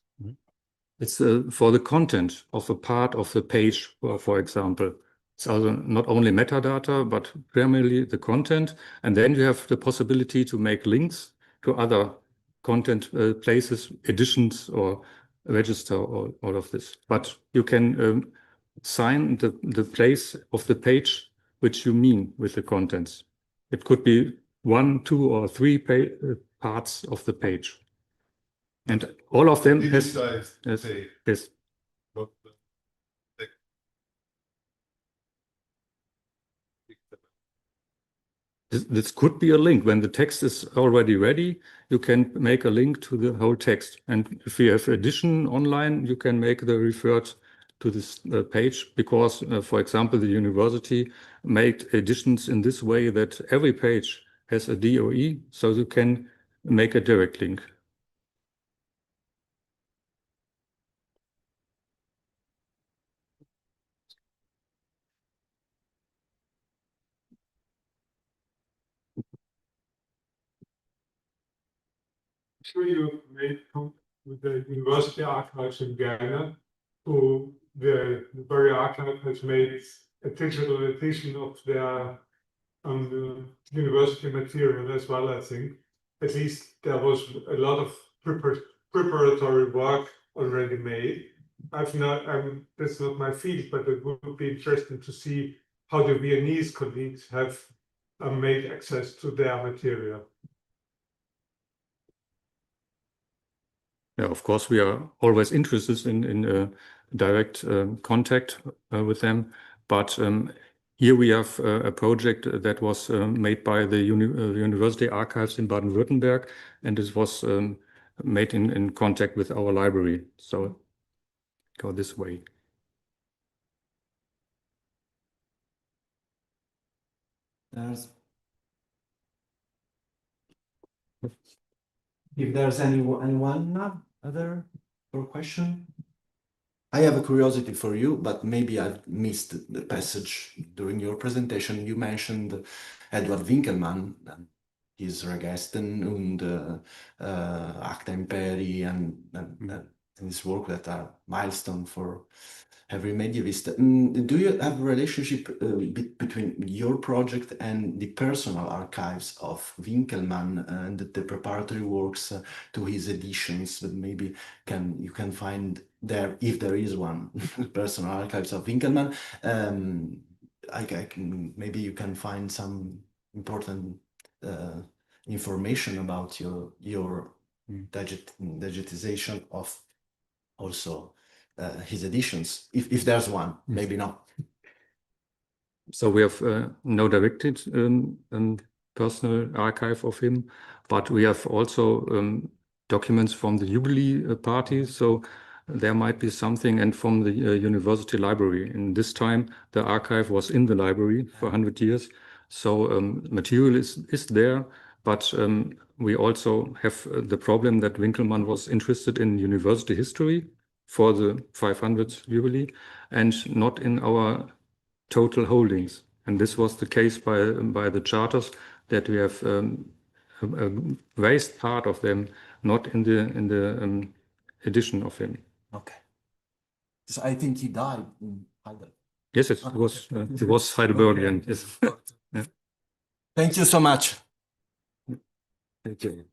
It's for the content of a part of the page, for example. It's also not only metadata, but primarily the content. And then you have the possibility to make links to other content places, editions, or register, or all of this. But you can sign the place of the page which you mean with the contents. It could be 1, 2, or 3 parts of the page. And all of them has yes. This could be a link. When the text is already ready, you can make a link to the whole text. And if you have edition online, you can make the referred to this page because, for example, the university made editions in this way that every page has a DOE, so you can make a direct link. Sure, you made contact with the University Archives in Ghana, who the very archive has made a digital edition of their university material as well, I think. At least there was a lot of preparatory work already made. That's not my field, but it would be interesting to see how the Viennese colleagues have made access to their material. Yeah, of course, we are always interested in direct contact with them. But here we have a project that was made by the University Archives in Baden-Württemberg, and this was made in contact with our library. So go this way. If there's anyone other for question? I have a curiosity for you, but maybe I've missed the passage during your presentation. You mentioned Edward Winkelmann, his Regesten und Acta Imperii, and this work that are milestone for every medievist. Do you have a relationship between your project and the personal archives of Winkelmann and the preparatory works to his editions that maybe you can find there, if there is one, personal archives of Winkelmann? Maybe you can find some important information about your digitization of also his editions, if there's one, maybe not. So we have no directed personal archive of him, but we have also documents from the Jubilee party. So there might be something, and from the university library. In this time, the archive was in the library for 100 years. So material is there, but we also have the problem that Winkelmann was interested in university history for the 500th Jubilee and not in our total holdings. And this was the case by the charters, that we have a vast part of them not in the edition of him. Okay. So I think he died in Heidelberg. Yes, it was Heidelbergian. Yes. Yeah. Thank you so much. Thank you.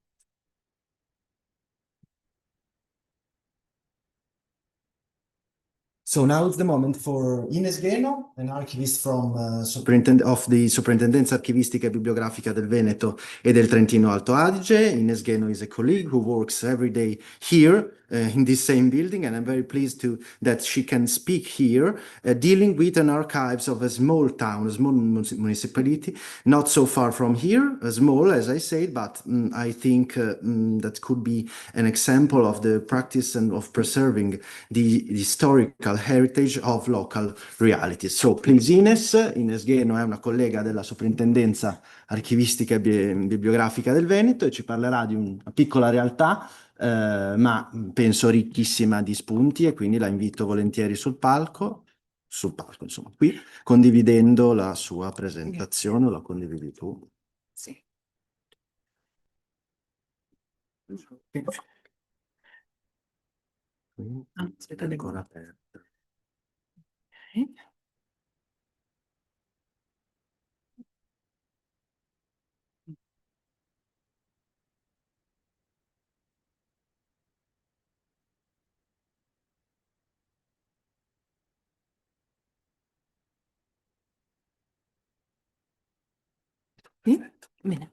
So now it's the moment for Ines Geno, an archivist from of the Soprintendenza Archivistica e Bibliografica del Veneto e del Trentino Alto Adige. Ines Geno is a colleague who works every day here in this same building, and I'm very pleased that she can speak here, dealing with an archives of a small town, a small municipality, not so far from here, small as I said, but I think that could be an example of the practice and of preserving the historical heritage of local realities. So please Ines Geno è una collega della Soprintendenza Archivistica e Bibliografica del Veneto e ci parlerà di una piccola realtà ma penso ricchissima di spunti, e quindi la invito volentieri sul palco, insomma, qui, condividendo la sua presentazione. La condividi tu? Sì. Aspetta, ancora aperta. Okay. Sì? Bene.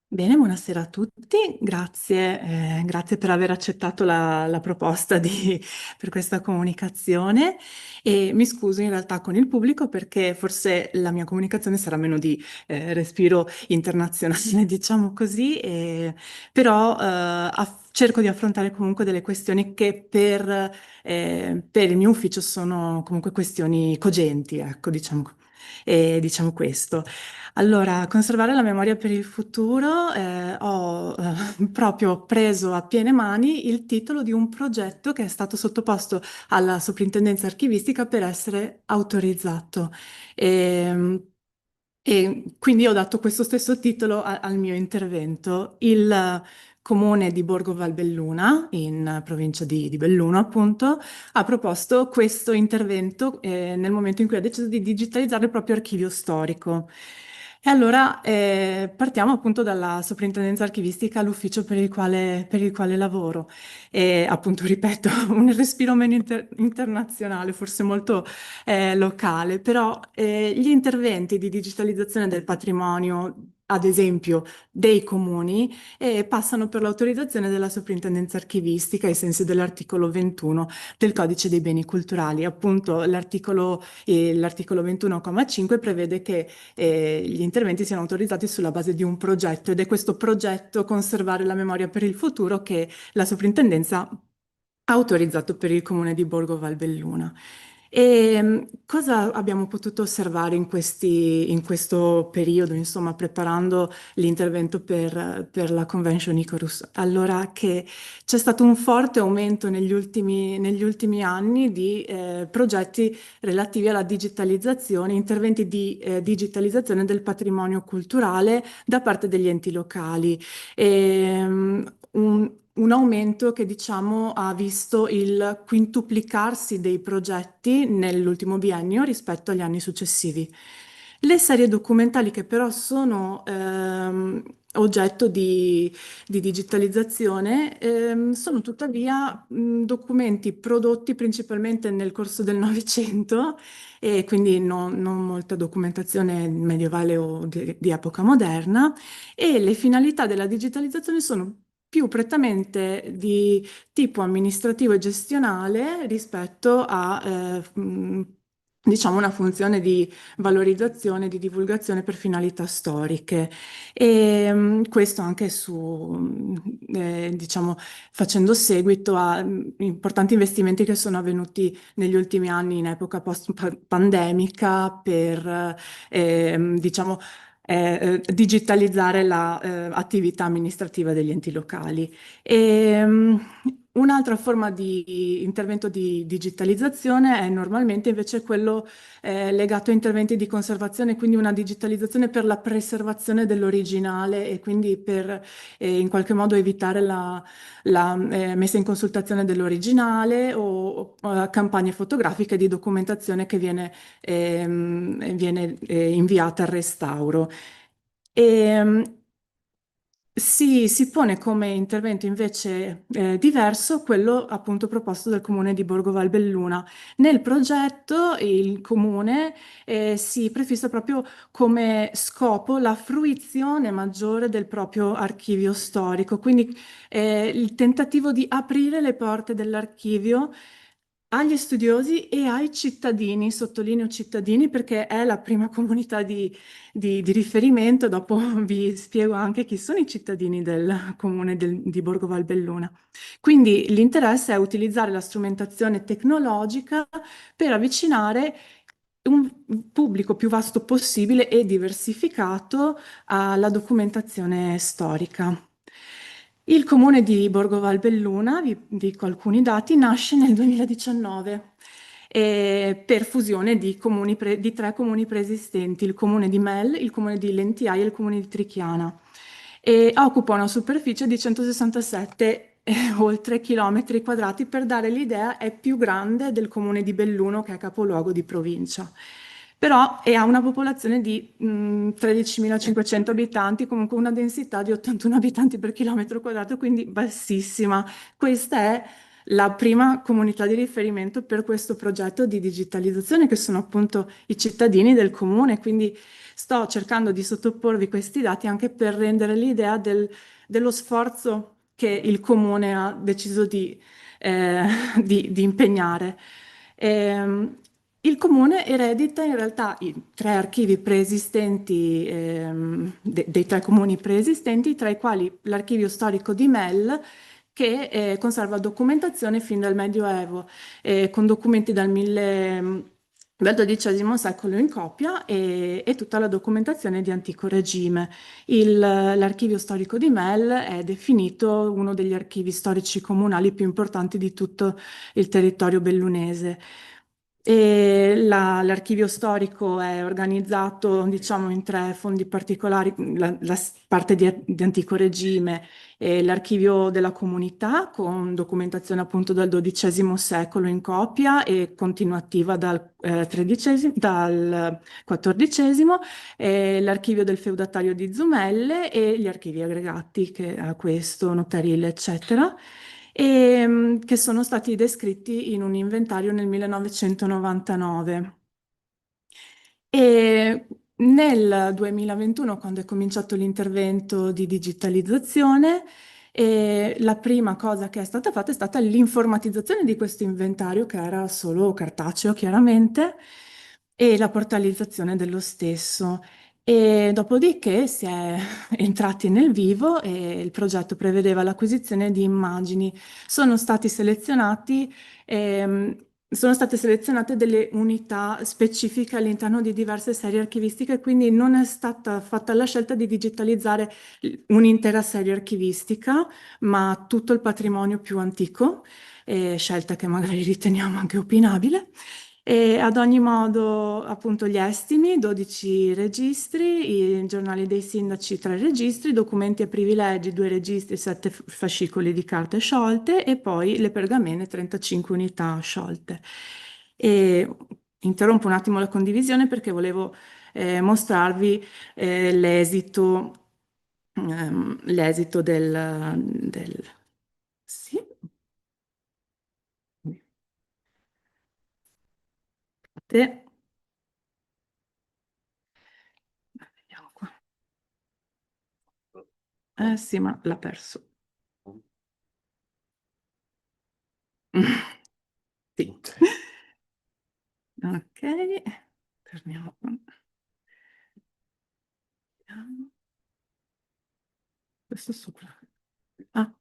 Bene, buonasera a tutti, grazie per aver accettato la proposta per questa comunicazione, e mi scuso in realtà con il pubblico perché forse la mia comunicazione sarà meno di respiro internazionale, diciamo così, però cerco di affrontare comunque delle questioni che per il mio ufficio sono comunque questioni cogenti, ecco, diciamo questo. Allora, conservare la memoria per il futuro, ho proprio preso a piene mani il titolo di un progetto che è stato sottoposto alla Soprintendenza Archivistica per essere autorizzato. E quindi ho dato questo stesso titolo al mio intervento. Il comune di Borgo Valbelluna, in provincia di Belluno, appunto, ha proposto questo intervento nel momento in cui ha deciso di digitalizzare il proprio archivio storico. E allora partiamo appunto dalla Soprintendenza Archivistica, l'ufficio per il quale lavoro. E appunto, ripeto, un respiro meno internazionale, forse molto locale, però gli interventi di digitalizzazione del patrimonio, ad esempio dei comuni, passano per l'autorizzazione della Soprintendenza Archivistica ai sensi dell'articolo 21 del Codice dei Beni Culturali. Appunto, l'articolo 21,5 prevede che gli interventi siano autorizzati sulla base di un progetto, ed è questo progetto, Conservare la memoria per il futuro, che la Soprintendenza ha autorizzato per il comune di Borgo Valbelluna. E cosa abbiamo potuto osservare in questo periodo, insomma, preparando l'intervento per la Convention ICARUS? Allora, che c'è stato un forte aumento negli ultimi anni di progetti relativi alla digitalizzazione, interventi di digitalizzazione del patrimonio culturale da parte degli enti locali. un aumento che diciamo ha visto il quintuplicarsi dei progetti nell'ultimo biennio rispetto agli anni successivi. Le serie documentali che però sono oggetto di digitalizzazione sono tuttavia documenti prodotti principalmente nel corso del Novecento e quindi non molta documentazione medievale o di epoca moderna, e le finalità della digitalizzazione sono più prettamente di tipo amministrativo e gestionale rispetto a diciamo una funzione di valorizzazione, di divulgazione per finalità storiche. E questo anche diciamo, facendo seguito a importanti investimenti che sono avvenuti negli ultimi anni in epoca post-pandemica per, diciamo, digitalizzare l'attività amministrativa degli enti locali. Un'altra forma di intervento di digitalizzazione è normalmente invece quello legato a interventi di conservazione, quindi una digitalizzazione per la preservazione dell'originale e quindi per in qualche modo evitare la messa in consultazione dell'originale o campagne fotografiche di documentazione che viene inviata al restauro. Si pone come intervento invece diverso quello appunto proposto dal comune di Borgo Valbelluna. Nel progetto il comune si prefissa proprio come scopo la fruizione maggiore del proprio archivio storico, quindi il tentativo di aprire le porte dell'archivio agli studiosi e ai cittadini, sottolineo cittadini perché è la prima comunità di riferimento, dopo vi spiego anche chi sono i cittadini del comune di Borgo Valbelluna. Quindi l'interesse è utilizzare la strumentazione tecnologica per avvicinare un pubblico più vasto possibile e diversificato alla documentazione storica. Il comune di Borgo Valbelluna, vi dico alcuni dati, nasce nel 2019 per fusione di tre comuni preesistenti, il comune di Mel, il comune di Lentiai e il comune di Trichiana, e occupa una superficie di 167 oltre chilometri quadrati, per dare l'idea è più grande del comune di Belluno, che è capoluogo di provincia. Però ha una popolazione di 13.500 abitanti, comunque una densità di 81 abitanti per chilometro quadrato, quindi bassissima. Questa è la prima comunità di riferimento per questo progetto di digitalizzazione, che sono appunto i cittadini del comune, quindi sto cercando di sottoporvi questi dati anche per rendere l'idea dello sforzo che il comune ha deciso di impegnare. Il comune eredita in realtà i tre archivi preesistenti, dei tre comuni preesistenti, tra i quali l'archivio storico di Mel, che conserva documentazione fin dal Medioevo, con documenti dal XII secolo in copia e tutta la documentazione di antico regime. L'archivio storico di Mel è definito uno degli archivi storici comunali più importanti di tutto il territorio bellunese. L'archivio storico è organizzato, diciamo, in tre fondi particolari: la parte di antico regime, l'archivio della comunità con documentazione appunto dal XII secolo in copia e continuativa dal XIV, l'archivio del feudatario di Zumelle e gli archivi aggregati che a questo, notarile, eccetera, che sono stati descritti in un inventario nel 1999. E nel 2021, quando è cominciato l'intervento di digitalizzazione, la prima cosa che è stata fatta è stata l'informatizzazione di questo inventario, che era solo cartaceo chiaramente, e la portalizzazione dello stesso. E dopodiché si è entrati nel vivo e il progetto prevedeva l'acquisizione di immagini. Sono stati selezionati sono state selezionate delle unità specifiche all'interno di diverse serie archivistiche, quindi non è stata fatta la scelta di digitalizzare un'intera serie archivistica, ma tutto il patrimonio più antico, scelta che magari riteniamo anche opinabile. E ad ogni modo, appunto, gli estimi, 12 registri, i giornali dei sindaci, 3 registri, documenti e privilegi, 2 registri, 7 fascicoli di carte sciolte e poi le pergamene, 35 unità sciolte. E interrompo un attimo la condivisione perché volevo mostrarvi l'esito Sì. Aspettate. Vediamo qua. Sì, ma l'ha perso. Sì. Ok, torniamo qua. Vediamo. Questo sopra. Ah,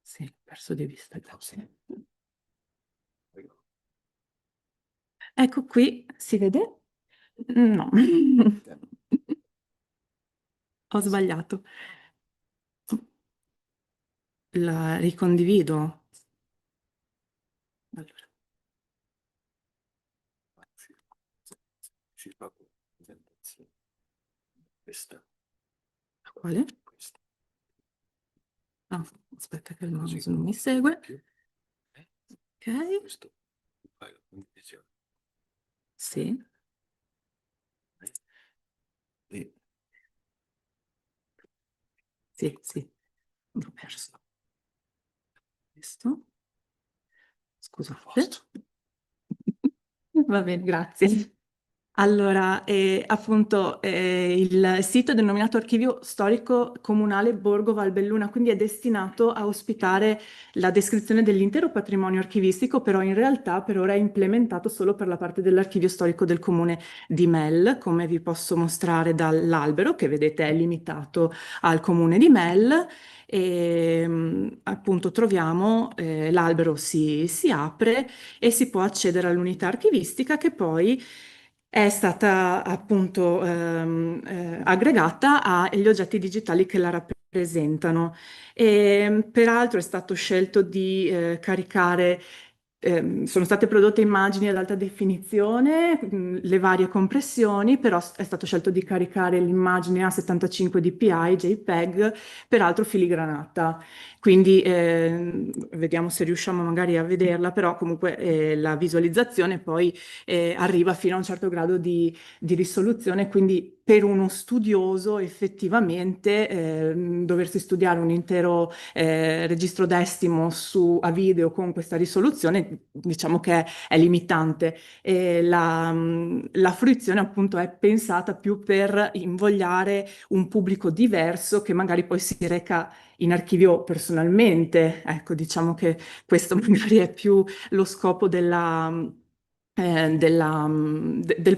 sì, perso di vista. Grazie. Ecco qui, si vede? No, ho sbagliato. La ricondivido. Allora. Questa. Quale? Ah, aspetta che il mouse non mi segue. Ok. Sì. Sì, sì, l'ho perso. Questo. Scusate. Va bene, grazie. Allora, appunto, il sito è denominato Archivio Storico Comunale Borgo Valbelluna, quindi è destinato a ospitare la descrizione dell'intero patrimonio archivistico, però in realtà per ora è implementato solo per la parte dell'Archivio Storico del Comune di Mel, come vi posso mostrare dall'albero, che vedete è limitato al Comune di Mel. E appunto troviamo l'albero si apre e si può accedere all'unità archivistica che poi è stata appunto aggregata agli oggetti digitali che la rappresentano. E, peraltro è stato scelto di caricare, sono state prodotte immagini ad alta definizione, le varie compressioni, però è stato scelto di caricare l'immagine a 75 dpi JPEG, peraltro filigranata. Quindi vediamo se riusciamo magari a vederla, però comunque la visualizzazione poi arriva fino a un certo grado di risoluzione, quindi per uno studioso effettivamente doversi studiare un intero registro d'estimo a video con questa risoluzione, diciamo che è limitante. La fruizione appunto è pensata più per invogliare un pubblico diverso che magari poi si reca in archivio personalmente. Ecco, diciamo che questo magari è più lo scopo del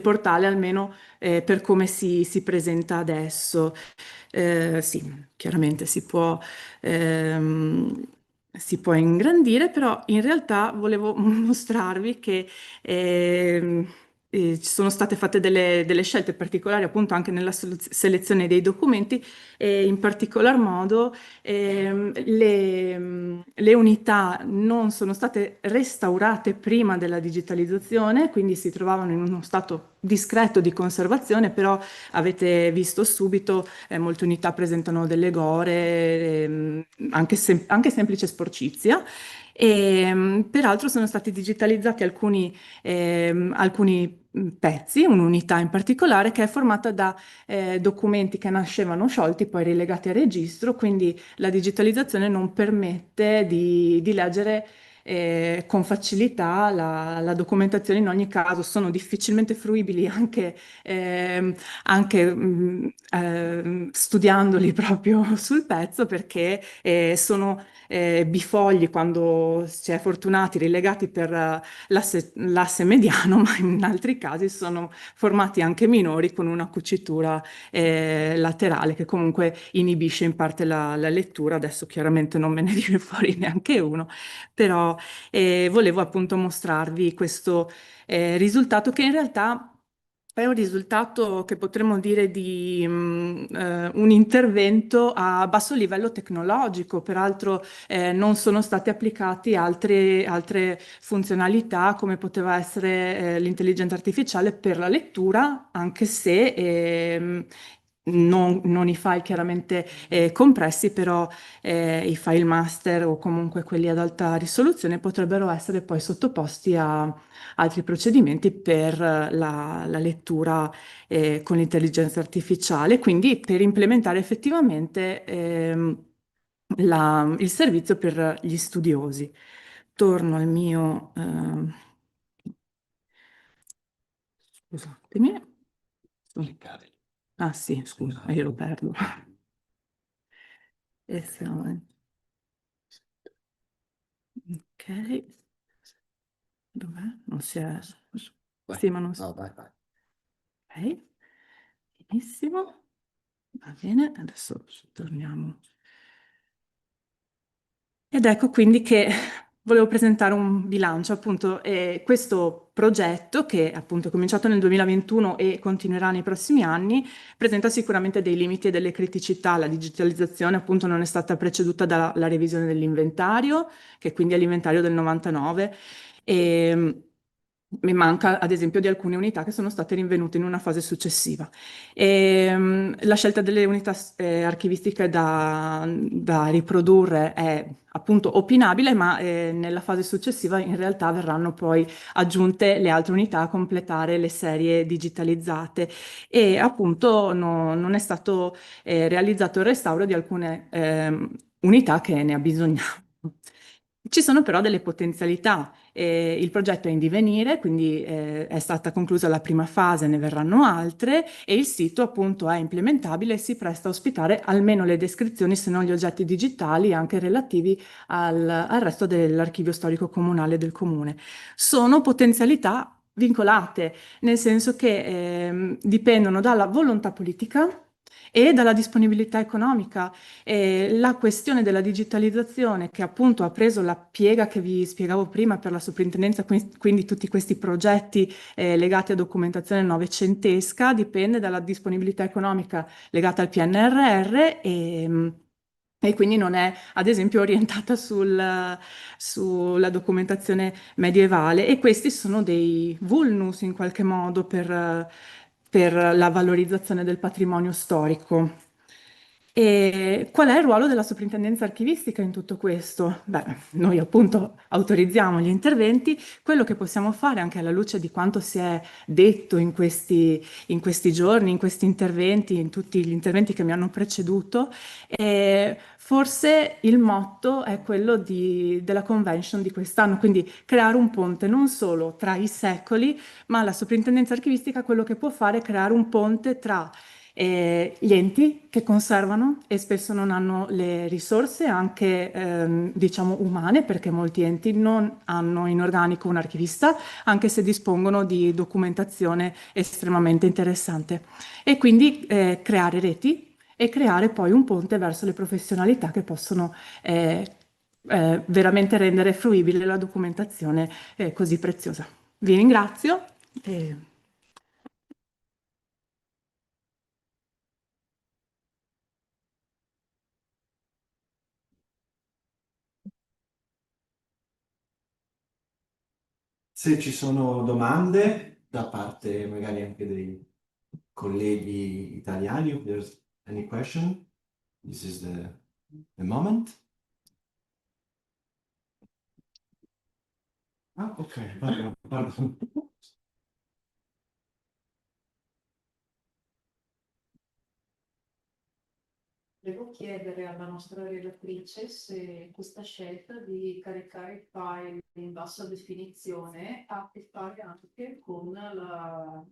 portale, almeno per come si presenta adesso. Sì, chiaramente si può ingrandire, però in realtà volevo mostrarvi che ci sono state fatte delle scelte particolari appunto anche nella selezione dei documenti e in particolar modo le unità non sono state restaurate prima della digitalizzazione, quindi si trovavano in uno stato discreto di conservazione, però avete visto subito molte unità presentano delle gore, anche semplice sporcizia. E peraltro sono stati digitalizzati alcuni pezzi, un'unità in particolare che è formata da documenti che nascevano sciolti, poi rilegati a registro, quindi la digitalizzazione non permette di leggere con facilità la documentazione. In ogni caso sono difficilmente fruibili anche studiandoli proprio sul pezzo, perché sono bifogli quando si è fortunati, rilegati per l'asse mediano, ma in altri casi sono formati anche minori con una cucitura laterale che comunque inibisce in parte la lettura. Adesso chiaramente non me ne viene fuori neanche uno, però volevo appunto mostrarvi questo risultato che in realtà È un risultato che potremmo dire di un intervento a basso livello tecnologico, peraltro non sono state applicate altre funzionalità come poteva essere l'intelligenza artificiale per la lettura, anche se non i file chiaramente compressi, però i file master o comunque quelli ad alta risoluzione potrebbero essere poi sottoposti a altri procedimenti per la lettura con l'intelligenza artificiale, quindi per implementare effettivamente il servizio per gli studiosi. Torno al mio... scusatemi. Ah sì, scusa, io lo perdo. E siamo... Ok. Dov'è? Non si è... Sì, ma non si... Ok, benissimo. Va bene, adesso torniamo. Ed ecco quindi che volevo presentare un bilancio, appunto, questo progetto che appunto è cominciato nel 2021 e continuerà nei prossimi anni, presenta sicuramente dei limiti e delle criticità. La digitalizzazione appunto non è stata preceduta dalla revisione dell'inventario, che quindi è l'inventario del 99, e mi manca ad esempio di alcune unità che sono state rinvenute in una fase successiva. La scelta delle unità archivistiche da riprodurre è appunto opinabile, ma nella fase successiva in realtà verranno poi aggiunte le altre unità a completare le serie digitalizzate e appunto non è stato realizzato il restauro di alcune unità che ne abbisognavano. Ci sono però delle potenzialità. Il progetto è in divenire, quindi è stata conclusa la prima fase, ne verranno altre e il sito appunto è implementabile e si presta a ospitare almeno le descrizioni, se non gli oggetti digitali, anche relativi al resto dell'archivio storico comunale del comune. Sono potenzialità vincolate, nel senso che dipendono dalla volontà politica e dalla disponibilità economica. La questione della digitalizzazione, che appunto ha preso la piega che vi spiegavo prima per la soprintendenza, quindi tutti questi progetti legati a documentazione novecentesca, dipende dalla disponibilità economica legata al PNRR e quindi non è, ad esempio, orientata sulla documentazione medievale e questi sono dei vulnus in qualche modo per la valorizzazione del patrimonio storico. E qual è il ruolo della soprintendenza archivistica in tutto questo? Beh, noi appunto autorizziamo gli interventi, quello che possiamo fare anche alla luce di quanto si è detto in questi giorni, in questi interventi, in tutti gli interventi che mi hanno preceduto, forse il motto è quello della convention di quest'anno, quindi creare un ponte non solo tra i secoli, ma la soprintendenza archivistica quello che può fare è creare un ponte tra gli enti che conservano e spesso non hanno le risorse anche diciamo umane perché molti enti non hanno in organico un archivista anche se dispongono di documentazione estremamente interessante e quindi creare reti e creare poi un ponte verso le professionalità che possono veramente rendere fruibile la documentazione così preziosa. Vi ringrazio. Se ci sono domande da parte magari anche dei colleghi italiani, if there's any question, this is the moment. Ah, ok, pardon. Devo chiedere alla nostra relatrice se questa scelta di caricare il file in bassa definizione ha a che fare anche con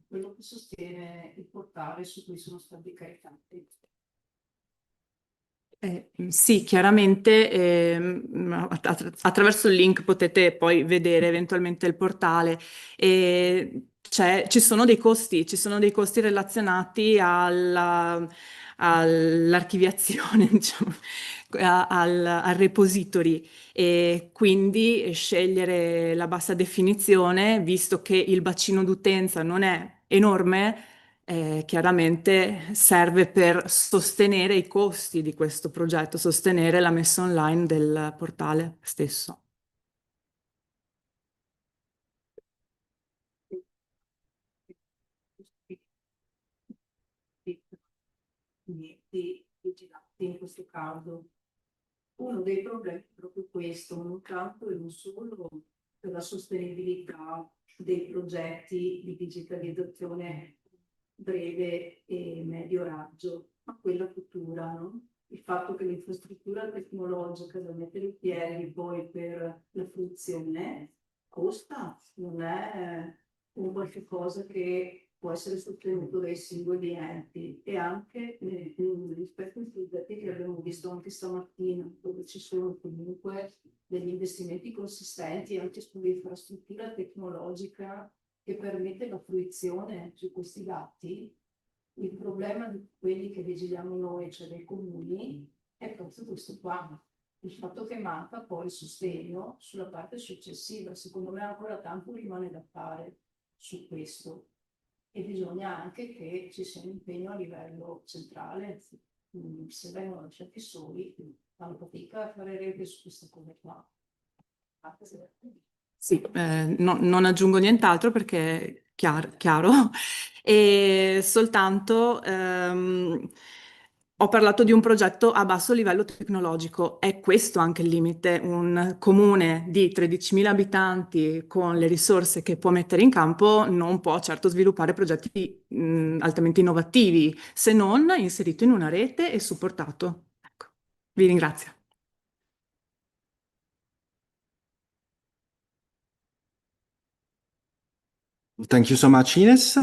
quello che sostiene il portale su cui sono stati caricati. Sì, chiaramente attraverso il link potete poi vedere eventualmente il portale e ci sono dei costi relazionati all'archiviazione, diciamo, al repository e quindi scegliere la bassa definizione, visto che il bacino d'utenza non è enorme, chiaramente serve per sostenere i costi di questo progetto, sostenere la messa online del portale stesso. Vigilati in questo caso. Uno dei problemi è proprio questo, non tanto e non solo per la sostenibilità dei progetti di digitalizzazione breve e medio raggio, ma quella futura, no? Il fatto che l'infrastruttura tecnologica da mettere in piedi poi per la fruizione costa, non è un qualche cosa che può essere sostenuto dai singoli enti e anche rispetto ai progetti che abbiamo visto anche stamattina, dove ci sono comunque degli investimenti consistenti anche sull'infrastruttura tecnologica che permette la fruizione su questi dati. Il problema di quelli che vigiliamo noi, cioè dei comuni, è proprio questo qua. Il fatto che manca poi il sostegno sulla parte successiva. Secondo me ancora tanto rimane da fare su questo. E bisogna anche che ci sia un impegno a livello centrale. Se vengono lasciati soli, fanno fatica a fare rete su questa cosa qua. Sì, non aggiungo nient'altro perché è chiaro. E soltanto ho parlato di un progetto a basso livello tecnologico. È questo anche il limite. Un comune di 13.000 abitanti con le risorse che può mettere in campo non può certo sviluppare progetti altamente innovativi, se non inserito in una rete e supportato. Ecco, vi ringrazio. Thank you so much, Ines.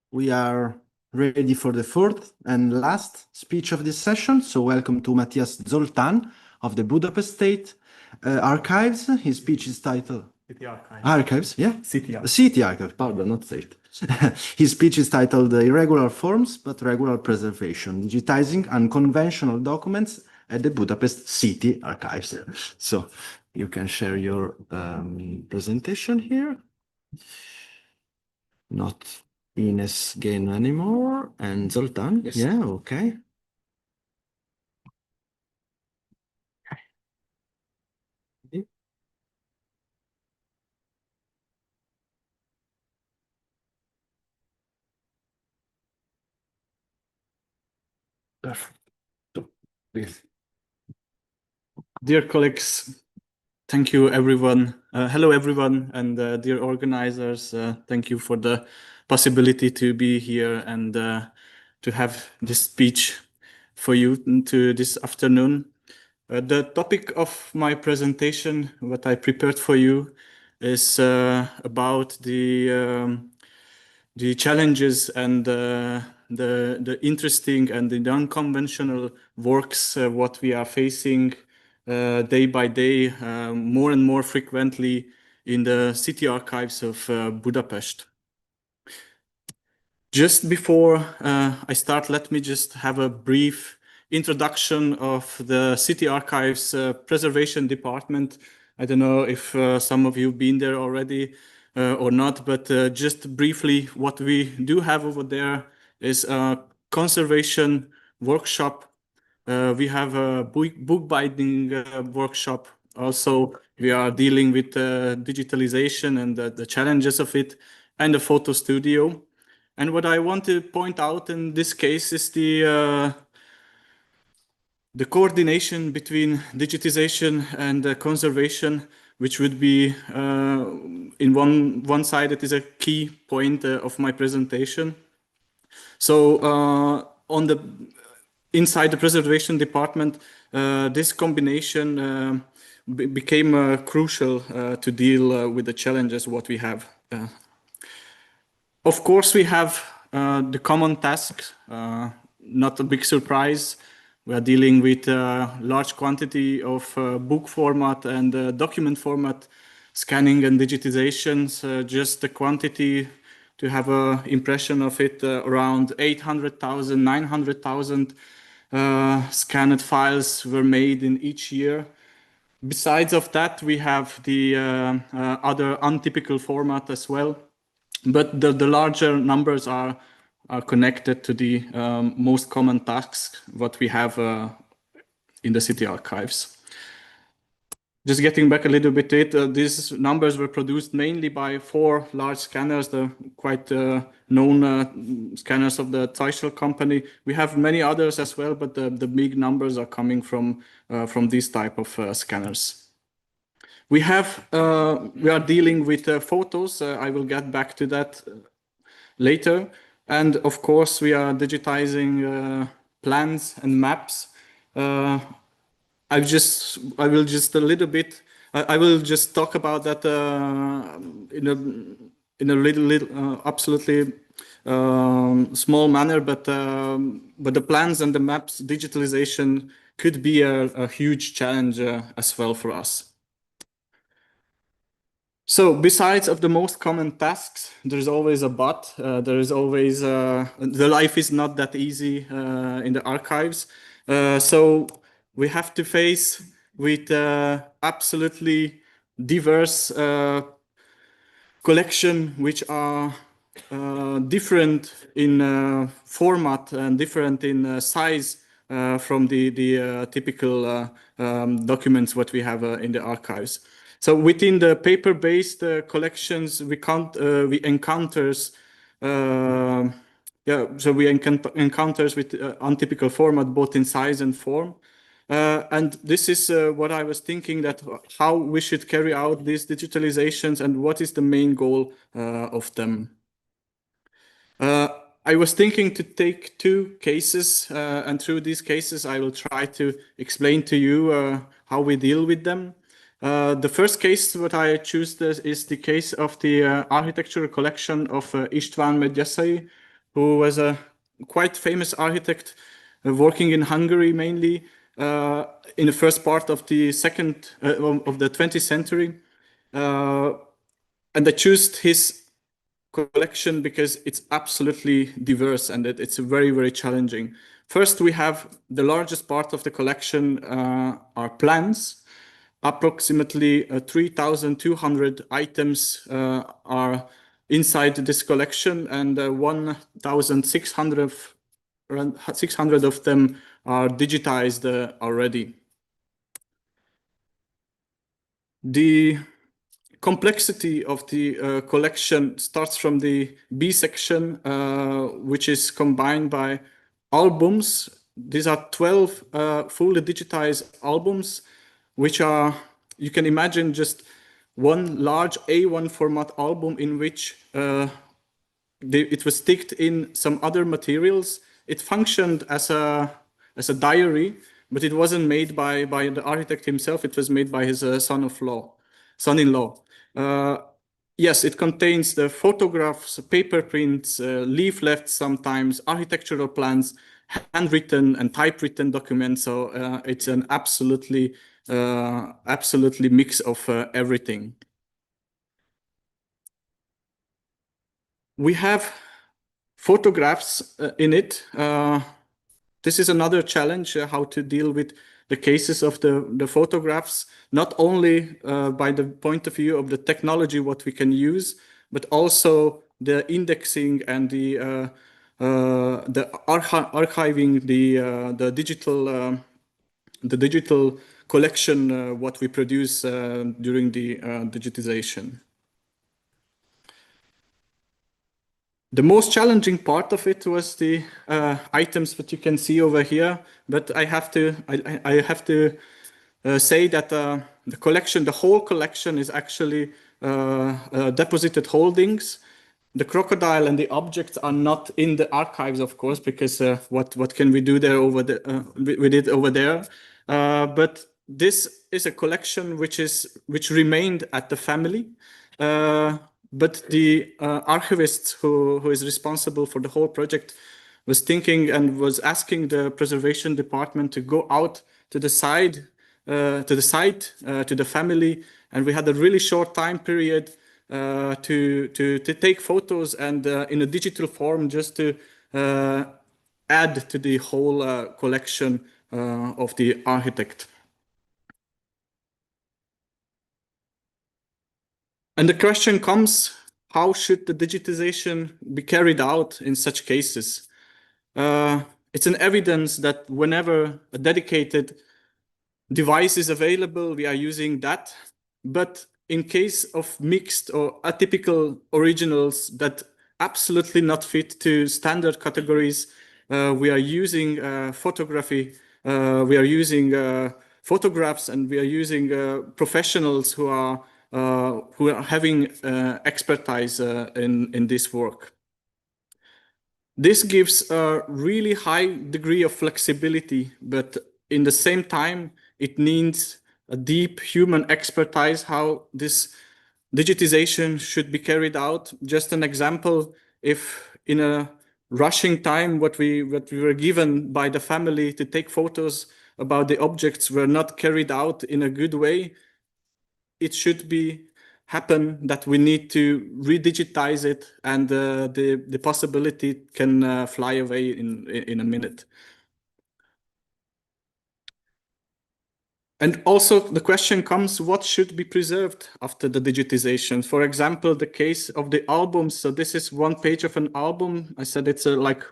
We are ready for the fourth and last speech of this session. So welcome to Matthias Zoltan of the Budapest State Archives. His speech is titled City Archives. Archives, yeah? City Archives. City Archives, pardon, not state. His speech is titled Irregular Forms but Regular Preservation, Digitizing Unconventional Documents at the Budapest City Archives. So you can share your presentation here. Not Ines Gain anymore, and Zoltan, Yes. yeah, okay. Perfect. So, please. Dear colleagues, thank you everyone. Hello everyone, and dear organizers, thank you for the possibility to be here and to have this speech for you to this afternoon. The topic of my presentation, what I prepared for you, is about the challenges and the interesting and the unconventional works what we are facing day by day, more and more frequently in the city archives of Budapest. Just before I start, let me just have a brief introduction of the City Archives Preservation Department. I don't know if some of you have been there already or not, but just briefly, what we do have over there is a conservation workshop. We have a bookbinding workshop. Also, we are dealing with digitalization and the challenges of it, and a photo studio. And what I want to point out in this case is the coordination between digitization and conservation, which would be in one side, it is a key point of my presentation. So on the inside the preservation department, this combination became crucial to deal with the challenges what we have. Of course, we have the common task, not a big surprise. We are dealing with a large quantity of book format and document format scanning and digitizations. Just the quantity to have an impression of it, around 800,000, 900,000 scanned files were made in each year. Besides of that, we have the other untypical format as well. but the larger numbers are connected to the most common tasks what we have in the city archives. Just getting back a little bit to it, these numbers were produced mainly by 4 large scanners, the quite known scanners of the Zeichel company. We have many others as well, but the big numbers are coming from these type of scanners. We are dealing with photos. I will get back to that later. And of course, we are digitizing plans and maps. I will just a little bit. I will just talk about that in a little absolutely small manner. But the plans and the maps digitalization could be a huge challenge as well for us. So besides of the most common tasks, there's always a but. There is always the life is not that easy in the archives. So we have to face with absolutely diverse collection, which are different in format and different in size from the typical documents what we have in the archives. So within the paper-based collections, we encounters encounters with untypical format both in size and form. And this is what I was thinking, that how we should carry out these digitalizations and what is the main goal of them. I was thinking to take 2 cases, and through these cases, I will try to explain to you how we deal with them. The first case what I choose is the case of the architectural collection of István Medgyessy, who was a quite famous architect working in Hungary mainly in the first part of the of the 20th century. And I chose his collection because it's absolutely diverse and it's very, very challenging. First, we have the largest part of the collection are plans. Approximately 3,200 items are inside this collection, and 1,600 of them are digitized already. The complexity of the collection starts from the B section, which is combined by albums. These are 12 fully digitized albums, which are, you can imagine, just one large A1 format album in which it was sticked in some other materials. It functioned as a diary, but it wasn't made by the architect himself. It was made by his son-in-law. Yes, it contains the photographs, paper prints, leaflets, sometimes architectural plans, handwritten and typewritten documents. So it's an absolutely mix of everything. We have photographs in it. This is another challenge, how to deal with the cases of the photographs, not only by the point of view of the technology, what we can use, but also the indexing and the archiving, the digital collection, what we produce during the digitization. The most challenging part of it was the items that you can see over here, but I have to say that the whole collection is actually deposited holdings. The crocodile and the objects are not in the archives, of course, because what can we do there with it over there? But this is a collection which remained at the family. But the archivist who is responsible for the whole project was thinking and was asking the preservation department to go out to the site, to the family, and we had a really short time period to take photos and in a digital form just to add to the whole collection of the architect. And the question comes, how should the digitization be carried out in such cases? It's an evidence that whenever a dedicated device is available, we are using that. But in case of mixed or atypical originals that absolutely not fit to standard categories, we are using photography, we are using photographs, and we are using professionals who are having expertise in this work. This gives a really high degree of flexibility, but in the same time, it needs a deep human expertise how this digitization should be carried out. Just an example, if in a rushing time, what we were given by the family to take photos about the objects were not carried out in a good way, it should be happen that we need to redigitize it, and the possibility can fly away in a minute. And also the question comes, what should be preserved after the digitization? For example, the case of the albums. So this is one page of an album. I said it's like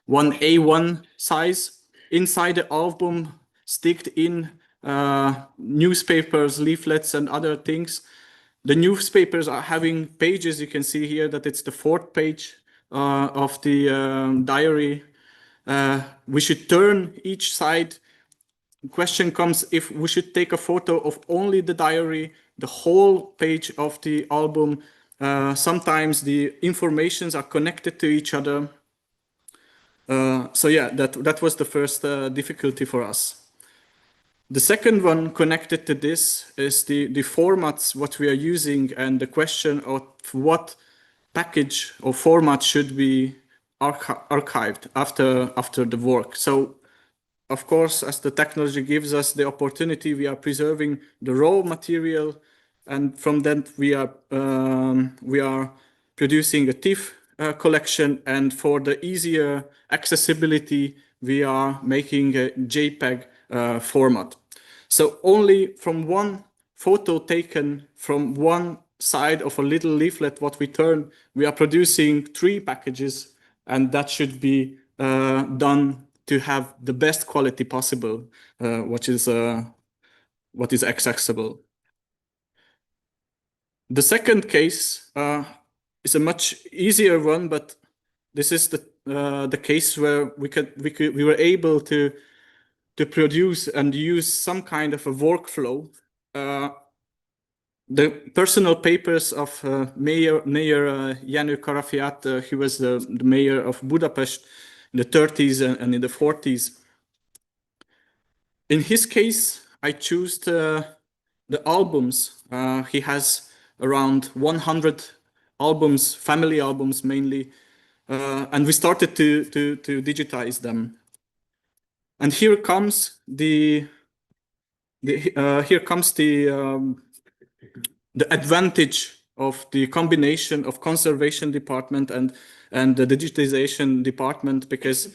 one A1 size. Inside the album, sticked in newspapers, leaflets, and other things. The newspapers are having pages. You can see here that it's the 4th page of the diary. We should turn each side. The question comes if we should take a photo of only the diary, the whole page of the album. Sometimes the informations are connected to each other. So yeah, that was the first difficulty for us. The second one connected to this is the formats, what we are using, and the question of what package or format should be archived after the work. So, of course, as the technology gives us the opportunity, we are preserving the raw material, and from that we are producing a TIFF collection, and for the easier accessibility, we are making a JPEG format. So only from one photo taken from one side of a little leaflet, what we turn, we are producing 3 packages, and that should be done to have the best quality possible, what is accessible. The second case is a much easier one, but this is the case where we were able to produce and use some kind of a workflow. The personal papers of Mayor János Karafiát, he was the mayor of Budapest in the 30s and in the 40s. In his case, I chose the albums. He has around 100 albums, family albums mainly, and we started to digitize them. And here comes the advantage of the combination of conservation department and the digitization department, because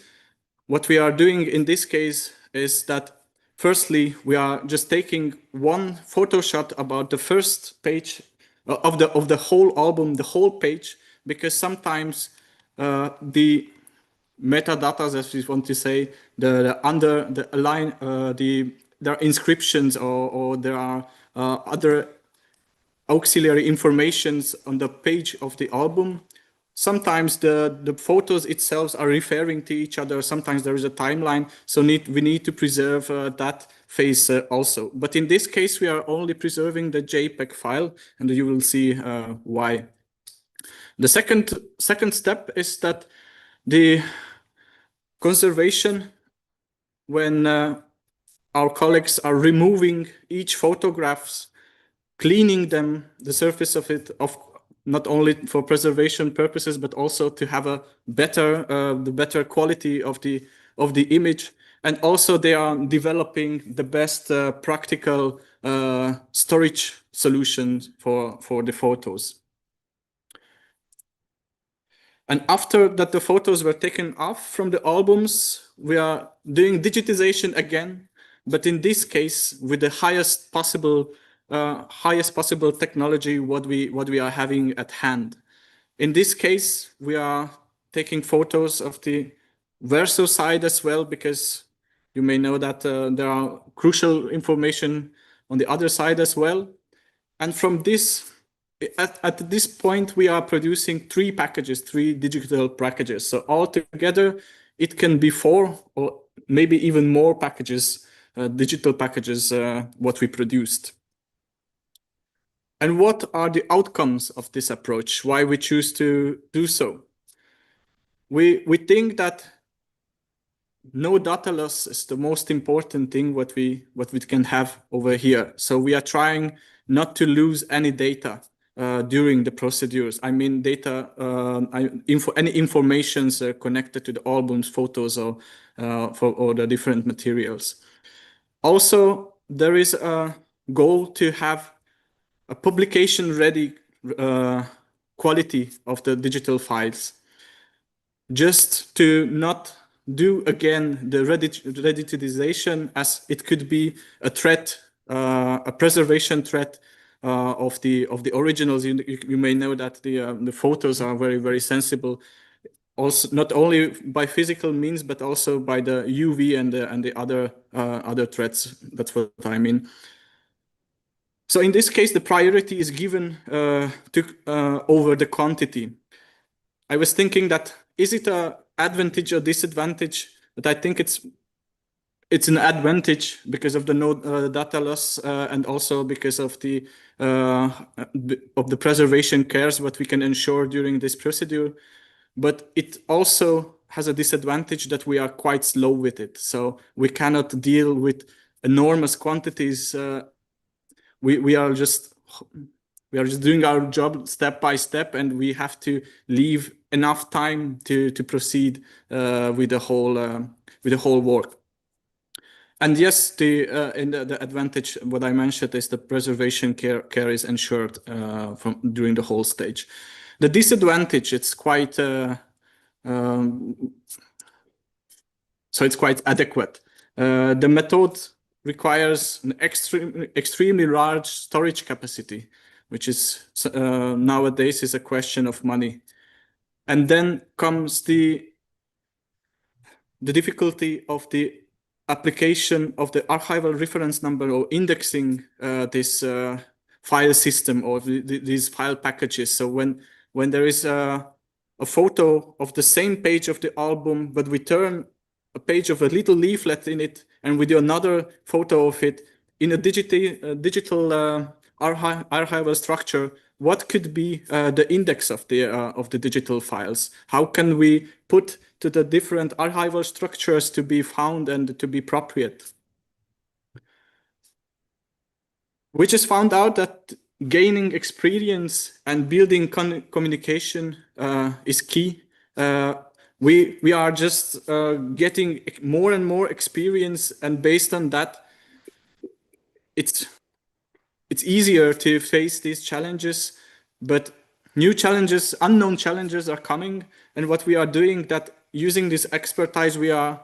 what we are doing in this case is that firstly we are just taking one photo shot about the first page of the whole album, the whole page, because sometimes the metadata, as we want to say, there are inscriptions or there are other auxiliary informations on the page of the album. Sometimes the photos itself are referring to each other. Sometimes there is a timeline, so we need to preserve that phase also. But in this case, we are only preserving the JPEG file, and you will see why. The second step is that the conservation, when our colleagues are removing each photographs, cleaning them, the surface of it, not only for preservation purposes, but also to have a better quality of the image. And also they are developing the best practical storage solutions for the photos. And after that the photos were taken off from the albums, we are doing digitization again, but in this case with the highest possible technology what we are having at hand. In this case, we are taking photos of the verso side as well, because you may know that there are crucial information on the other side as well. And from this, at this point, we are producing three digital packages. So altogether, it can be 4 or maybe even more packages, digital packages, what we produced. And what are the outcomes of this approach? Why we choose to do so? We think that no data loss is the most important thing what we can have over here. So we are trying not to lose any data during the procedures. I mean data, any informations connected to the albums, photos, or the different materials. Also, there is a goal to have a publication-ready quality of the digital files, just to not do again the reditization, as it could be a threat, a preservation threat of the originals. You may know that the photos are very, very sensible, also not only by physical means but also by the UV and the other threats. That's what I mean. So in this case, the priority is given over the quantity. I was thinking that, is it an advantage or disadvantage? But I think it's an advantage because of the no data loss and also because of the preservation cares what we can ensure during this procedure. But it also has a disadvantage that we are quite slow with it. So we cannot deal with enormous quantities. We are just doing our job step by step, and we have to leave enough time to proceed with the whole work. And yes, the advantage what I mentioned is the preservation care is ensured during the whole stage. The disadvantage, it's quite so it's quite adequate. The method requires an extremely large storage capacity, which is nowadays is a question of money. And then comes the difficulty of the application of the archival reference number, or indexing this file system or these file packages. So when there is a photo of the same page of the album, but we turn a page of a little leaflet in it, and we do another photo of it in a digital archival structure, what could be the index of the digital files? How can we put to the different archival structures to be found and to be appropriate? We just found out that gaining experience and building communication is key. We are just getting more and more experience, and based on that, it's easier to face these challenges. But new challenges, unknown challenges are coming, and what we are doing, that using this expertise, we are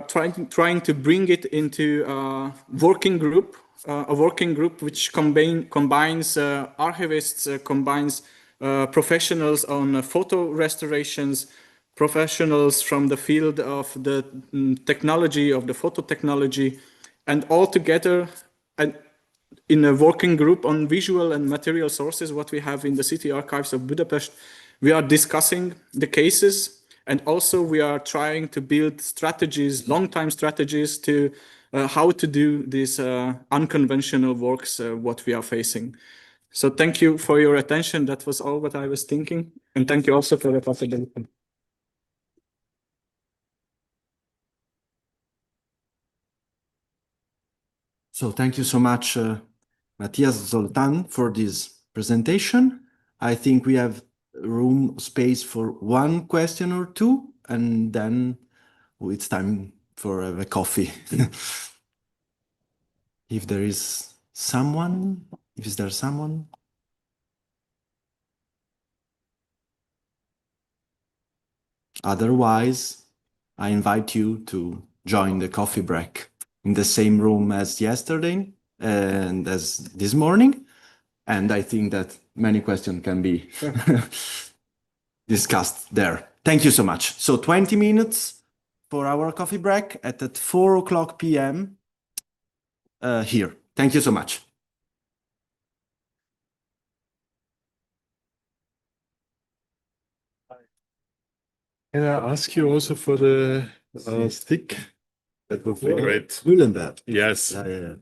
trying to bring it into a working group which combines archivists, combines professionals on photo restorations, professionals from the field of the technology, of the photo technology, and all together and in a working group on visual and material sources, what we have in the City Archives of Budapest. We are discussing the cases, and also we are trying to build strategies, long-time strategies, to how to do these unconventional works, what we are facing. So thank you for your attention. That was all what I was thinking. And thank you also for the possibility. So thank you so much, Matthias, Zoltan, for this presentation. I think we have space for one question or two, and then it's time for a coffee. If there is someone, Otherwise, I invite you to join the coffee break in the same room as yesterday and as this morning. And I think that many questions can be discussed there. Thank you so much. So 20 minutes for our coffee break at 4 o'clock p.m. Here. Thank you so much. Can I ask you also for the stick? That would be great. Mühlenberg. Yes. Yeah.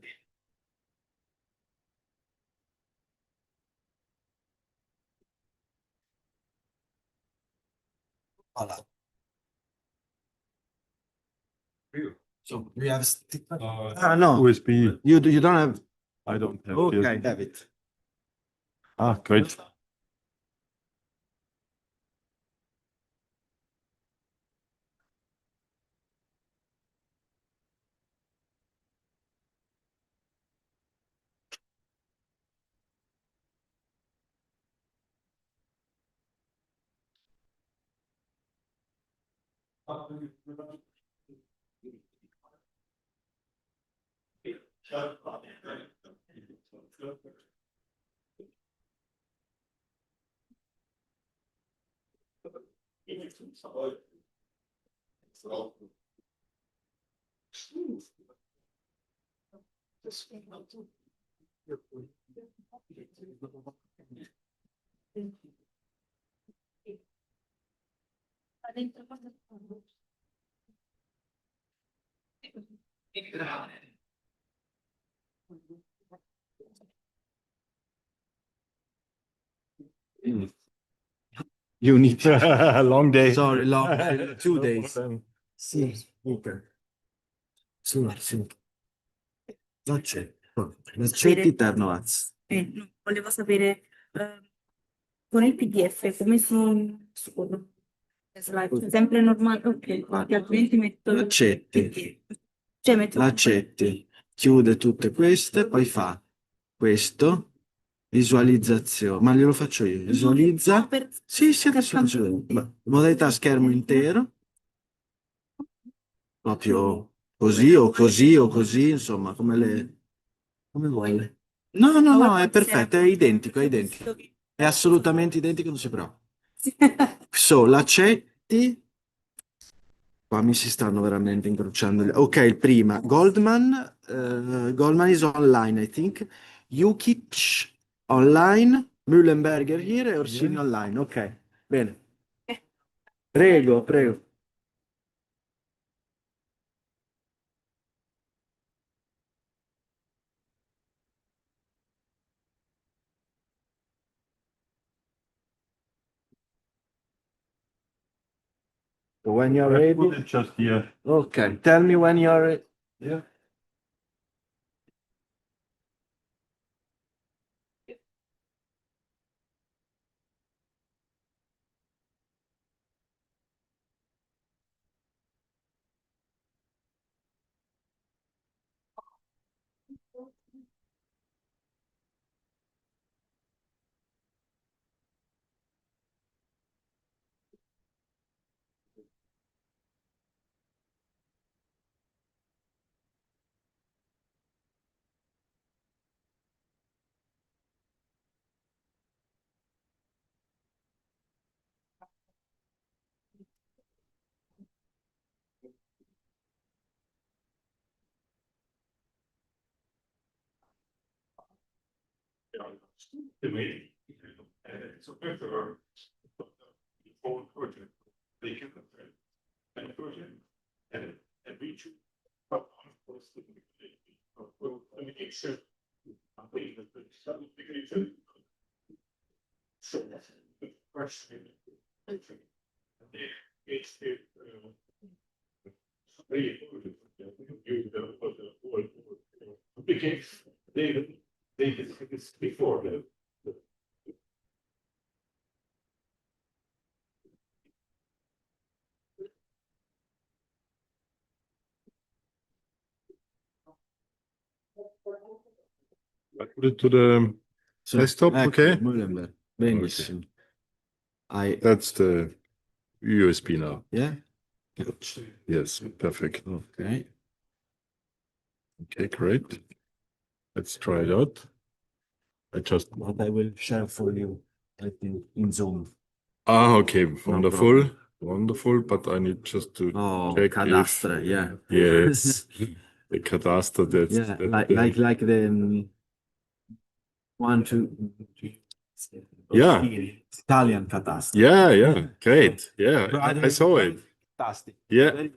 Voilà. So we have stick. No. USB. You don't have. I don't have. Okay, have it. Great. You need long day. Sorry, long 2 days. Sì, super. Sì. L'accetti Ternoaz. No, volevo sapere con il PDF come sono slide, sempre normale, ok, perché altrimenti metto L'accetti. cioè metto L'accetti. Chiude tutte queste, poi fa questo. Visualizzazione, ma glielo faccio io. Visualizza. Sì, adesso faccio io. Modalità schermo intero. Proprio così o così o così, insomma, come vuole. No, è perfetto, è identico, è identico. È assolutamente identico, non si preoccupi. So, l'accetti. Qua mi si stanno veramente incrociando. Ok, il prima. Goldman is online, I think. Jukic online. Mühlenberger here e Orsini online. Ok, bene. Prego. When you're ready. Put it just here. Okay, tell me when you're ready. Yeah. I put it to the desktop, Ecco, okay? Mühlenberg. Benissimo. That's the USB now. Yeah? Yes, perfect. Okay. Okay, great. Let's try it out. I just. But I will share for you in Zoom. Ah, okay, wonderful, problem. wonderful. But I need just to check cadastre, yeah. Yes, the cadastre. That's Yeah, like the one to yeah, Italian cadastre. yeah, great. Yeah, But I saw it. Fantastic. Yeah. Very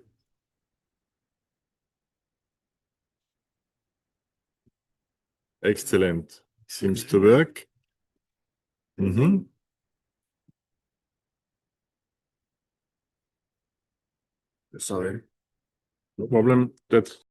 Excellent. Seems to work. Sorry. No problem. That's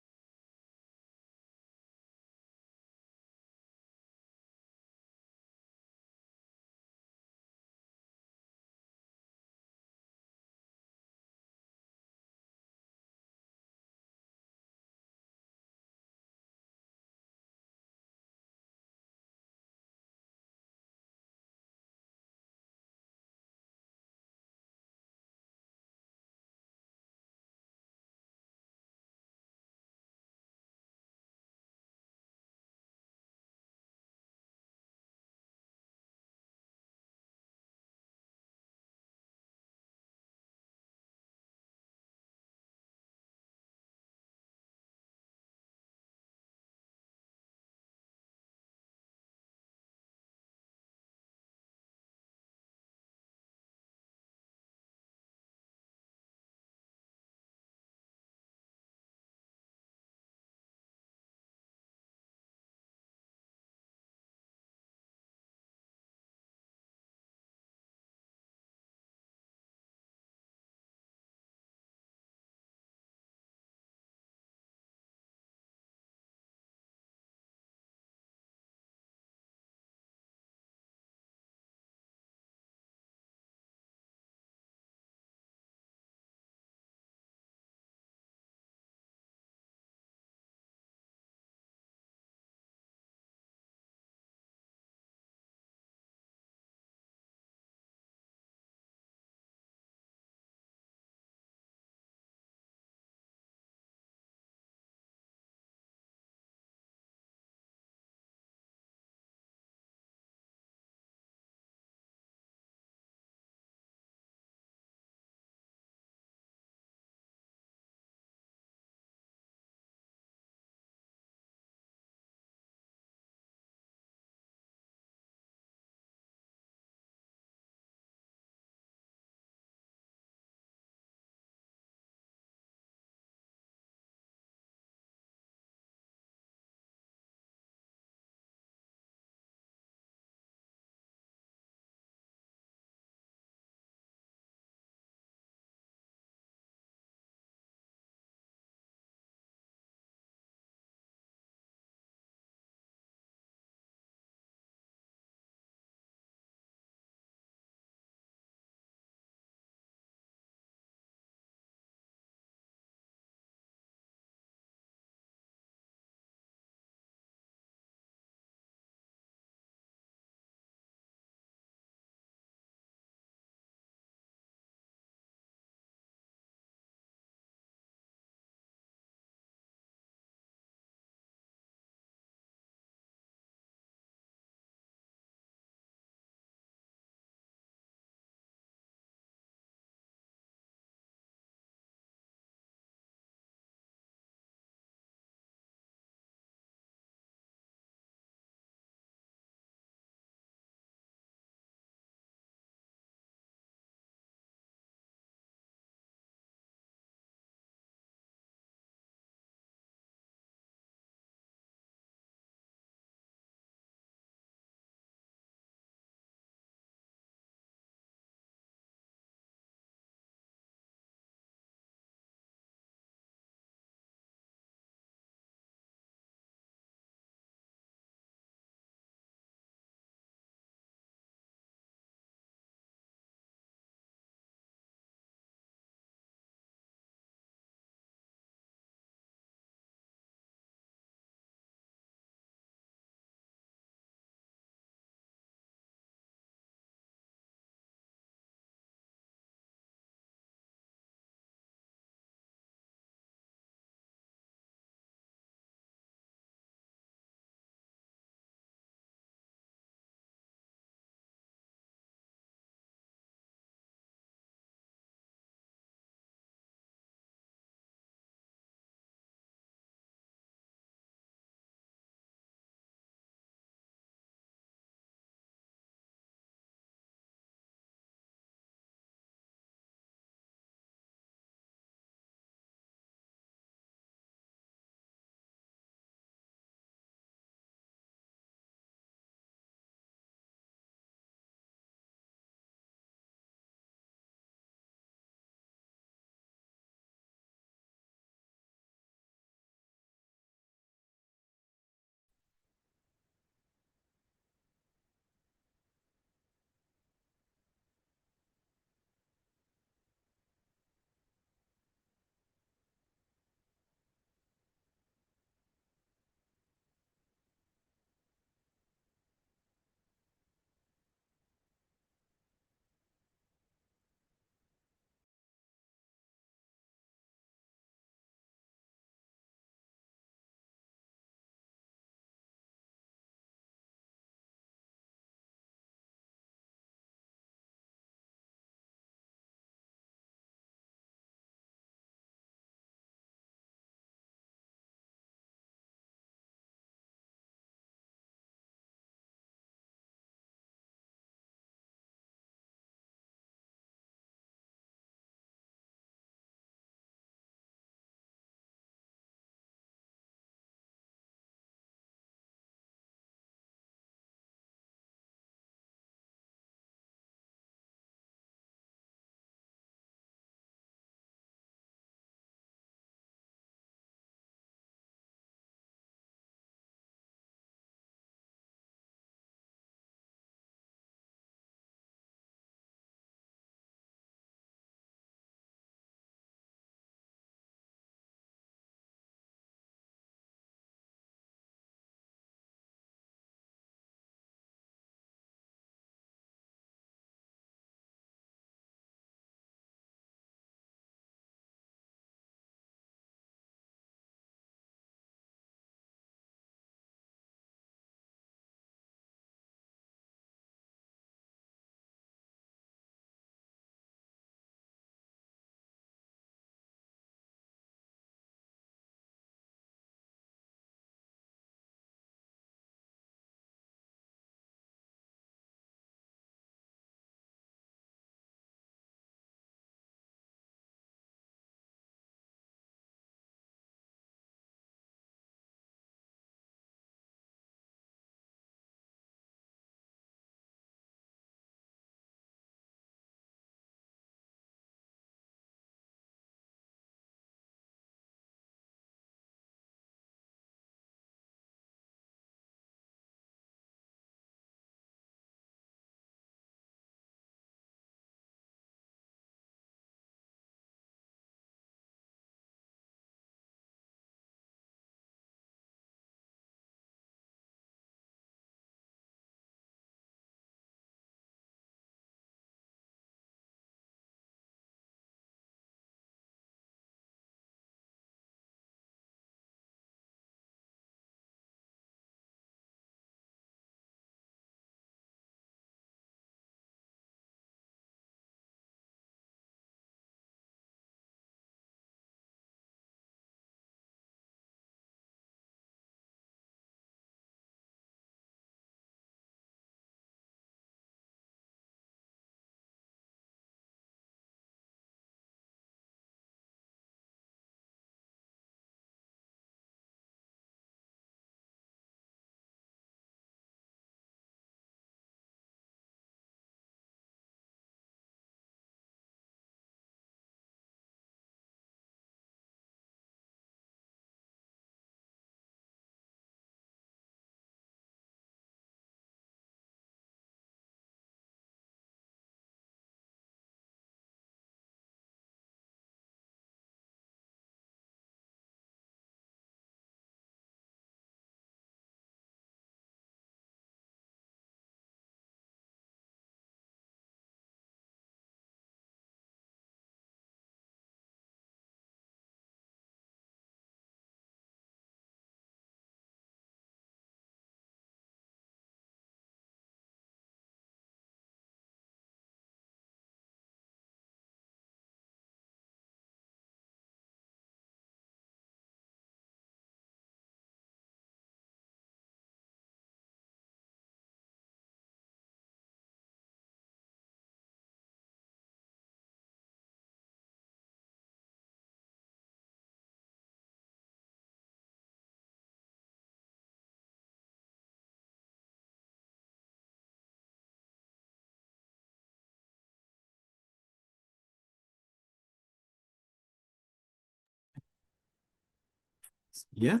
Yeah.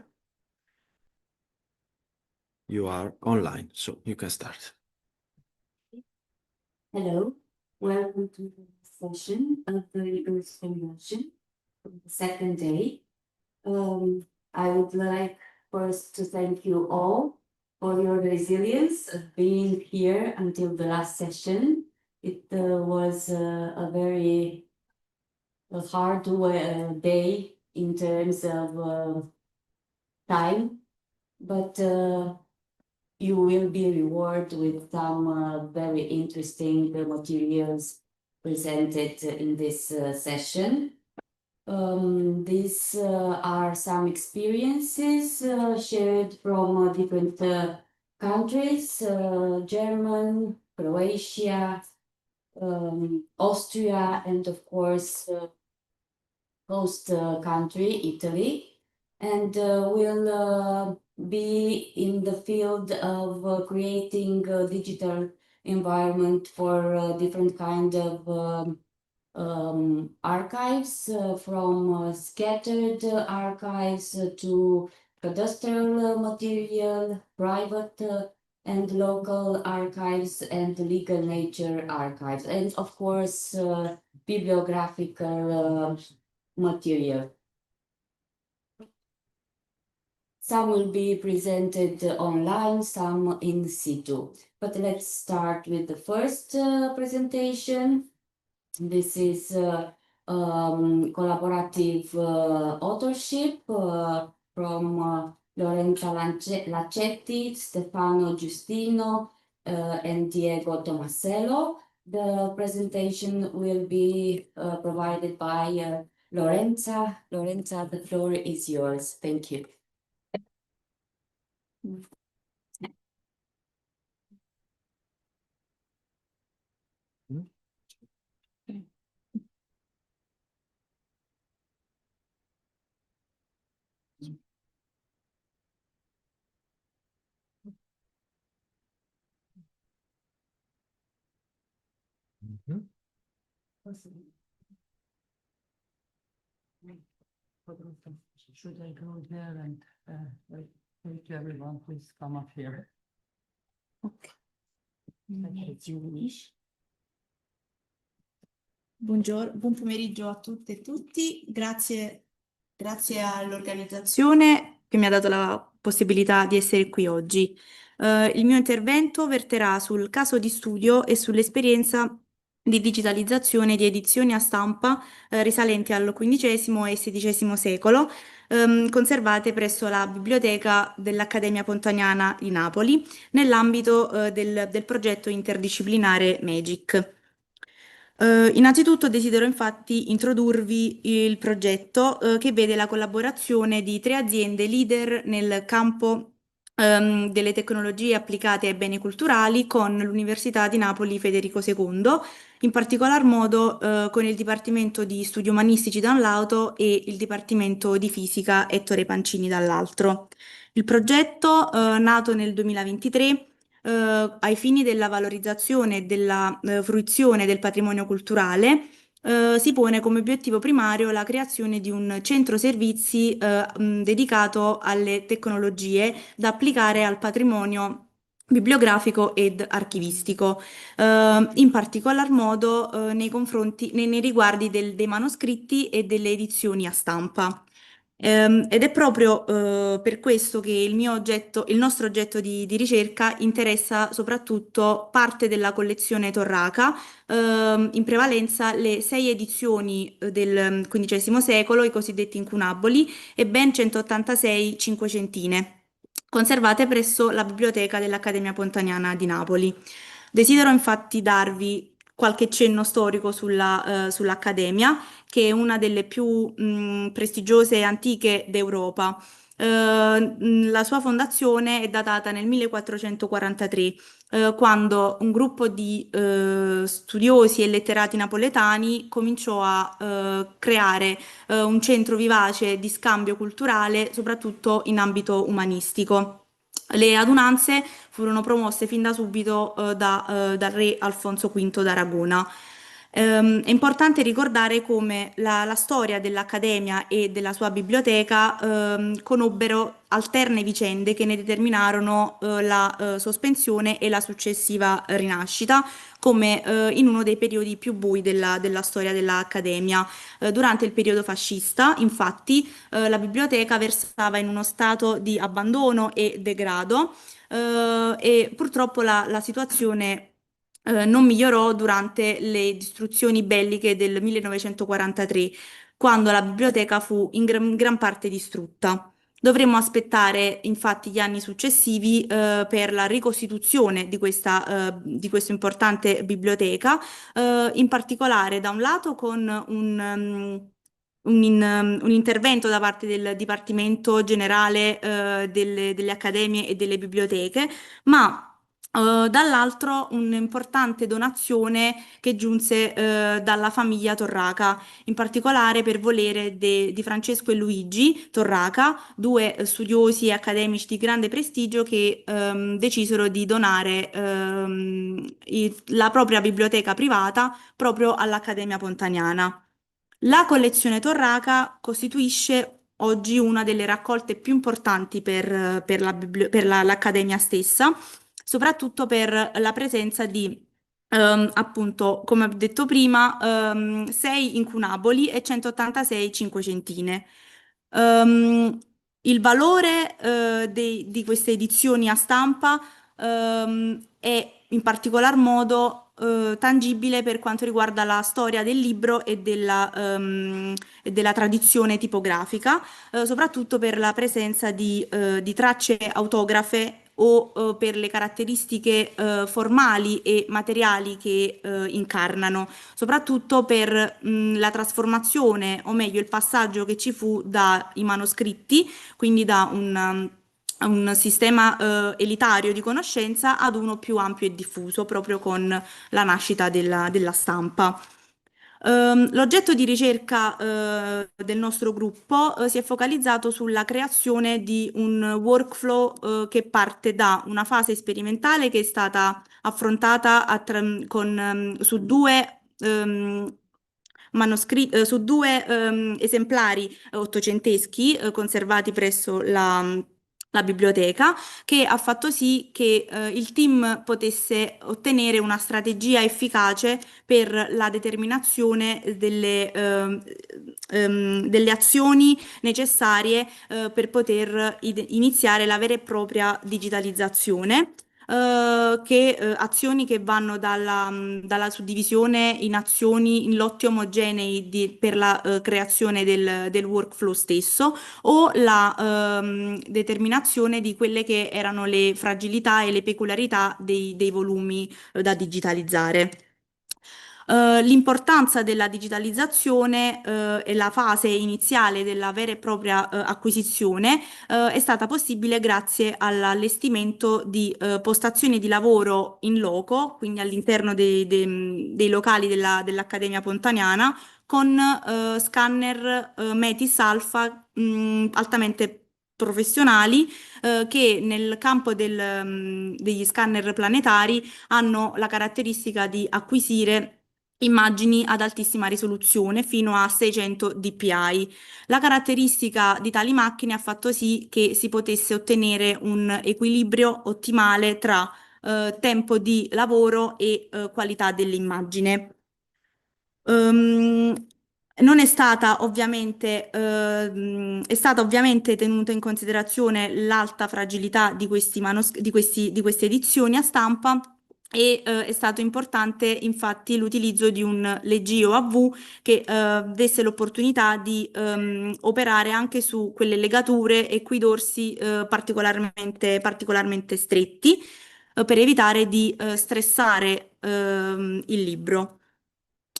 You are online, so you can start. Hello, welcome to the session of the ICARUS Convention, the second day. I would like first to thank you all for your resilience of being here until the last session. It was a very hard day in terms of time, but you will be rewarded with some very interesting materials presented in this session. These are some experiences shared from different countries, German, Croatia, Austria, and of course, host country, Italy. And we'll be in the field of creating a digital environment for different kind of archives, from scattered archives to cadastral material, private and local archives, and legal nature archives, and of course bibliographical material. Some will be presented online, some in situ. But let's start with the first presentation. This is collaborative authorship from Lorenza Lacetti, Stefano Giustino, and Diego Tomasello. The presentation will be provided by Lorenza. Lorenza, the floor is yours. Thank you. Should I go there and wait to everyone, please come up here. Ok. Buon pomeriggio a tutte e tutti, grazie all'organizzazione che mi ha dato la possibilità di essere qui oggi. Il mio intervento verterà sul caso di studio e sull'esperienza di digitalizzazione di edizioni a stampa risalenti al XV e XVI secolo, conservate presso la Biblioteca dell'Accademia Pontaniana di Napoli, nell'ambito del progetto interdisciplinare MAGIC. Innanzitutto desidero infatti introdurvi il progetto che vede la collaborazione di 3 aziende leader nel campo delle tecnologie applicate ai beni culturali con l'Università di Napoli Federico II, in particolar modo con il Dipartimento di Studi Umanistici da un lato e il Dipartimento di Fisica Ettore Pancini dall'altro. Il progetto, nato nel 2023, ai fini della valorizzazione e della fruizione del patrimonio culturale, si pone come obiettivo primario la creazione di un centro servizi dedicato alle tecnologie da applicare al patrimonio bibliografico ed archivistico, in particolar modo nei riguardi dei manoscritti e delle edizioni a stampa. Ed è proprio per questo che il nostro oggetto di ricerca interessa soprattutto parte della collezione Torraca, in prevalenza le 6 edizioni del XV secolo, i cosiddetti incunaboli, e ben 186 cinquecentine, conservate presso la Biblioteca dell'Accademia Pontaniana di Napoli. Desidero infatti darvi qualche cenno storico sull'Accademia, che è una delle più prestigiose e antiche d'Europa. La sua fondazione è datata nel 1443, quando un gruppo di studiosi e letterati napoletani cominciò a creare un centro vivace di scambio culturale, soprattutto in ambito umanistico. Le adunanze furono promosse fin da subito dal re Alfonso V d'Aragona. È importante ricordare come la storia dell'Accademia e della sua biblioteca conobbero alterne vicende che ne determinarono la sospensione e la successiva rinascita, come in uno dei periodi più bui della storia dell'Accademia. Durante il periodo fascista, infatti, la biblioteca versava in uno stato di abbandono e degrado e purtroppo la situazione non migliorò durante le distruzioni belliche del 1943, quando la biblioteca fu in gran parte distrutta. Dovremmo aspettare infatti gli anni successivi per la ricostituzione di questa importante biblioteca, in particolare da un lato con un intervento da parte del Dipartimento Generale delle Accademie e delle Biblioteche, ma dall'altro un'importante donazione che giunse dalla famiglia Torraca, in particolare per volere di Francesco e Luigi Torraca, due studiosi e accademici di grande prestigio che decisero di donare la propria biblioteca privata proprio all'Accademia Pontaniana. La collezione Torraca costituisce oggi una delle raccolte più importanti per l'Accademia stessa, soprattutto per la presenza di, appunto, come ho detto prima, 6 incunaboli e 186 cinquecentine. Ehm, il valore di queste edizioni a stampa è in particolar modo tangibile per quanto riguarda la storia del libro e della tradizione tipografica, soprattutto per la presenza di tracce autografe o per le caratteristiche formali e materiali che incarnano, soprattutto per la trasformazione, o meglio il passaggio che ci fu dai manoscritti, quindi da un sistema elitario di conoscenza ad uno più ampio e diffuso, proprio con la nascita della stampa. L'oggetto di ricerca del nostro gruppo si è focalizzato sulla creazione di un workflow che parte da una fase sperimentale che è stata affrontata su due esemplari ottocenteschi conservati presso la biblioteca, che ha fatto sì che il team potesse ottenere una strategia efficace per la determinazione delle azioni necessarie per poter iniziare la vera e propria digitalizzazione. Azioni che vanno dalla suddivisione in azioni, in lotti omogenei per la creazione del workflow stesso o la determinazione di quelle che erano le fragilità e le peculiarità dei volumi da digitalizzare. L'importanza della digitalizzazione e la fase iniziale della vera e propria acquisizione è stata possibile grazie all'allestimento di postazioni di lavoro in loco, quindi all'interno dei locali dell'Accademia Pontaniana, con scanner Metis Alpha altamente professionali che nel campo degli scanner planetari hanno la caratteristica di acquisire immagini ad altissima risoluzione fino a 600 dpi. La caratteristica di tali macchine ha fatto sì che si potesse ottenere un equilibrio ottimale tra tempo di lavoro e qualità dell'immagine. Ehm, Non è stata ovviamente, è stata ovviamente tenuta in considerazione l'alta fragilità di queste edizioni a stampa e è stato importante infatti l'utilizzo di un leggio a V che desse l'opportunità di operare anche su quelle legature e quei dorsi particolarmente stretti per evitare di stressare il libro.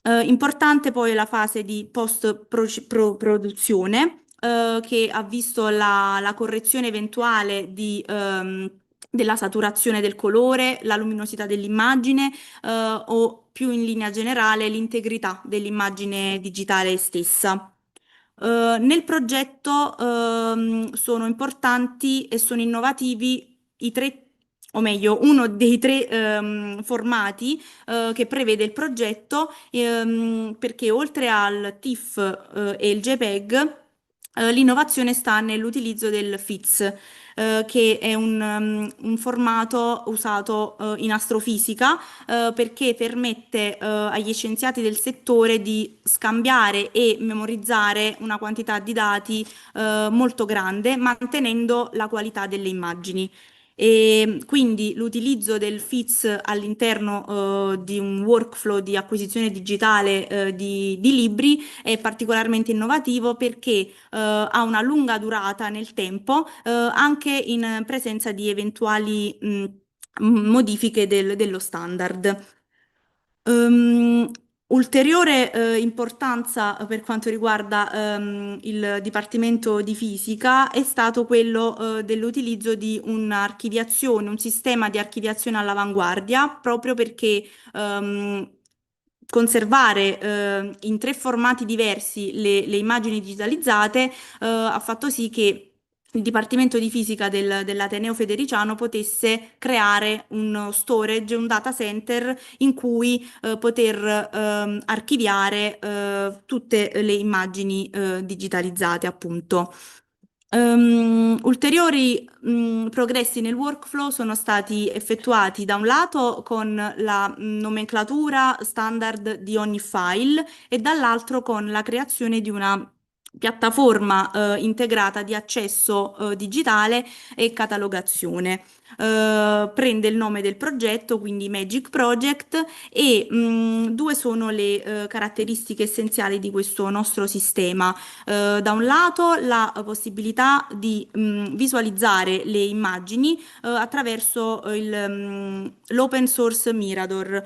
Importante poi la fase di post-produzione che ha visto la correzione eventuale della saturazione del colore, la luminosità dell'immagine o più in linea generale l'integrità dell'immagine digitale stessa. Nel progetto sono importanti e sono innovativi i tre o meglio, uno dei tre formati che prevede il progetto, perché oltre al TIFF e il JPEG, l'innovazione sta nell'utilizzo del FITS, che è un formato usato in astrofisica perché permette agli scienziati del settore di scambiare e memorizzare una quantità di dati molto grande, mantenendo la qualità delle immagini. E quindi l'utilizzo del FITS all'interno di un workflow di acquisizione digitale di libri è particolarmente innovativo perché ha una lunga durata nel tempo, anche in presenza di eventuali modifiche dello standard. Ehm, Ulteriore importanza per quanto riguarda il Dipartimento di Fisica è stato quello dell'utilizzo di un'archiviazione, un sistema di archiviazione all'avanguardia, proprio perché conservare in tre formati diversi le immagini digitalizzate ha fatto sì che il Dipartimento di Fisica dell'Ateneo Federiciano potesse creare uno storage, un data center in cui poter archiviare tutte le immagini digitalizzate, appunto. Ulteriori progressi nel workflow sono stati effettuati da un lato con la nomenclatura standard di ogni file e dall'altro con la creazione di una piattaforma integrata di accesso digitale e catalogazione. Prende il nome del progetto, quindi Magic Project, e due sono le caratteristiche essenziali di questo nostro sistema. Da un lato la possibilità di visualizzare le immagini attraverso l'open source Mirador,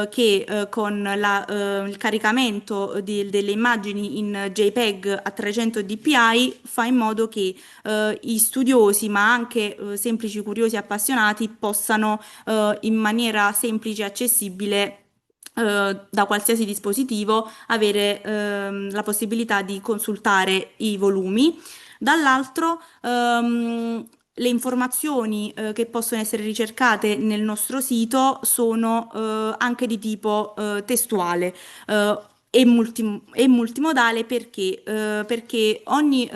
che con il caricamento delle immagini in JPEG a 300 dpi fa in modo che i studiosi, ma anche semplici curiosi appassionati, possano in maniera semplice e accessibile da qualsiasi dispositivo avere la possibilità di consultare i volumi. Dall'altro, le informazioni che possono essere ricercate nel nostro sito sono anche di tipo testuale. E multimodale perché ogni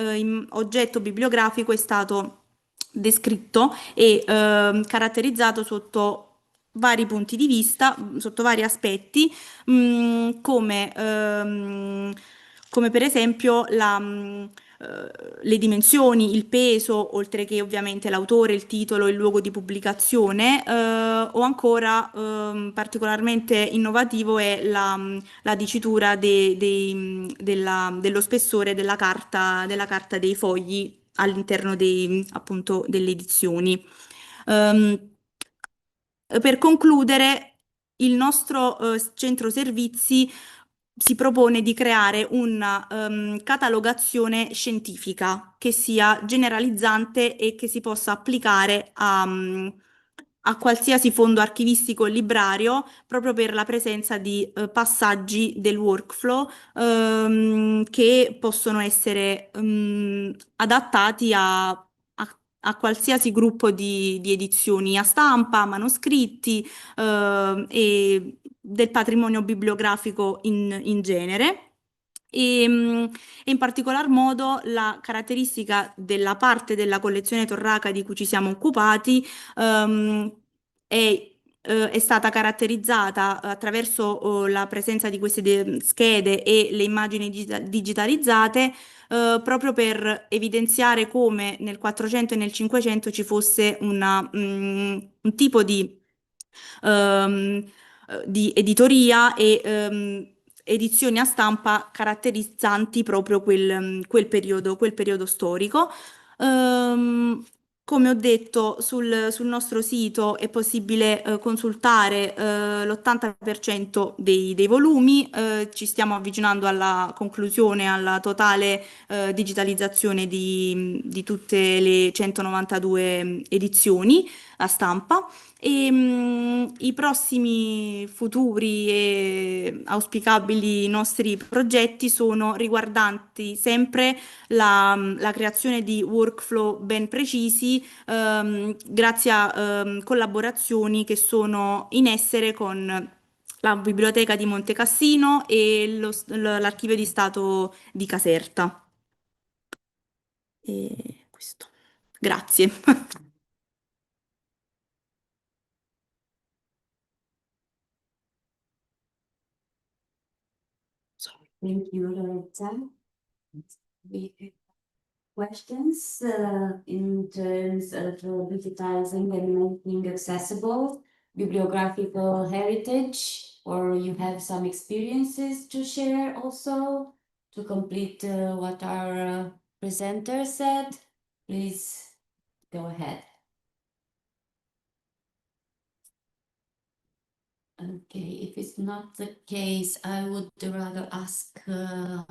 oggetto bibliografico è stato descritto e caratterizzato sotto vari punti di vista, sotto vari aspetti, come per esempio le dimensioni, il peso, oltre che ovviamente l'autore, il titolo, il luogo di pubblicazione, o ancora particolarmente innovativo è la dicitura dello spessore della carta dei fogli all'interno appunto delle edizioni. Per concludere, il nostro centro servizi si propone di creare una catalogazione scientifica che sia generalizzante e che si possa applicare a qualsiasi fondo archivistico o librario, proprio per la presenza di passaggi del workflow che possono essere adattati a qualsiasi gruppo di edizioni a stampa, manoscritti e del patrimonio bibliografico in genere. E in particolar modo la caratteristica della parte della collezione Torraca di cui ci siamo occupati è stata caratterizzata attraverso la presenza di queste schede e le immagini digitalizzate proprio per evidenziare come nel 400 e nel 500 ci fosse un tipo di editoria e edizioni a stampa caratterizzanti proprio quel periodo storico. Come ho detto, sul nostro sito è possibile consultare l'80% dei volumi, ci stiamo avvicinando alla conclusione, alla totale digitalizzazione di tutte le 192 edizioni a stampa. E i prossimi futuri e auspicabili nostri progetti sono riguardanti sempre la creazione di workflow ben precisi grazie a collaborazioni che sono in essere con la Biblioteca di Monte Cassino e l'Archivio di Stato di Caserta. E questo. Grazie. Thank you, Loretta. We have questions in terms of digitizing and making accessible bibliographical heritage, or you have some experiences to share also to complete what our presenter said? Please go ahead. Okay, if it's not the case, I would rather ask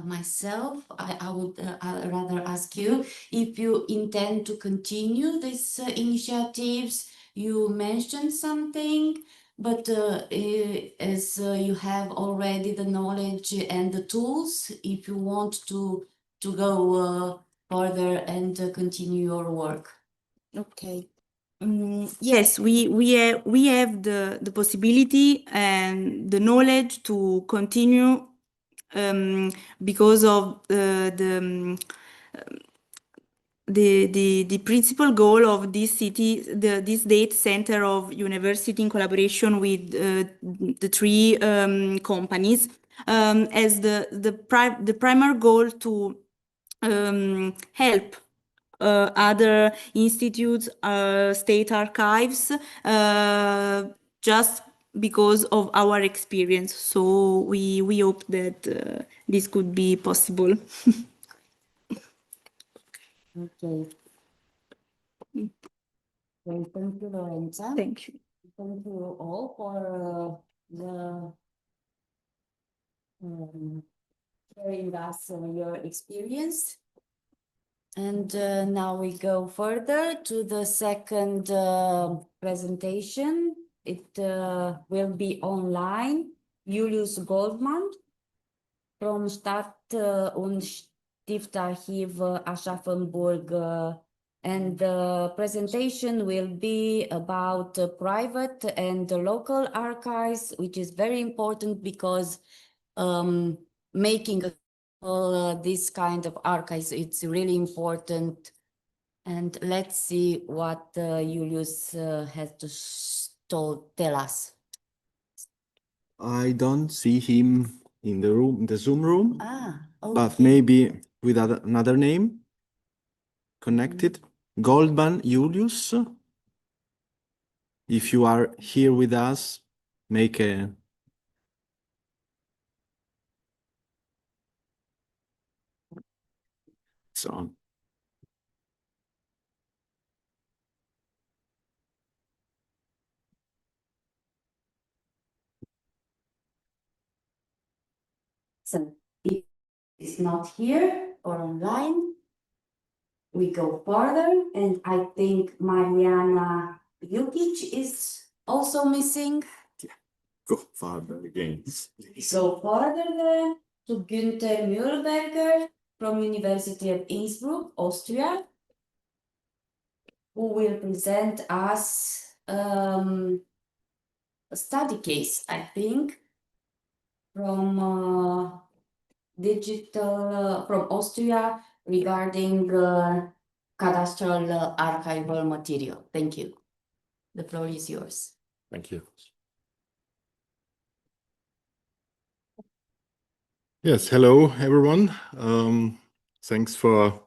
myself, I would rather ask you if you intend to continue these initiatives. You mentioned something, but as you have already the knowledge and the tools, if you want to go further and continue your work. Okay. Yes, we have the possibility and the knowledge to continue because of the principal goal of this city, this data center of university in collaboration with the three companies, as the primary goal to help other institutes, state archives, just because of our experience. So we hope that this could be possible. Okay. Well, thank you, Lorenza. Thank you. Thank you all for the sharing us your experience. And now we go further to the second presentation. It will be online. Julius Goldman from Stadt- und Stiftarchiv Aschaffenburg. And the presentation will be about private and local archives, which is very important because making this kind of archives, it's really important. And let's see what Julius has to tell us. I don't see him in the room, the Zoom room, but Okay. maybe with another name connected. Goldman Julius. If you are here with us, make a song. So if it's not here or online, we go further, and I think Mariana Jukic is also missing. Go farther again. Go further then to Günther Mühlberger from University of Innsbruck, Austria, who will present us a study case, I think, from from Austria regarding cadastral archival material. Thank you. The floor is yours. Thank you. Yes, hello everyone. Thanks for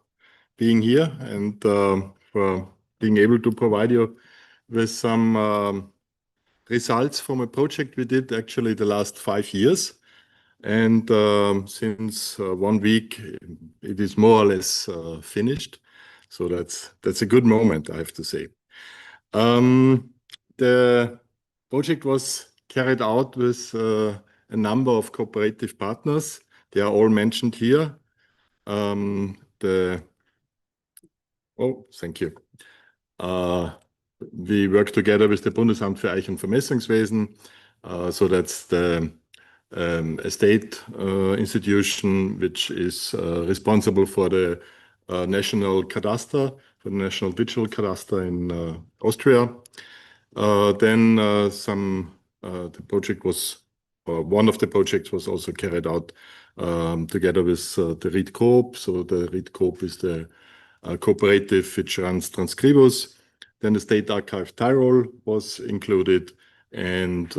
being here and for being able to provide you with some results from a project we did actually the last 5 years. And since 1 week, it is more or less finished. So that's a good moment, I have to say. The project was carried out with a number of cooperative partners. They are all mentioned here. Thank you. We work together with the Bundesamt für Eich- und Vermessungswesen. So that's the a state institution which is responsible for the national cadastre for the National Digital Cadastre in Austria. Then the project was, one of the projects was also carried out together with the RIT Coop. So the RIT Coop is the cooperative which runs Transcribus. Then the State Archive Tyrol was included, and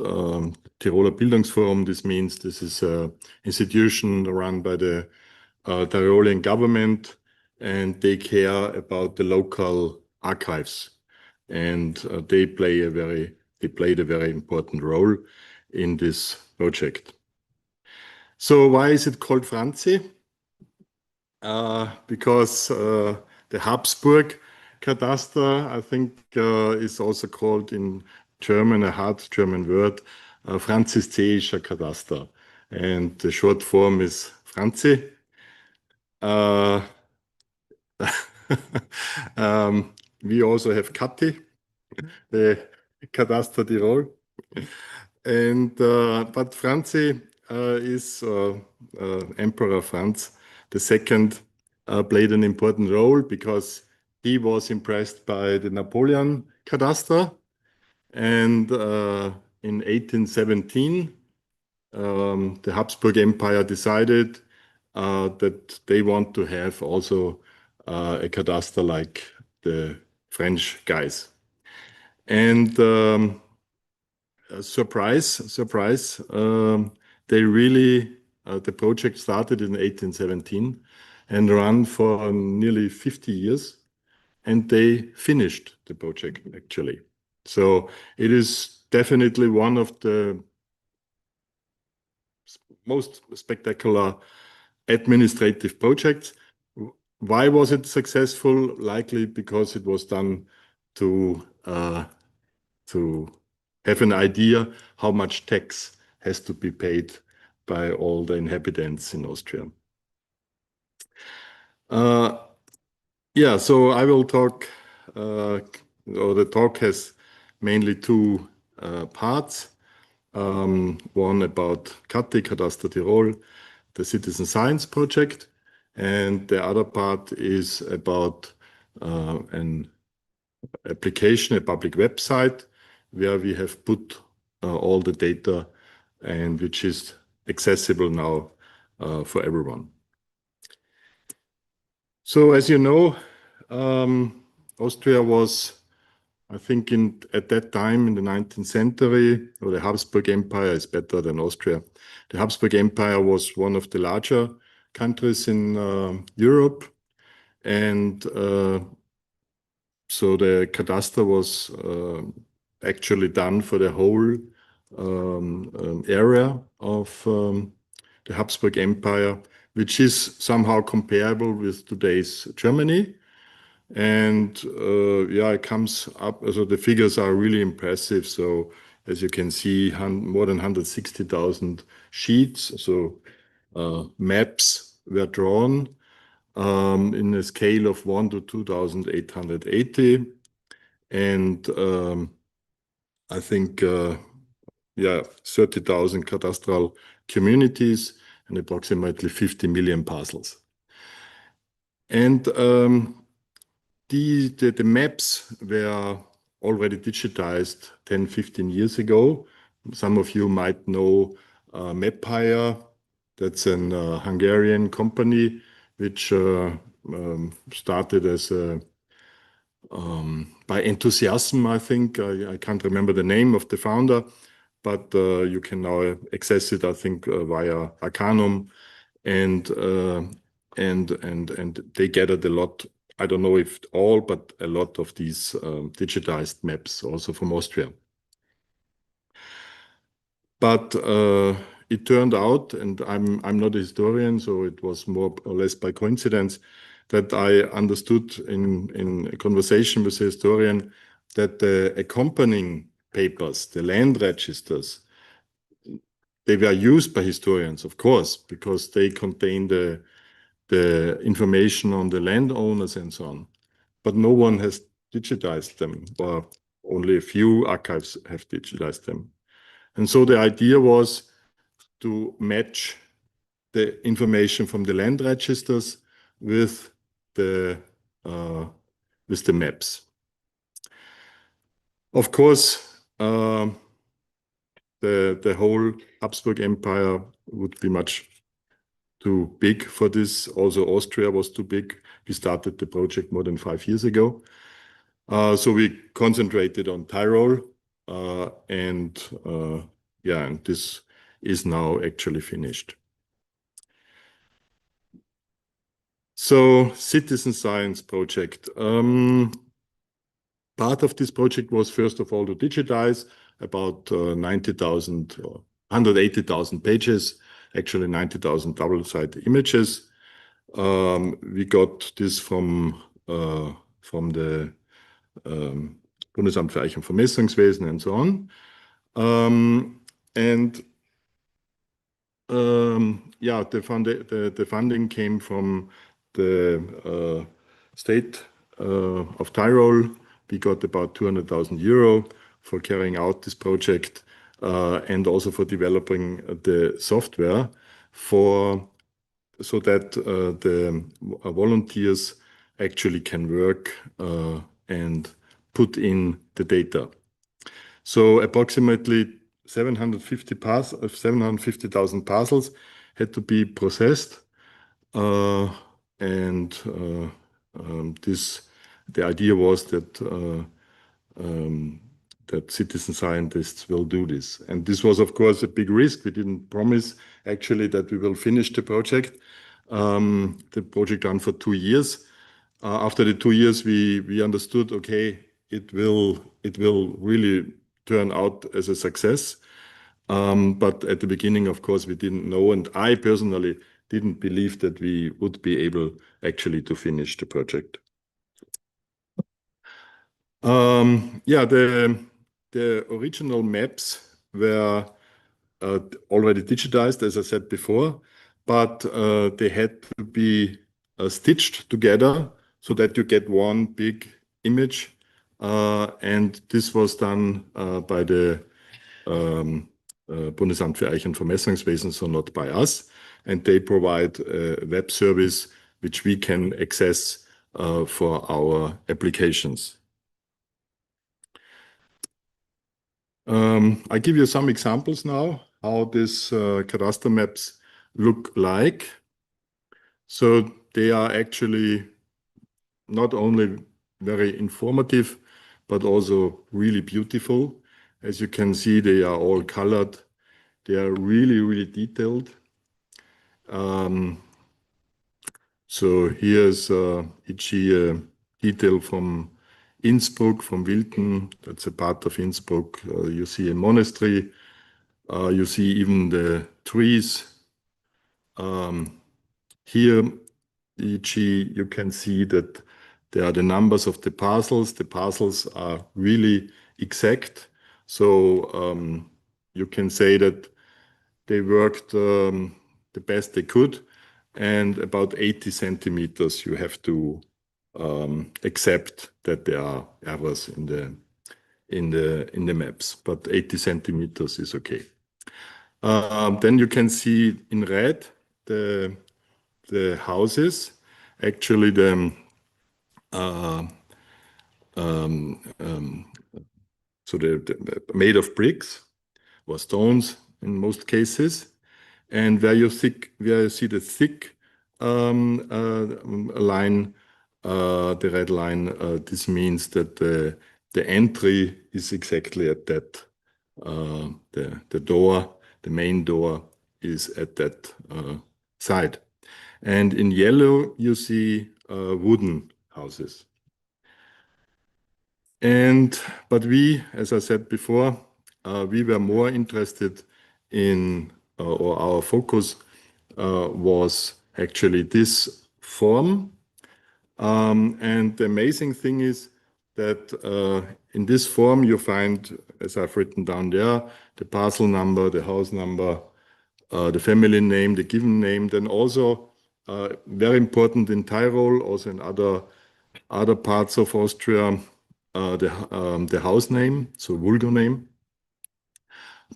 Tiroler Bildungsforum. This means this is an institution run by the Tyrolean government, and they care about the local archives, and they played a very important role in this project. So why is it called Franzi? Because the Habsburg Cadastre, I think, is also called in German, a hard German word, Franziszeischer Cadastre, and the short form is Franzi. We also have Kathi, the Cadastre Tirol, and but Franzi is Emperor Franz II played an important role because he was impressed by the Napoleon Cadastre, and in 1817 the Habsburg Empire decided that they want to have also a cadastre like the French guys. And surprise, they really, the project started in 1817 and ran for nearly 50 years, and they finished the project actually. So it is definitely one of the most spectacular administrative projects. Why was it successful? Likely because it was done to have an idea how much tax has to be paid by all the inhabitants in Austria. Yeah, so I will talk, or the talk has mainly two parts. One about Kathi, Cadastre Tirol, the citizen science project, and the other part is about an application, a public website, where we have put all the data and which is accessible now for everyone. So as you know, Austria was, I think at that time in the 19th century, or the Habsburg Empire is better than Austria. The Habsburg Empire was one of the larger countries in Europe, and so the cadastre was actually done for the whole area of the Habsburg Empire, which is somehow comparable with today's Germany. And yeah, it comes up, so the figures are really impressive. So as you can see, more than 160,000 sheets, so maps were drawn in a scale of 1 to 2,880. And I think, yeah, 30,000 cadastral communities and approximately 50 million parcels. And the maps were already digitized 10, 15 years ago. Some of you might know MapHire. That's an Hungarian company which started as by enthusiasm, I think. I can't remember the name of the founder, but you can now access it, I think, via Arcanum, and they gathered a lot. I don't know if all, but a lot of these digitized maps also from Austria. But it turned out, and I'm not a historian, so it was more or less by coincidence, that I understood in a conversation with a historian that the accompanying papers, the land registers, they were used by historians, of course, because they contain the information on the landowners and so on. But no one has digitized them, or only a few archives have digitized them. And so the idea was to match the information from the land registers with the with the maps. Of course, the whole Habsburg Empire would be much too big for this. Also, Austria was too big. We started the project more than 5 years ago. So we concentrated on Tyrol, and this is now actually finished. So, citizen science project. Part of this project was, first of all, to digitize about 90,000 or 180,000 pages, actually 90,000 double-sided images. We got this from the Bundesamt für Eich- und Vermessungswesen and so on. The funding came from the state of Tyrol. We got about 200,000 euro for carrying out this project, and also for developing the software so that the volunteers actually can work and put in the data. So approximately 750,000 parcels had to be processed, the idea was that citizen scientists will do this. And this was, of course, a big risk. We didn't promise actually that we will finish the project. The project ran for 2 years. After the 2 years, we understood, okay, it will really turn out as a success. But at the beginning, of course, we didn't know, and I personally didn't believe that we would be able actually to finish the project. The original maps were already digitized, as I said before, but they had to be stitched together so that you get one big image. And this was done by the Bundesamt für Eich- und Vermessungswesen, so not by us. And they provide a web service which we can access for our applications. I give you some examples now how these cadastre maps look like. So they are actually not only very informative, but also really beautiful. As you can see, they are all colored. They are really, really detailed. So here's e.g. detail from Innsbruck, from Wilton. That's a part of Innsbruck. You see a monastery. You see even the trees. Here, e.g., you can see that there are the numbers of the parcels. The parcels are really exact. So you can say that they worked the best they could, and about 80 centimeters you have to accept that there are errors in the maps, but 80 centimeters is okay. Then you can see in red the houses, actually so they're made of bricks or stones in most cases, and where you see the thick line, the red line, this means that the entry is exactly at that. The door, the main door, is at that side. And in yellow, you see wooden houses. But we, as I said before, we were more interested in, or our focus was actually this form. And the amazing thing is that in this form you find, as I've written down there, the parcel number, the house number, the family name, the given name, then also very important in Tyrol, also in other parts of Austria, the house name, so vulgar name,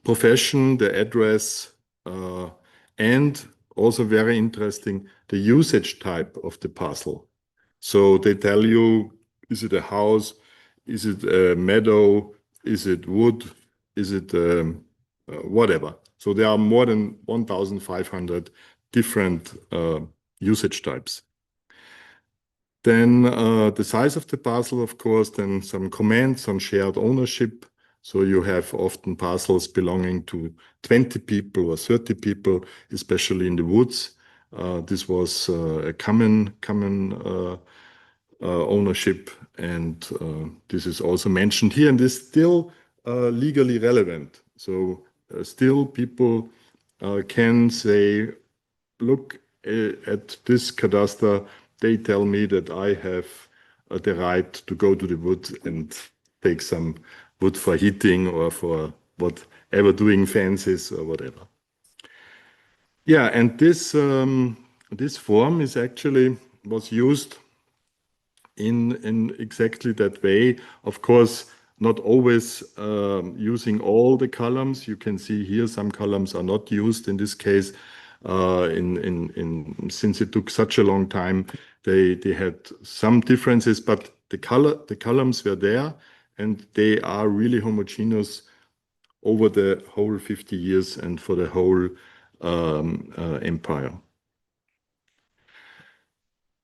profession, the address, and also very interesting, the usage type of the parcel. So they tell you Is it a house? Is it a meadow? Is it wood? Is it whatever? So there are more than 1,500 different usage types. Then the size of the parcel, of course, then some comments on shared ownership. So you have often parcels belonging to 20 people or 30 people, especially in the woods. This was a common ownership, and this is also mentioned here, and is still legally relevant. So still people can say, look at this cadaster, they tell me that I have the right to go to the wood and take some wood for heating or for whatever, doing fences or whatever. Yeah, and this form is actually was used in exactly that way. Of course, not always using all the columns. You can see here some columns are not used in this case. Since it took such a long time, they had some differences, but the columns were there, and they are really homogeneous over the whole 50 years and for the whole empire.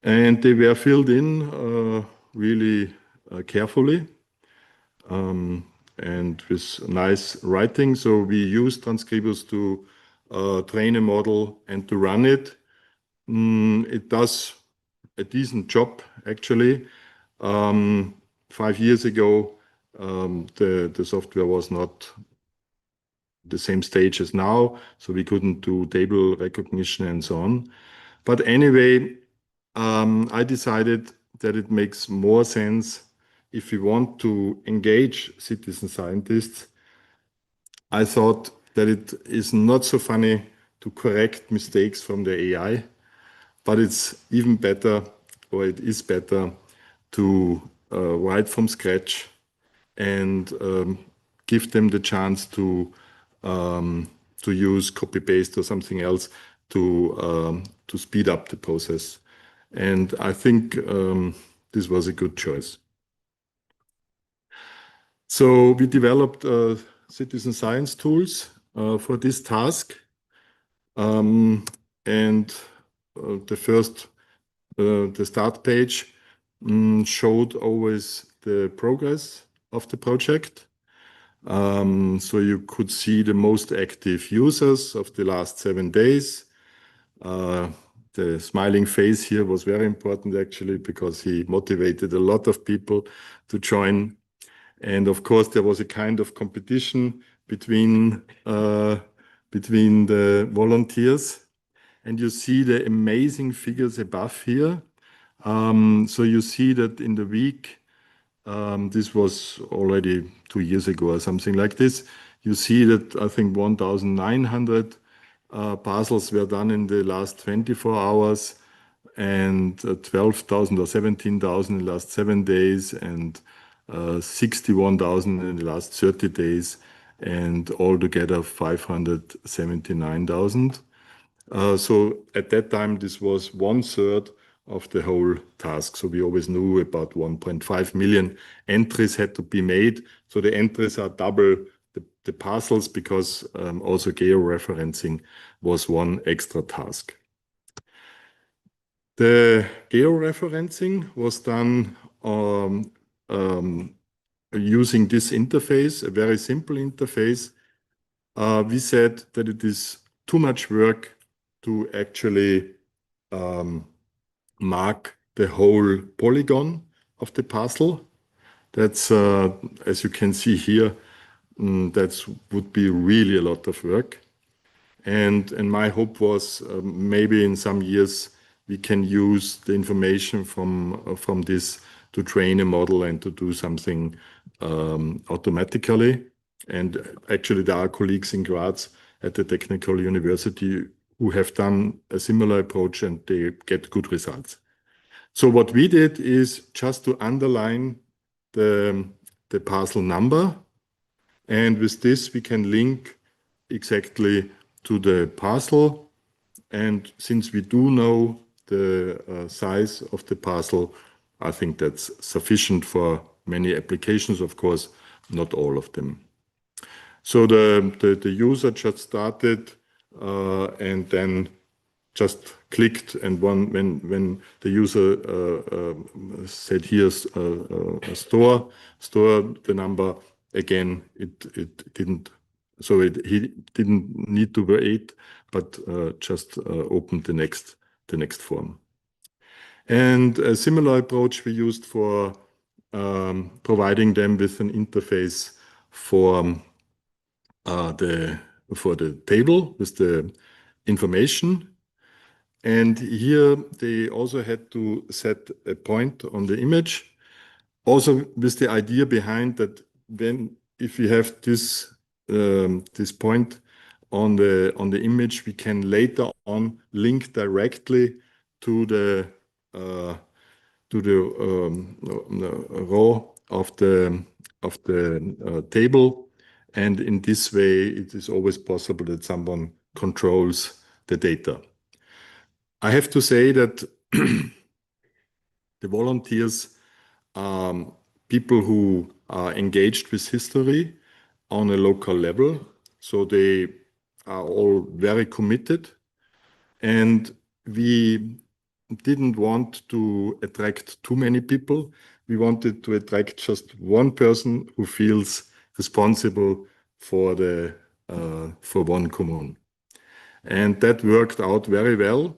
And they were filled in really carefully and with nice writing. So we used Transcribus to train a model and to run it. It does a decent job, actually. 5 years ago, the software was not the same stage as now, so we couldn't do table recognition and so on. But anyway, I decided that it makes more sense if we want to engage citizen scientists. I thought that it is not so funny to correct mistakes from the AI, but it's even better, or it is better, to write from scratch and give them the chance to use copy-paste or something else to speed up the process. And I think this was a good choice. So we developed citizen science tools for this task. And the start page showed always the progress of the project. So you could see the most active users of the last 7 days. The smiling face here was very important, actually, because he motivated a lot of people to join. And of course, there was a kind of competition between the volunteers. And you see the amazing figures above here. So you see that in the week, this was already 2 years ago or something like this. You see that I think 1,900 parcels were done in the last 24 hours, and 12,000 or 17,000 in the last 7 days, and 61,000 in the last 30 days, and altogether 579,000. So at that time, this was 1/3 of the whole task. So we always knew about 1.5 million entries had to be made. So the entries are double the parcels, because also georeferencing was one extra task. The georeferencing was done using this interface, a very simple interface. We said that it is too much work to actually mark the whole polygon of the parcel. That's, as you can see here, that would be really a lot of work. And my hope was maybe in some years we can use the information from this to train a model and to do something automatically. And actually, there are colleagues in Graz at the Technical University who have done a similar approach, and they get good results. So what we did is just to underline the parcel number, and with this we can link exactly to the parcel. And since we do know the size of the parcel, I think that's sufficient for many applications, of course, not all of them. So the user just started and then just clicked, and when the user said here's store the number again, it didn't. So he didn't need to wait, but just opened the next form. And a similar approach we used for providing them with an interface for the table with the information. And here they also had to set a point on the image, also with the idea behind that if we have this point on the image, we can later on link directly to the row of the table, and in this way it is always possible that someone controls the data. I have to say that the volunteers are people who are engaged with history on a local level, so they are all very committed, and we didn't want to attract too many people. We wanted to attract just one person who feels responsible for one commune, and that worked out very well.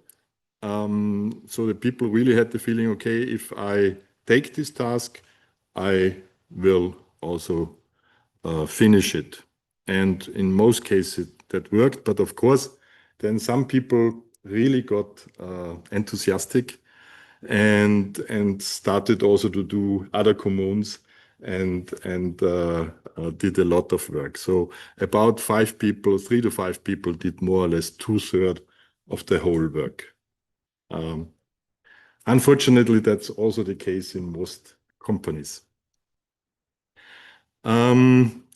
So the people really had the feeling, okay, if I take this task, I will also finish it. And in most cases that worked, but of course, then some people really got enthusiastic and started also to do other communes and did a lot of work. So about 5 people, 3 to 5 people did more or less 2/3 of the whole work. Unfortunately, that's also the case in most companies.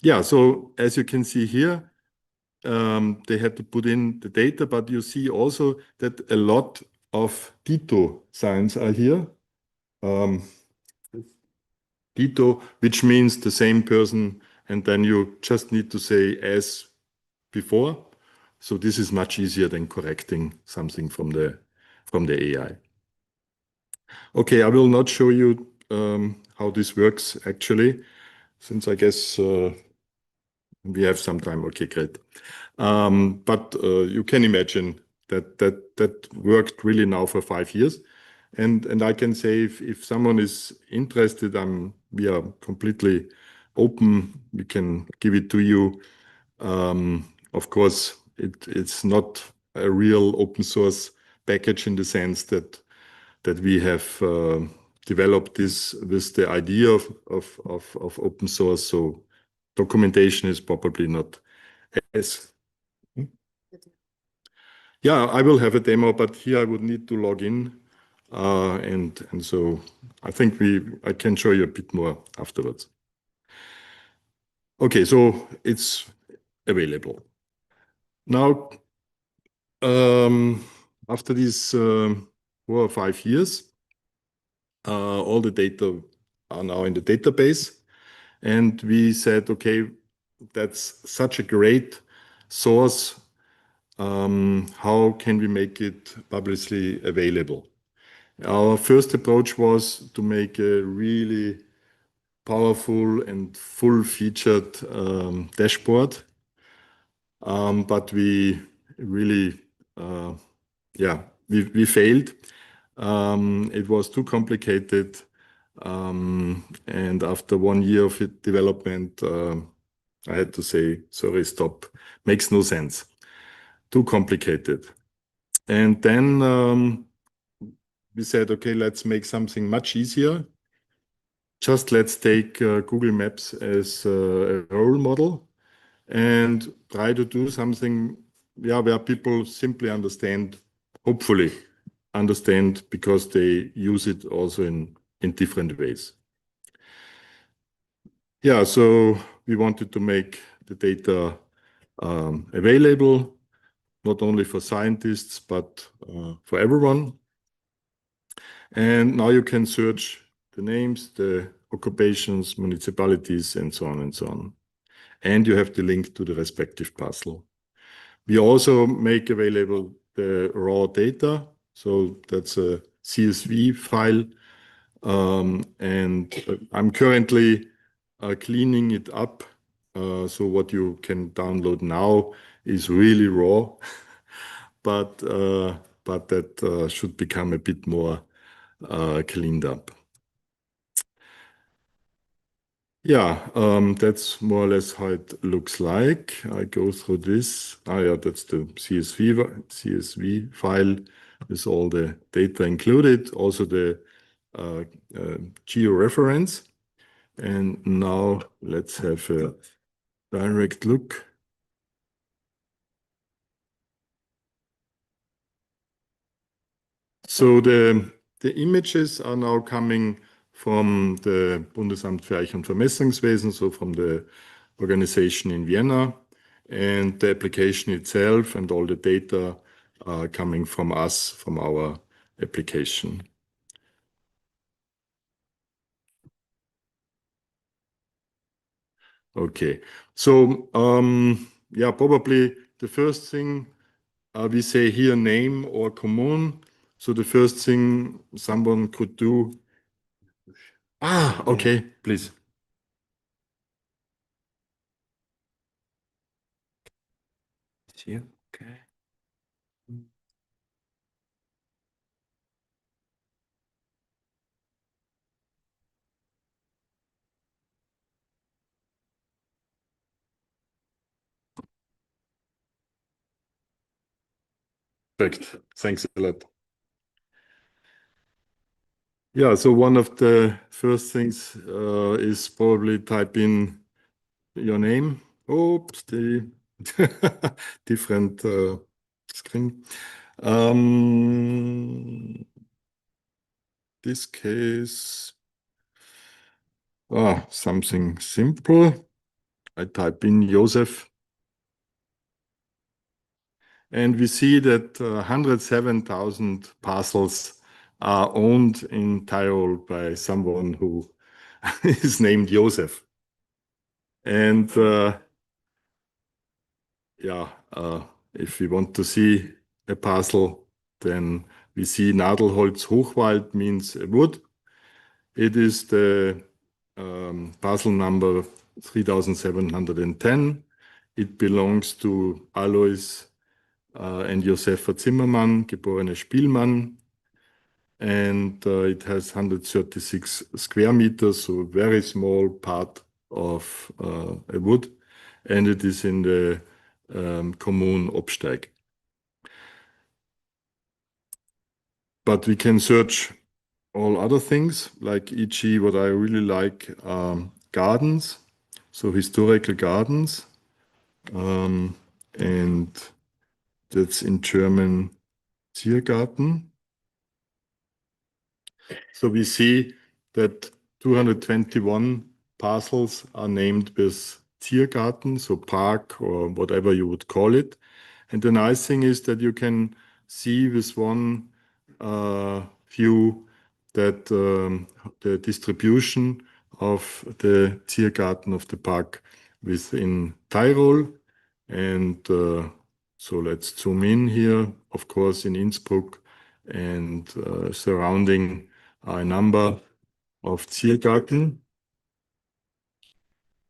Yeah, so as you can see here, they had to put in the data, but you see also that a lot of Dito signs are here. Dito, which means the same person, and then you just need to say as before. So this is much easier than correcting something from the AI. Okay, I will not show you how this works actually, since I guess we have some time. Okay, great. But you can imagine that worked really now for 5 years. And I can say if someone is interested, we are completely open. We can give it to you. Of course, it's not a real open source package in the sense that we have developed this with the idea of open source. So documentation is probably not as. Yeah, I will have a demo, but here I would need to log in. And so I think I can show you a bit more afterwards. Okay, so it's available. Now, after these 4 or 5 years, all the data are now in the database. And we said, okay, that's such a great source. How can we make it publicly available? Our first approach was to make a really powerful and full-featured dashboard. But we really, we failed. It was too complicated. And after 1 year of development, I had to say, sorry, stop. Makes no sense. Too complicated. And then we said, okay, let's make something much easier. Just let's take Google Maps as a role model and try to do something where people simply understand, hopefully understand, because they use it also in different ways. Yeah, so we wanted to make the data available, not only for scientists, but for everyone. And now you can search the names, the occupations, municipalities, and so on and so on. And you have the link to the respective parcel. We also make available the raw data. So that's a CSV file. And I'm currently cleaning it up. So what you can download now is really raw, but that should become a bit more cleaned up. Yeah, that's more or less how it looks like. I go through this. Yeah, that's the CSV file with all the data included, also the georeference. And now let's have a direct look. So the images are now coming from the Bundesamt für Eich- und Vermessungswesen, so from the organization in Vienna, and the application itself and all the data are coming from us, from our application. Okay, so yeah, probably the first thing we say here name or commune. So the first thing someone could do. Okay, please. Here, okay. Perfect. Thanks a lot. Yeah, so one of the first things is probably type in your name. Oops, the different screen. This case, something simple. I type in Joseph. And we see that 107,000 parcels are owned in Tyrol by someone who is named Joseph. And yeah, if we want to see a parcel, then we see Nadelholz Hochwald means a wood. It is the parcel number 3710. It belongs to Alois and Josefa Zimmermann, geborene Spielmann. And it has 136 square meters, so a very small part of a wood. And it is in the Commune Obsteig. But we can search all other things, like e.g. what I really like, gardens, so historical gardens. And that's in German Ziergarten. So we see that 221 parcels are named with Ziergarten, so park or whatever you would call it. And the nice thing is that you can see with one view that the distribution of the Ziergarten of the park within Tyrol. And so let's zoom in here, of course, in Innsbruck and surrounding a number of Ziergarten.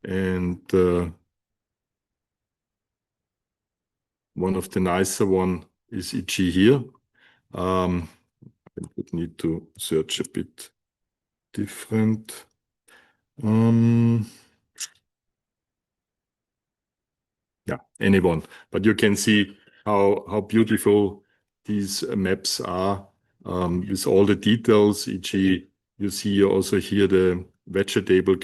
And one of the nicer one is e.g. here. I would need to search a bit different. Yeah, anyone. But you can see how beautiful these maps are with all the details, e.g. you see also here the vegetable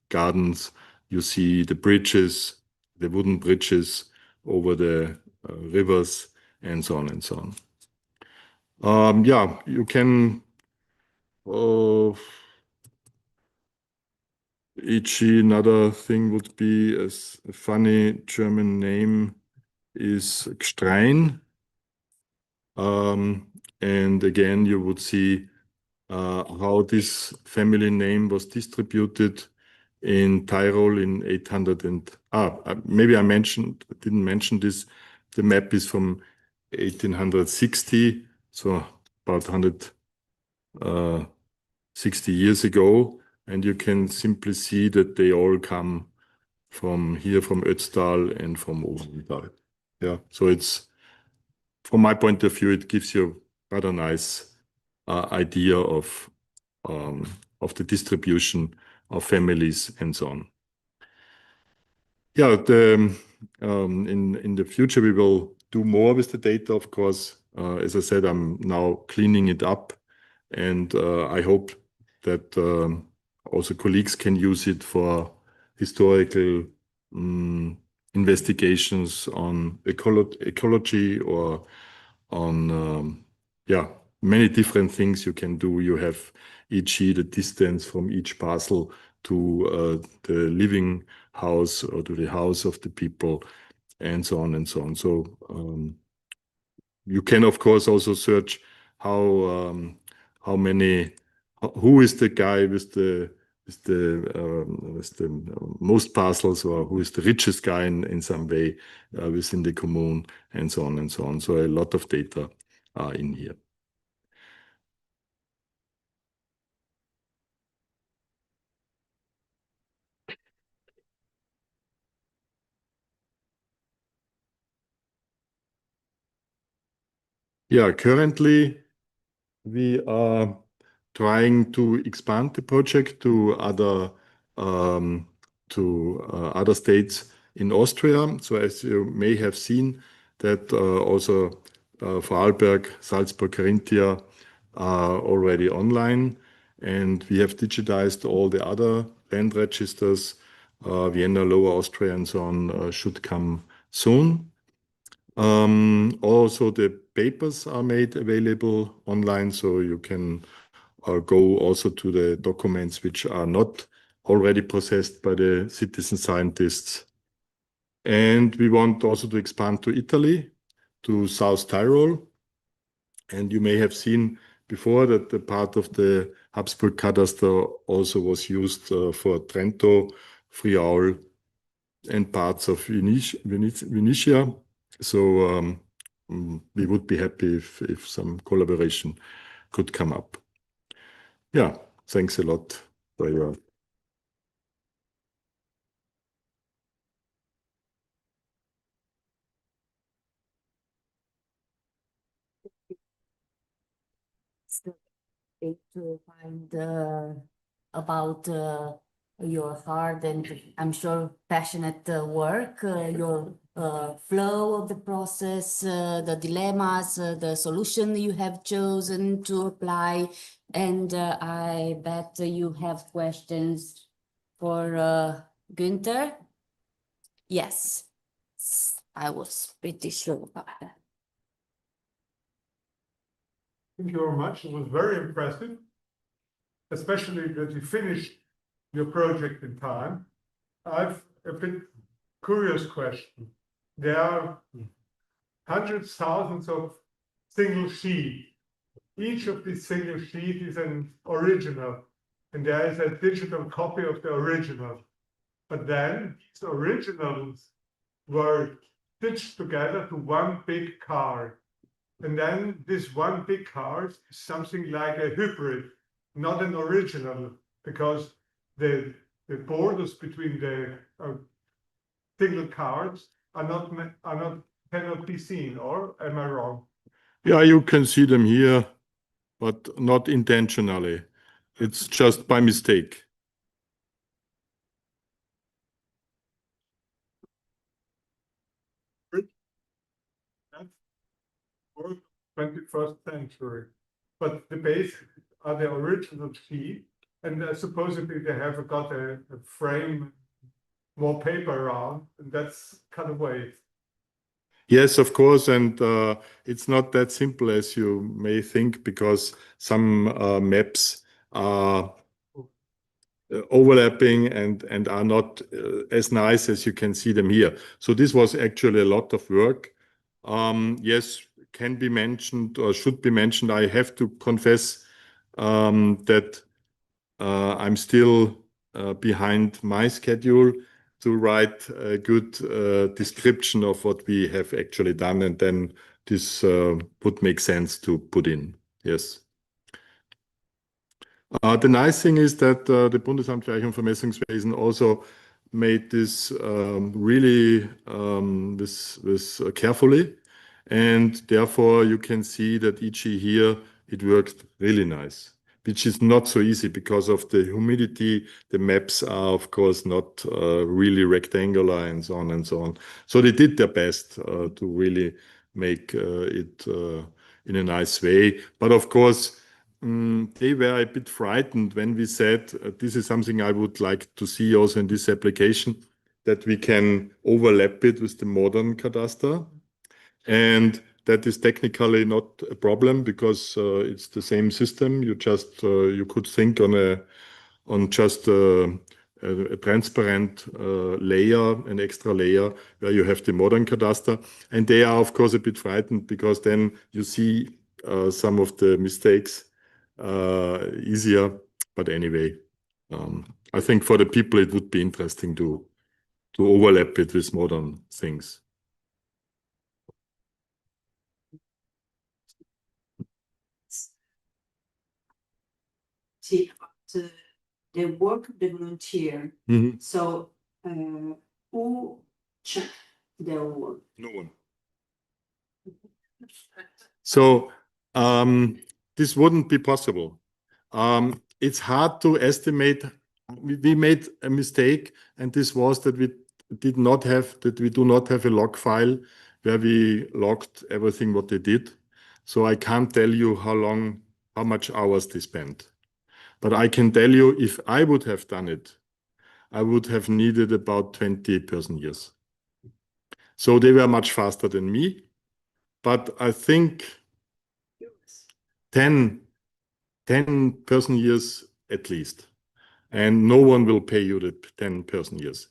gardens. You see the bridges, the wooden bridges over the rivers, and so on and so on. Yeah, you can e.g. another thing would be a funny German name is Gstrein. And again, you would see how this family name was distributed in Tyrol in 800 and maybe I didn't mention this. The map is from 1860, so about 160 years ago, and you can simply see that they all come from here, from Ötztal and from Oberndal. Yeah, so it's, from my point of view, it gives you rather nice idea of the distribution of families and so on. Yeah, in the future we will do more with the data, of course. As I said, I'm now cleaning it up, and I hope that also colleagues can use it for historical investigations on ecology or on many different things you can do. You have e.g. the distance from each parcel to the living house or to the house of the people, and so on and so on. So you can of course also search who is the guy with the most parcels, or who is the richest guy in some way within the commune, and so on and so on. So a lot of data are in here. Yeah, currently we are trying to expand the project to other states in Austria. So as you may have seen, that also Vorarlberg, Salzburg, Carinthia are already online, and we have digitized all the other land registers. Vienna, Lower Austria, and so on should come soon. Also, the papers are made available online, so you can go also to the documents which are not already processed by the citizen scientists. And we want also to expand to Italy, to South Tyrol. And you may have seen before that the part of the Habsburg Cadastre also was used for Trento, Friaul, and parts of Venetia. So we would be happy if some collaboration could come up. Yeah, thanks a lot for your. To find about your hard and I'm sure passionate work, your flow of the process, the dilemmas, the solution you have chosen to apply. And I bet you have questions for Günther. Yes, I was pretty sure about that. Thank you very much. It was very impressive, especially that you finished your project in time. I've a bit curious question. There are hundreds, thousands of single sheets. Each of these single sheets is an original, and there is a digital copy of the original. But then these originals were stitched together to one big card. And then this one big card is something like a hybrid, not an original, because the borders between the single cards cannot be seen, or am I wrong? Yeah, you can see them here, but not intentionally. It's just by mistake. 21st century, but the base are the original sheet, and supposedly they have got a frame, more paper around, and that's cut away. Yes, of course, and it's not that simple as you may think, because some maps are overlapping and are not as nice as you can see them here. So this was actually a lot of work. Yes, can be mentioned or should be mentioned. I have to confess, that I'm still behind my schedule to write a good description of what we have actually done, and then this would make sense to put in. Yes. The nice thing is that the Bundesamt für Eichen- und Vermessungswesen also made this really carefully, and therefore you can see that e.g. here it worked really nice, which is not so easy because of the humidity. The maps are of course not really rectangular and so on and so on. So they did their best to really make it in a nice way. But of course, they were a bit frightened when we said, this is something I would like to see also in this application, that we can overlap it with the modern cadastre. And that is technically not a problem because it's the same system. You just you could think on just a transparent layer, an extra layer where you have the modern cadastre. And they are of course a bit frightened because then you see some of the mistakes easier. But anyway, I think for the people it would be interesting to overlap it with modern things. See about the work of the volunteer. Mhm. So who checked their work? No one. So this wouldn't be possible. It's hard to estimate. We made a mistake, and this was that we do not have a log file where we logged everything what they did. So I can't tell you how much hours they spent. But I can tell you, if I would have done it, I would have needed about 20 person years. So they were much faster than me, but I think 10 person years at least. And no one will pay you the 10 person years.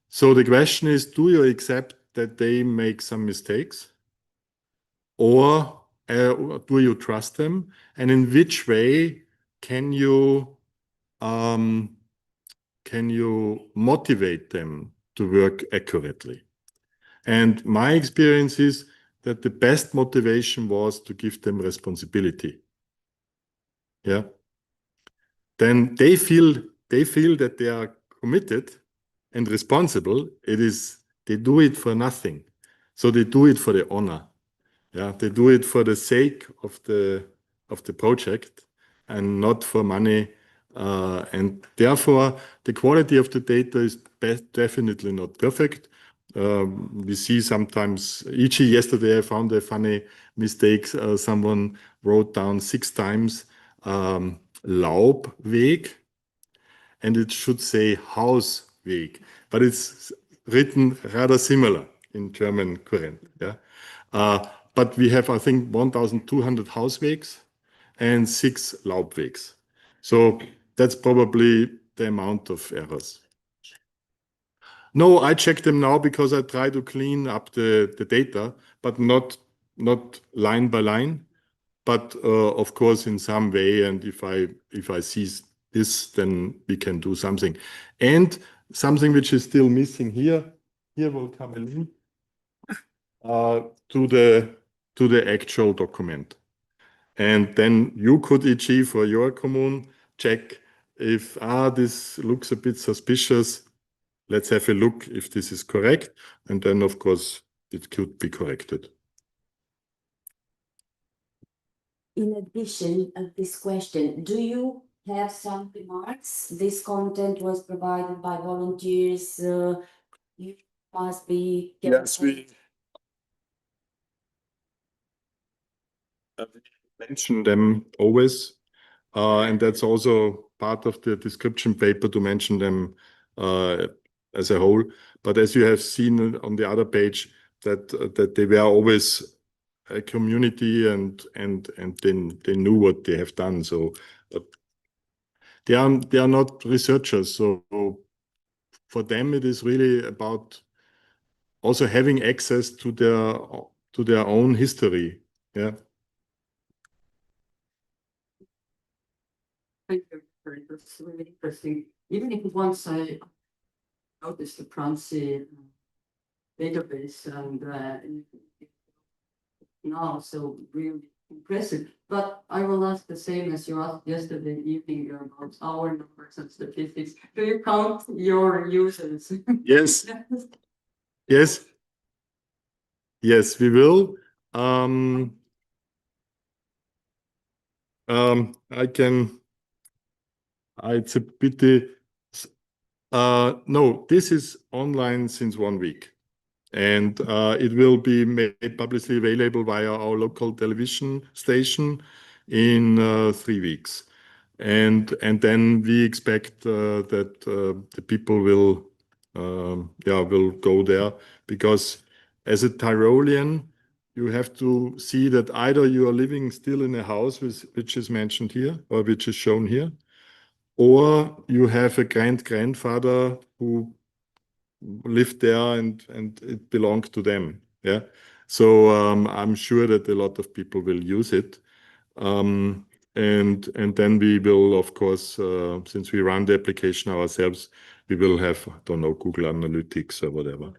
So the question is, do you accept that they make some mistakes? Or do you trust them? And in which way can you motivate them to work accurately? And my experience is that the best motivation was to give them responsibility. Yeah. Then they feel that they are committed and responsible. They do it for nothing. So they do it for the honor. Yeah, they do it for the sake of the project and not for money. And therefore, the quality of the data is definitely not perfect. We see sometimes, e.g. yesterday I found a funny mistake. Someone wrote down 6 times Laubweg, and it should say Hausweg, but it's written rather similar in German current. Yeah. But we have, I think, 1,200 Hauswegs and 6 Laubwegs. So that's probably the amount of errors. No, I check them now because I try to clean up the data, but not line by line, but of course in some way. And if I see this, then we can do something. And something which is still missing here will come a link to the actual document. And then you could, e.g. for your commune, check if this looks a bit suspicious. Let's have a look if this is correct. And then, of course, it could be corrected. In addition of this question, do you have some remarks? This content was provided by volunteers. You must be Yes, we mention them always. And that's also part of the description paper to mention them as a whole. But as you have seen on the other page, that they were always a community and they knew what they have done. So they are not researchers. So for them, it is really about also having access to their own history. Yeah. Thank you. That's really interesting. Even if once I noticed the Prancy database and now, so really impressive. But I will ask the same as you asked yesterday evening about our numbers and statistics. Do you count your users? Yes, yes, yes, we will. I can, it's a pity. No, this is online since 1 week. And it will be made publicly available via our local television station in 3 weeks. And then we expect that the people will go there, because as a Tyrolean, you have to see that either you are living still in a house which is mentioned here or which is shown here, or you have a grandfather who lived there and it belonged to them. Yeah. So I'm sure that a lot of people will use it. And then we will, of course, since we run the application ourselves, we will have, I don't know, Google Analytics or whatever.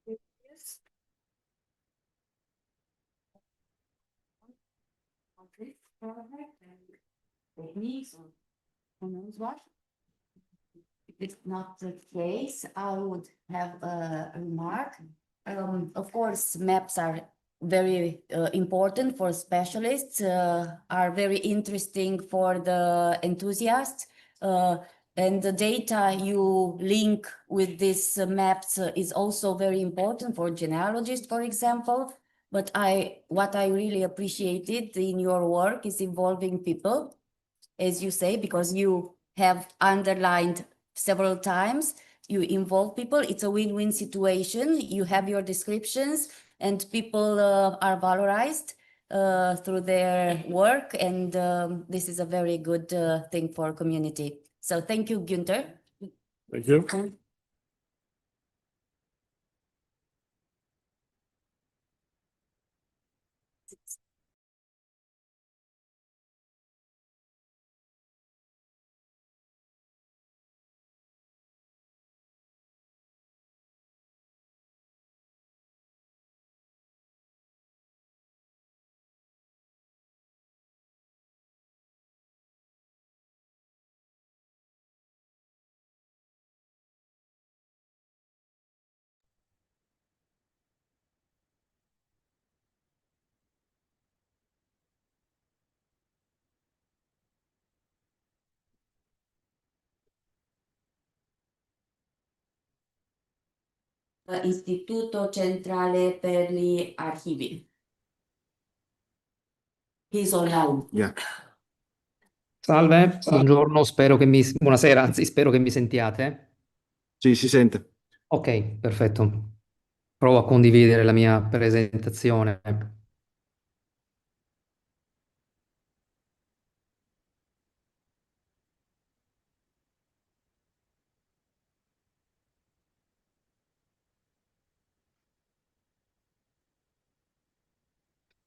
Yes. Okay, perfect. And techniques or who knows what? If it's not the case, I would have a remark. Of course, maps are very important for specialists, are very interesting for the enthusiasts. And the data you link with these maps is also very important for genealogists, for example. But what I really appreciated in your work is involving people, as you say, because you have underlined several times, you involve people. It's a win-win situation. You have your descriptions and people are valorized through their work. And this is a very good thing for community. So thank you, Günther. Thank you. Istituto Centrale per gli Archivi. He's online. Yeah. Salve, buongiorno, buonasera, anzi spero che mi sentiate. Sì, si sente. Ok, perfetto. Provo a condividere la mia presentazione.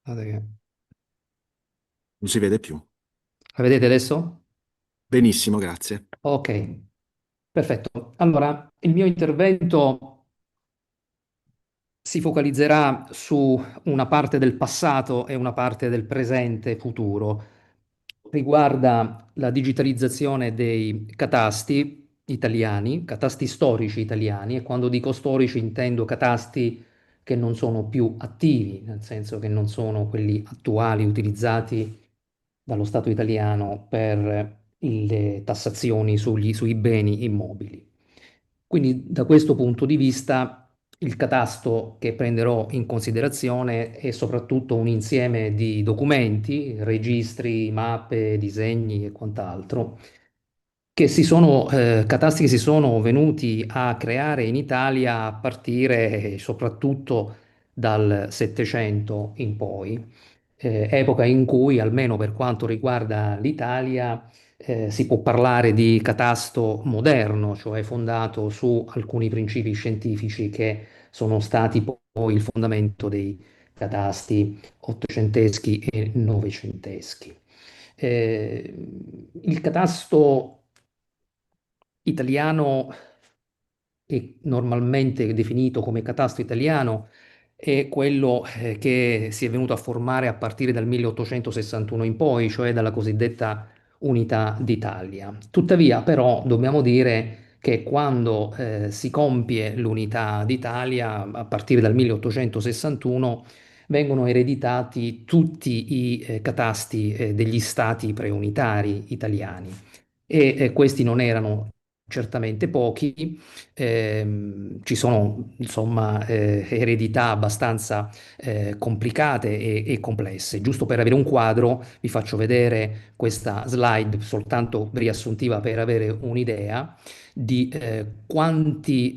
Guardate che- Non si vede più. La vedete adesso? Benissimo, grazie. Ok, perfetto. Allora, il mio intervento si focalizzerà su una parte del passato e una parte del presente e futuro. Riguarda la digitalizzazione dei catasti italiani, catasti storici italiani, e quando dico storici intendo catasti che non sono più attivi, nel senso che non sono quelli attuali utilizzati dallo Stato italiano per le tassazioni sui beni immobili. Quindi da questo punto di vista il catasto che prenderò in considerazione è soprattutto un insieme di documenti, registri, mappe, disegni e quant'altro, catasti che si sono venuti a creare in Italia a partire soprattutto dal Settecento in poi, epoca in cui, almeno per quanto riguarda l'Italia, Si può parlare di catasto moderno, cioè fondato su alcuni principi scientifici che sono stati poi il fondamento dei catasti ottocenteschi e novecenteschi. Il catasto italiano è normalmente definito come catasto italiano è quello che si è venuto a formare a partire dal 1861 in poi, cioè dalla cosiddetta Unità d'Italia. Tuttavia, però, dobbiamo dire che quando si compie l'Unità d'Italia, a partire dal 1861, vengono ereditati tutti i catasti degli stati preunitari italiani e questi non erano certamente pochi, ci sono insomma eredità abbastanza complicate e complesse. Giusto per avere un quadro, vi faccio vedere questa slide soltanto riassuntiva per avere un'idea di quanti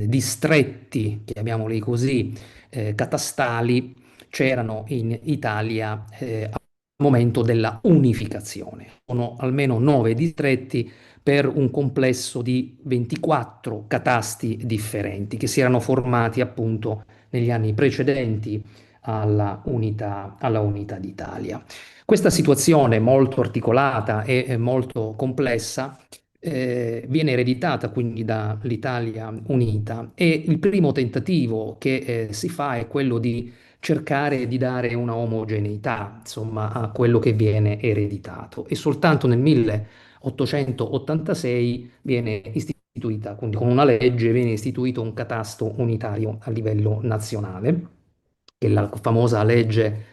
distretti, chiamiamoli così, catastali c'erano in Italia al momento della unificazione. Sono almeno 9 distretti per un complesso di 24 catasti differenti che si erano formati appunto negli anni precedenti alla unità d'Italia. Questa situazione molto articolata e molto complessa viene ereditata quindi dall'Italia unita e il primo tentativo che si fa è quello di cercare di dare una omogeneità, insomma, a quello che viene ereditato e soltanto nel 1886 viene istituita, quindi con una legge viene istituito un catasto unitario a livello nazionale, che è la famosa legge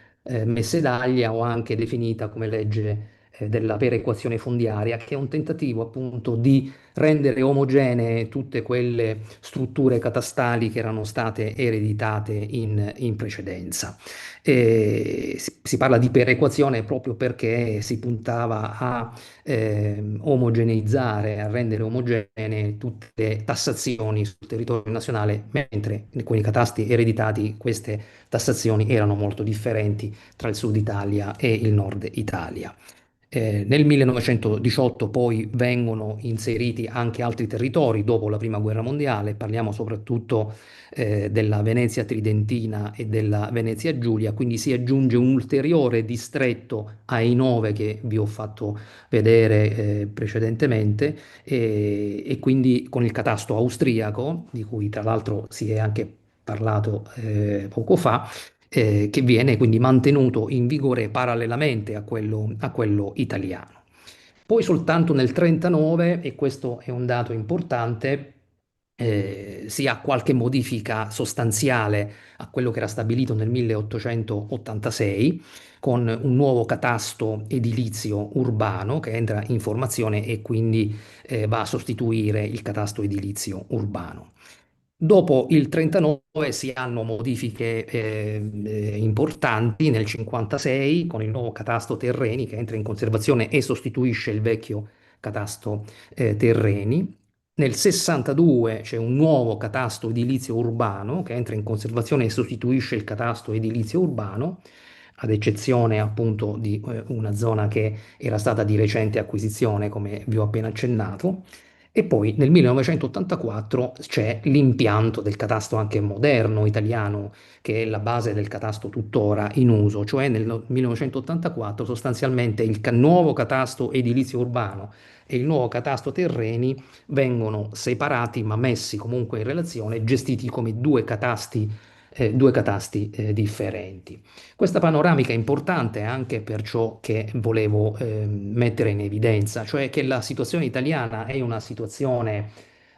Messedaglia o anche definita come legge della perequazione fondiaria, che è un tentativo appunto di rendere omogenee tutte quelle strutture catastali che erano state ereditate in precedenza. Si parla di perequazione proprio perché si puntava a omogeneizzare, a rendere omogenee tutte le tassazioni sul territorio nazionale, mentre con i catasti ereditati queste tassazioni erano molto differenti tra il sud Italia e il nord Italia. Nel 1918 poi vengono inseriti anche altri territori dopo la Prima Guerra Mondiale, parliamo soprattutto della Venezia Tridentina e della Venezia Giulia, quindi si aggiunge un ulteriore distretto ai 9 che vi ho fatto vedere precedentemente e quindi con il catasto austriaco, di cui tra l'altro si è anche parlato poco fa, che viene quindi mantenuto in vigore parallelamente a quello italiano. Poi soltanto nel 1939, e questo è un dato importante, si ha qualche modifica sostanziale a quello che era stabilito nel 1886, con un nuovo catasto edilizio urbano che entra in formazione e quindi va a sostituire il catasto edilizio urbano. Dopo il 39 si hanno modifiche importanti nel 56 con il nuovo catasto terreni che entra in conservazione e sostituisce il vecchio catasto terreni. Nel 62 c'è un nuovo catasto edilizio urbano che entra in conservazione e sostituisce il catasto edilizio urbano, ad eccezione appunto di una zona che era stata di recente acquisizione, come vi ho appena accennato. E poi nel 1984 c'è l'impianto del catasto anche moderno italiano, che è la base del catasto tuttora in uso, cioè nel 1984 sostanzialmente il nuovo catasto edilizio urbano e il nuovo catasto terreni vengono separati ma messi comunque in relazione, gestiti come due catasti differenti. Questa panoramica è importante anche per ciò che volevo mettere in evidenza, cioè che la situazione italiana è una situazione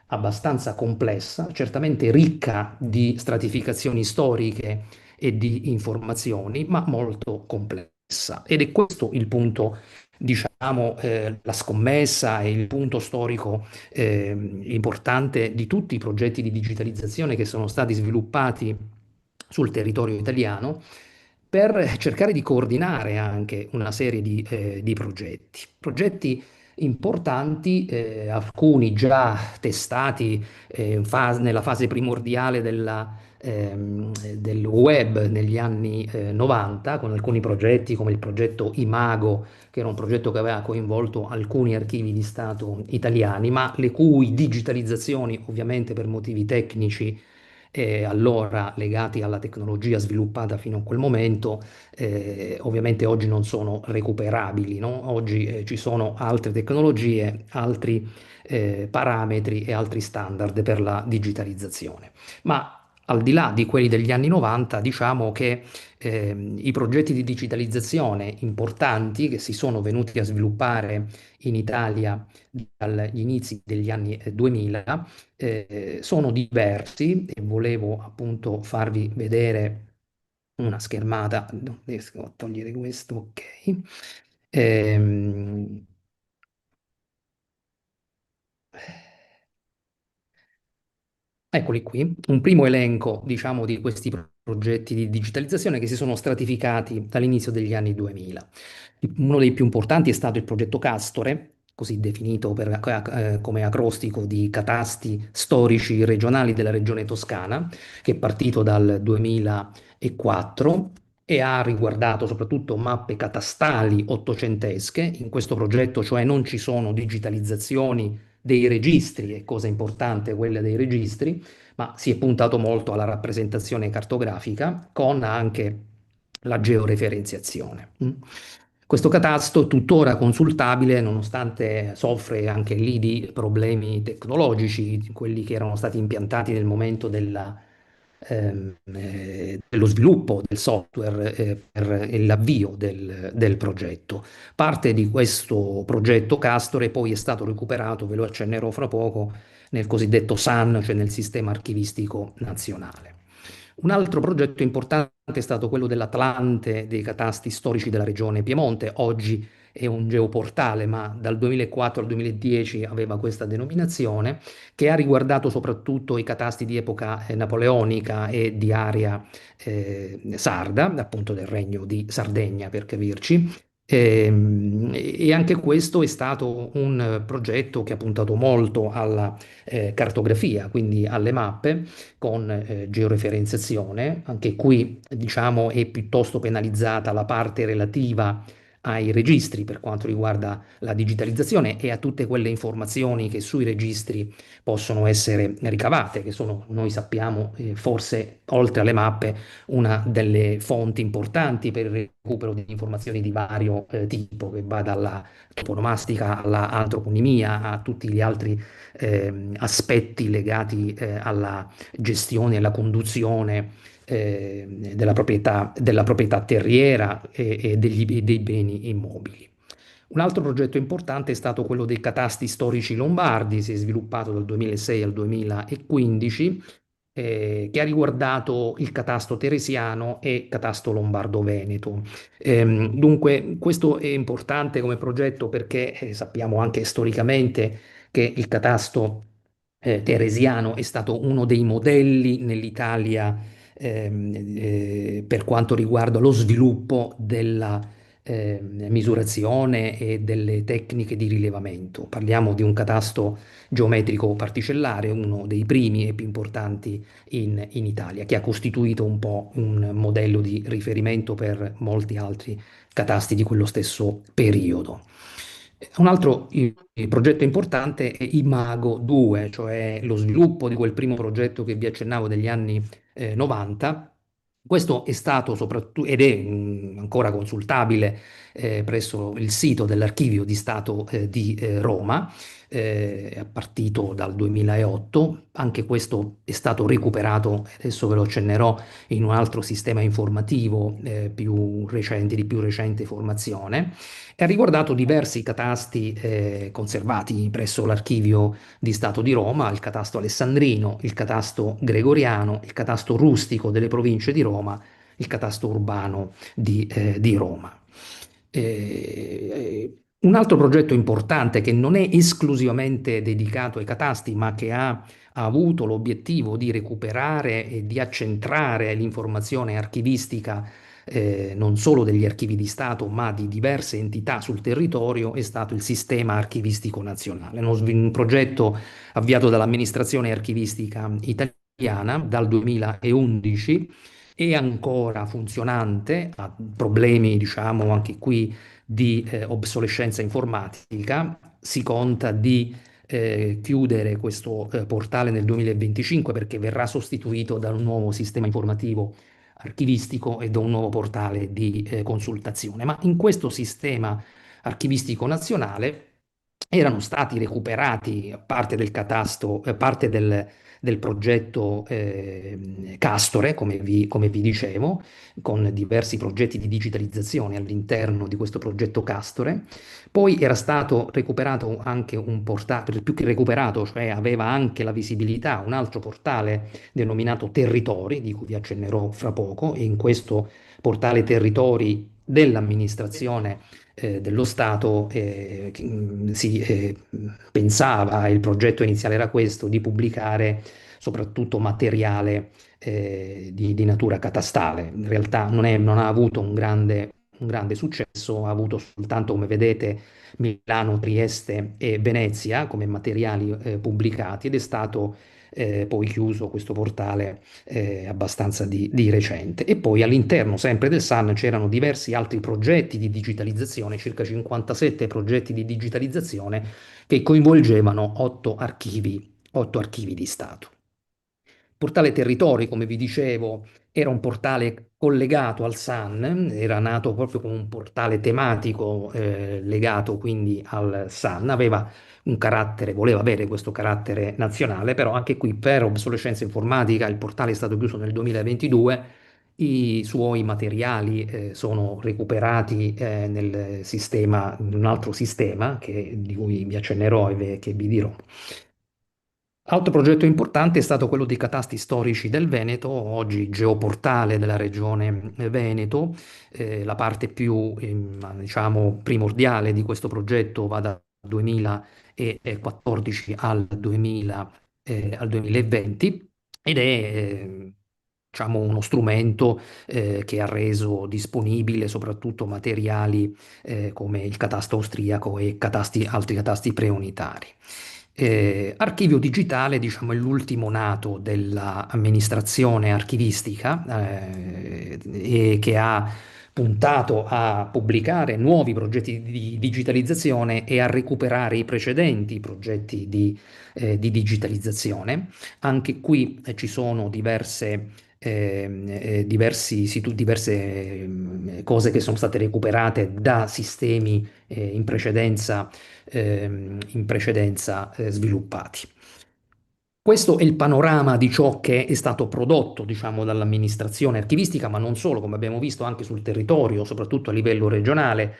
abbastanza complessa, certamente ricca di stratificazioni storiche e di informazioni, ma molto complessa. Ed è questo il punto, diciamo, la scommessa e il punto storico importante di tutti i progetti di digitalizzazione che sono stati sviluppati sul territorio italiano per cercare di coordinare anche una serie di progetti. Progetti importanti, alcuni già testati nella fase primordiale del web negli anni 90, con alcuni progetti come il progetto Imago, che era un progetto che aveva coinvolto alcuni archivi di Stato italiani, ma le cui digitalizzazioni, ovviamente per motivi tecnici, allora legati alla tecnologia sviluppata fino a quel momento, ovviamente oggi non sono recuperabili, no? Oggi ci sono altre tecnologie, altri parametri e altri standard per la digitalizzazione. Ma al di là di quelli degli anni 90, diciamo che i progetti di digitalizzazione importanti che si sono venuti a sviluppare in Italia dagli inizi degli anni 2000 sono diversi e volevo appunto farvi vedere una schermata. Non riesco a togliere questo, ok. Ehm, Eccoli qui, un primo elenco, diciamo, di questi progetti di digitalizzazione che si sono stratificati dall'inizio degli anni 2000. Uno dei più importanti è stato il progetto Castore, così definito come acrostico di catasti storici regionali della regione Toscana, che è partito dal 2004 e ha riguardato soprattutto mappe catastali ottocentesche. In questo progetto, cioè, non ci sono digitalizzazioni dei registri, è cosa importante quella dei registri, ma si è puntato molto alla rappresentazione cartografica con anche la georeferenziazione. Questo catasto è tuttora consultabile, nonostante soffre anche lì di problemi tecnologici, quelli che erano stati impiantati nel momento dello sviluppo del software per l'avvio del progetto. Parte di questo progetto Castore poi è stato recuperato, ve lo accennerò fra poco, nel cosiddetto SAN, cioè nel Sistema Archivistico Nazionale. Un altro progetto importante è stato quello dell'Atlante dei catasti storici della regione Piemonte. Oggi è un geoportale, ma dal 2004 al 2010 aveva questa denominazione, che ha riguardato soprattutto i catasti di epoca napoleonica e di area sarda, appunto del Regno di Sardegna per capirci. E anche questo è stato un progetto che ha puntato molto alla cartografia, quindi alle mappe con georeferenziazione. Anche qui, diciamo, è piuttosto penalizzata la parte relativa ai registri per quanto riguarda la digitalizzazione e a tutte quelle informazioni che sui registri possono essere ricavate, che sono, noi sappiamo, forse oltre alle mappe, una delle fonti importanti per il recupero di informazioni di vario tipo, che va dalla toponomastica alla antroponimia, a tutti gli altri aspetti legati alla gestione e alla conduzione della proprietà terriera e dei beni immobili. Un altro progetto importante è stato quello dei catasti storici lombardi, si è sviluppato dal 2006 al 2015, che ha riguardato il catasto teresiano e catasto lombardo-veneto. Dunque, questo è importante come progetto perché sappiamo anche storicamente che il catasto teresiano è stato uno dei modelli nell'Italia per quanto riguarda lo sviluppo della misurazione e delle tecniche di rilevamento. Parliamo di un catasto geometrico particellare, uno dei primi e più importanti in Italia, che ha costituito un po' un modello di riferimento per molti altri catasti di quello stesso periodo. Un altro progetto importante è Imago 2, cioè lo sviluppo di quel primo progetto che vi accennavo degli anni 90. Questo è stato soprattutto ed è ancora consultabile presso il sito dell'Archivio di Stato di Roma, è partito dal 2008. Anche questo è stato recuperato, adesso ve lo accennerò, in un altro sistema informativo più recente, di più recente formazione, e ha riguardato diversi catasti conservati presso l'Archivio di Stato di Roma, il catasto alessandrino, il catasto gregoriano, il catasto rustico delle province di Roma, il catasto urbano di Roma. Un altro progetto importante che non è esclusivamente dedicato ai catasti, ma che ha avuto l'obiettivo di recuperare e di accentrare l'informazione archivistica non solo degli archivi di Stato, ma di diverse entità sul territorio, è stato il Sistema Archivistico Nazionale, un progetto avviato dall'amministrazione archivistica italiana dal 2011 è ancora funzionante, ha problemi, diciamo, anche qui di obsolescenza informatica. Si conta di chiudere questo portale nel 2025 perché verrà sostituito da un nuovo sistema informativo archivistico e da un nuovo portale di consultazione. Ma in questo sistema archivistico nazionale erano stati recuperati parte del catasto, parte del progetto Castore, come vi dicevo, con diversi progetti di digitalizzazione all'interno di questo progetto Castore. Poi era stato recuperato anche un portale, più che recuperato, cioè aveva anche la visibilità, un altro portale denominato Territori, di cui vi accennerò fra poco, e in questo portale Territori dell'amministrazione dello Stato si pensava, il progetto iniziale era questo, di pubblicare soprattutto materiale di natura catastale. In realtà non ha avuto un grande successo, ha avuto soltanto, come vedete, Milano, Trieste e Venezia come materiali pubblicati ed è stato poi chiuso questo portale abbastanza di recente. E poi all'interno sempre del SAN c'erano diversi altri progetti di digitalizzazione, circa 57 progetti di digitalizzazione che coinvolgevano 8 archivi di Stato. Portale Territori, come vi dicevo, era un portale collegato al SAN, era nato proprio come un portale tematico legato quindi al SAN, aveva un carattere, voleva avere questo carattere nazionale, però anche qui per obsolescenza informatica il portale è stato chiuso nel 2022, i suoi materiali sono recuperati nel sistema, in un altro sistema di cui vi accennerò e che vi dirò. Altro progetto importante è stato quello dei catasti storici del Veneto, oggi geoportale della regione Veneto. La parte più, diciamo, primordiale di questo progetto va dal 2014 al 2020 ed è diciamo, uno strumento che ha reso disponibile soprattutto materiali come il catasto austriaco e altri catasti preunitari. Archivio digitale, diciamo, è l'ultimo nato dell'amministrazione archivistica e che ha puntato a pubblicare nuovi progetti di digitalizzazione e a recuperare i precedenti progetti di digitalizzazione. Anche qui ci sono diverse cose che sono state recuperate da sistemi in precedenza sviluppati. Questo è il panorama di ciò che è stato prodotto, diciamo, dall'amministrazione archivistica, ma non solo, come abbiamo visto anche sul territorio, soprattutto a livello regionale,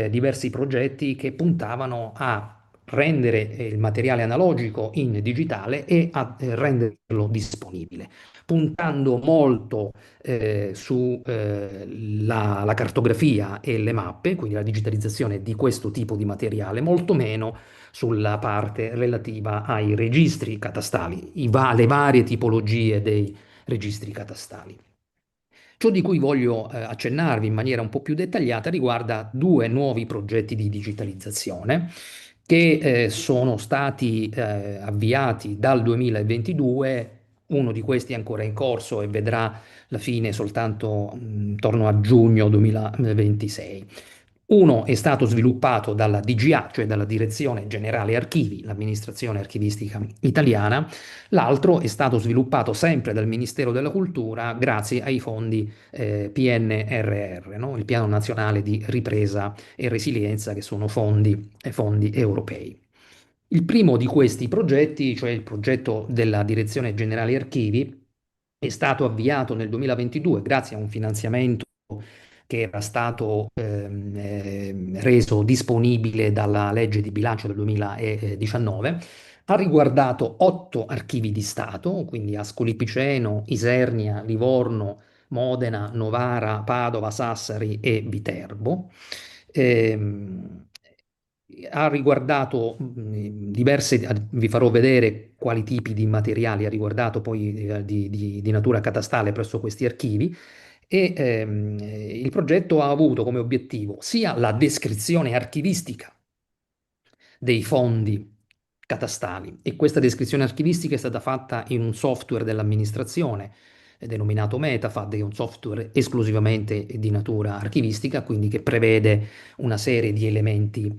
diversi progetti che puntavano a rendere il materiale analogico in digitale e a renderlo disponibile, puntando molto sulla cartografia e le mappe, quindi la digitalizzazione di questo tipo di materiale, molto meno sulla parte relativa ai registri catastali, le varie tipologie dei registri catastali. Ciò di cui voglio accennarvi in maniera un po' più dettagliata riguarda due nuovi progetti di digitalizzazione che sono stati avviati dal 2022. Uno di questi è ancora in corso e vedrà la fine soltanto intorno a giugno 2026. Uno è stato sviluppato dalla DGA, cioè dalla Direzione Generale Archivi, l'amministrazione archivistica italiana, l'altro è stato sviluppato sempre dal Ministero della Cultura grazie ai fondi PNRR, no? Il Piano Nazionale di Ripresa e Resilienza, che sono fondi europei. Il primo di questi progetti, cioè il progetto della Direzione Generale Archivi, è stato avviato nel 2022 grazie a un finanziamento che era stato reso disponibile dalla legge di bilancio del 2019, ha riguardato 8 archivi di Stato, quindi Ascoli Piceno, Isernia, Livorno, Modena, Novara, Padova, Sassari e Viterbo. Ehm, Ha riguardato diverse, vi farò vedere quali tipi di materiali ha riguardato poi di natura catastale presso questi archivi Il progetto ha avuto come obiettivo sia la descrizione archivistica dei fondi catastali, e questa descrizione archivistica è stata fatta in un software dell'amministrazione denominato Metafad, che è un software esclusivamente di natura archivistica, quindi che prevede una serie di elementi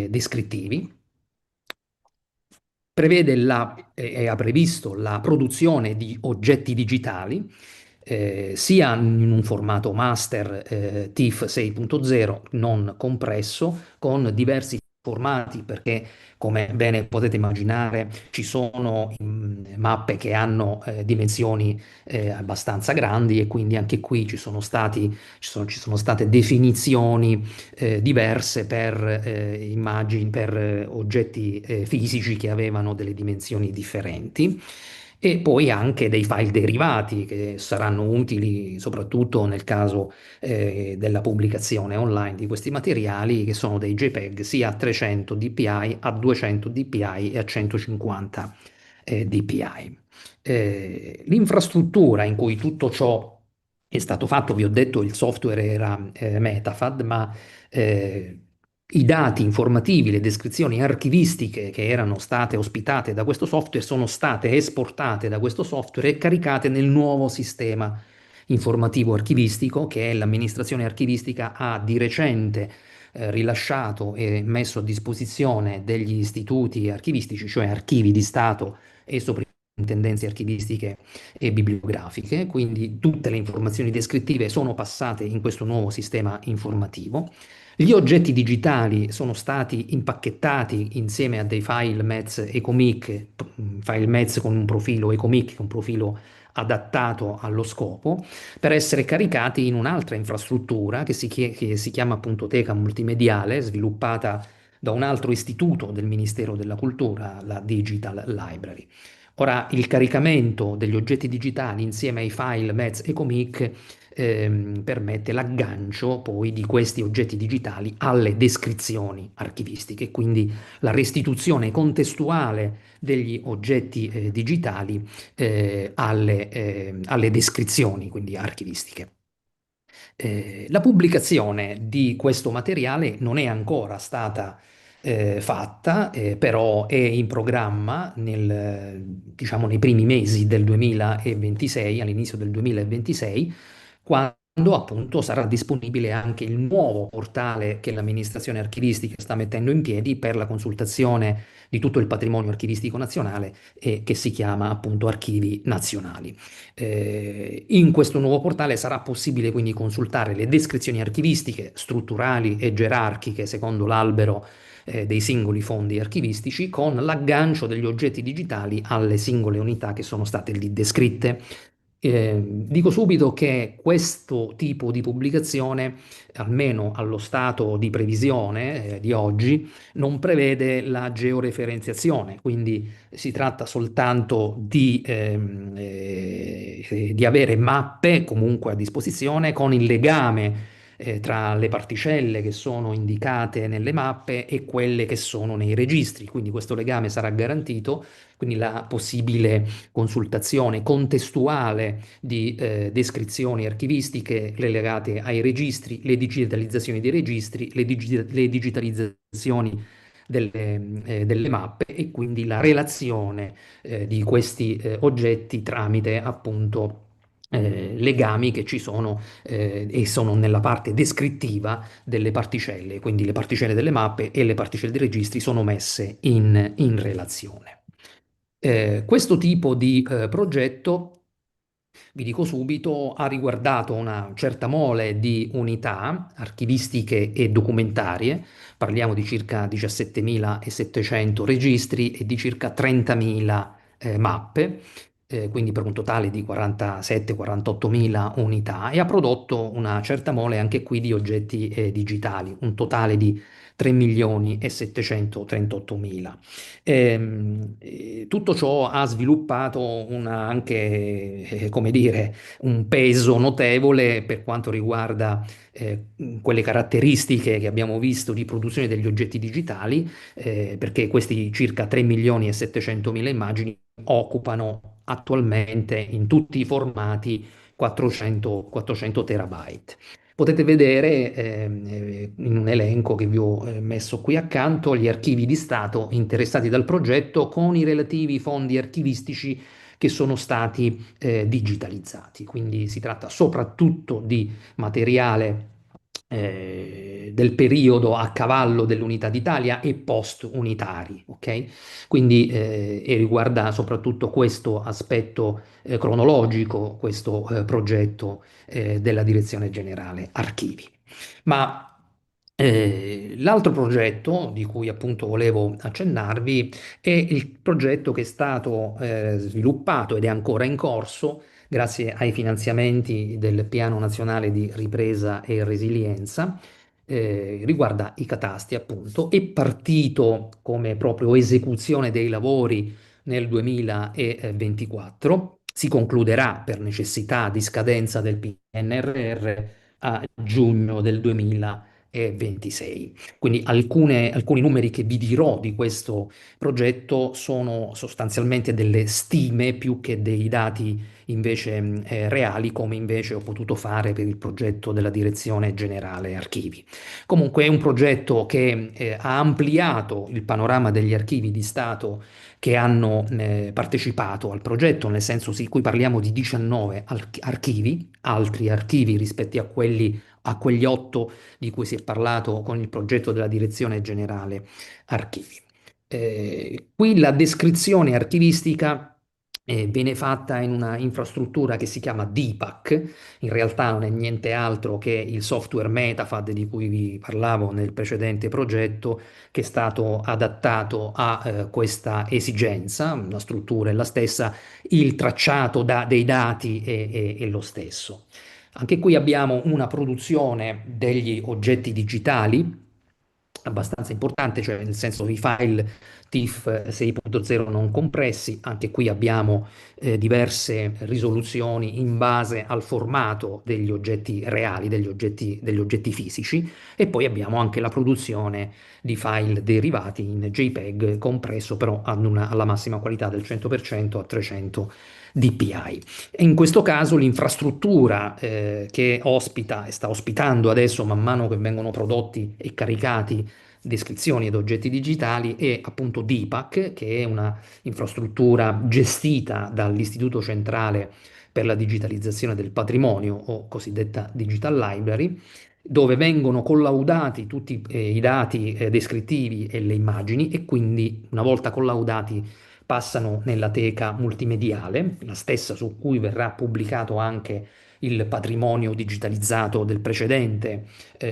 descrittivi. Prevede e ha previsto la produzione di oggetti digitali, sia in un formato master TIFF 6.0 non compresso, con diversi formati, perché come bene potete immaginare ci sono mappe che hanno dimensioni abbastanza grandi, e quindi anche qui ci sono state definizioni diverse per immagini, per oggetti fisici che avevano delle dimensioni differenti, e poi anche dei file derivati che saranno utili soprattutto nel caso della pubblicazione online di questi materiali, che sono dei JPEG sia a 300 dpi, a 200 dpi e a 150 dpi. L'infrastruttura in cui tutto ciò è stato fatto, vi ho detto, il software era Metafad, ma i dati informativi, le descrizioni archivistiche che erano state ospitate da questo software sono state esportate da questo software e caricate nel nuovo sistema informativo archivistico che l'amministrazione archivistica ha di recente rilasciato e messo a disposizione degli istituti archivistici, cioè archivi di Stato e soprintendenze archivistiche e bibliografiche. Quindi tutte le informazioni descrittive sono passate in questo nuovo sistema informativo. Gli oggetti digitali sono stati impacchettati insieme a dei file MEZ e comic, file MEZ con un profilo e comic con un profilo adattato allo scopo, per essere caricati in un'altra infrastruttura che si chiama appunto Teca Multimediale, sviluppata da un altro istituto del Ministero della Cultura, la Digital Library. Ora, il caricamento degli oggetti digitali insieme ai file MEZ e comic permette l'aggancio poi di questi oggetti digitali alle descrizioni archivistiche, quindi la restituzione contestuale degli oggetti digitali alle descrizioni, quindi archivistiche. La pubblicazione di questo materiale non è ancora stata fatta, però è in programma diciamo, nei primi mesi del 2026, all'inizio del 2026, quando appunto sarà disponibile anche il nuovo portale che l'amministrazione archivistica sta mettendo in piedi per la consultazione di tutto il patrimonio archivistico nazionale, e che si chiama appunto Archivi Nazionali. In questo nuovo portale sarà possibile quindi consultare le descrizioni archivistiche strutturali e gerarchiche secondo l'albero dei singoli fondi archivistici, con l'aggancio degli oggetti digitali alle singole unità che sono state lì descritte. Dico subito che questo tipo di pubblicazione, almeno allo stato di previsione di oggi, non prevede la georeferenziazione, quindi si tratta soltanto di avere mappe comunque a disposizione con il legame tra le particelle che sono indicate nelle mappe e quelle che sono nei registri. Quindi questo legame sarà garantito, quindi la possibile consultazione contestuale di descrizioni archivistiche legate ai registri, le digitalizzazioni dei registri, le digitalizzazioni delle mappe, e quindi la relazione di questi oggetti tramite appunto legami che ci sono e sono nella parte descrittiva delle particelle, quindi le particelle delle mappe e le particelle dei registri sono messe in relazione. Questo tipo di progetto, vi dico subito, ha riguardato una certa mole di unità archivistiche e documentarie. Parliamo di circa 17.700 registri e di circa 30.000 mappe, quindi per un totale di 47-48.000 unità, e ha prodotto una certa mole anche qui di oggetti digitali, un totale di 3.738.000. Tutto ciò ha sviluppato anche, come dire, un peso notevole per quanto riguarda quelle caratteristiche che abbiamo visto di produzione degli oggetti digitali, perché questi circa 3.700.000 immagini occupano attualmente in tutti i formati 400 terabyte. Potete vedere in un elenco che vi ho messo qui accanto gli archivi di Stato interessati dal progetto con i relativi fondi archivistici che sono stati digitalizzati. Quindi si tratta soprattutto di materiale del periodo a cavallo dell'Unità d'Italia e post-unitari, ok? Quindi e riguarda soprattutto questo aspetto cronologico, questo progetto della Direzione Generale Archivi. Ma l'altro progetto di cui appunto volevo accennarvi è il progetto che è stato sviluppato ed è ancora in corso grazie ai finanziamenti del Piano Nazionale di Ripresa e Resilienza. Riguarda i catasti, appunto, è partito come proprio esecuzione dei lavori nel 2024, si concluderà per necessità di scadenza del PNRR a giugno del 2026. Quindi alcuni numeri che vi dirò di questo progetto sono sostanzialmente delle stime più che dei dati invece reali, come invece ho potuto fare per il progetto della Direzione Generale Archivi. Comunque è un progetto che ha ampliato il panorama degli archivi di Stato che hanno partecipato al progetto, nel senso sì, qui parliamo di 19 archivi, altri archivi rispetto a quegli 8 di cui si è parlato con il progetto della Direzione Generale Archivi. Qui la descrizione archivistica viene fatta in una infrastruttura che si chiama DPAC, in realtà non è niente altro che il software Metafad di cui vi parlavo nel precedente progetto, che è stato adattato a questa esigenza. La struttura è la stessa, il tracciato dei dati è lo stesso. Anche qui abbiamo una produzione degli oggetti digitali abbastanza importante, cioè nel senso i file TIFF 6.0 non compressi. Anche qui abbiamo diverse risoluzioni in base al formato degli oggetti reali, degli oggetti fisici, e poi abbiamo anche la produzione di file derivati in JPEG compresso però alla massima qualità del 100% a 300 dpi. E in questo caso l'infrastruttura che ospita e sta ospitando adesso, man mano che vengono prodotti e caricati descrizioni ed oggetti digitali, è appunto DPAC, che è una infrastruttura gestita dall'Istituto Centrale per la Digitalizzazione del Patrimonio, o cosiddetta Digital Library, dove vengono collaudati tutti i dati descrittivi e le immagini, e quindi una volta collaudati passano nella teca multimediale, la stessa su cui verrà pubblicato anche il patrimonio digitalizzato del precedente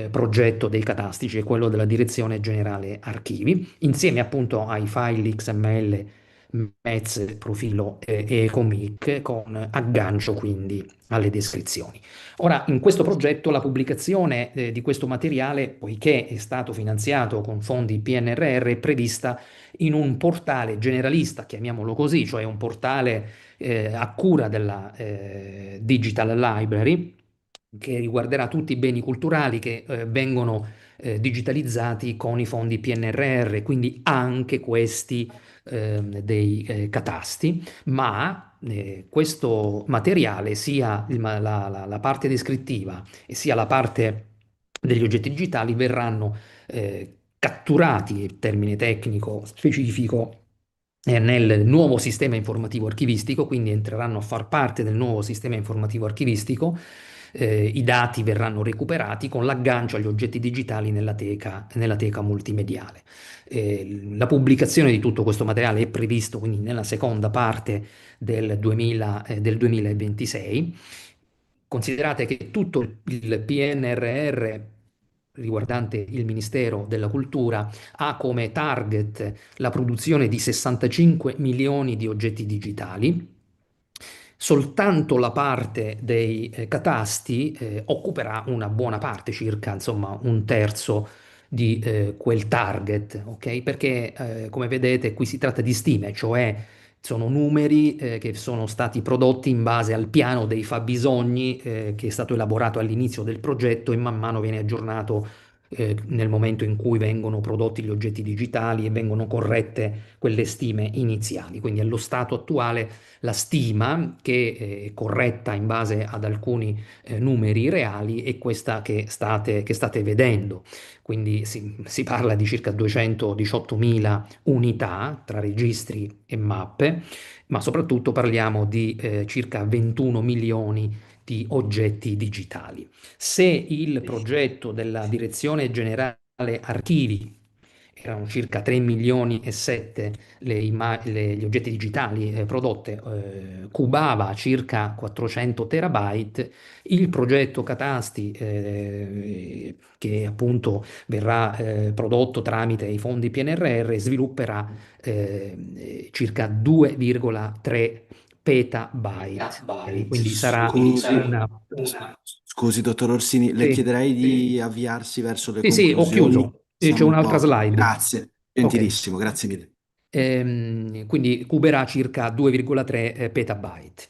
progetto dei catastici e quello della Direzione Generale Archivi, insieme appunto ai file XML, MEZ, profilo e Ecomic, con aggancio quindi alle descrizioni. Ora, in questo progetto la pubblicazione di questo materiale, poiché è stato finanziato con fondi PNRR, è prevista in un portale generalista, chiamiamolo così, cioè un portale a cura della Digital Library, che riguarderà tutti i beni culturali che vengono digitalizzati con i fondi PNRR, quindi anche questi dei catasti, ma questo materiale, sia la parte descrittiva e sia la parte degli oggetti digitali, verranno catturati, il termine tecnico specifico, nel nuovo sistema informativo archivistico, quindi entreranno a far parte del nuovo sistema informativo archivistico. I dati verranno recuperati con l'aggancio agli oggetti digitali nella teca multimediale. La pubblicazione di tutto questo materiale è previsto quindi nella seconda parte del 2026. Considerate che tutto il PNRR riguardante il Ministero della Cultura ha come target la produzione di 65 milioni di oggetti digitali. Soltanto la parte dei catasti occuperà una buona parte, circa insomma un terzo di quel target, ok? Perché come vedete qui si tratta di stime, cioè sono numeri che sono stati prodotti in base al piano dei fabbisogni che è stato elaborato all'inizio del progetto e man mano viene aggiornato nel momento in cui vengono prodotti gli oggetti digitali e vengono corrette quelle stime iniziali. Quindi allo stato attuale la stima, che è corretta in base ad alcuni numeri reali, è questa che state vedendo. Quindi si parla di circa 218.000 unità tra registri e mappe, ma soprattutto parliamo di circa 21 milioni di oggetti digitali. Se il progetto della Direzione Generale Archivi erano circa 3 milioni e 7 gli oggetti digitali prodotte, cubava circa 400 terabyte, il progetto Catasti, che appunto verrà prodotto tramite i fondi PNRR, svilupperà circa 2,3 petabyte. Quindi sarà una... Scusi, dottor Orsini, le Sì, chiederei di avviarsi verso le sì, ho conclusioni. chiuso. C'è Siamo un un'altra po'... slide. Grazie, Ok. gentilissimo, grazie mille. Quindi cuberà circa 2,3 petabyte.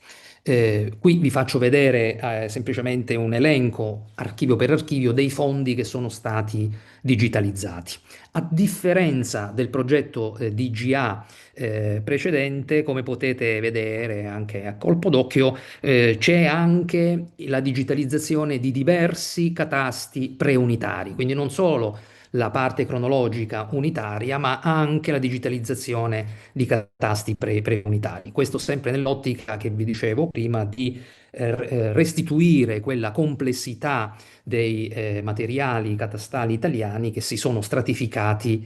Qui vi faccio vedere semplicemente un elenco, archivio per archivio, dei fondi che sono stati digitalizzati. A differenza del progetto DGA precedente, come potete vedere anche a colpo d'occhio, c'è anche la digitalizzazione di diversi catasti preunitari, quindi non solo la parte cronologica unitaria, ma anche la digitalizzazione di catasti preunitari. Questo sempre nell'ottica che vi dicevo prima di restituire quella complessità dei materiali catastali italiani che si sono stratificati,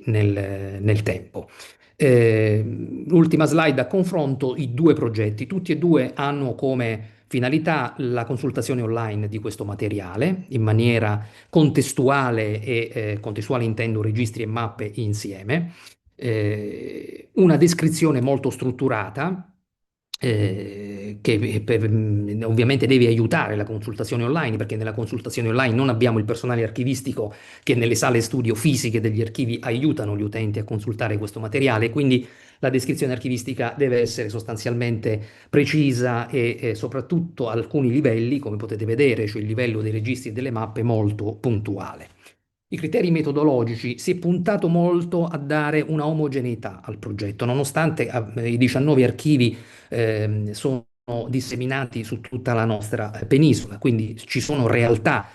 nel tempo. L'ultima slide a confronto, i due progetti, tutti e due hanno come finalità la consultazione online di questo materiale in maniera contestuale contestuale intendo registri e mappe insieme, una descrizione molto strutturata che ovviamente deve aiutare la consultazione online, perché nella consultazione online non abbiamo il personale archivistico che nelle sale studio fisiche degli archivi aiutano gli utenti a consultare questo materiale, quindi la descrizione archivistica deve essere sostanzialmente precisa e soprattutto a alcuni livelli, come potete vedere, cioè il livello dei registri e delle mappe, molto puntuale. I criteri metodologici si è puntato molto a dare una omogeneità al progetto, nonostante i 19 archivi sono disseminati su tutta la nostra penisola, quindi ci sono realtà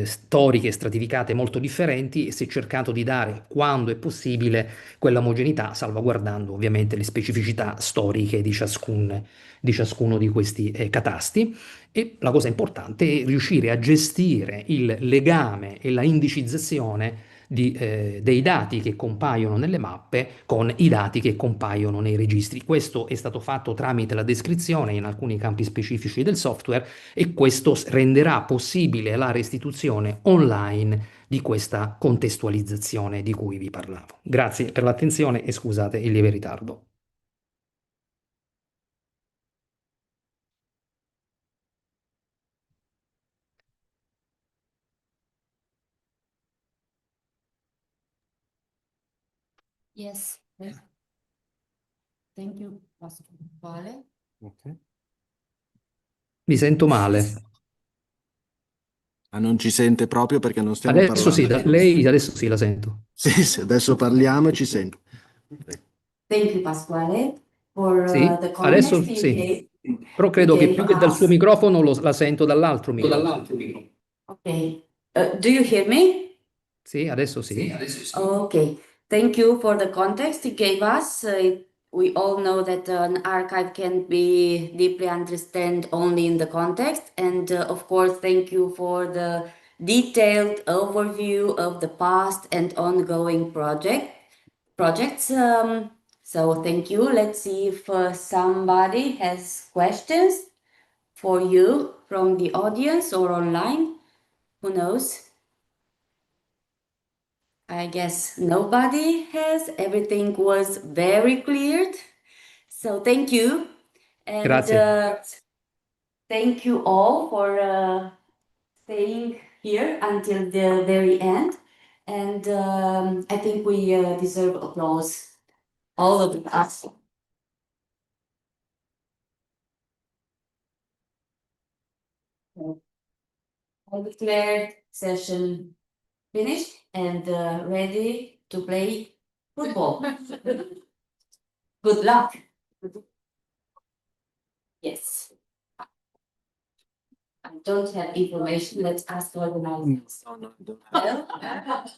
storiche stratificate molto differenti e si è cercato di dare, quando è possibile, quella omogeneità, salvaguardando ovviamente le specificità storiche di ciascuno di questi catasti. E la cosa importante è riuscire a gestire il legame e la indicizzazione dei dati che compaiono nelle mappe con i dati che compaiono nei registri. Questo è stato fatto tramite la descrizione in alcuni campi specifici del software e questo renderà possibile la restituzione online di questa contestualizzazione di cui vi parlavo. Grazie per l'attenzione e scusate il lieve ritardo. Yes. Thank you, Pasquale. Ok. Mi sento male. Ma non ci sente proprio perché non stiamo Adesso sì, parlando. lei adesso sì la sento. Sì, sì, adesso parliamo e ci sento. Thank you, Pasquale, for Sì, the comments adesso sì. Però you credo che gave più che dal suo us. microfono la sento dall'altro microfono. Okay. Do you hear me? Sì, adesso sì. Okay. Thank you for the context you gave us. We all know that an archive can be deeply understood only in the context. And of course, thank you for the detailed overview of the past and ongoing projects. So thank you. Let's see if somebody has questions for you from the audience or online. Who knows? I guess nobody has. Everything was very clear. So thank you. And Grazie. thank you all for staying here until the very end. And I think we deserve applause, all of us. I declare session finished and ready to play football. Good luck. Yes. I don't have information. Let's ask organizers. No, don't have.